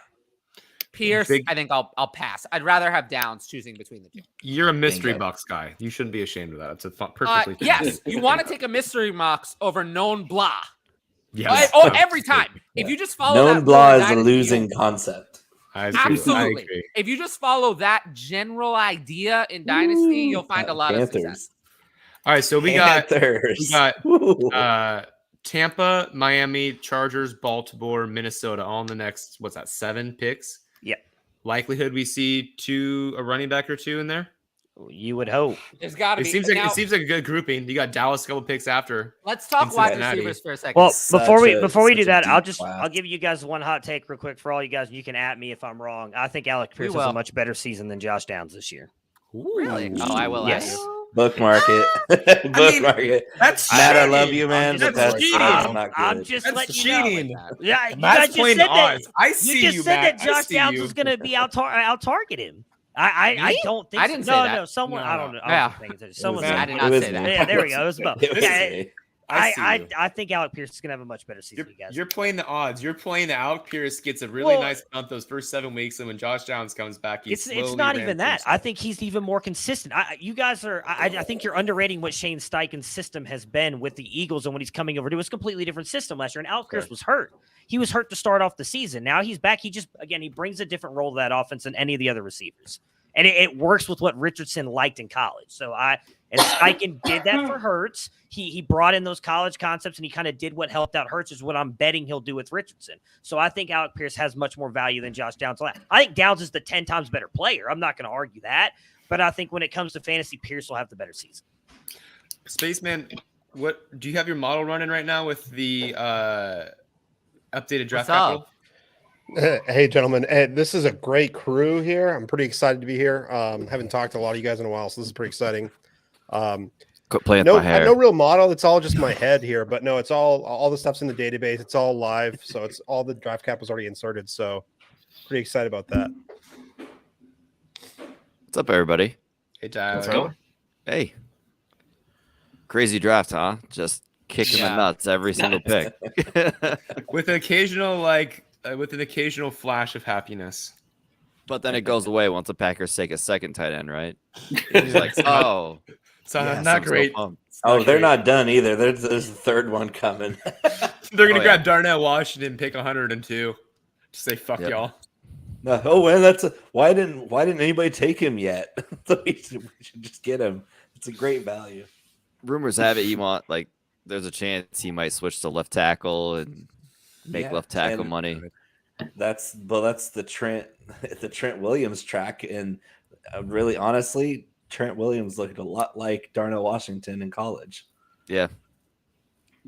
Pierce, I think I'll pass. I'd rather have Downs choosing between the two. You're a mystery box guy. You shouldn't be ashamed of that. It's a perfectly yes. You want to take a mystery box over known blah. Yes. Every time. If you just follow known that blah is a losing concept. Absolutely. If you just follow that general idea in Dynasty, you'll find a lot of success. All right, so we got Tampa, Miami, Chargers, Baltimore, Minnesota, all in the next 7 picks? Yep. Likelihood we see a running back or 2 in there? You would hope. There's got to be. It seems like a good grouping. You got Dallas a couple picks after. Let's talk wide receivers for a second. Well, before we do that, I'll give you guys one hot take real quick for all you guys. You can at me if I'm wrong. I think Alec Pierce has a much better season than Josh Downs this year. Really? Oh, I will. Yes. Bookmark it. Bookmark it. That's Matt, I love you, man. That's cheating. I'm just letting cheating. You know. Yeah, you Matt's guys playing just said odds. that. I see you. Just said Matt. that Josh Downs was going to be out target him. I don't think. I didn't say that. No, someone. No. I don't know. Yeah. Someone. I did not say that. Yeah, there we go. It was about. I think Alec Pierce is gonna have a much better season. You guys. You're playing the odds. You're playing the Alec Pierce gets a really nice month those first 7 weeks, and when Josh Downs comes back, it's not even that. I think he's even more consistent. You guys are. I think you're underrating what Shane Steichen's system has been with the Eagles, and when he's coming over to a completely different system last year. And Alec Pierce was hurt. He was hurt to start off the season. Now he's back. He brings a different role to that offense than any of the other receivers. And it works with what Richardson liked in college. So Steichen did that for Hurts. He brought in those college concepts, and he kind of did what helped out Hurts, is what I'm betting he'll do with Richardson. So I think Alec Pierce has much more value than Josh Downs. I think Downs is the 10 times better player. I'm not going to argue that. But I think when it comes to fantasy, Pierce will have the better season. Spaceman, what do you have your model running right now with the updated draft capital? Hey, gentlemen. This is a great crew here. I'm pretty excited to be here. Haven't talked to a lot of you guys in a while, so this is pretty exciting. Quit playing with my hair. No real model. It's all just my head here. But no, it's all the stuff's in the database. It's all live. So it's all the draft cap was already inserted. So pretty excited about that. What's up, everybody? Hey, Tyler. Let's go. Hey. Crazy draft, huh? Just kicking the nuts every single pick. with an occasional flash of happiness. But then it goes away once the Packers take a second tight end, right? He's like, oh. So yes, not I'm so great. pumped. They're not done either. There's a third one coming. They're going to grab Darnell Washington, pick 102. Just say, fuck y'all. No, oh, man, why didn't anybody take him yet? we should just get him. It's a great value. Rumors have it there's a chance he might switch to left tackle and make left tackle money. That's the Trent Williams track, and really honestly, Trent Williams looked a lot like Darnell Washington in college. Yeah,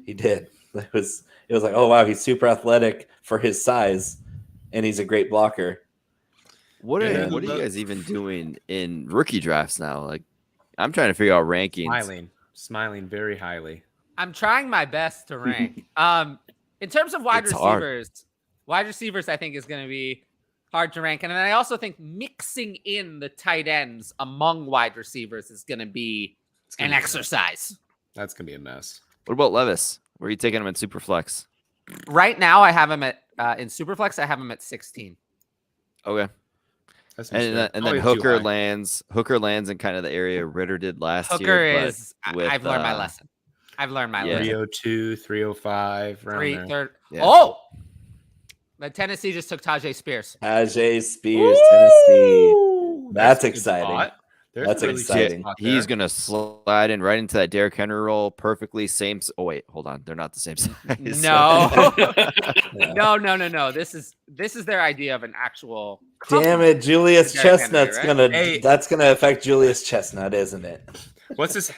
he did. It was like, oh wow, he's super athletic for his size, and he's a great blocker. What are you guys even doing in rookie drafts now? Like, I'm trying to figure out rankings. Smiling very highly. I'm trying my best to rank. In terms of wide receivers, I think is going to be hard to rank. And then I also think mixing in the tight ends among wide receivers is going to be an exercise. That's going to be a mess. What about Levis? Where are you taking him in Superflex? Right now, I have him at in Superflex. I have him at 16. Okay. And then Hooker lands in kind of the area Ritter did last year. Hooker is. I've learned my lesson. I've learned my lesson. 302, 305, around there. Yeah. Oh, but Tennessee just took Tyjae Spears. Tyjae Spears, Tennessee. That's exciting. That's really exciting. He's gonna slide in right into that Derrick Henry role perfectly. Same. Oh wait, hold on. They're not the same size. No. No. This is their idea of an actual. Damn it, Julius Chestnut's Henry, right? That's gonna affect Julius Chestnut, isn't it? What's this?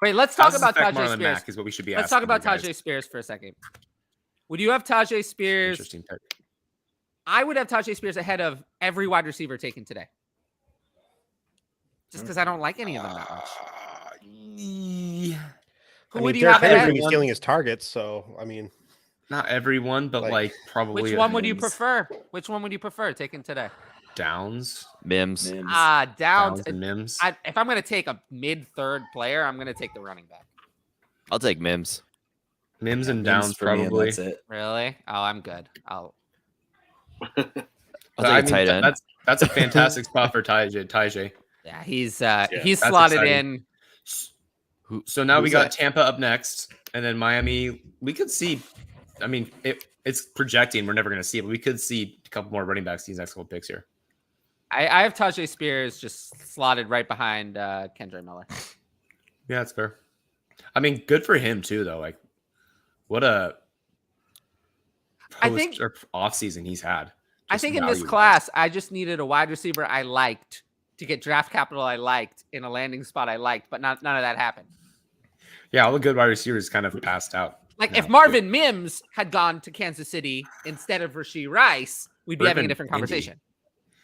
Wait, let's talk about Tyjae Spears. Mack is what we should be let's talk about Tyjae Spears for a second. Would you have Tyjae Spears? Interesting pick. I would have Tyjae Spears ahead of every wide receiver taken today. Just because I don't like any of them that much. Who would you have ahead? He's stealing his targets, so I mean, not everyone, but like probably. Which one would you prefer? Which one would you prefer taken today? Downs, Mims. Downs and Mims. If I'm going to take a mid-third player, I'm going to take the running back. I'll take Mims. Mims and Downs probably. That's it. Really? Oh, I'm good. I'll take tight end. That's a fantastic spot for Tyjae. Yeah, he's slotted in. So now we got Tampa up next, and then Miami. We could see. I mean, it's projecting. We're never going to see it, but we could see a couple more running backs these next couple picks here. I have Tyjae Spears just slotted right behind Kendre Miller. Yeah, that's fair. I mean, good for him too, though. Like, what a off season he's had. I think in this class, I just needed a wide receiver I liked to get draft capital I liked in a landing spot I liked, but none of that happened. Yeah, all the good wide receivers kind of passed out. Like if Marvin Mims had gone to Kansas City instead of Rashee Rice, we'd be having a different conversation.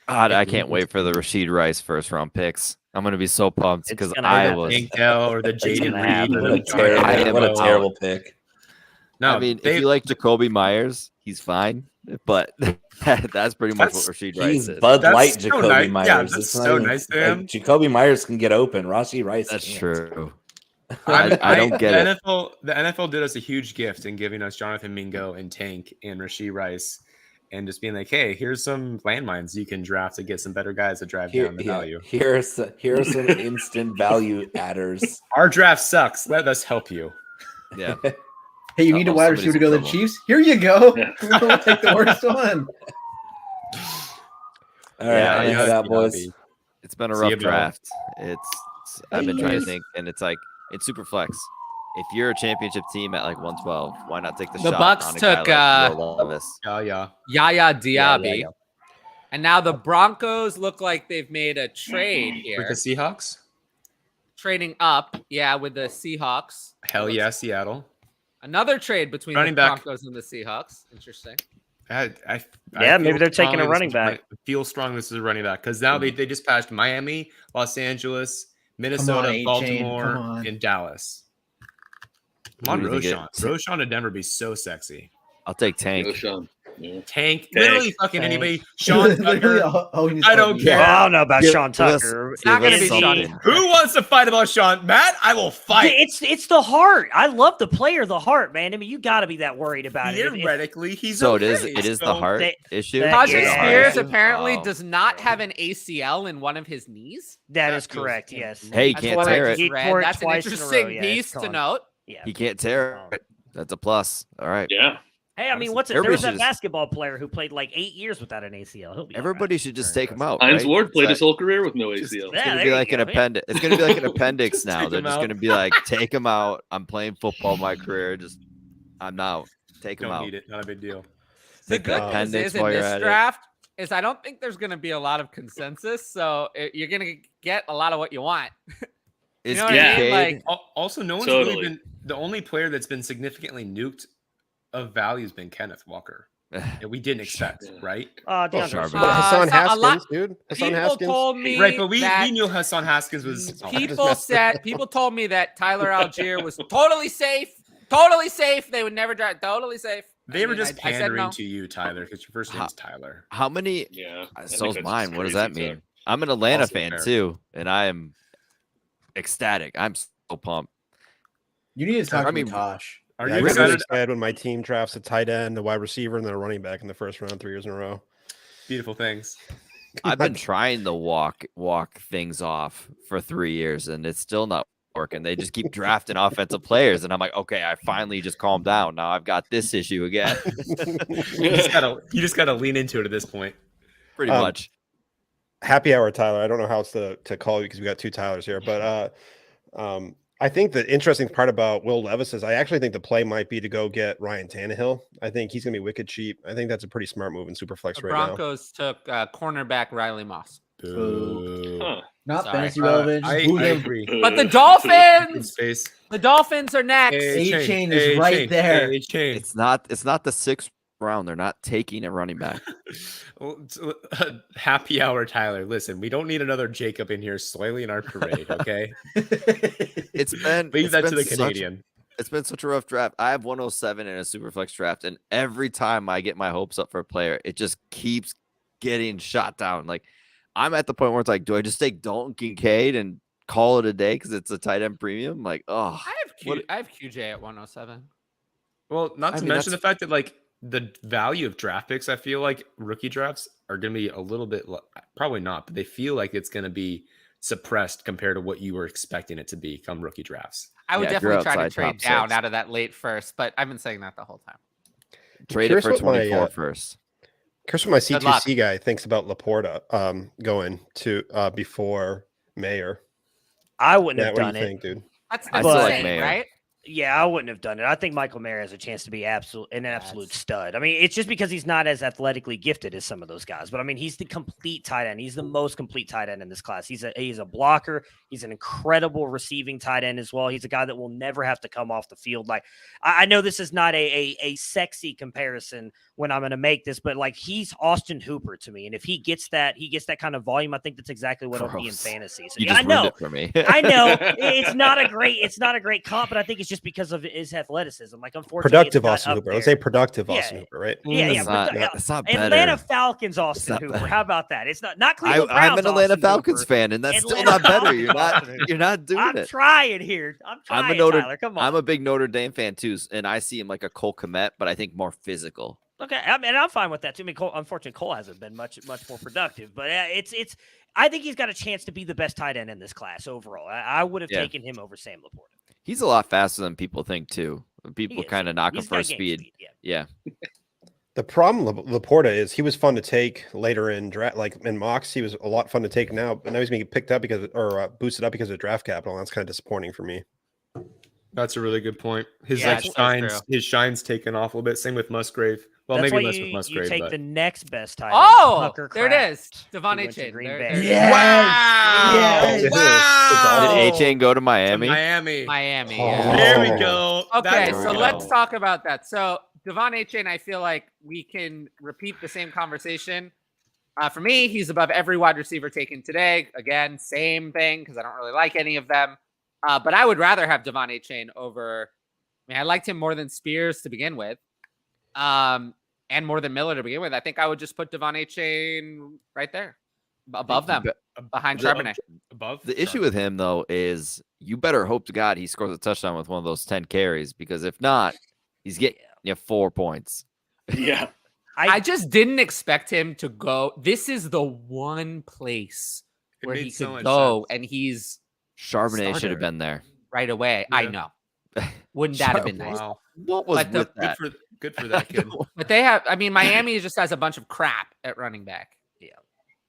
God, I can't wait for the Rashee Rice first round picks. I'm going to be so pumped because I was or the Jaden Reed. What a terrible pick. No, I mean, if you like Jacoby Myers, he's fine, but that's pretty much what Rashee Rice is. Bud Light Jacoby Myers. Yeah, that's so nice to him. Jacoby Myers can get open. Rashee Rice. That's can't. True. I don't get it. The NFL did us a huge gift in giving us Jonathan Mingo and Tank and Rashee Rice, and just being like, "Hey, here's some landmines you can draft to get some better guys to drive down the value." Here are some instant value adders. Our draft sucks. Let us help you. Yeah. Hey, you need a wide receiver to go to the Chiefs? Here you go. We'll take the worst one. All right, boys. It's been a rough draft. I've been trying to think, and it's like it's super flex. If you're a championship team at like 112, why not take the shot? The Bucks on a took guy like Will Levis? Yaya Diaby, and now the Broncos look like they've made a trade here with the Seahawks. Trading up, with the Seahawks. Hell yeah, Seattle. Another trade between the Broncos and the Seahawks. Interesting. Maybe they're taking a running back. I feel strong this is a running back because now they just passed Miami, Los Angeles, Minnesota, Baltimore, and Dallas. Come on, Roshan. Roshan to Denver be so sexy. I'll take Tank. Roshan. Tank. Tank. Literally fucking Tank. anybody. Sean Tucker. I don't care. Well, I don't know about Sean Tucker. It's not going to be Sean. Who wants to fight about Sean? Matt, I will fight. It's the heart. I love the player, the heart, man. I mean, you got to be that worried about it. Theoretically, he's so okay. it is the heart issue. Tyjae Spears apparently does not have an ACL in one of his knees. That is correct. Yes. Hey, he can't tear it. That's an interesting piece to note. Yeah. He can't tear it. That's a plus. All right. Yeah. Hey, I mean, there was that basketball player who played like 8 years without an ACL. Everybody should just take him out. Heinz right? Ward played his whole career with no ACL. It's gonna be like an appendix. It's gonna be like an appendix now. They're just gonna be like, take him out. I'm playing football my career. I'm out. Take him Don't out. need it. Not a big deal. The good news is in this draft is I don't think there's going to be a lot of consensus, so you're going to get a lot of what you want. You know what I mean? Like, also, no one's really been the only player that's been significantly nuked of value has been Kenneth Walker. That we didn't expect, right? Hassan Haskins, dude. Hassan Haskins. Told me right, but we knew Hassan Haskins was. People told me that Tyler Algier was totally safe. Totally safe. They would never draft. Totally safe. They were just pandering to you, Tyler, because your first name's Tyler. How many? Yeah. So's mine. What does that mean? I'm an Atlanta fan too, and I am ecstatic. I'm so pumped. You need to talk to Tosh. I get really excited when my team drafts a tight end, a wide receiver, and then a running back in the first round 3 years in a row. Beautiful things. I've been trying to walk things off for 3 years, and it's still not working. They just keep drafting offensive players, and I'm like, okay, I finally just calmed down. Now I've got this issue again. You just gotta lean into it at this point. Pretty much. Happy hour, Tyler. I don't know how else to call you because we got 2 Tylers here, but I think the interesting part about Will Levis is I actually think the play might be to go get Ryan Tannehill. I think he's going to be wicked cheap. I think that's a pretty smart move in Superflex right now. Broncos took cornerback Riley Moss. Not fantasy relevant. I agree. But the Dolphins are next. Achane is right there. It's not the 6th round. They're not taking a running back. Happy hour, Tyler. Listen, we don't need another Jacob in here soiling our parade, okay? Leave that to the Canadian. It's been such a rough draft. I have 107 in a Superflex draft, and every time I get my hopes up for a player, it just keeps getting shot down. Like, I'm at the point where it's like, do I just take Dalton Kincaid and call it a day because it's a tight end premium? Like, oh, I have QJ at 107. Well, not to mention the fact that like the value of draft picks, I feel like rookie drafts are going to be a little bit, probably not, but they feel like it's going to be suppressed compared to what you were expecting it to be come rookie drafts. I would definitely try to trade down out of that late first, but I've been saying that the whole time. Trade it for 24 first. Here's what my C2C guy thinks about Laporta going to before Mayer. I wouldn't have done what do you think, dude? That's insane, right? Yeah, I wouldn't have done it. I think Michael Mayer has a chance to be an absolute stud. I mean, it's just because he's not as athletically gifted as some of those guys. But I mean, he's the complete tight end. He's the most complete tight end in this class. He's a blocker. He's an incredible receiving tight end as well. He's a guy that will never have to come off the field. Like, I know this is not a sexy comparison when I'm going to make this, but like he's Austin Hooper to me. And if he gets that kind of volume, I think that's exactly what it'll be in fantasy. So, I know. It for me. I know it's not a great comp, but I think it's just because of his athleticism. Like, unfortunately, productive Austin Hooper. Let's say productive Austin Hooper, right? Yeah. It's not better. Atlanta Falcons Austin Hooper. Better. How about that? It's not Cleveland Browns. I'm an Atlanta Austin Falcons Hooper. fan, and that's still not better. You're not doing it. I'm trying here. I'm trying, Tyler. Come on. I'm a big Notre Dame fan too, and I see him like a Cole Kmet, but I think more physical. Okay, and I'm fine with that too. I mean, unfortunately, Cole hasn't been much more productive, but it's. I think he's got a chance to be the best tight end in this class overall. I would have taken him over Sam Laporta. He's a lot faster than people think too. People kind of knock him for speed. Yeah. The problem Laporta is he was fun to take later in draft, like in mocks. He was a lot fun to take now, but now he's being picked up boosted up because of draft capital. And that's kind of disappointing for me. That's a really good point. His shine's taken off a little bit. Same with Musgrave. Well, that's maybe why less with Musgrave. You take but the next best tight end. Oh, there it is. Devon Achane. Yes. Wow. Wow. Did Achane go to Miami? Miami. Yeah. There we go. Okay, so let's talk about that. So Devon Achane, I feel like we can repeat the same conversation. For me, he's above every wide receiver taken today. Again, same thing because I don't really like any of them. But I would rather have Devon Achane over. I mean, I liked him more than Spears to begin with. and more than Miller to begin with, I think I would just put Devon Achane right there above them, behind Charbonnet. Above The issue with him, though, is you better hope to God he scores a touchdown with one of those 10 carries, because if not, he's getting 4 points. Yeah. I just didn't expect him to go. This is the one place where he could go, and he's Charbonnet should have been there right away. Yeah. I know. Wouldn't that have been nice? Wow. What was But with that? Good for that kid. But they have, I mean, Miami just has a bunch of crap at running back. Yeah.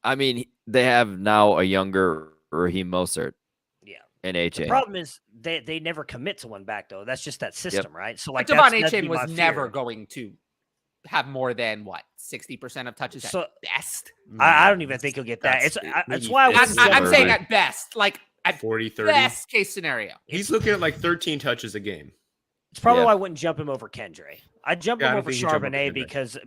I mean, they have now a younger Raheem Mostert. Yeah. And The Achane. problem is they never commit to one back though. That's just that system, right? So like Devon that'd Achane be was my never fear. going to have more than 60% of touches So- at best. I don't even think he'll get that. It's why I'm saying at best, like at 40, 30. best case scenario. He's looking at like 13 touches a game. It's probably Yeah. why I wouldn't jump him over Kendre. I'd jump Yeah, I him don't over think you jump over Charbonnet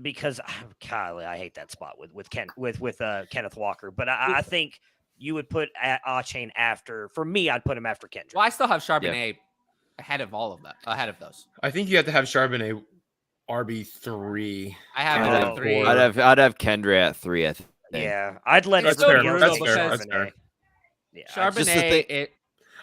because golly, I hate that spot with Kenneth Walker. But I think you would put Achane after. For me, I'd put him after Kendre. Well, I still have Charbonnet ahead of all of them, ahead of those. I think you have to have Charbonnet RB3. I have him at 3. I'd have Kendre at 3. I think. Yeah, I'd let It's everybody still else brutal take because That's fair. Yeah, Charbonnet,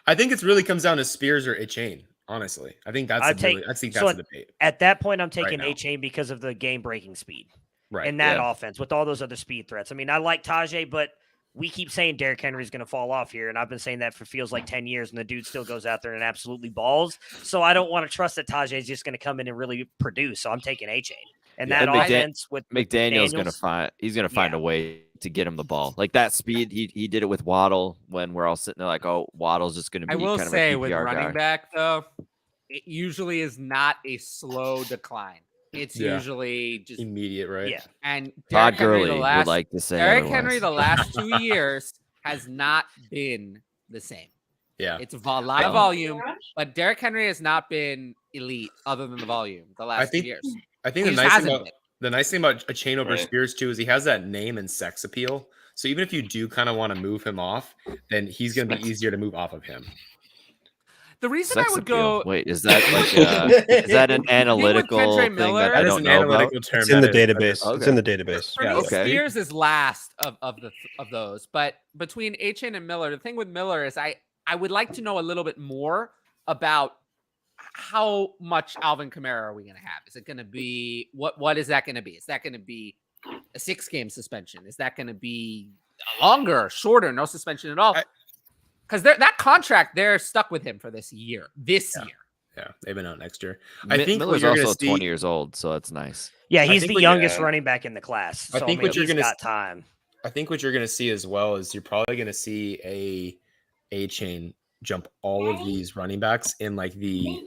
I think it really comes down to Spears or Achane. Honestly, I think that's I think that's so a debate. At that point, I'm taking now. Achane because of the game breaking speed. Right. In that Yeah. offense with all those other speed threats. I mean, I like Tyjae, but we keep saying Derrick Henry's going to fall off here, and I've been saying that for feels like 10 years, and the dude still goes out there and absolutely balls. So I don't want to trust that Tyjae is just going to come in and really produce. So I'm taking Achane. And that And offense with McDaniel's gonna McDaniels- find a way to get him the ball. Like that speed, he did it with Waddle when we're all sitting there like, oh, Waddle's just gonna be I will kind say of a with PPR running guy. back though, it usually is not a slow decline. It's Yeah. usually just Immediate, right? Yeah. And Todd Derrick Henry Gurley the would last like to say Derrick otherwise. Henry the last 2 years has not been the same. Yeah. It's a lot of volume, but Derrick Henry has not been elite other than the volume the last 2 years. I think He the just nice hasn't thing been. about Achane over Right. Spears too is he has that name and sex appeal. So even if you do kind of want to move him off, then he's going to be easier to move off of him. The reason Sex I would appeal. go Wait, is that like is that an analytical Kendra thing Miller- that I That is don't an know analytical about? term. It's in the that is- database. It's in the database. For Yeah, me, okay. Spears is last of those, but between Achane and Miller, the thing with Miller is I would like to know a little bit more about how much Alvin Kamara are we going to have? Is it going to be what is that going to be? Is that going to be a 6-game suspension? Is that going to be longer, shorter, no suspension at all? Because that contract, they're stuck with him for this year. Yeah, they've been out next year. I think what Miller's you're going also to see, 20 years old, so that's nice. Yeah, I he's think the what- youngest running back in the class. So, I think what you're he's going got to time. I think what you're going to see as well is you're probably going to see a chain jump all of these running backs in like the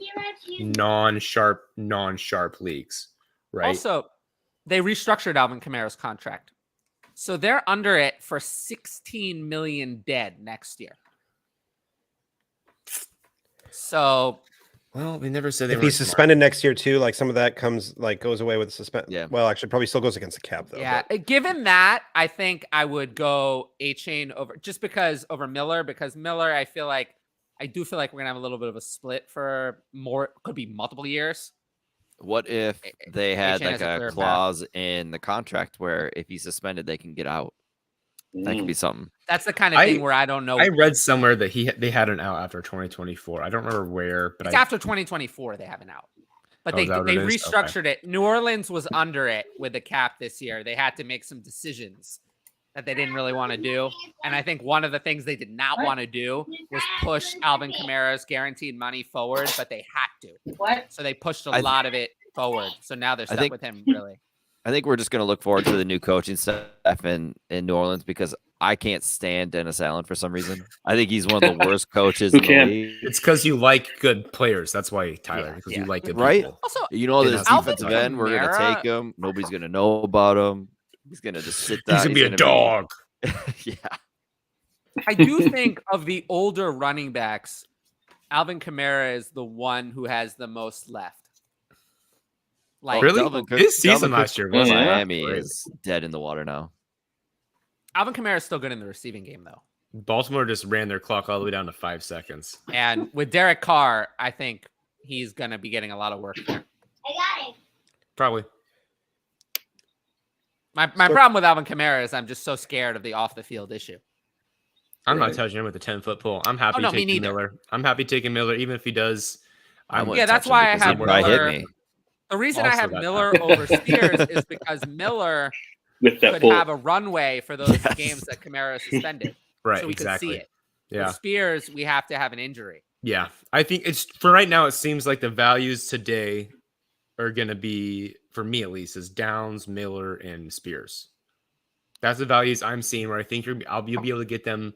non-sharp leagues, right? Also, they restructured Alvin Kamara's contract. So they're under it for $16 million dead next year. So, well, they never said they If were he's suspended next year too, like some of that goes away with the suspend. Yeah. Well, actually, probably still goes against the cap though. yeah, given that, I think I would go Achane over just because over Miller, because Miller, I do feel like we're gonna have a little bit of a split for could be multiple years. What if they had Achane like has a clear a path. clause in the contract where if he's suspended, they can get out? That could be something. That's the kind of thing where I don't know. I read somewhere that they had an out after 2024. I don't remember where, but It's after 2024 they have an out. But Oh, they is that what it is? restructured it. New Orleans was under it with the cap this year. They had to make some decisions that they didn't really want to do. And I think one of the things they did not want to do was push Alvin Kamara's guaranteed money forward, but they had to. So they pushed a lot of it forward. So now they're stuck with him, really. I think we're just going to look forward to the new coaching staff in New Orleans because I can't stand Dennis Allen for some reason. I think he's one of the worst coaches in the league. It's because you like good players. That's why, Tyler, because you like good Right? people. Also, You know, this Alvin defensive end, we're going to Kamara- take him. Nobody's going to know about him. He's going to just sit there. He's gonna be a dog. Yeah. I do think of the older running backs, Alvin Kamara is the one who has the most left. Like Really? Dalvin Cook- His season Dalvin last Cook year wasn't Miami great. is dead in the water now. Alvin Kamara is still good in the receiving game, though. Baltimore just ran their clock all the way down to 5 seconds. And with Derek Carr, I think he's going to be getting a lot of work there. Probably. My problem with Alvin Kamara is I'm just so scared of the off the field issue. I'm not touching him with a 10-foot pole. I'm happy taking Miller. I'm happy taking Miller, even if he does. That's why I have Miller. Hit me. The reason I have Miller over Spears is because Miller With that could have a runway for those games that Kamara suspended. Right, so we exactly. could see it. Yeah. With Spears, we have to have an injury. Yeah, I think it's for right now. It seems like the values today are going to be, for me at least, is Downs, Miller, and Spears. That's the values I'm seeing where I think you'll be able to get them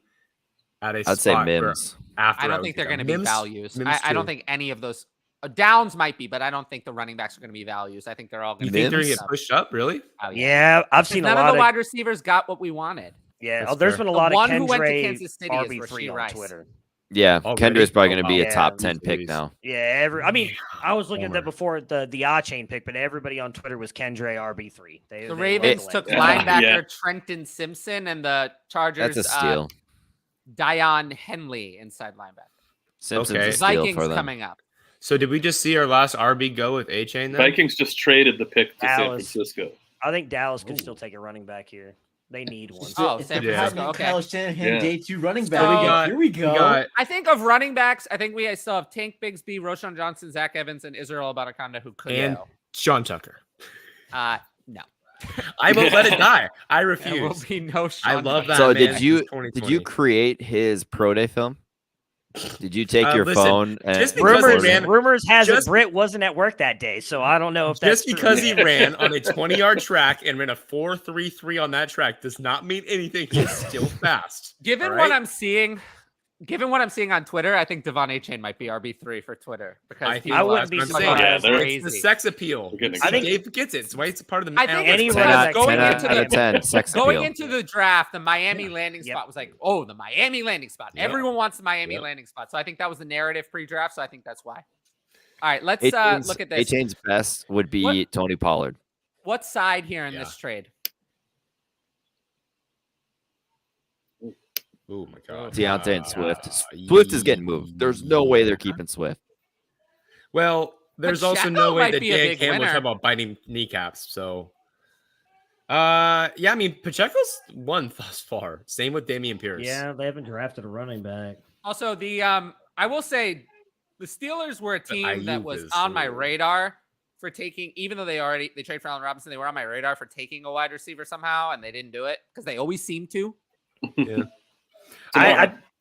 at a I'd say spot where Mims. I don't think they're going to be values. I don't think any of those. Downs might be, but I don't think the running backs are going to be values. I think they're all going to be. You think they're going to get pushed up? Really? Oh, Yeah, I've seen a lot none of the wide receivers got what we wanted. Yeah, there's been a lot one of who went to Kendra Kansas City is RB3 Rashee on Rice. Twitter. Yeah, Kendra's probably going to be a Yeah, top 10 pick now. Yeah, I mean, I was looking at that before the Achane pick, but everybody on Twitter was Kendra RB3. The Ravens took linebacker Trenton Simpson, and the Chargers. That's a steal. Dion Henley, inside linebacker. Simpson's a steal Vikings for them. coming up. So did we just see our last RB go with Achane? Vikings just traded the pick to San Dallas. Francisco. I think Dallas could still take a running back here. They need one. San Francisco. Okay. Kyle Shanahan, day 2 running So back. Here we go. I think of running backs. I think we still have Tank Bigsby, Roshan Johnson, Zach Evans, and Israel Abanikanda who could And go. Sean Tucker. No. I won't let it die. I refuse. There will be no Sean I love Tucker. that. So man. did you create his pro day film? Did you take your listen, phone and just because rumors has just- it Britt wasn't at work that day, so I don't know if that's just because true. he ran on a 20-yard track and ran a 4.33 on that track does not mean anything. He's still fast. Given all what right? I'm seeing on Twitter, I think Devon Achane might be RB3 for Twitter because I wouldn't be surprised. It's the sex appeal. I think Dave gets it. It's why it's part of the. I think Any it's running because back- going 10 into out of 10 sex going appeal. into the draft, the Miami landing spot was like, oh, the Miami landing spot. Yep. Everyone wants the Miami landing spot, so I think that was the narrative pre-draft. So I think that's why. All right, let's look at this. Achane's best would be Tony Pollard. What side here in this trade? Oh my god. Deontay and Swift. Swift is getting moved. There's no way they're keeping Swift. Well, there's also Pacheco no way might that be a Dan big Campbell was winner. talking about biting kneecaps. So, yeah, I mean, Pacheco's won thus far. Same with Damian Pierce. Yeah, they haven't drafted a running back. Also, the I will say the Steelers were a team that Ayuk was is on my radar for taking, even though they traded for Allen Robinson, they were on my radar for taking a wide receiver somehow, and they didn't do it because they always seem to. Yeah.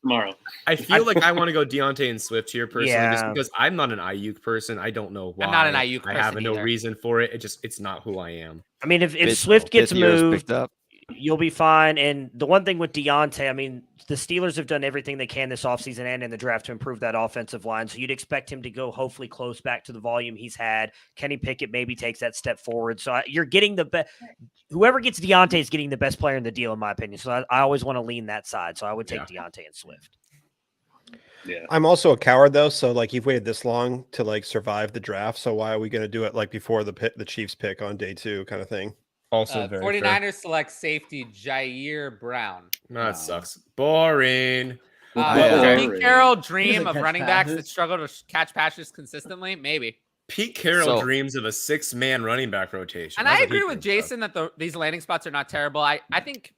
Tomorrow. I feel like I want to go Deontay and Swift here personally, just Yeah. because I'm not an Ayuk person. I don't know why. I'm not an Ayuk I have person no either. reason for it. It's not who I am. I mean, if Fifth- Swift gets fifth year is moved, picked up. you'll be fine. And the one thing with Deontay, I mean, the Steelers have done everything they can this offseason and in the draft to improve that offensive line. So you'd expect him to go hopefully close back to the volume he's had. Kenny Pickett maybe takes that step forward. So you're getting the best. Whoever gets Deontay is getting the best player in the deal, in my opinion. So I always want to lean that side. So I would take Deontay and Swift. Yeah. I'm also a coward though, so like you've waited this long to like survive the draft. So why are we going to do it like before the Chiefs pick on day 2 kind of thing? Also, very 49ers fair. select safety Jair Brown. No, that sucks. Boring. Pete Carroll dream of catch running backs that passes. struggle to catch passes consistently? Maybe. Pete Carroll So- dreams of a 6-man running back rotation. And That's I what he agree with dreams Jason that these landing spots are not terrible. I think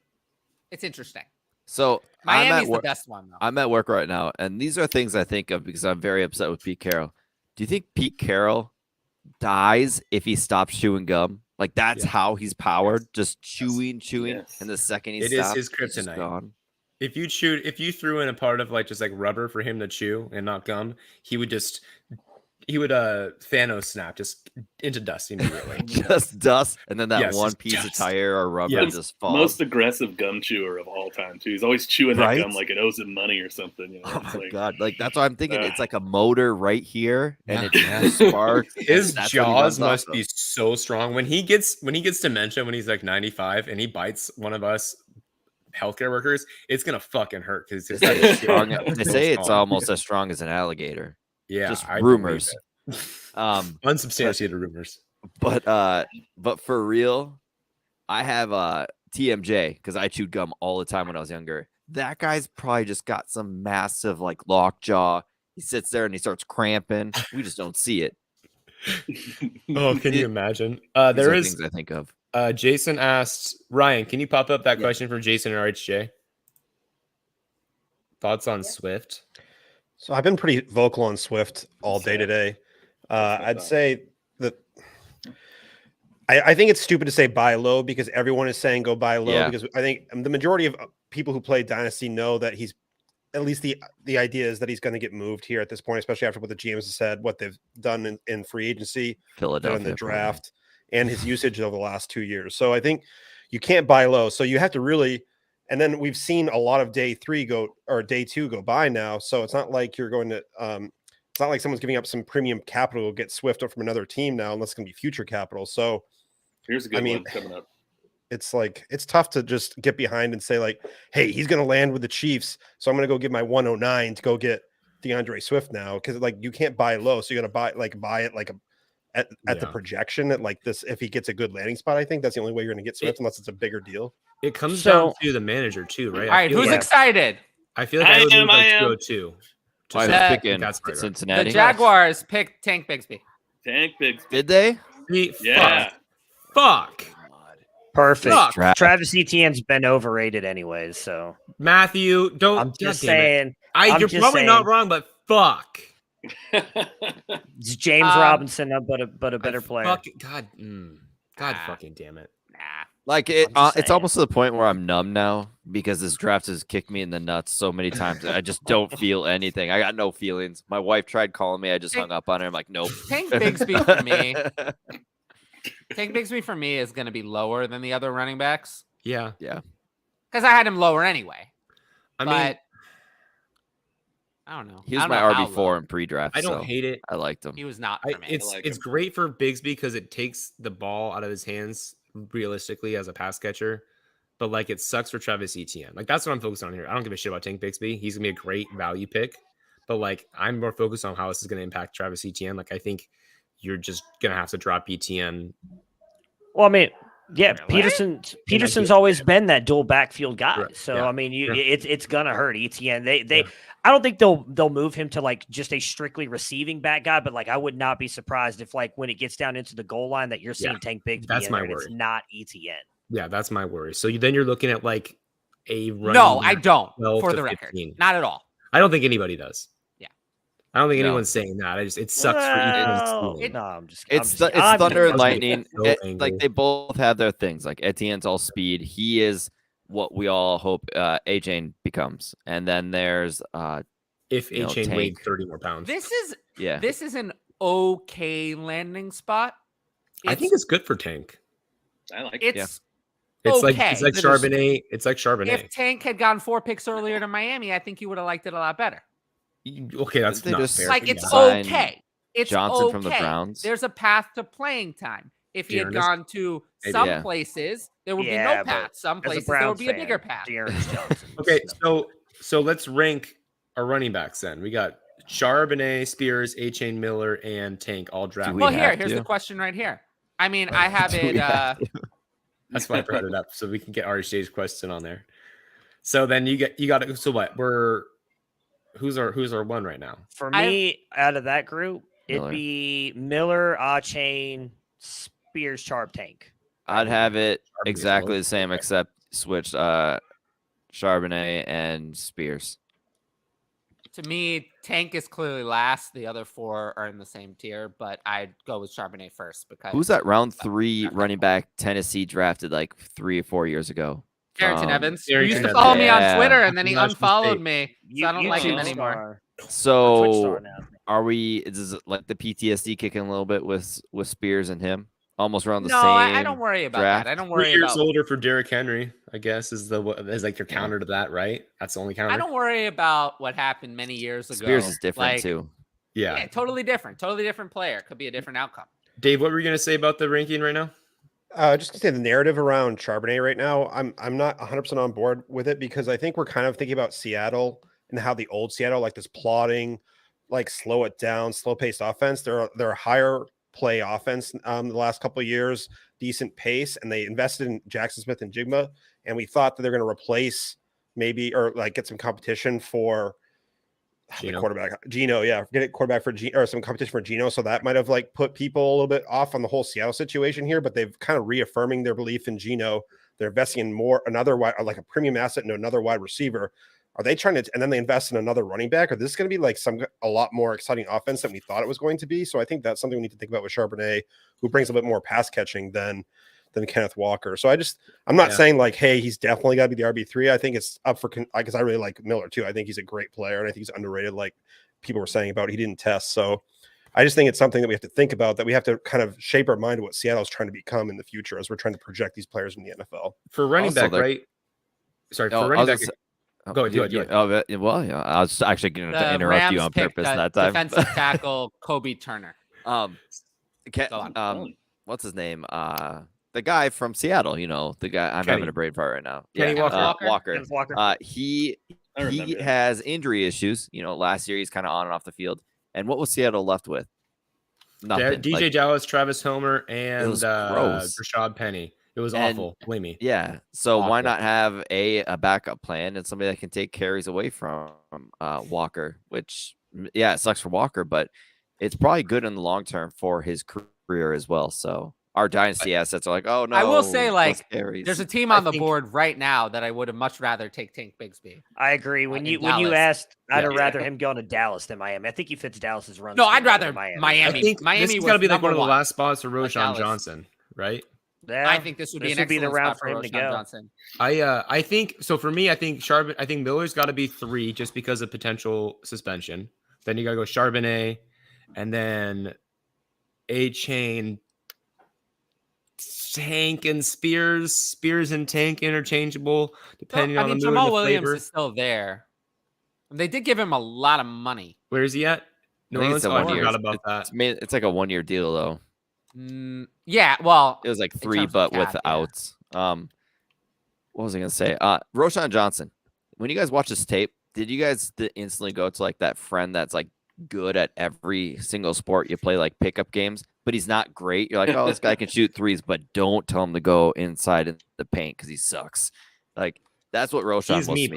it's interesting. So Miami's the best one, though. I'm at work right now, and these are things I think of because I'm very upset with Pete Carroll. Do you think Pete Carroll dies if he stops chewing gum? Like that's how he's powered, just chewing, and the second he It is stops, his he's just kryptonite. gone. If you threw in a part of like just like rubber for him to chew and not gum, he would Thanos snap just into dust immediately. Just dust, and then that Yes, one just piece of dust. tire or rubber Yes. just falls. Most aggressive gum chewer of all time too. He's always chewing that Right? gum like it owes him money or something. You know? Oh It's my like, god! Like that's what I'm thinking. It's like a motor right here, and it just sparks. His and that's what he jaws runs must off be of. so strong when he gets dementia when he's like 95 and he bites one of us healthcare workers. It's gonna fucking hurt because It's like strong. They say it's almost as strong as an alligator. Yeah, just I believe rumors. it. Unsubstantiated rumors. But for real, I have TMJ because I chewed gum all the time when I was younger. That guy's probably just got some massive like lockjaw. He sits there and he starts cramping. We just don't see it. Oh, can you imagine? These There are is things I think of. Jason asked, Ryan, can you pop up that question from Jason or RHJ? Thoughts on Swift? So I've been pretty vocal on Swift all day today. I'd say that I think it's stupid to say buy low because everyone is saying go buy low because I think the majority of people who play Dynasty know that he's at least the idea is that he's going to get moved here at this point, especially after what the GMs have said, what they've done in free agency, Philadelphia in the draft, and his usage over the last 2 years. So I think you can't buy low. So you have to really, and then we've seen a lot of day 2 go by now. So it's not like you're going to, it's not like someone's giving up some premium capital to get Swift up from another team now, unless it's going to be future capital. So here's a good one coming up. It's like, it's tough to just get behind and say like, hey, he's going to land with the Chiefs, so I'm going to go give my 109 to go get DeAndre Swift now. Cause like you can't buy low. So you're going to buy it like at the projection at like this. If he gets a good landing spot, I think that's the only way you're going to get Swift unless it's a bigger deal. It comes down to the manager too, right? All right, who's excited? I feel like I was like 202. I was picking Cincinnati. The Jaguars picked Tank Bigsby. Tank Bigsby. Did they? Yeah. Fuck. Perfect. Fuck. Travis Etienne's been overrated anyways, so Matthew, don't. I'm just saying. You're probably not wrong, but fuck. It's James Robinson, but a better player. God fucking damn it. Like it's almost to the point where I'm numb now because this draft has kicked me in the nuts so many times. I just don't feel anything. I got no feelings. My wife tried calling me. I just hung up on her. I'm like, nope. Tank Bigsby for me. Tank Bigsby for me is going to be lower than the other running backs. Yeah. Because I had him lower anyway. I mean, I don't know. He was my RB4 in pre-draft. I don't hate it. I liked him. He was not for me. It's great for Bigsby because it takes the ball out of his hands realistically as a pass catcher. But like it sucks for Travis Etienne. Like that's what I'm focused on here. I don't give a shit about Tank Bigsby. He's gonna be a great value pick. But like I'm more focused on how this is gonna impact Travis Etienne. Like I think you're just gonna have to drop Etienne. Well, I mean, yeah, Peterson's always been that dual backfield guy. Right. So Yeah. I mean, it's gonna hurt Etienne. I don't think they'll move him to like just a strictly receiving back guy, but like I would not be surprised if like when it gets down into the goal line that you're seeing Tank Bigsby. That's my and worry. it's not Etienne. Yeah, that's my worry. So then you're looking at like a running. No, I don't. 12 For to the 15. record, not at all. I don't think anybody does. Yeah. I don't think anyone's saying that. It sucks for Etienne. No, I'm just. It's thunder and lightning. So Like they both have their things. Like Etienne's all speed. He is what we all hope Achane becomes. And then there's if Achane weighed 30 more pounds. This is an okay landing spot. I think it's good for Tank. I like it. It's okay. like Charbonnet. It's like Charbonnet. If Tank had gone 4 picks earlier to Miami, I think you would have liked it a lot better. Okay, that's not fair. Like it's okay. It's Johnson okay. from the Browns. There's a path to playing time. If he had Dearness. gone to Maybe, some yeah. places, there would be Yeah, no but path. Some as a places there would Browns be a fan, bigger path. Dearness Johnson. Okay, so let's rank our running backs then. We got Charbonnet, Spears, Achane, Miller, and Tank all drafted. Well, here's the question right here. I mean, I have it. That's why I brought it up so we can get RHJ's question on there. So then you got it. So what? Who's our one right now? For me, out of that group, Miller. it'd be Miller, Achane, Spears, Charb, Tank. I'd have it exactly the same except switched Charbonnet and Spears. To me, Tank is clearly last. The other 4 are in the same tier, but I'd go with Charbonnet first because Who's that round 3 running back Tennessee drafted like 3 or 4 years ago? Carrington Evans. He Carrington used to Evans. follow me on Yeah. Twitter, and then he National unfollowed State. me, so I don't like him anymore. So is it like the PTSD kicking a little bit with Spears and him? Almost around the No, same. I don't worry about draft? that. I don't 3 worry years about. older for Derrick Henry, I guess, is like your counter to that, right? That's the only counter. I don't worry about what happened many years ago. Spears is different Like, too. Yeah. Totally different. Totally different player. Could be a different outcome. Dave, what were you gonna say about the ranking right now? Just to say the narrative around Charbonnet right now, I'm not 100% on board with it because I think we're kind of thinking about Seattle and how the old Seattle, like this plodding, like slow it down, slow paced offense. They're a higher play offense the last couple of years, decent pace, and they invested in Jackson Smith and Jigma, and we thought that they're going to replace maybe or like get some competition for quarterback. Geno, yeah. Get it quarterback for or some competition for Geno. So that might have like put people a little bit off on the whole Seattle situation here, but they've kind of reaffirming their belief in Geno. They're investing in another wide, like a premium asset into another wide receiver. Are they trying to, and then they invest in another running back? Or this is going to be like a lot more exciting offense than we thought it was going to be. So I think that's something we need to think about with Charbonnet, who brings a bit more pass catching than Kenneth Walker. So I'm not saying like, hey, he's definitely got to be the RB3. I think it's up for, because I really like Miller too. I think he's a great player and I think he's underrated. Like people were saying about, he didn't test. So I just think it's something that we have to think about, that we have to kind of shape our mind what Seattle's trying to become in the future as we're trying to project these players in the NFL. For running back, right? Sorry, for running back. Go ahead. Well, yeah, I was actually going to interrupt Rams you on purpose that time. Defensive tackle Kobe Turner. What's his name? The guy from Seattle. You know, the guy. I'm having a brain fart right now. Kenny Walker. Walker. He has injury issues. You know, last year he's kind of on and off the field. And what was Seattle left with? Nothing. DJ Dallas, Travis Homer, and Rashad Penny. It was awful. Believe me. Yeah. So why not have a backup plan and somebody that can take carries away from Walker? Which, yeah, it sucks for Walker, but it's probably good in the long term for his career as well. So our dynasty assets are like, oh no. I will say, like, there's a team on the board right now that I would have much rather take Tank Bigsby. I agree. When you asked, I'd have rather him go to Dallas than Miami. I think he fits Dallas's run. No, I'd rather Miami. Miami. I think Miami this has was got to be like number one of the one. last spots for Roshan Dallas. Johnson, right? Yeah, I think this would be an excellent the round spot for him to go. Johnson. I think so. For me, I think Miller's got to be 3 just because of potential suspension. Then you got to go Charbonnet, and then Achane, Tank and Spears and Tank interchangeable depending on the mood Jamal and the Williams flavor. is still there. They did give him a lot of money. Where is he at? I think it's a 1 year. About that. It's like a 1 year deal though. Yeah, well, it was like 3, but with outs. What was I gonna say? Roshan Johnson. When you guys watch this tape, did you guys instantly go to like that friend that's like good at every single sport you play, like pickup games, but he's not great? You're like, oh, this guy can shoot threes, but don't tell him to go inside in the paint because he sucks. Like that's what Roshan was to me.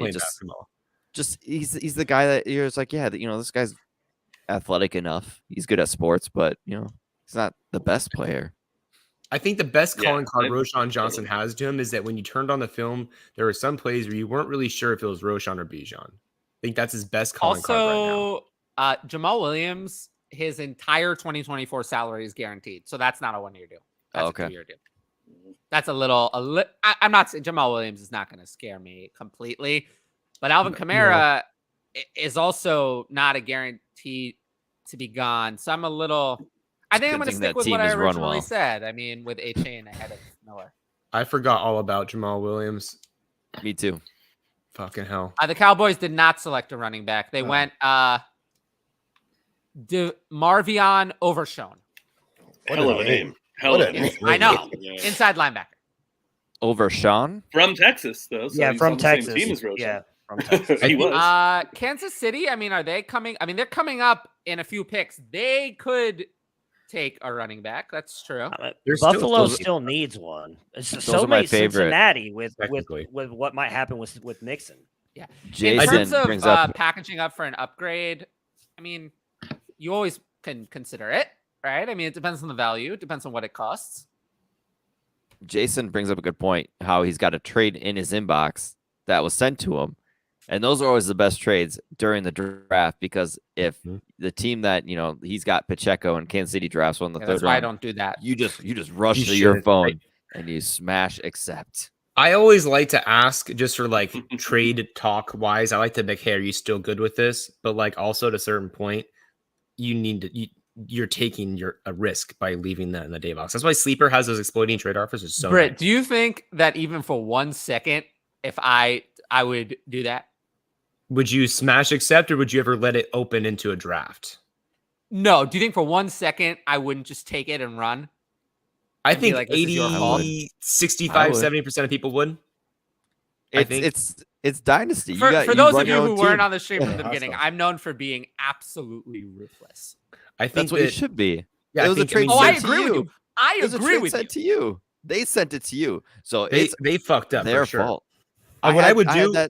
Just he's the guy that you're just like, yeah, this guy's athletic enough. He's good at sports, but he's not the best player. I think the best calling card Roshan Johnson has to him is that when you turned on the film, there were some plays where you weren't really sure if it was Roshan or Bijan. I think that's his best calling card right now. Jamal Williams, his entire 2024 salary is guaranteed. So that's not a 1 year deal. That's a 2 year deal. That's I'm not saying Jamal Williams is not going to scare me completely, but Alvin Kamara is also not a guarantee to be gone. So I'm a little... I think I'm going to stick with what I originally said. I mean, with Achane ahead of Miller. I forgot all about Jamal Williams. Me too. Fucking hell. The Cowboys did not select a running back. They went Marvion Overshown. Hell of a name. I know. Inside linebacker. Overshown? From Texas, though. So yeah, from Texas. Team as yeah, from Texas. He was. Kansas City, I mean, are they coming? I mean, they're coming up in a few picks. They could take a running back. That's true. Buffalo still needs one. So many Cincinnati with what might happen with Mixon. Yeah. Jason in terms brings of up packaging up for an upgrade, I mean, you always can consider it, right? I mean, it depends on the value. It depends on what it costs. Jason brings up a good point, how he's got a trade in his inbox that was sent to him. And those are always the best trades during the draft, because if the team that, he's got Pacheco and Kansas City drafts one in the third that's why round, I don't do that. You just rush to your phone and you smash accept. I always like to ask, just for like trade talk wise, I like to be like, hey, are you still good with this? But like also at a certain point, you're taking a risk by leaving that in the day box. That's why Sleeper has those exploiting trade offers. Is so Britt, nice. Do you think that even for 1 second, if I would do that? Would you smash accept, or would you ever let it open into a draft? No. Do you think for 1 second I wouldn't just take it and run? I think like, 80, 65, 70% of people would. It's Dynasty. For those of you who weren't on the stream from the beginning, I'm known for being absolutely ruthless. I think that's what it should be. Yeah, it was a trade I sent agree to with you. you. I It was a agree trade with sent to you. They sent it to you. So they fucked up. Their for sure. fault. What I would do.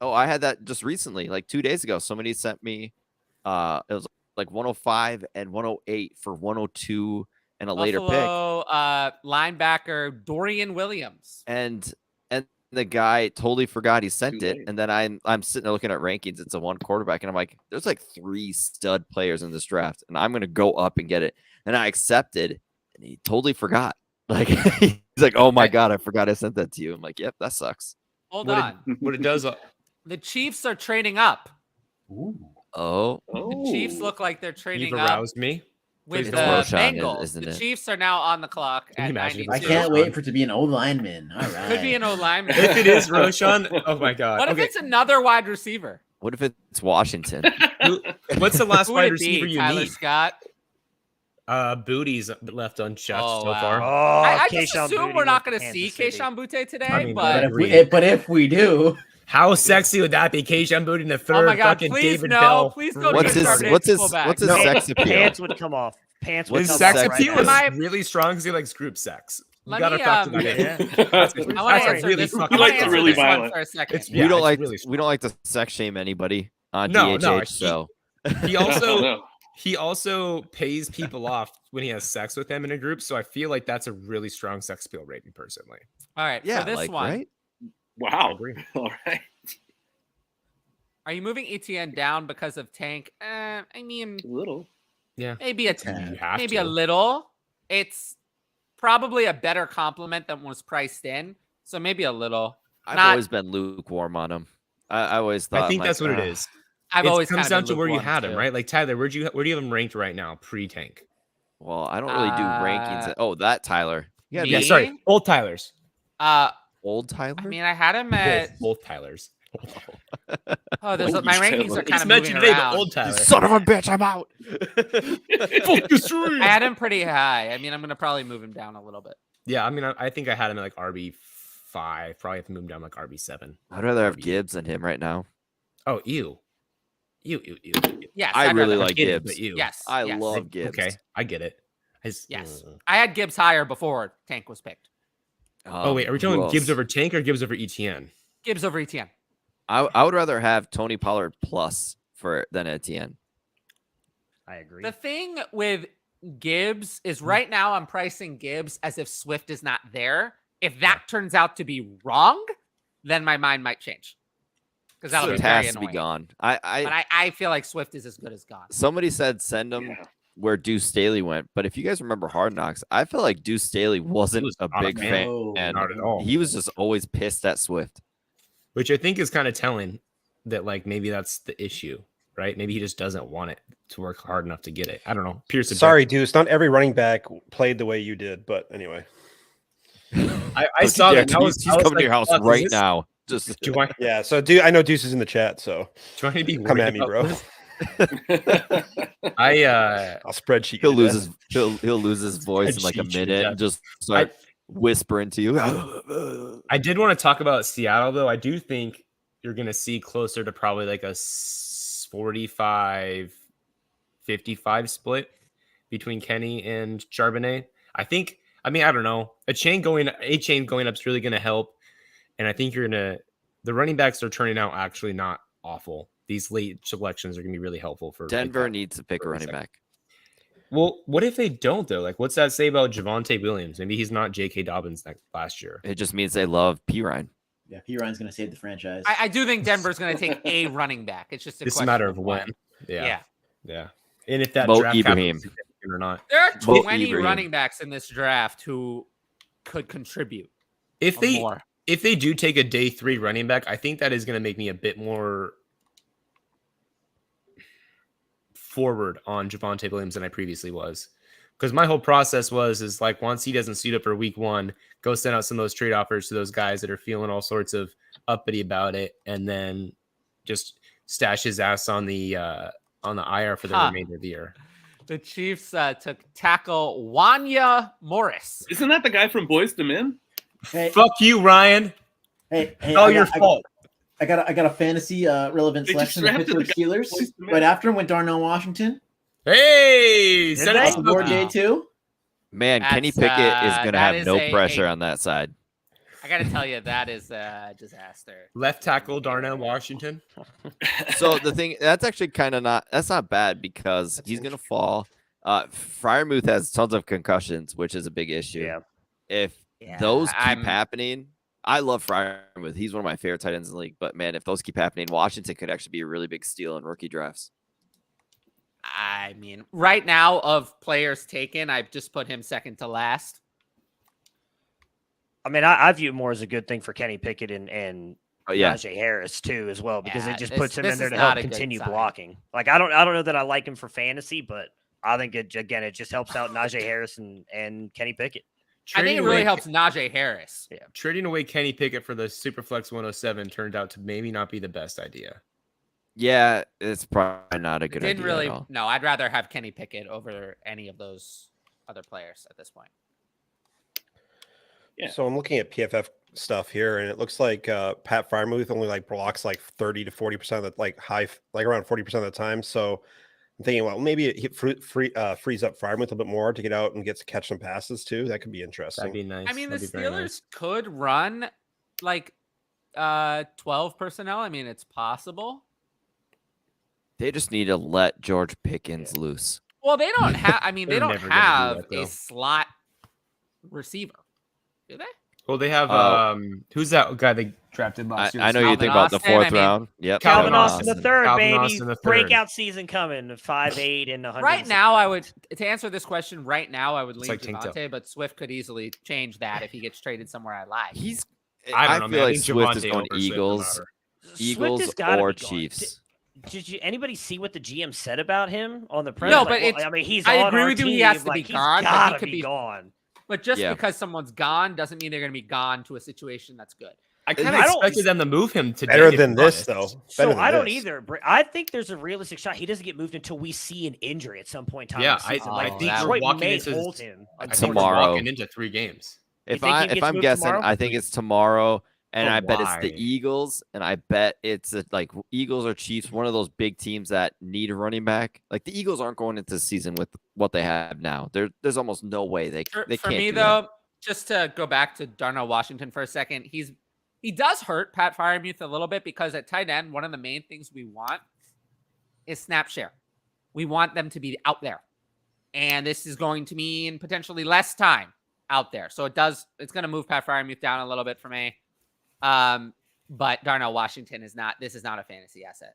Oh, I had that just recently, like 2 days ago. Somebody sent me, it was like 105 and 108 for 102 and a later pick. Buffalo linebacker Dorian Williams. And the guy totally forgot he sent it. And then I'm sitting there looking at rankings. It's a one quarterback. And I'm like, there's like 3 stud players in this draft. And I'm going to go up and get it. And I accepted. And he totally forgot. Like, he's like, oh my God, I forgot I sent that to you. I'm like, yep, that sucks. Hold on. What it does. The Chiefs are trading up. Oh. The Chiefs look like they're trading You've up. aroused me. With Please the don't. Bengals. isn't The it? Chiefs are now on the clock Can at you imagine if 92. I can't wait for it to be an old lineman. All right. Could be an old lineman. If it is Roshan, oh my God. What if Okay. it's another wide receiver? What if it's Washington? What's the last Who would wide it be, receiver you Tyler need? Scott? Booty's left unchecked Oh, so wow. far. I just assume we're not going to see Keyshawn Butte today, I mean, but if we do, how sexy would that be? Keyshawn Booty in the third. Oh my God, fucking please David no, Bell. please don't What's his sex appeal? Pants would come off. Pants would His come sex off. appeal right is really strong because he likes group sex. You Let gotta me, factor that in. That's I want to answer really this. I fucking want to strong. answer this one for a second. We don't like we don't like to sex shame anybody on DHH. So He also pays people off when he has sex with them in a group. So I feel like that's a really strong sex appeal rating, personally. All right, yeah, for this like, one, right? Wow. All right. are you moving ETN down because of Tank? I mean, A little. Yeah. maybe a You have maybe to. a little. It's probably a better compliment than was priced in. So maybe a little. I've Not- always been lukewarm on him. I always thought. I think like, that's what it is. I've It always comes kind of down to where you lukewarm, had him, too. right? Like Tyler, where do you have him ranked right now, pre-tank? Well, I don't really do rankings. Oh, that Tyler. Yeah, Yeah, sorry, old Tyler's. Old Tyler. I mean, I had him at. Both Tyler's. Oh, there's my rankings are kind It's of mentioned moving today, but around. old Tyler. Son of a bitch, I'm out. I had him pretty high. I mean, I'm gonna probably move him down a little bit. Yeah, I mean, I think I had him at like RB5. Probably have to move him down like RB7. I'd rather have Gibbs than him right now. Oh, ew. Yes, I I'd really rather- like get it, Gibbs. but you. Yes, I yes. love Gibbs. Okay, I get it. Yes, I had Gibbs higher before Tank was picked. Oh wait, are we talking who Gibbs else? over Tank or Gibbs over ETN? Gibbs over ETN. I would rather have Tony Pollard plus than Etienne. I agree. The thing with Gibbs is right now I'm pricing Gibbs as if Swift is not there. If that turns out to be wrong, then my mind might change. Because that'll Swift be very has to be annoying. gone. But I feel like Swift is as good as gone. Somebody said send him where Deuce Staley went, but if you guys remember Hard Knocks, I feel like Deuce Staley wasn't was a not a big fan. fan. No, And not at all. He was just always pissed at Swift. Which I think is kind of telling that like maybe that's the issue, right? Maybe he just doesn't want it to work hard enough to get it. I don't know. Pierce. Sorry, Deuce. Not every running back played the way you did, but anyway. I saw that. He's coming to your house right now. Just yeah. So I know Deuce is in the chat, so trying to be come worried at me, about bro. this? I'll spreadsheet. He'll you to lose death. his he'll lose his voice in like a Spreadsheet you minute to and just start whispering to you. I did want to talk about Seattle though. I do think you're going to see closer to probably like a 45-55 split between Kenny and Charbonnet. I don't know. Achane going up is really going to help. And I think the running backs are turning out actually not awful. These late selections are going to be really helpful for Denver needs to pick a running back. Well, what if they don't though? Like, what's that say about Javonte Williams? Maybe he's not J.K. Dobbins last year. It just means they love P. Ryan. Yeah, P. Ryan's going to save the franchise. I do think Denver's going to take a running back. It's just It's a question matter of when. Yeah. And if that Mo draft Ibrahim. happens or not. There are Mo 20 Ibrahim. running backs in this draft who could contribute. If or they more. if they do take a day 3 running back, I think that is going to make me a bit more forward on Javonte Williams than I previously was. Because my whole process is like once he doesn't suit up for week 1, go send out some of those trade offers to those guys that are feeling all sorts of uppity about it, and then just stash his ass on the IR for the remainder of the year. The Chiefs took tackle Wanya Morris. Isn't that the guy from Boys to Men? Hey, Fuck you, Ryan. Hey, all your fault. I got a fantasy relevant They just selection of drafted the Pittsburgh guy Steelers. from Boys to Men. Right after him went Darnell Washington. Hey, Send it to board day 2. Man, Kenny That's, Pickett is going to that have is no a- pressure on that side. I got to tell you, that is a disaster. Left tackle Darnell Washington. So the thing that's actually kind of not bad because he's gonna fall. Freiermuth has tons of concussions, which is a big issue. Yeah. If those keep happening, I love Freiermuth. He's one of my favorite tight ends in the league. But man, if those keep happening, Washington could actually be a really big steal in rookie drafts. I mean, right now of players taken, I've just put him second to last. I mean, I view it more as a good thing for Kenny Pickett and yeah. Najee Harris too, as well, because Yeah, it just puts him this in there is to not help a good continue sign. blocking. Like I don't know that I like him for fantasy, but I think it just helps out Najee Harris and Kenny Pickett. I think it really helps Najee Harris. Yeah. Trading away Kenny Pickett for the Superflex 107 turned out to maybe not be the best idea. Yeah, it's probably not a good Didn't idea really. at all. No, I'd rather have Kenny Pickett over any of those other players at this point. Yeah. So I'm looking at PFF stuff here, and it looks like Pat Freiermuth only like blocks like 30 to 40% of the like around 40% of the time. So I'm thinking, well, maybe it frees up Freiermuth a little bit more to get out and get to catch some passes too. That could be interesting. That'd be nice. I mean, the That'd be very Steelers nice. could run like 12 personnel. I mean, it's possible. They just need to let George Pickens loose. Well, they don't have. I mean, they They're don't never gonna do have that, though. a slot receiver, do they? Well, they have who's that guy they drafted last year? I know you think about the Austin, fourth I mean, round. Yep. Calvin Austin the third, Calvin baby. Austin the third. Breakout season coming. 5'8" and 100. Right now, I would to answer this question. Right now, I would lean like Tank Top. Javonte, but Swift could easily change that if he gets traded somewhere I like. I don't know, feel man. I like think Swift is Javonte going over Swift, no Eagles, matter. Swift Eagles has gotta or be gone. Chiefs. Did anybody see what the GM said about him on the press? No, Like, but well, it's. I mean, he's I on agree our with you. team. He has to like, be he's gone. But gotta he could be be gone. But just Yeah. because someone's gone doesn't mean they're going to be gone to a situation that's good. I kind of I don't- expected them to move him today. Better to than be this, honest. though. So Better than I don't this. either. I think there's a realistic shot he doesn't get moved until we see an injury at some point in time. Yeah, this season. I Like think that we're Detroit walking may into hold him. I think Tomorrow. we're walking into 3 games. If think he gets I'm moved guessing, tomorrow? I think it's tomorrow, and But I bet it's why? the Eagles, and I bet it's like Eagles or Chiefs, one of those big teams that need a running back. Like the Eagles aren't going into the season with what they have now. There's almost no way they For can't. me, do though, that. just to go back to Darnell Washington for a second, he does hurt Pat Freiermuth a little bit because at tight end, one of the main things we want is snap share. We want them to be out there. And this is going to mean potentially less time out there. So it's going to move Pat Freiermuth down a little bit for me. But Darnell Washington is not a fantasy asset.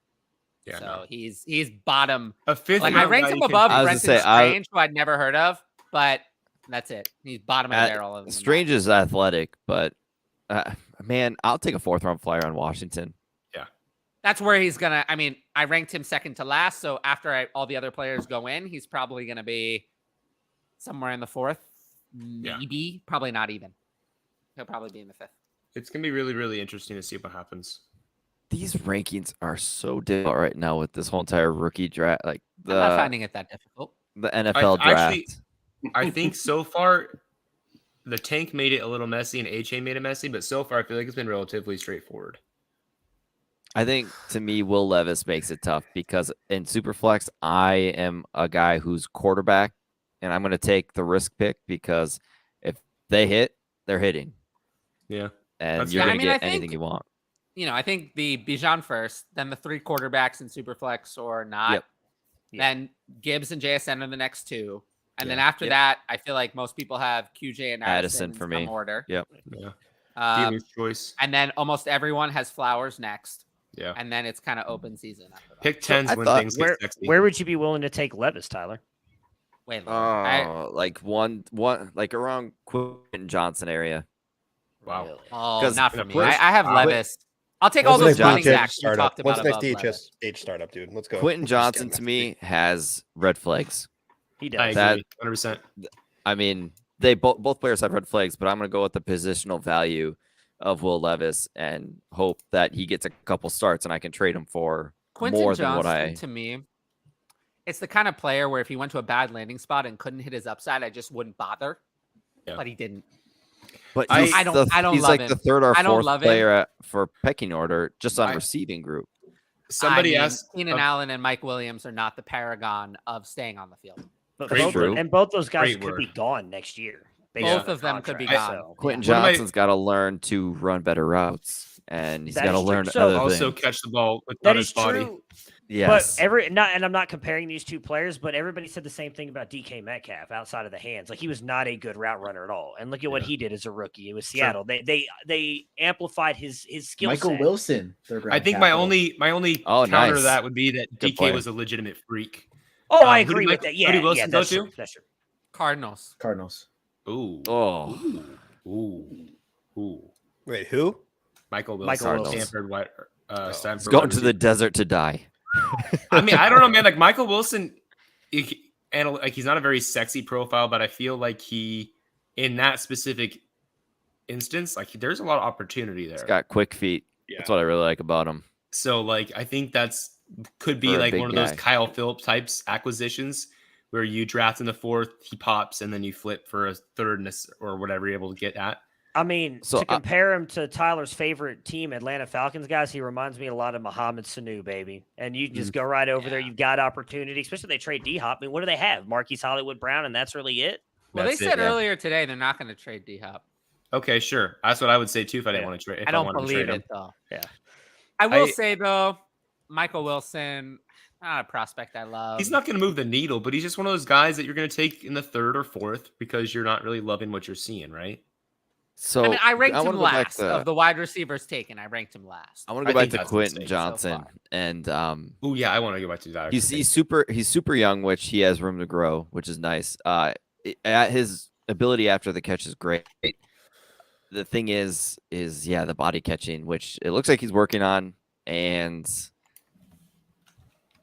Yeah, so no. he's bottom. A fifth Like I round ranked guy him you can- above I was Brenton gonna say, Strange, who I'd never heard of, but that's it. He's bottom of the barrel. other than that. Strange is athletic, but man, I'll take a 4th round flyer on Washington. That's where he's gonna. I mean, I ranked him second to last. So after all the other players go in, he's probably gonna be somewhere in the 4th, maybe. Probably not even. He'll probably be in the 5th. It's gonna be really, really interesting to see what happens. These rankings are so difficult right now with this whole entire rookie draft. Like I'm not finding it that difficult. the NFL draft. Actually, I think so far the tank made it a little messy and Achane made it messy, but so far I feel like it's been relatively straightforward. I think to me, Will Levis makes it tough because in Superflex, I am a guy who's quarterback, and I'm going to take the risk pick because if they hit, they're hitting. Yeah. And That's you're fair. going I to mean, get I anything think- you want. You know, I think the Bijan first, then the 3 quarterbacks in Superflex or not. Yep. Then Gibbs and JSN are the next 2. And then Yeah. after that, I feel like most people have QJ and Addison in for some me. order. Yep. Yeah. Dealer's choice. And then almost everyone has Flowers next. Yeah. And then it's kind of open season after that. Pick 10s when things get sexy. Where would you be willing to take Levis, Tyler? Wait, Like one like around Quentin Johnson area. Wow. Oh, 'Cause not for me. Quentin- I have Levis. I'll take all When's those the next running DHS backs you startup? talked When's about the next above Levis. DHS startup, dude? Let's go. Quentin Let's Johnson get to him. me has red flags. He does. I agree. That 100%. I mean, they both players have red flags, but I'm going to go with the positional value of Will Levis and hope that he gets a couple starts and I can trade him for Quentin more Johnson, than what I. to me, it's the kind of player where if he went to a bad landing spot and couldn't hit his upside, I just wouldn't bother. Yeah. But he didn't. But I he's don't he's love like him. the 3rd or I don't 4th love him. player for pecking order just on receiving group. Somebody asked. Keenan Allen and Mike Williams are not the paragon of staying on the field. But That's both, true. and both those guys Great could be word. gone next year. Both of them could be gone. Quentin Johnson's got to learn to run better routes, and he's got to learn other also things. catch the ball with That his is body. true. Yes. But and I'm not comparing these two players, but everybody said the same thing about DK Metcalf outside of the hands. Like he was not a good route runner at all. And look at what he did as a rookie. It was Seattle. They amplified his skill set. Michael Wilson. I think my only counter to that would be that Good DK player. was a legitimate freak. Oh, I Who agree did with that. Yeah, Who did Wilson go that's to? true. That's true. Cardinals. Ooh. Oh. Ooh. Wait, who? Michael Wilson. Michael Wilson. Stanford. Stanford. He's going to the desert to die. I mean, I don't know, man. Like Michael Wilson, he's not a very sexy profile, but I feel like in that specific instance, like there's a lot of opportunity there. He's got quick feet. Yeah. That's what I really like about him. So, like, I think could be For a like big one of those guy. Kyle Phillips types acquisitions where you draft in the 4th, he pops, and then you flip for a 3rd or whatever you're able to get at. I mean, So, to compare him to Tyler's favorite team, Atlanta Falcons, guys, he reminds me a lot of Mohamed Sanu, baby. And you just go right over there. You've got opportunity, especially if they trade D-Hop. I mean, what do they have? Marquise Hollywood Brown, and that's really it? Well, they said earlier today they're not going to trade D-Hop. Okay, sure. That's what I would say, too, if I didn't want to trade. I don't believe it, though. Yeah. I will say, though, Michael Wilson, not a prospect I love. He's not going to move the needle, but he's just one of those guys that you're going to take in the 3rd or 4th because you're not really loving what you're seeing, right? So I mean, I ranked him wanna go back last to- of the wide receivers taken. I ranked him last. I want to go back to Quentin Johnson, and oh yeah, I want to go back to that. he's super young, which he has room to grow, which is nice. At his ability after the catch is great. The thing is the body catching, which it looks like he's working on, and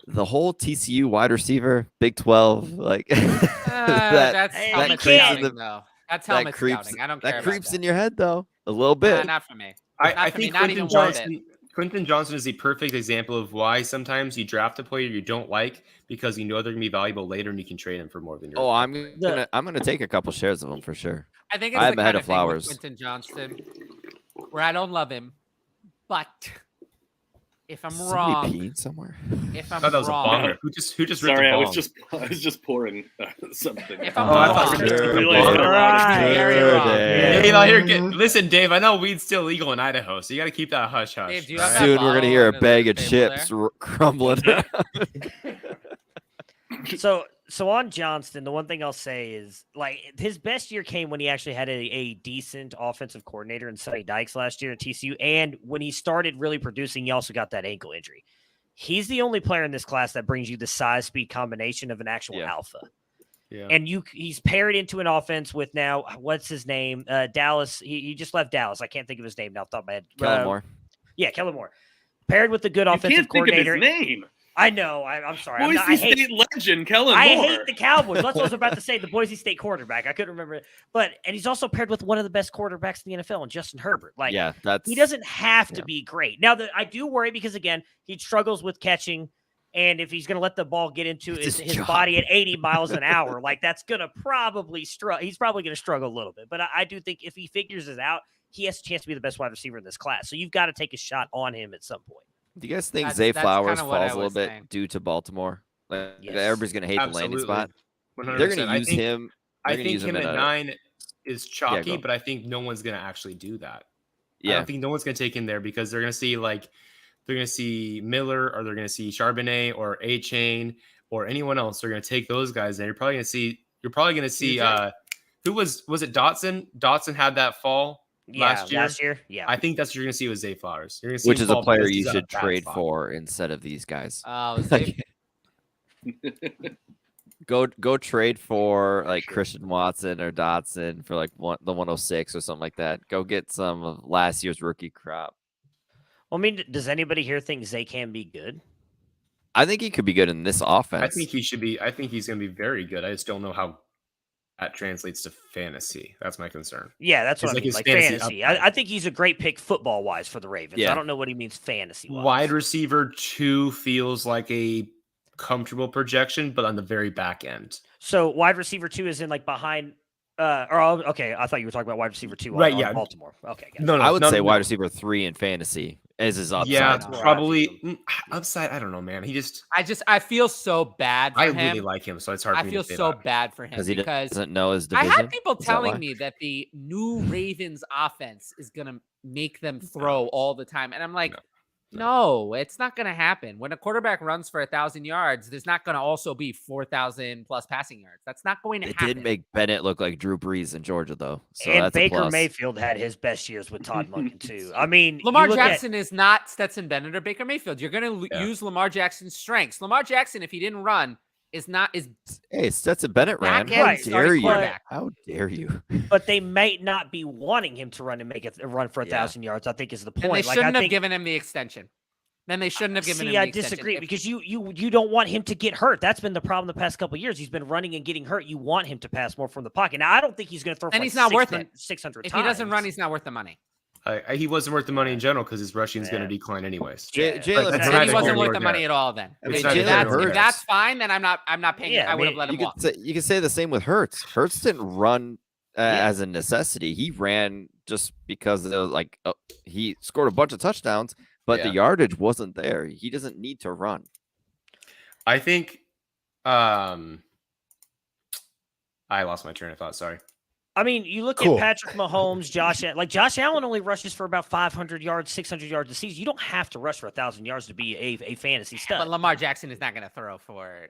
the whole TCU wide receiver, Big 12, like that's helmet scouting, though. That's helmet scouting. I don't care. That creeps in your head, though, a little bit. Not for me. I think Quentin Johnson is the perfect example of why sometimes you draft a player you don't like because you know they're gonna be valuable later and you can trade him for more than your. Oh, I'm gonna take a couple shares of him for sure. I think it's I the have kind ahead of of thing with Flowers. Quentin Johnston, where I don't love him, but if I'm Somebody wrong, peed somewhere. If I'm that was wrong, a banger. Who just ripped Sorry, the I bong? was just pouring something. If I'm I wrong, thought you were just Really ripping the loud. bong. very wrong. Hey, now here, listen, Dave. I know weed's still legal in Idaho, so you got to keep that hush hush. Dave, do you have that Soon we're gonna hear a bottle bag of under the table chips there? crumbling. So on Johnston, the one thing I'll say is like his best year came when he actually had a decent offensive coordinator in Sonny Dykes last year at TCU, and when he started really producing, he also got that ankle injury. He's the only player in this class that brings you the size speed combination of an actual alpha. Yeah. And he's paired into an offense with now what's his name? Dallas. He just left Dallas. I can't think of his name now off the top of my head. Kellen Moore. Yeah, Kellen Moore. Paired with the good You offensive can't think of his coordinator. name. I know. I'm sorry. Boise State legend Kellen I Moore. hate the Cowboys. That's what I was about to say. The Boise State quarterback. I couldn't remember it. And he's also paired with one of the best quarterbacks in the NFL, and Justin Herbert. Like, Yeah, he doesn't have to be great. Now, I do worry because, again, he struggles with catching. And if he's going to let the ball get into his body at 80 miles an hour, like that's going to probably struggle. He's probably going to struggle a little bit. But I do think if he figures it out, he has a chance to be the best wide receiver in this class. So you've got to take a shot on him at some point. Do you guys think That's- Zay that's Flowers kinda what I falls a little was bit saying. due to Baltimore? Like, Yes. everybody's going to hate the landing Absolutely. spot. 100%. They're going I to use think- him. I They're gonna think use him in at a- 9 is chalky, go. but I think no one's going to actually do that. I Yeah. don't think no one's going to take him there because they're going to see they're going to see Miller or they're going to see Charbonnet or Achane or anyone else. They're going to take those guys there. You're probably going to see who was it Dotson? Dotson had that fall last year. Yeah. I think that's what you're going to see with Zay Flowers. You're going to see Which him is a fall player because you he's at a should bad trade spot. for instead of these guys. Zay- Go trade for like Christian Watson or Dotson for like the 106 or something like that. Go get some of last year's rookie crop. Well, I mean, does anybody here think Zay can be good? I think he could be good in this offense. I think he should be. I think he's going to be very good. I just don't know how that translates to fantasy. That's my concern. Yeah, that's what I mean. his Like fantasy. upside. I think he's a great pick football wise for the Ravens. Yeah. I don't know what he means fantasy wise. Wide receiver 2 feels like a comfortable projection, but on the very back end. So wide receiver 2 is in like behind Okay, I thought you were talking about wide receiver 2 Right, on yeah. Baltimore. Okay, got it. I would say wide receiver 3 in fantasy as his upside. Yeah, probably upside. I don't know, man. I feel so bad for I him. really like him, so it's hard for I me feel to say so that. bad for him Because he because doesn't know his I division. had people Is that telling why? me that the new Ravens offense is going to make them throw all the time. And I'm like, no, it's not going to happen. When a quarterback runs for 1,000 yards, there's not going to also be 4,000 plus passing yards. That's not going to It happen. did make Bennett look like Drew Brees in Georgia, though. So And that's a Baker plus. Mayfield had his best years with Todd Monken too. I mean, Lamar you look Jackson is not Stetson Bennett or Baker Mayfield. You're going to use Lamar Jackson's strengths. Lamar Jackson, if he didn't run, is Hey, Stetson Bennett ran. back-end How starting dare you? quarterback. How dare you? But they may not be wanting him to run and make a run for 1,000 yards. I think is the point. And they Like, shouldn't I have think, given him the extension. Then they shouldn't have given him the I extension. disagree because you don't want him to get hurt. That's been the problem the past couple of years. He's been running and getting hurt. You want him to pass more from the pocket. Now, I don't think he's going to throw. And for he's like not worth it. 600 If times. he doesn't run, he's not worth the money. He wasn't worth the money in general because his rushing is going to decline anyways. Jalen Then he wasn't worth the money at all. Then if that's fine, then I'm not paying. I would have let him walk. You could say the same with Hurts. Hurts didn't run as a necessity. He ran just because he scored a bunch of touchdowns, but the yardage wasn't there. He doesn't need to run. I think I lost my train of thought. Sorry. I mean, you look at Patrick Mahomes, Josh Allen only rushes for about 500 yards, 600 yards a season. You don't have to rush for 1,000 yards to be a fantasy stud. But Lamar Jackson is not going to throw for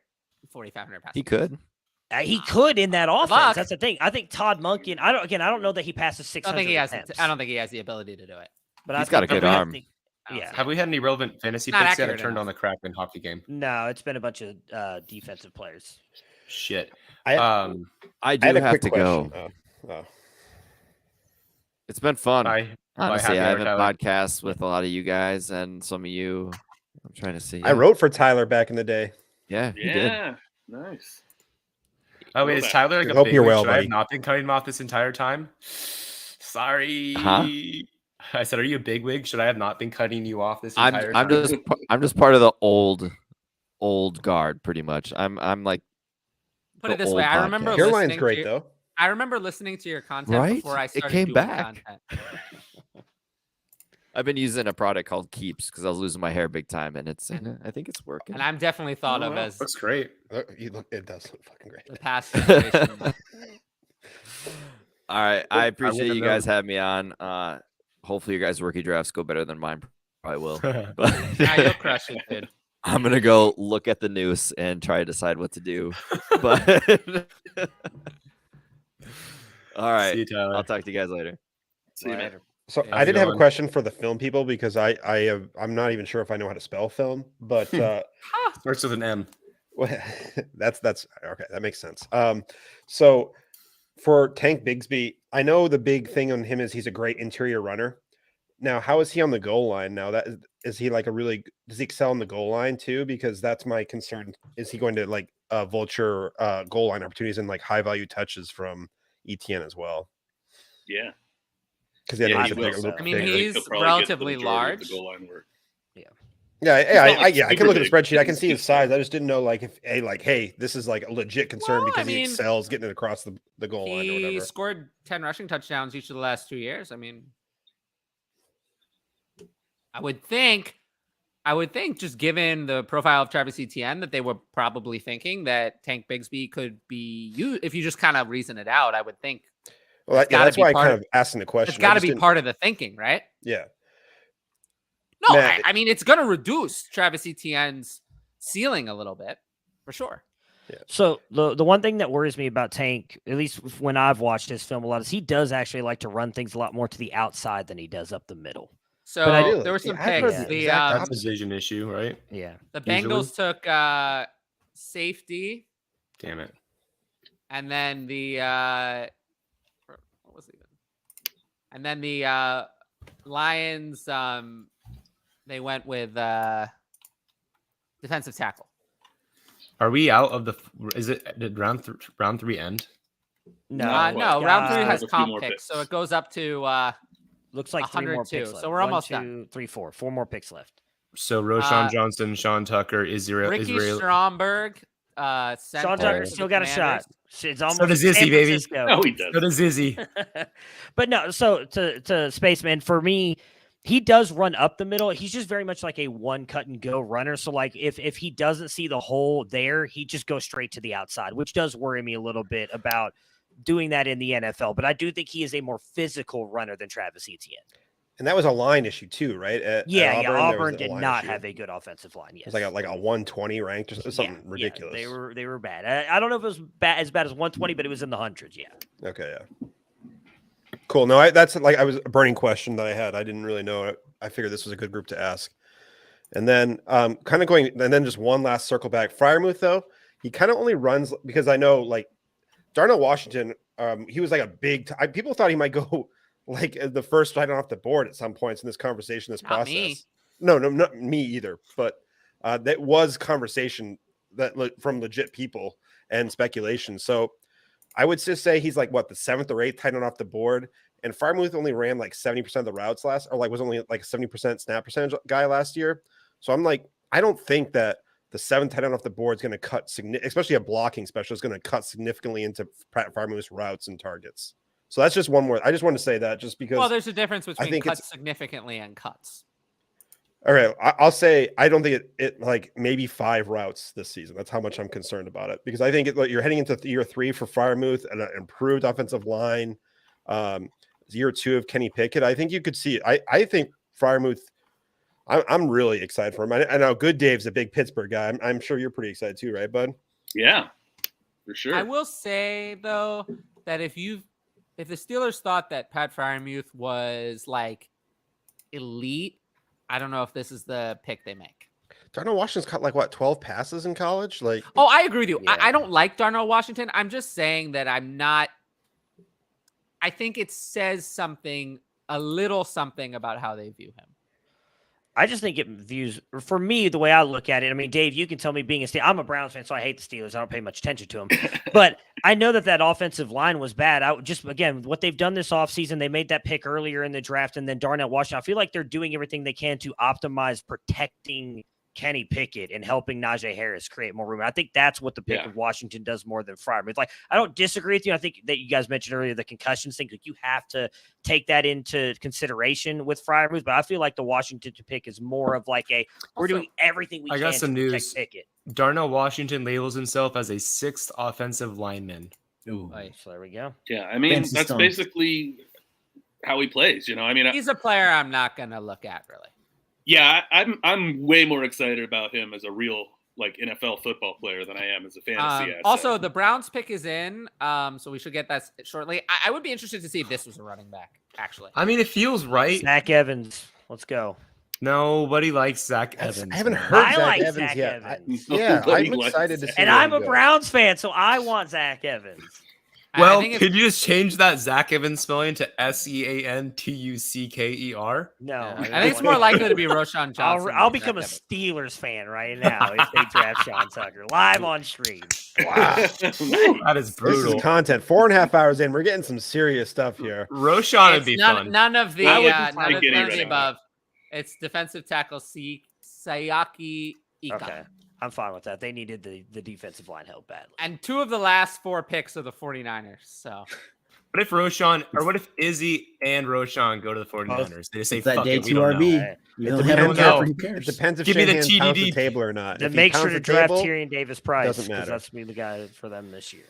4,500 passes. He could. He could in that offense. Luck. That's the thing. I think Todd Monken. I don't know that he passes 600. I don't think he has the ability to do it. But he's got a good arm. Have we had any relevant fantasy picks that have turned on the Kraken hockey game? No, it's been a bunch of defensive players. Shit. I do have to go. It's been fun. Honestly, I have a podcast with a lot of you guys and some of you. I'm trying to see. I wrote for Tyler back in the day. Yeah, you did. Nice. Oh wait, is Tyler like a Hope big you're wig? well, Should I buddy. have not been cutting him off this entire time? Sorry. Huh? I said, are you a big wig? Should I have not been cutting you off this I'm entire time? I'm just part of the old guard, pretty much. I'm like. Put it this way, I remember Your listening line's great to, though. I remember listening to your content Right? before I It started came doing back. content. I've been using a product called Keeps because I was losing my hair big time, and I think it's working. And I'm definitely thought of as Looks great. It does look fucking great. the past generation. All right, I appreciate wouldn't you have guys having me on. Hopefully, your guys' rookie drafts go better than mine. Probably will. But Yeah, you'll crush it, dude. I'm gonna go look at the noose and try to decide what to do. But all right, See you, Tyler. I'll talk to you guys later. See you later. So Yeah, I did have a going? question for the film people because I'm not even sure if I know how to spell film, but Starts with an M. that's okay. That makes sense. So for Tank Bigsby, I know the big thing on him is he's a great interior runner. Now, how is he on the goal line? Now, is he like does he excel on the goal line too? Because that's my concern. Is he going to vulture goal line opportunities and like high value touches from ETN as well? Yeah. Because he I mean, he's relatively large. The goal line work. I can look at the spreadsheet. I can see his size. I just didn't know hey, this is like a legit concern because he excels getting it across the goal line or whatever. He scored 10 rushing touchdowns each of the last 2 years. I mean, I would think just given the profile of Travis Etienne that they were probably thinking that Tank Bigsby could be used. If you just kind of reason it out, I would think. Well, that's why I kind of asking the question. It's got to be part of the thinking, right? Yeah. No, I mean, it's going to reduce Travis Etienne's ceiling a little bit, for sure. Yeah. So the one thing that worries me about Tank, at least when I've watched his film a lot, is he does actually like to run things a lot more to the outside than he does up the middle. So there were some picks. That's a vision issue, right? Yeah. The Bengals took safety. Damn it. And then what was it? And then the Lions, they went with defensive tackle. Are we out of the? Did round 3 end? No. Round 3 has comp picks, so it goes up to looks like 3 more picks left. So we're almost done. 1, 2, 3, 4. 4 more picks left. So Roshan Johnson, Sean Tucker, Ricky Stromberg, center. Sean Tucker to still the got a Commanders. shot. It's almost So does San Izzy, baby. Francisco. No, he does. So does Izzy. But no, so to Spaceman, for me, he does run up the middle. He's just very much like a one cut and go runner. So like if he doesn't see the hole there, he just goes straight to the outside, which does worry me a little bit about doing that in the NFL. But I do think he is a more physical runner than Travis Etienne. And that was a line issue too, right? At Auburn did not have a good offensive line. Yes. It was like a 120 ranked or something ridiculous. Yeah, they were bad. I don't know if it was as bad as 120, but it was in the hundreds. Yeah. Okay. Yeah. Cool. No, that's like I was a burning question that I had. I didn't really know. I figured this was a good group to ask. And then kind of going, and then just one last circle back. Freiermuth, though, he kind of only runs because I know like Darnell Washington, he was like a big people thought he might go like the first right off the board at some points in this conversation, this process. Me. No, not me either. But that was conversation that from legit people and speculation. So I would just say he's like the 7th or 8th tight end off the board. And Freiermuth only ran like 70% of the routes was only like a 70% snap percentage guy last year. So I'm like, I don't think that the 7th tight end off the board is going to cut especially a blocking specialist is going to cut significantly into Freiermuth's routes and targets. So that's just one more. I just wanted to say that just because. Well, there's a difference between cuts significantly and cuts. All right, I'll say I don't think it like maybe 5 routes this season. That's how much I'm concerned about it because I think you're heading into year 3 for Freiermuth and an improved offensive line. Year 2 of Kenny Pickett. I think you could see it. I think Freiermuth. I'm really excited for him. I know Good Dave's a big Pittsburgh guy. I'm sure you're pretty excited too, right, bud? Yeah, for sure. I will say though that if the Steelers thought that Pat Freiermuth was like elite, I don't know if this is the pick they make. Darnell Washington's caught like 12 passes in college. Like, oh, I agree with you. Yeah. I don't like Darnell Washington. I'm just saying that I'm not. I think it says a little something about how they view him. I just think it views, for me, the way I look at it. I mean, Dave, you can tell me being I'm a Browns fan, so I hate the Steelers. I don't pay much attention to them. But I know that offensive line was bad. Again, what they've done this offseason, they made that pick earlier in the draft, and then Darnell Washington. I feel like they're doing everything they can to optimize protecting Kenny Pickett and helping Najee Harris create more room. I think that's what the pick of Washington does more than Freiermuth. Like, I don't disagree with you. I think that you guys mentioned earlier the concussions thing. Like, you have to take that into consideration with Freiermuth, but I feel like the Washington pick is more of like we're doing everything we can got some to news. protect Pickett. Darnell Washington labels himself as a 6th offensive lineman. Ooh. So there we go. Yeah, I mean, that's basically how he plays. I mean, he's a player I'm not going to look at really. Yeah, I'm way more excited about him as a real NFL football player than I am as a fantasy asset. Also, the Browns pick is in, so we should get that shortly. I would be interested to see if this was a running back, actually. I mean, it feels right. Zach Evans, let's go. Nobody likes Zach Evans. I haven't heard Zach Evans Zach yet. Evans. I'm excited to see. And I'm a Browns fan, so I want Zach Evans. Well, could you just change that Zach Evans spelling to SEANTUCKER? No. I think it's more likely to be Roshan Johnson. I'll become a Steelers fan right now if they draft Sean Tucker live on stream. Wow. That is brutal. This is content. 4.5 hours in. We're getting some serious stuff here. Roshan would be fun. None of the above. It's defensive tackle Sayaki Ika. Okay. I'm fine with that. They needed the defensive line help badly. And 2 of the last 4 picks are the 49ers. So what if Izzy and Roshan go to the 49ers? They just say, that fuck day it, we 2 don't RB. know. It depends if Give me the Shanahan pounds the TDD table or not. Then If he make sure pounds to the draft table, Tyrion Davis Price doesn't because matter. that's be the guy for them this year.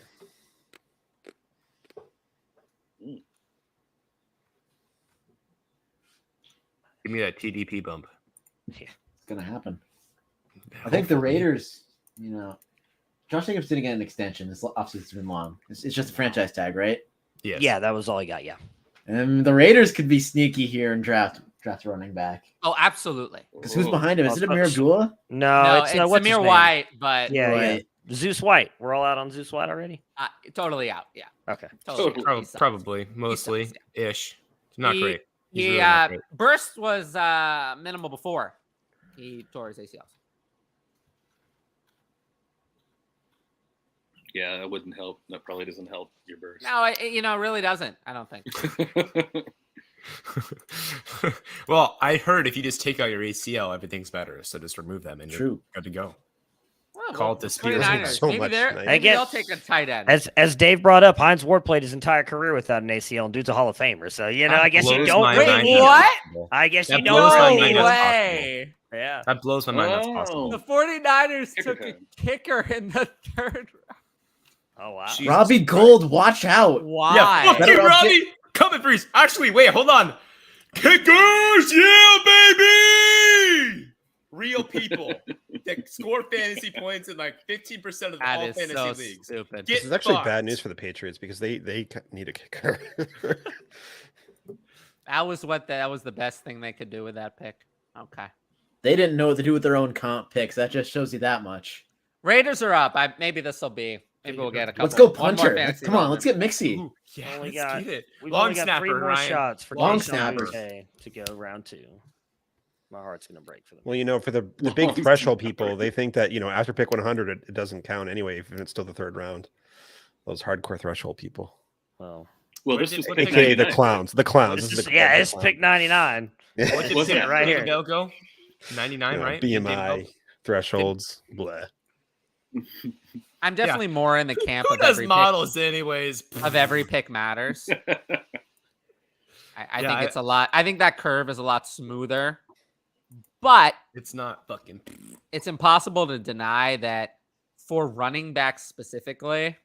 Give me that TDP bump. Yeah, it's gonna happen. I think the Raiders, Josh Jacobs didn't get an extension. This offseason's been long. It's just a franchise tag, right? Yes. Yeah, that was all he got. Yeah. And the Raiders could be sneaky here and draft running back. Oh, absolutely. Because who's behind him? Is it Amir Abdullah? No, it's what's his Amir name? White, but Yeah. Zeus White. We're all out on Zeus White already? Totally out. Yeah. Okay. Totally. Probably, mostly ish. Not great. He's He really not great. burst was minimal before he tore his ACLs. Yeah, that wouldn't help. That probably doesn't help your burst. No, it really doesn't. I don't think. Well, I heard if you just take out your ACL, everything's better. So just remove them and you're good to go. call it the Spears. 49ers. Maybe they'll take a tight end. As Dave brought up, Hines Ward played his entire career without an ACL, and dude's a Hall of Famer. So I guess you don't really need him. I guess you don't really need him. Yeah, that blows my mind. That's possible. The 49ers took a kicker in the 3rd round. Oh wow, Robbie Gold, watch out! Why? Yeah, fuck you, Robbie. Coming for you. Actually, wait, hold on. Kickers, yeah, baby. Real people that score fantasy points in like 15% of all fantasy leagues. Stupid. This is actually bad news for the Patriots because they need a kicker. That was the best thing they could do with that pick. Okay. They didn't know what to do with their own comp picks. That just shows you that much. Raiders are up. Maybe this will be. Maybe we'll get a couple. Let's go punter. Come on, let's get Mixie. Ooh, yeah, let's get it. We've Long only got snapper, 3 more Ryan. shots for Long Keyshawn snappers to go round 2. My heart's gonna break for them. Well, for the big threshold people, they think that after pick 100, it doesn't count anyway if it's still the 3rd round. Those hardcore threshold people. Well, this is AKA the clowns. The clowns. This is it's pick 99. What did it right here? Go 99, right? BMI thresholds. Blah. I'm definitely more in the camp Who of does every models anyways? Of every pick matters. I think it's a lot. I think that curve is a lot smoother, but it's not fucking. It's impossible to deny that for running backs specifically,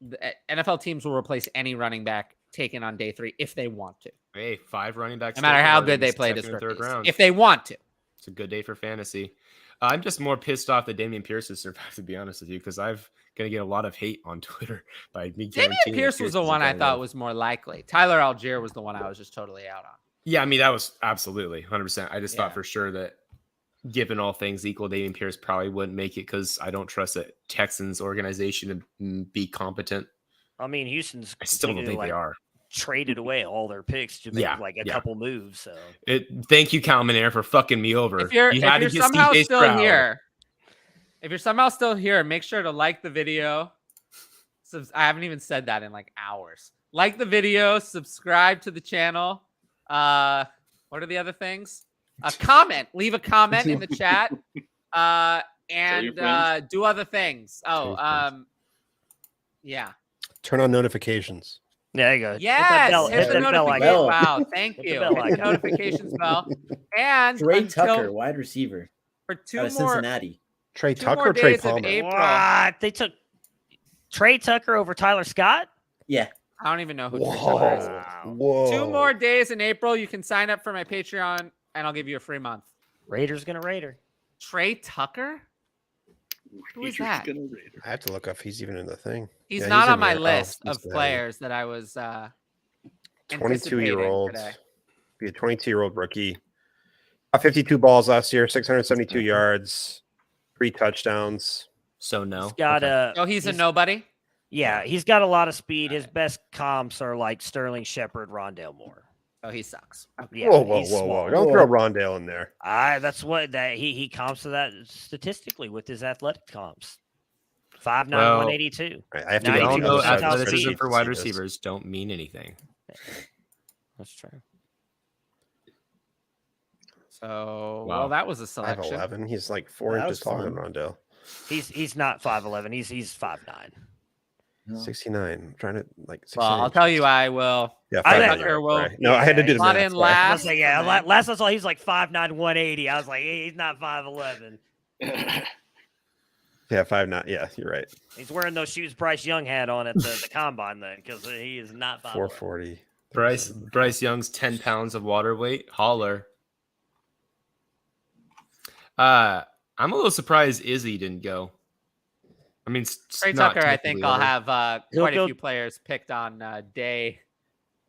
the NFL teams will replace any running back taken on day 3 if they want to. Hey, 5 running backs. No matter how good they played as rookies, if they want to. It's a good day for fantasy. I'm just more pissed off that Damian Pierce has survived, to be honest with you, because I'm going to get a lot of hate on Twitter by me. Damian Pierce was the one I thought was more likely. Tyler Algier was the one I was just totally out on. Yeah, I mean, that was absolutely 100%. I just thought for sure that given all things equal, Damian Pierce probably wouldn't make it because I don't trust the Texans organization to be competent. I mean, Houston's. I still don't think they are. Traded away all their picks to make a couple moves. So thank you, Cal Manair, for fucking me over. If you're somehow still here, make sure to like the video. I haven't even said that in like hours. Like the video, subscribe to the channel. What are the other things? Leave a comment in the chat. And do other things. Yeah. Turn on notifications. There you go. Yes, hit the notification bell. Wow, thank you. Hit the notifications bell. And Trey Tucker, wide receiver for 2 more Cincinnati. Trey Tucker or Trey Palmer? What? They took Trey Tucker over Tyler Scott? Yeah. I don't even know who Trey Tucker is. Whoa. 2 more days in April. You can sign up for my Patreon, and I'll give you a free month. Raiders gonna Raider. Trey Tucker? Who is that? I have to look up if he's even in the thing. He's not on my list of players that I was 22-year-old. Be a 22-year-old rookie. 52 balls last year, 672 yards, 3 touchdowns. So no. He's got he's a nobody? Yeah, he's got a lot of speed. His best comps are like Sterling Shepard, Rondale Moore. Oh, he sucks. Yeah, whoa. Don't throw Rondale in there. That's what he comps to that statistically with his athletic comps. 5'9", 182. I have to we all know athleticism for wide receivers don't mean anything. That's true. So, well, that was a selection. 5'11". He's like 4 inches taller than Rondale. He's not 5'11". He's 5'9". 69. I'm trying to like. Well, I'll tell you, I will. Yeah, Tucker will. Right. No, I had to do the math. math. Last. Last I saw, he's like 5'9", 180. I was like, he's not 5'11". Yeah, 5'9". Yeah, you're right. He's wearing those shoes Bryce Young had on at the combine then, because he is not 5'11". 440. Bryce Young's 10 pounds of water weight. Holler. I'm a little surprised Izzy didn't go. I mean, Trey Tucker, I think I'll have quite a few players picked on day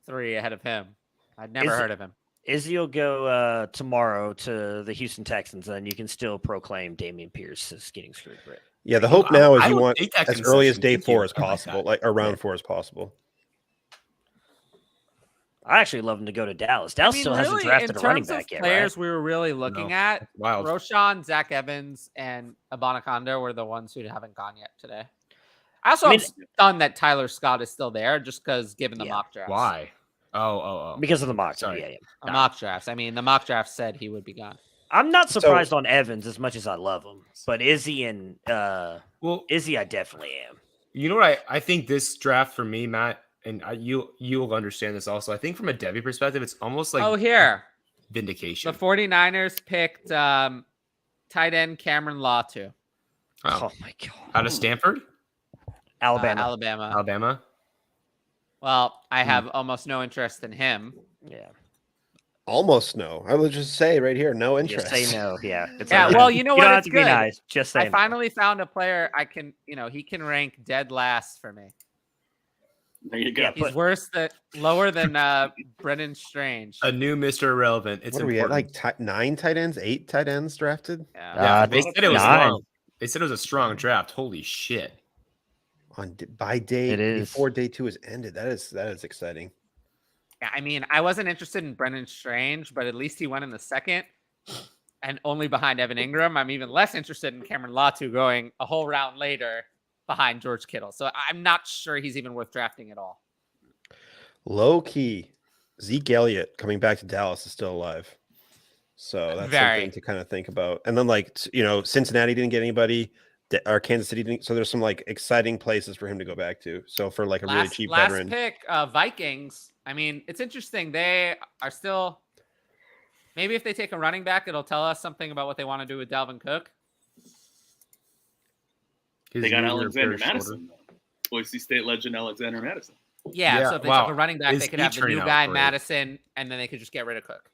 3 ahead of him. I'd never heard of him. Izzy will go tomorrow to the Houston Texans, and you can still proclaim Damian Pierce as getting screwed. Right? Yeah, the hope now is you want as early as day 4 as possible, like around 4 as possible. I actually love him to go to Dallas. Dallas still hasn't drafted a running back yet. Players we were really looking at, wild. Roshan, Zach Evans, and Abanikanda were the ones who haven't gone yet today. I'm stunned that Tyler Scott is still there, just because given the mock drafts. Why? Oh. Because of the mock draft. Yeah. Mock drafts. I mean, the mock draft said he would be gone. I'm not surprised on Evans as much as I love him, but Izzy and Izzy, I definitely am. You know what I think this draft for me, Matt, and you'll understand this also. I think from a Devy perspective, it's almost like vindication. The 49ers picked tight end Cameron Latu. Oh my god! Out of Stanford, Alabama. Well, I have almost no interest in him. Yeah. Almost no. I would just say right here, no interest. Just say no. Yeah. Well, you know what? Don't have It's to good. be nice. Just say I no. finally found a player I can, he can rank dead last for me. There you go. He's lower than Brennan Strange. A new Mr. Irrelevant. It's what are we at? Like 9 tight ends, 8 tight ends drafted? Yeah, they said it was strong. They said it was a strong draft. Holy shit! By day It is. before day 2 is ended. That is exciting. Yeah, I mean, I wasn't interested in Brennan Strange, but at least he went in the second, and only behind Evan Ingram. I'm even less interested in Cameron Latu going a whole round later behind George Kittle. So I'm not sure he's even worth drafting at all. Low key, Zeke Elliott coming back to Dallas is still alive. So that's something to kind of think about. And then Cincinnati didn't get anybody, or Kansas City didn't. So there's some exciting places for him to go back to. So for a really cheap veteran. Last pick, Vikings. I mean, it's interesting. They are still, maybe if they take a running back, it'll tell us something about what they want to do with Dalvin Cook. They got Alexander Madison, though. Boise State legend Alexander Madison. Yeah, so if they took a running back, they could have the new guy, Madison, and then they could just get rid of Cook.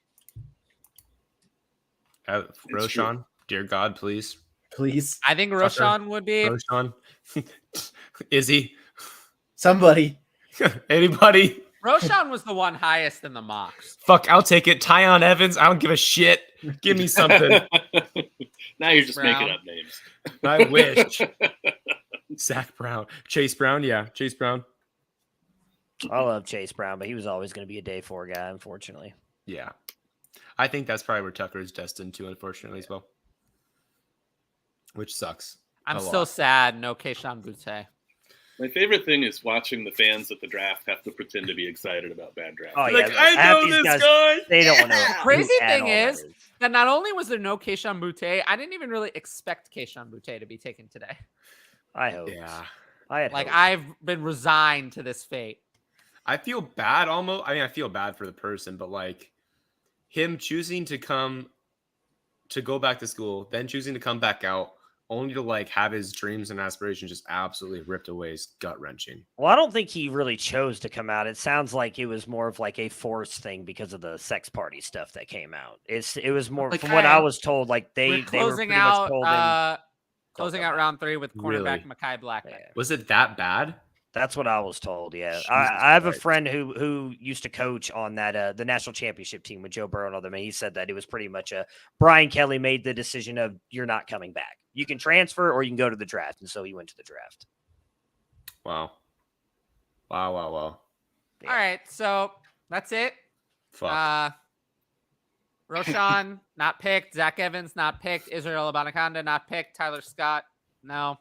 Roshan, dear God, please. Please. I think Roshan would be. Roshan. Izzy. Somebody. Anybody. Roshan was the one highest in the mocks. Fuck, I'll take it. Tyon Evans. I don't give a shit. Give me something. Now you're just making up names. I wish. Zach Brown. Chase Brown. Yeah, Chase Brown. I love Chase Brown, but he was always going to be a day 4 guy, unfortunately. Yeah. I think that's probably where Tucker is destined to, unfortunately, as well. Which sucks. I'm still sad. No Kayshon Boutte. My favorite thing is watching the fans at the draft have to pretend to be excited about bad draft. Oh, yeah. I know this guy. They don't know. Crazy thing is that not only was there no Kayshon Boutte, I didn't even really expect Kayshon Boutte to be taken today. I hope. Yeah. I've been resigned to this fate. I feel bad almost. I mean, I feel bad for the person, but him choosing to go back to school, then choosing to come back out, only to have his dreams and aspirations just absolutely ripped away is gut-wrenching. Well, I don't think he really chose to come out. It sounds like it was more of a forced thing because of the sex party stuff that came out. It was more from what I was told. They were pretty much told him, closing out round 3 with cornerback Mekhi Blackman. Yeah. Was it that bad? That's what I was told. Yeah, I have a friend who used to coach on that the national championship team with Joe Burrow and all them. And he said that it was pretty much Brian Kelly made the decision of you're not coming back. You can transfer or you can go to the draft, and so he went to the draft. Wow. Yeah. All right, so that's it. Fuck. Roshan not picked. Zach Evans not picked. Israel Abanikanda not picked. Tyler Scott no.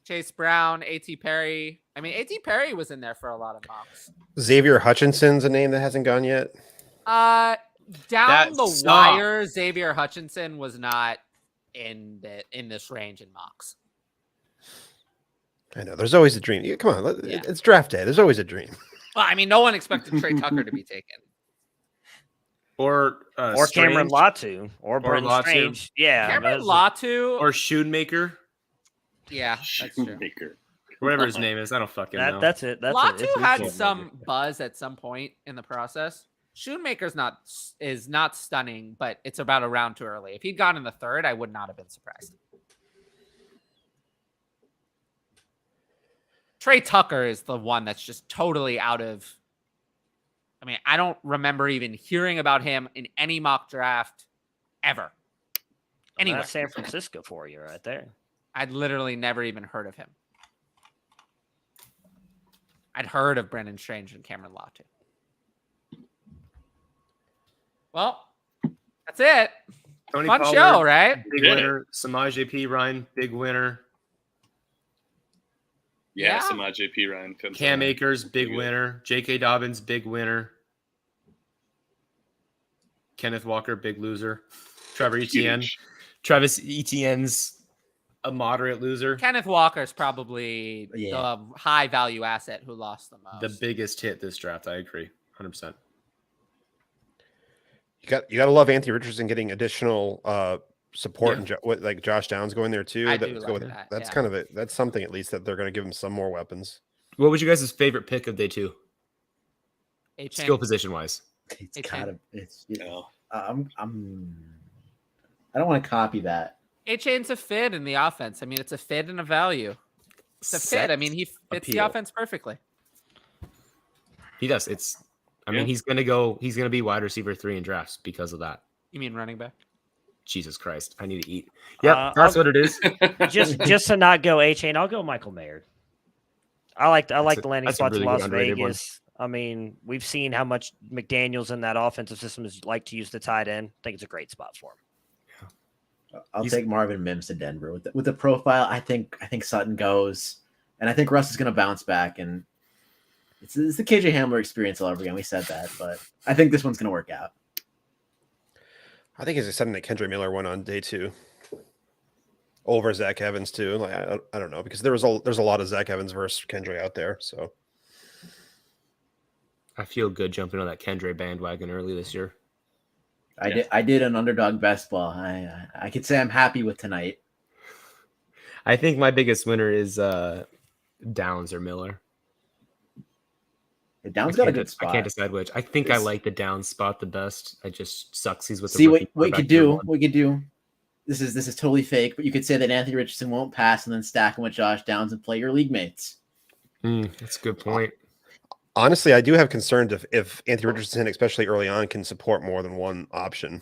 Chase Brown, A.T. Perry. I mean, A.T. Perry was in there for a lot of mocks. Xavier Hutchinson's a name that hasn't gone yet. Down the wire, Xavier Hutchinson was not in this range in mocks. I know. There's always a dream. Come on. It's draft day. There's always a dream. Well, I mean, no one expected Trey Tucker to be taken. Or Cameron Latu. Or Brendan Strange. Yeah. Cameron Latu. Or Schoonmaker. Yeah, that's true. Whatever his name is. I don't fucking know. That's it. Latu had some buzz at some point in the process. Schoonmaker's is not stunning, but it's about a round too early. If he'd gone in the 3rd, I would not have been surprised. Trey Tucker is the one that's just totally out of. I mean, I don't remember even hearing about him in any mock draft ever. Anyway, that's San Francisco for you right there. I'd literally never even heard of him. I'd heard of Brendan Strange and Cameron Latu. Well, that's it. Tony Fun Pollard, show, right? Big winner. Samaj P. Ryan, big winner. Yeah, Samaj P. Ryan comes Cam Akers, big winner. J.K. Dobbins, big winner. Kenneth Walker, big loser. Travis Etienne's a moderate loser. Kenneth Walker's probably the high value asset who lost the most. The biggest hit this draft. I agree, 100%. You got to love Anthony Richardson getting additional support and like Josh Downs going there too. That's kind of it. That's something at least that they're going to give him some more weapons. What was you guys' favorite pick of day 2? Achane. Skill position wise. I don't want to copy that. Achane's a fit in the offense. I mean, it's a fit and a value. It's a fit. I mean, he fits the offense perfectly. He does. I mean, he's gonna be wide receiver 3 in drafts because of that. You mean running back? Jesus Christ, I need to eat. Yep, that's what it is. just to not go Achane, I'll go Michael Mayer. I like the landing spots in Las Vegas. I mean, we've seen how much McDaniels in that offensive system is like to use the tight end. I think it's a great spot for him. I'll take Marvin Mims to Denver with the profile. I think Sutton goes, and I think Russ is going to bounce back. And it's the KJ Hamler experience all over again. We said that, but I think this one's going to work out. I think it's something that Kendra Miller won on day 2 over Zach Evans too. Like I don't know, because there's a lot of Zach Evans versus Kendra out there. So I feel good jumping on that Kendra bandwagon early this year. I did an underdog best ball. I could say I'm happy with tonight. I think my biggest winner is Downs or Miller. Downs got a good spot. I can't decide which. I think I like the Downs spot the best. I just sucks. He's with the what you could do. What you could do. This is totally fake, but you could say that Anthony Richardson won't pass and then stack him with Josh Downs and play your league mates. That's a good point. Honestly, I do have concerns if Anthony Richardson, especially early on, can support more than one option.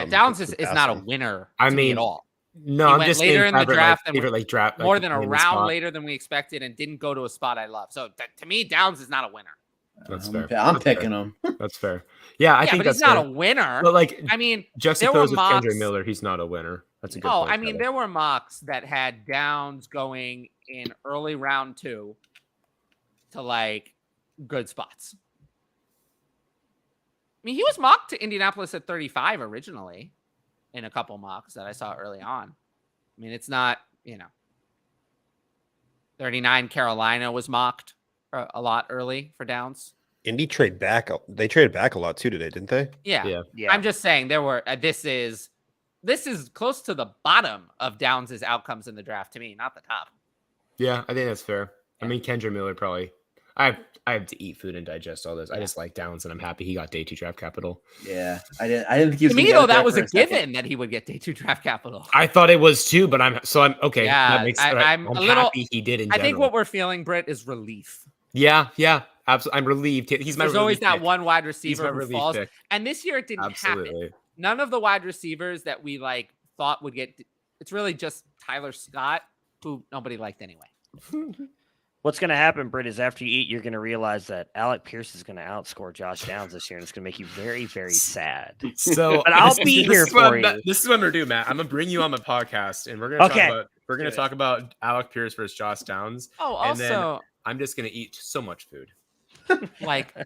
Downs is not a winner. I mean, at all. No, I'm just later in the draft, draft more than a round later than we expected, and didn't go to a spot I love. So to me, Downs is not a winner. That's fair. I'm picking him. That's fair. Yeah, I think but that's he's not fair. a winner. But I mean, juxtaposed with Kendra Miller, he's not a winner. That's a good point. I mean, there were mocks that had Downs going in early round 2 to like good spots. I mean, he was mocked to Indianapolis at 35 originally in a couple mocks that I saw early on. I mean, it's not, 39 Carolina was mocked a lot early for Downs. Indy trade back. They traded back a lot too today, didn't they? Yeah. I'm just saying there were. This is close to the bottom of Downs' outcomes in the draft to me, not the top. Yeah, I think that's fair. I mean, Kendra Miller probably. I have to eat food and digest all this. I just like Downs, and I'm happy he got day 2 draft capital. Yeah, I didn't think he was. To me, though, that was a given that he would get day 2 draft capital. I thought it was too, but I'm okay. Yeah, I'm a little happy he did. I think what we're feeling, Britt, is relief. Yeah, absolutely. I'm relieved. There's always that one wide receiver who falls, pick. and this year it didn't happen. None of the wide receivers that we thought would get. It's really just Tyler Scott, who nobody liked anyway. What's going to happen, Britt, is after you eat, you're going to realize that Alec Pierce is going to outscore Josh Downs this year, and it's going to make you very, very sad. So, but I'll be here for you. This is what I'm going to do, Matt. I'm going to bring you on my podcast, and we're going to talk about Alec Pierce versus Josh Downs. Oh, and then also, I'm just going to eat so much food.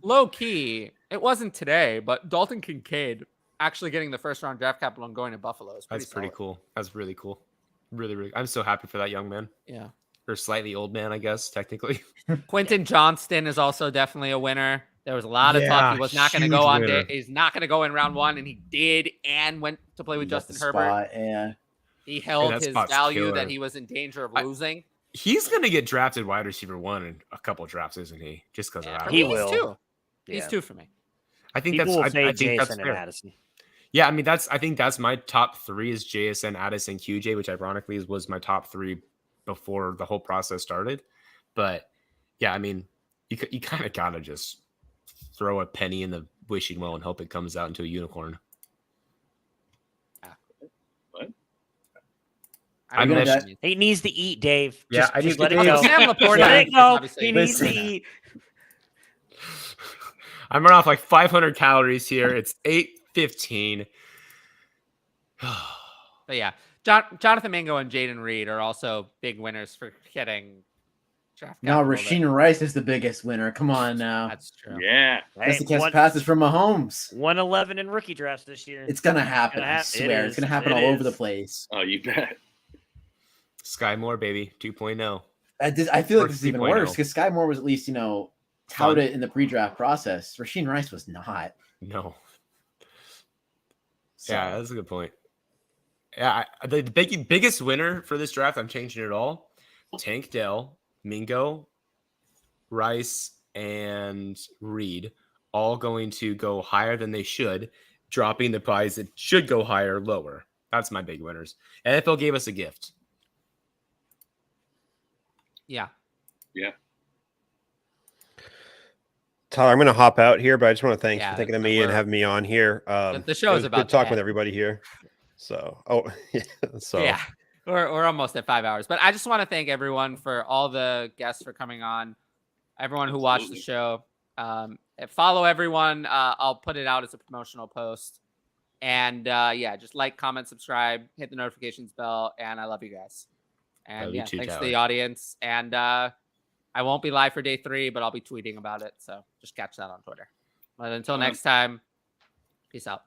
Low key, it wasn't today, but Dalton Kincaid actually getting the first round draft capital and going to Buffalo is pretty cool. That's really cool. Really, really. I'm so happy for that young man. Yeah. Or slightly old man, I guess, technically. Quentin Johnston is also definitely a winner. There was a lot of talk he was not going to go on day. He's not going to go in round 1, and he did, and went to play with Justin Herbert. Yeah. He held his value that he was in danger of losing. He's going to get drafted wide receiver 1 in a couple drafts, isn't he? Just because of that. He will. He's 2. He's 2 for me. I think People that's. will say I think that's JSN fair. and Addison. Yeah, I mean I think that's my top 3 is JSN, Addison, QJ, which ironically was my top 3 before the whole process started. But yeah, I mean, you kind of gotta just throw a penny in the wishing well and hope it comes out into a unicorn. What? He needs to eat, Dave. Yeah, just let it go. Sam Laporte, let it go. He needs to eat. I'm running off like 500 calories here. It's 8:15. But yeah, Jonathan Mingo and Jaden Reed are also big winners for getting draft No, capital. Rasheen Rice is the biggest winner. Come on now. That's true. Yeah. That's to catch passes from Mahomes. 111 in rookie drafts this year. It's gonna happen. I It swear, it's is. gonna happen It all over the is. place. Oh, you bet. Sky Moore, baby, 2.0. I feel like this is even 3.0. worse because Sky Moore was at least touted in the pre-draft process. Rasheen Rice was not. No. So- Yeah, that's a good point. Yeah, the biggest winner for this draft, I'm changing it all. Tank Dell, Mingo, Rice, and Reed all going to go higher than they should, dropping the prize that should go higher lower. That's my big winners. NFL gave us a gift. Yeah. Yeah. Tyler, I'm going to hop out here, but I just want to thank you Yeah, for thinking of me and having me on here. The show is about good talking that. with everybody here. So, Yeah, we're almost at 5 hours, but I just want to thank everyone for all the guests for coming on, everyone who watched the show. Follow everyone. I'll put it out as a promotional post, and yeah, just like, comment, subscribe, hit the notifications bell, and I love you guys. And yeah, thanks to the audience. And I won't be live for day 3, but I'll be tweeting about it, so just catch that on Twitter. But until next time, peace out.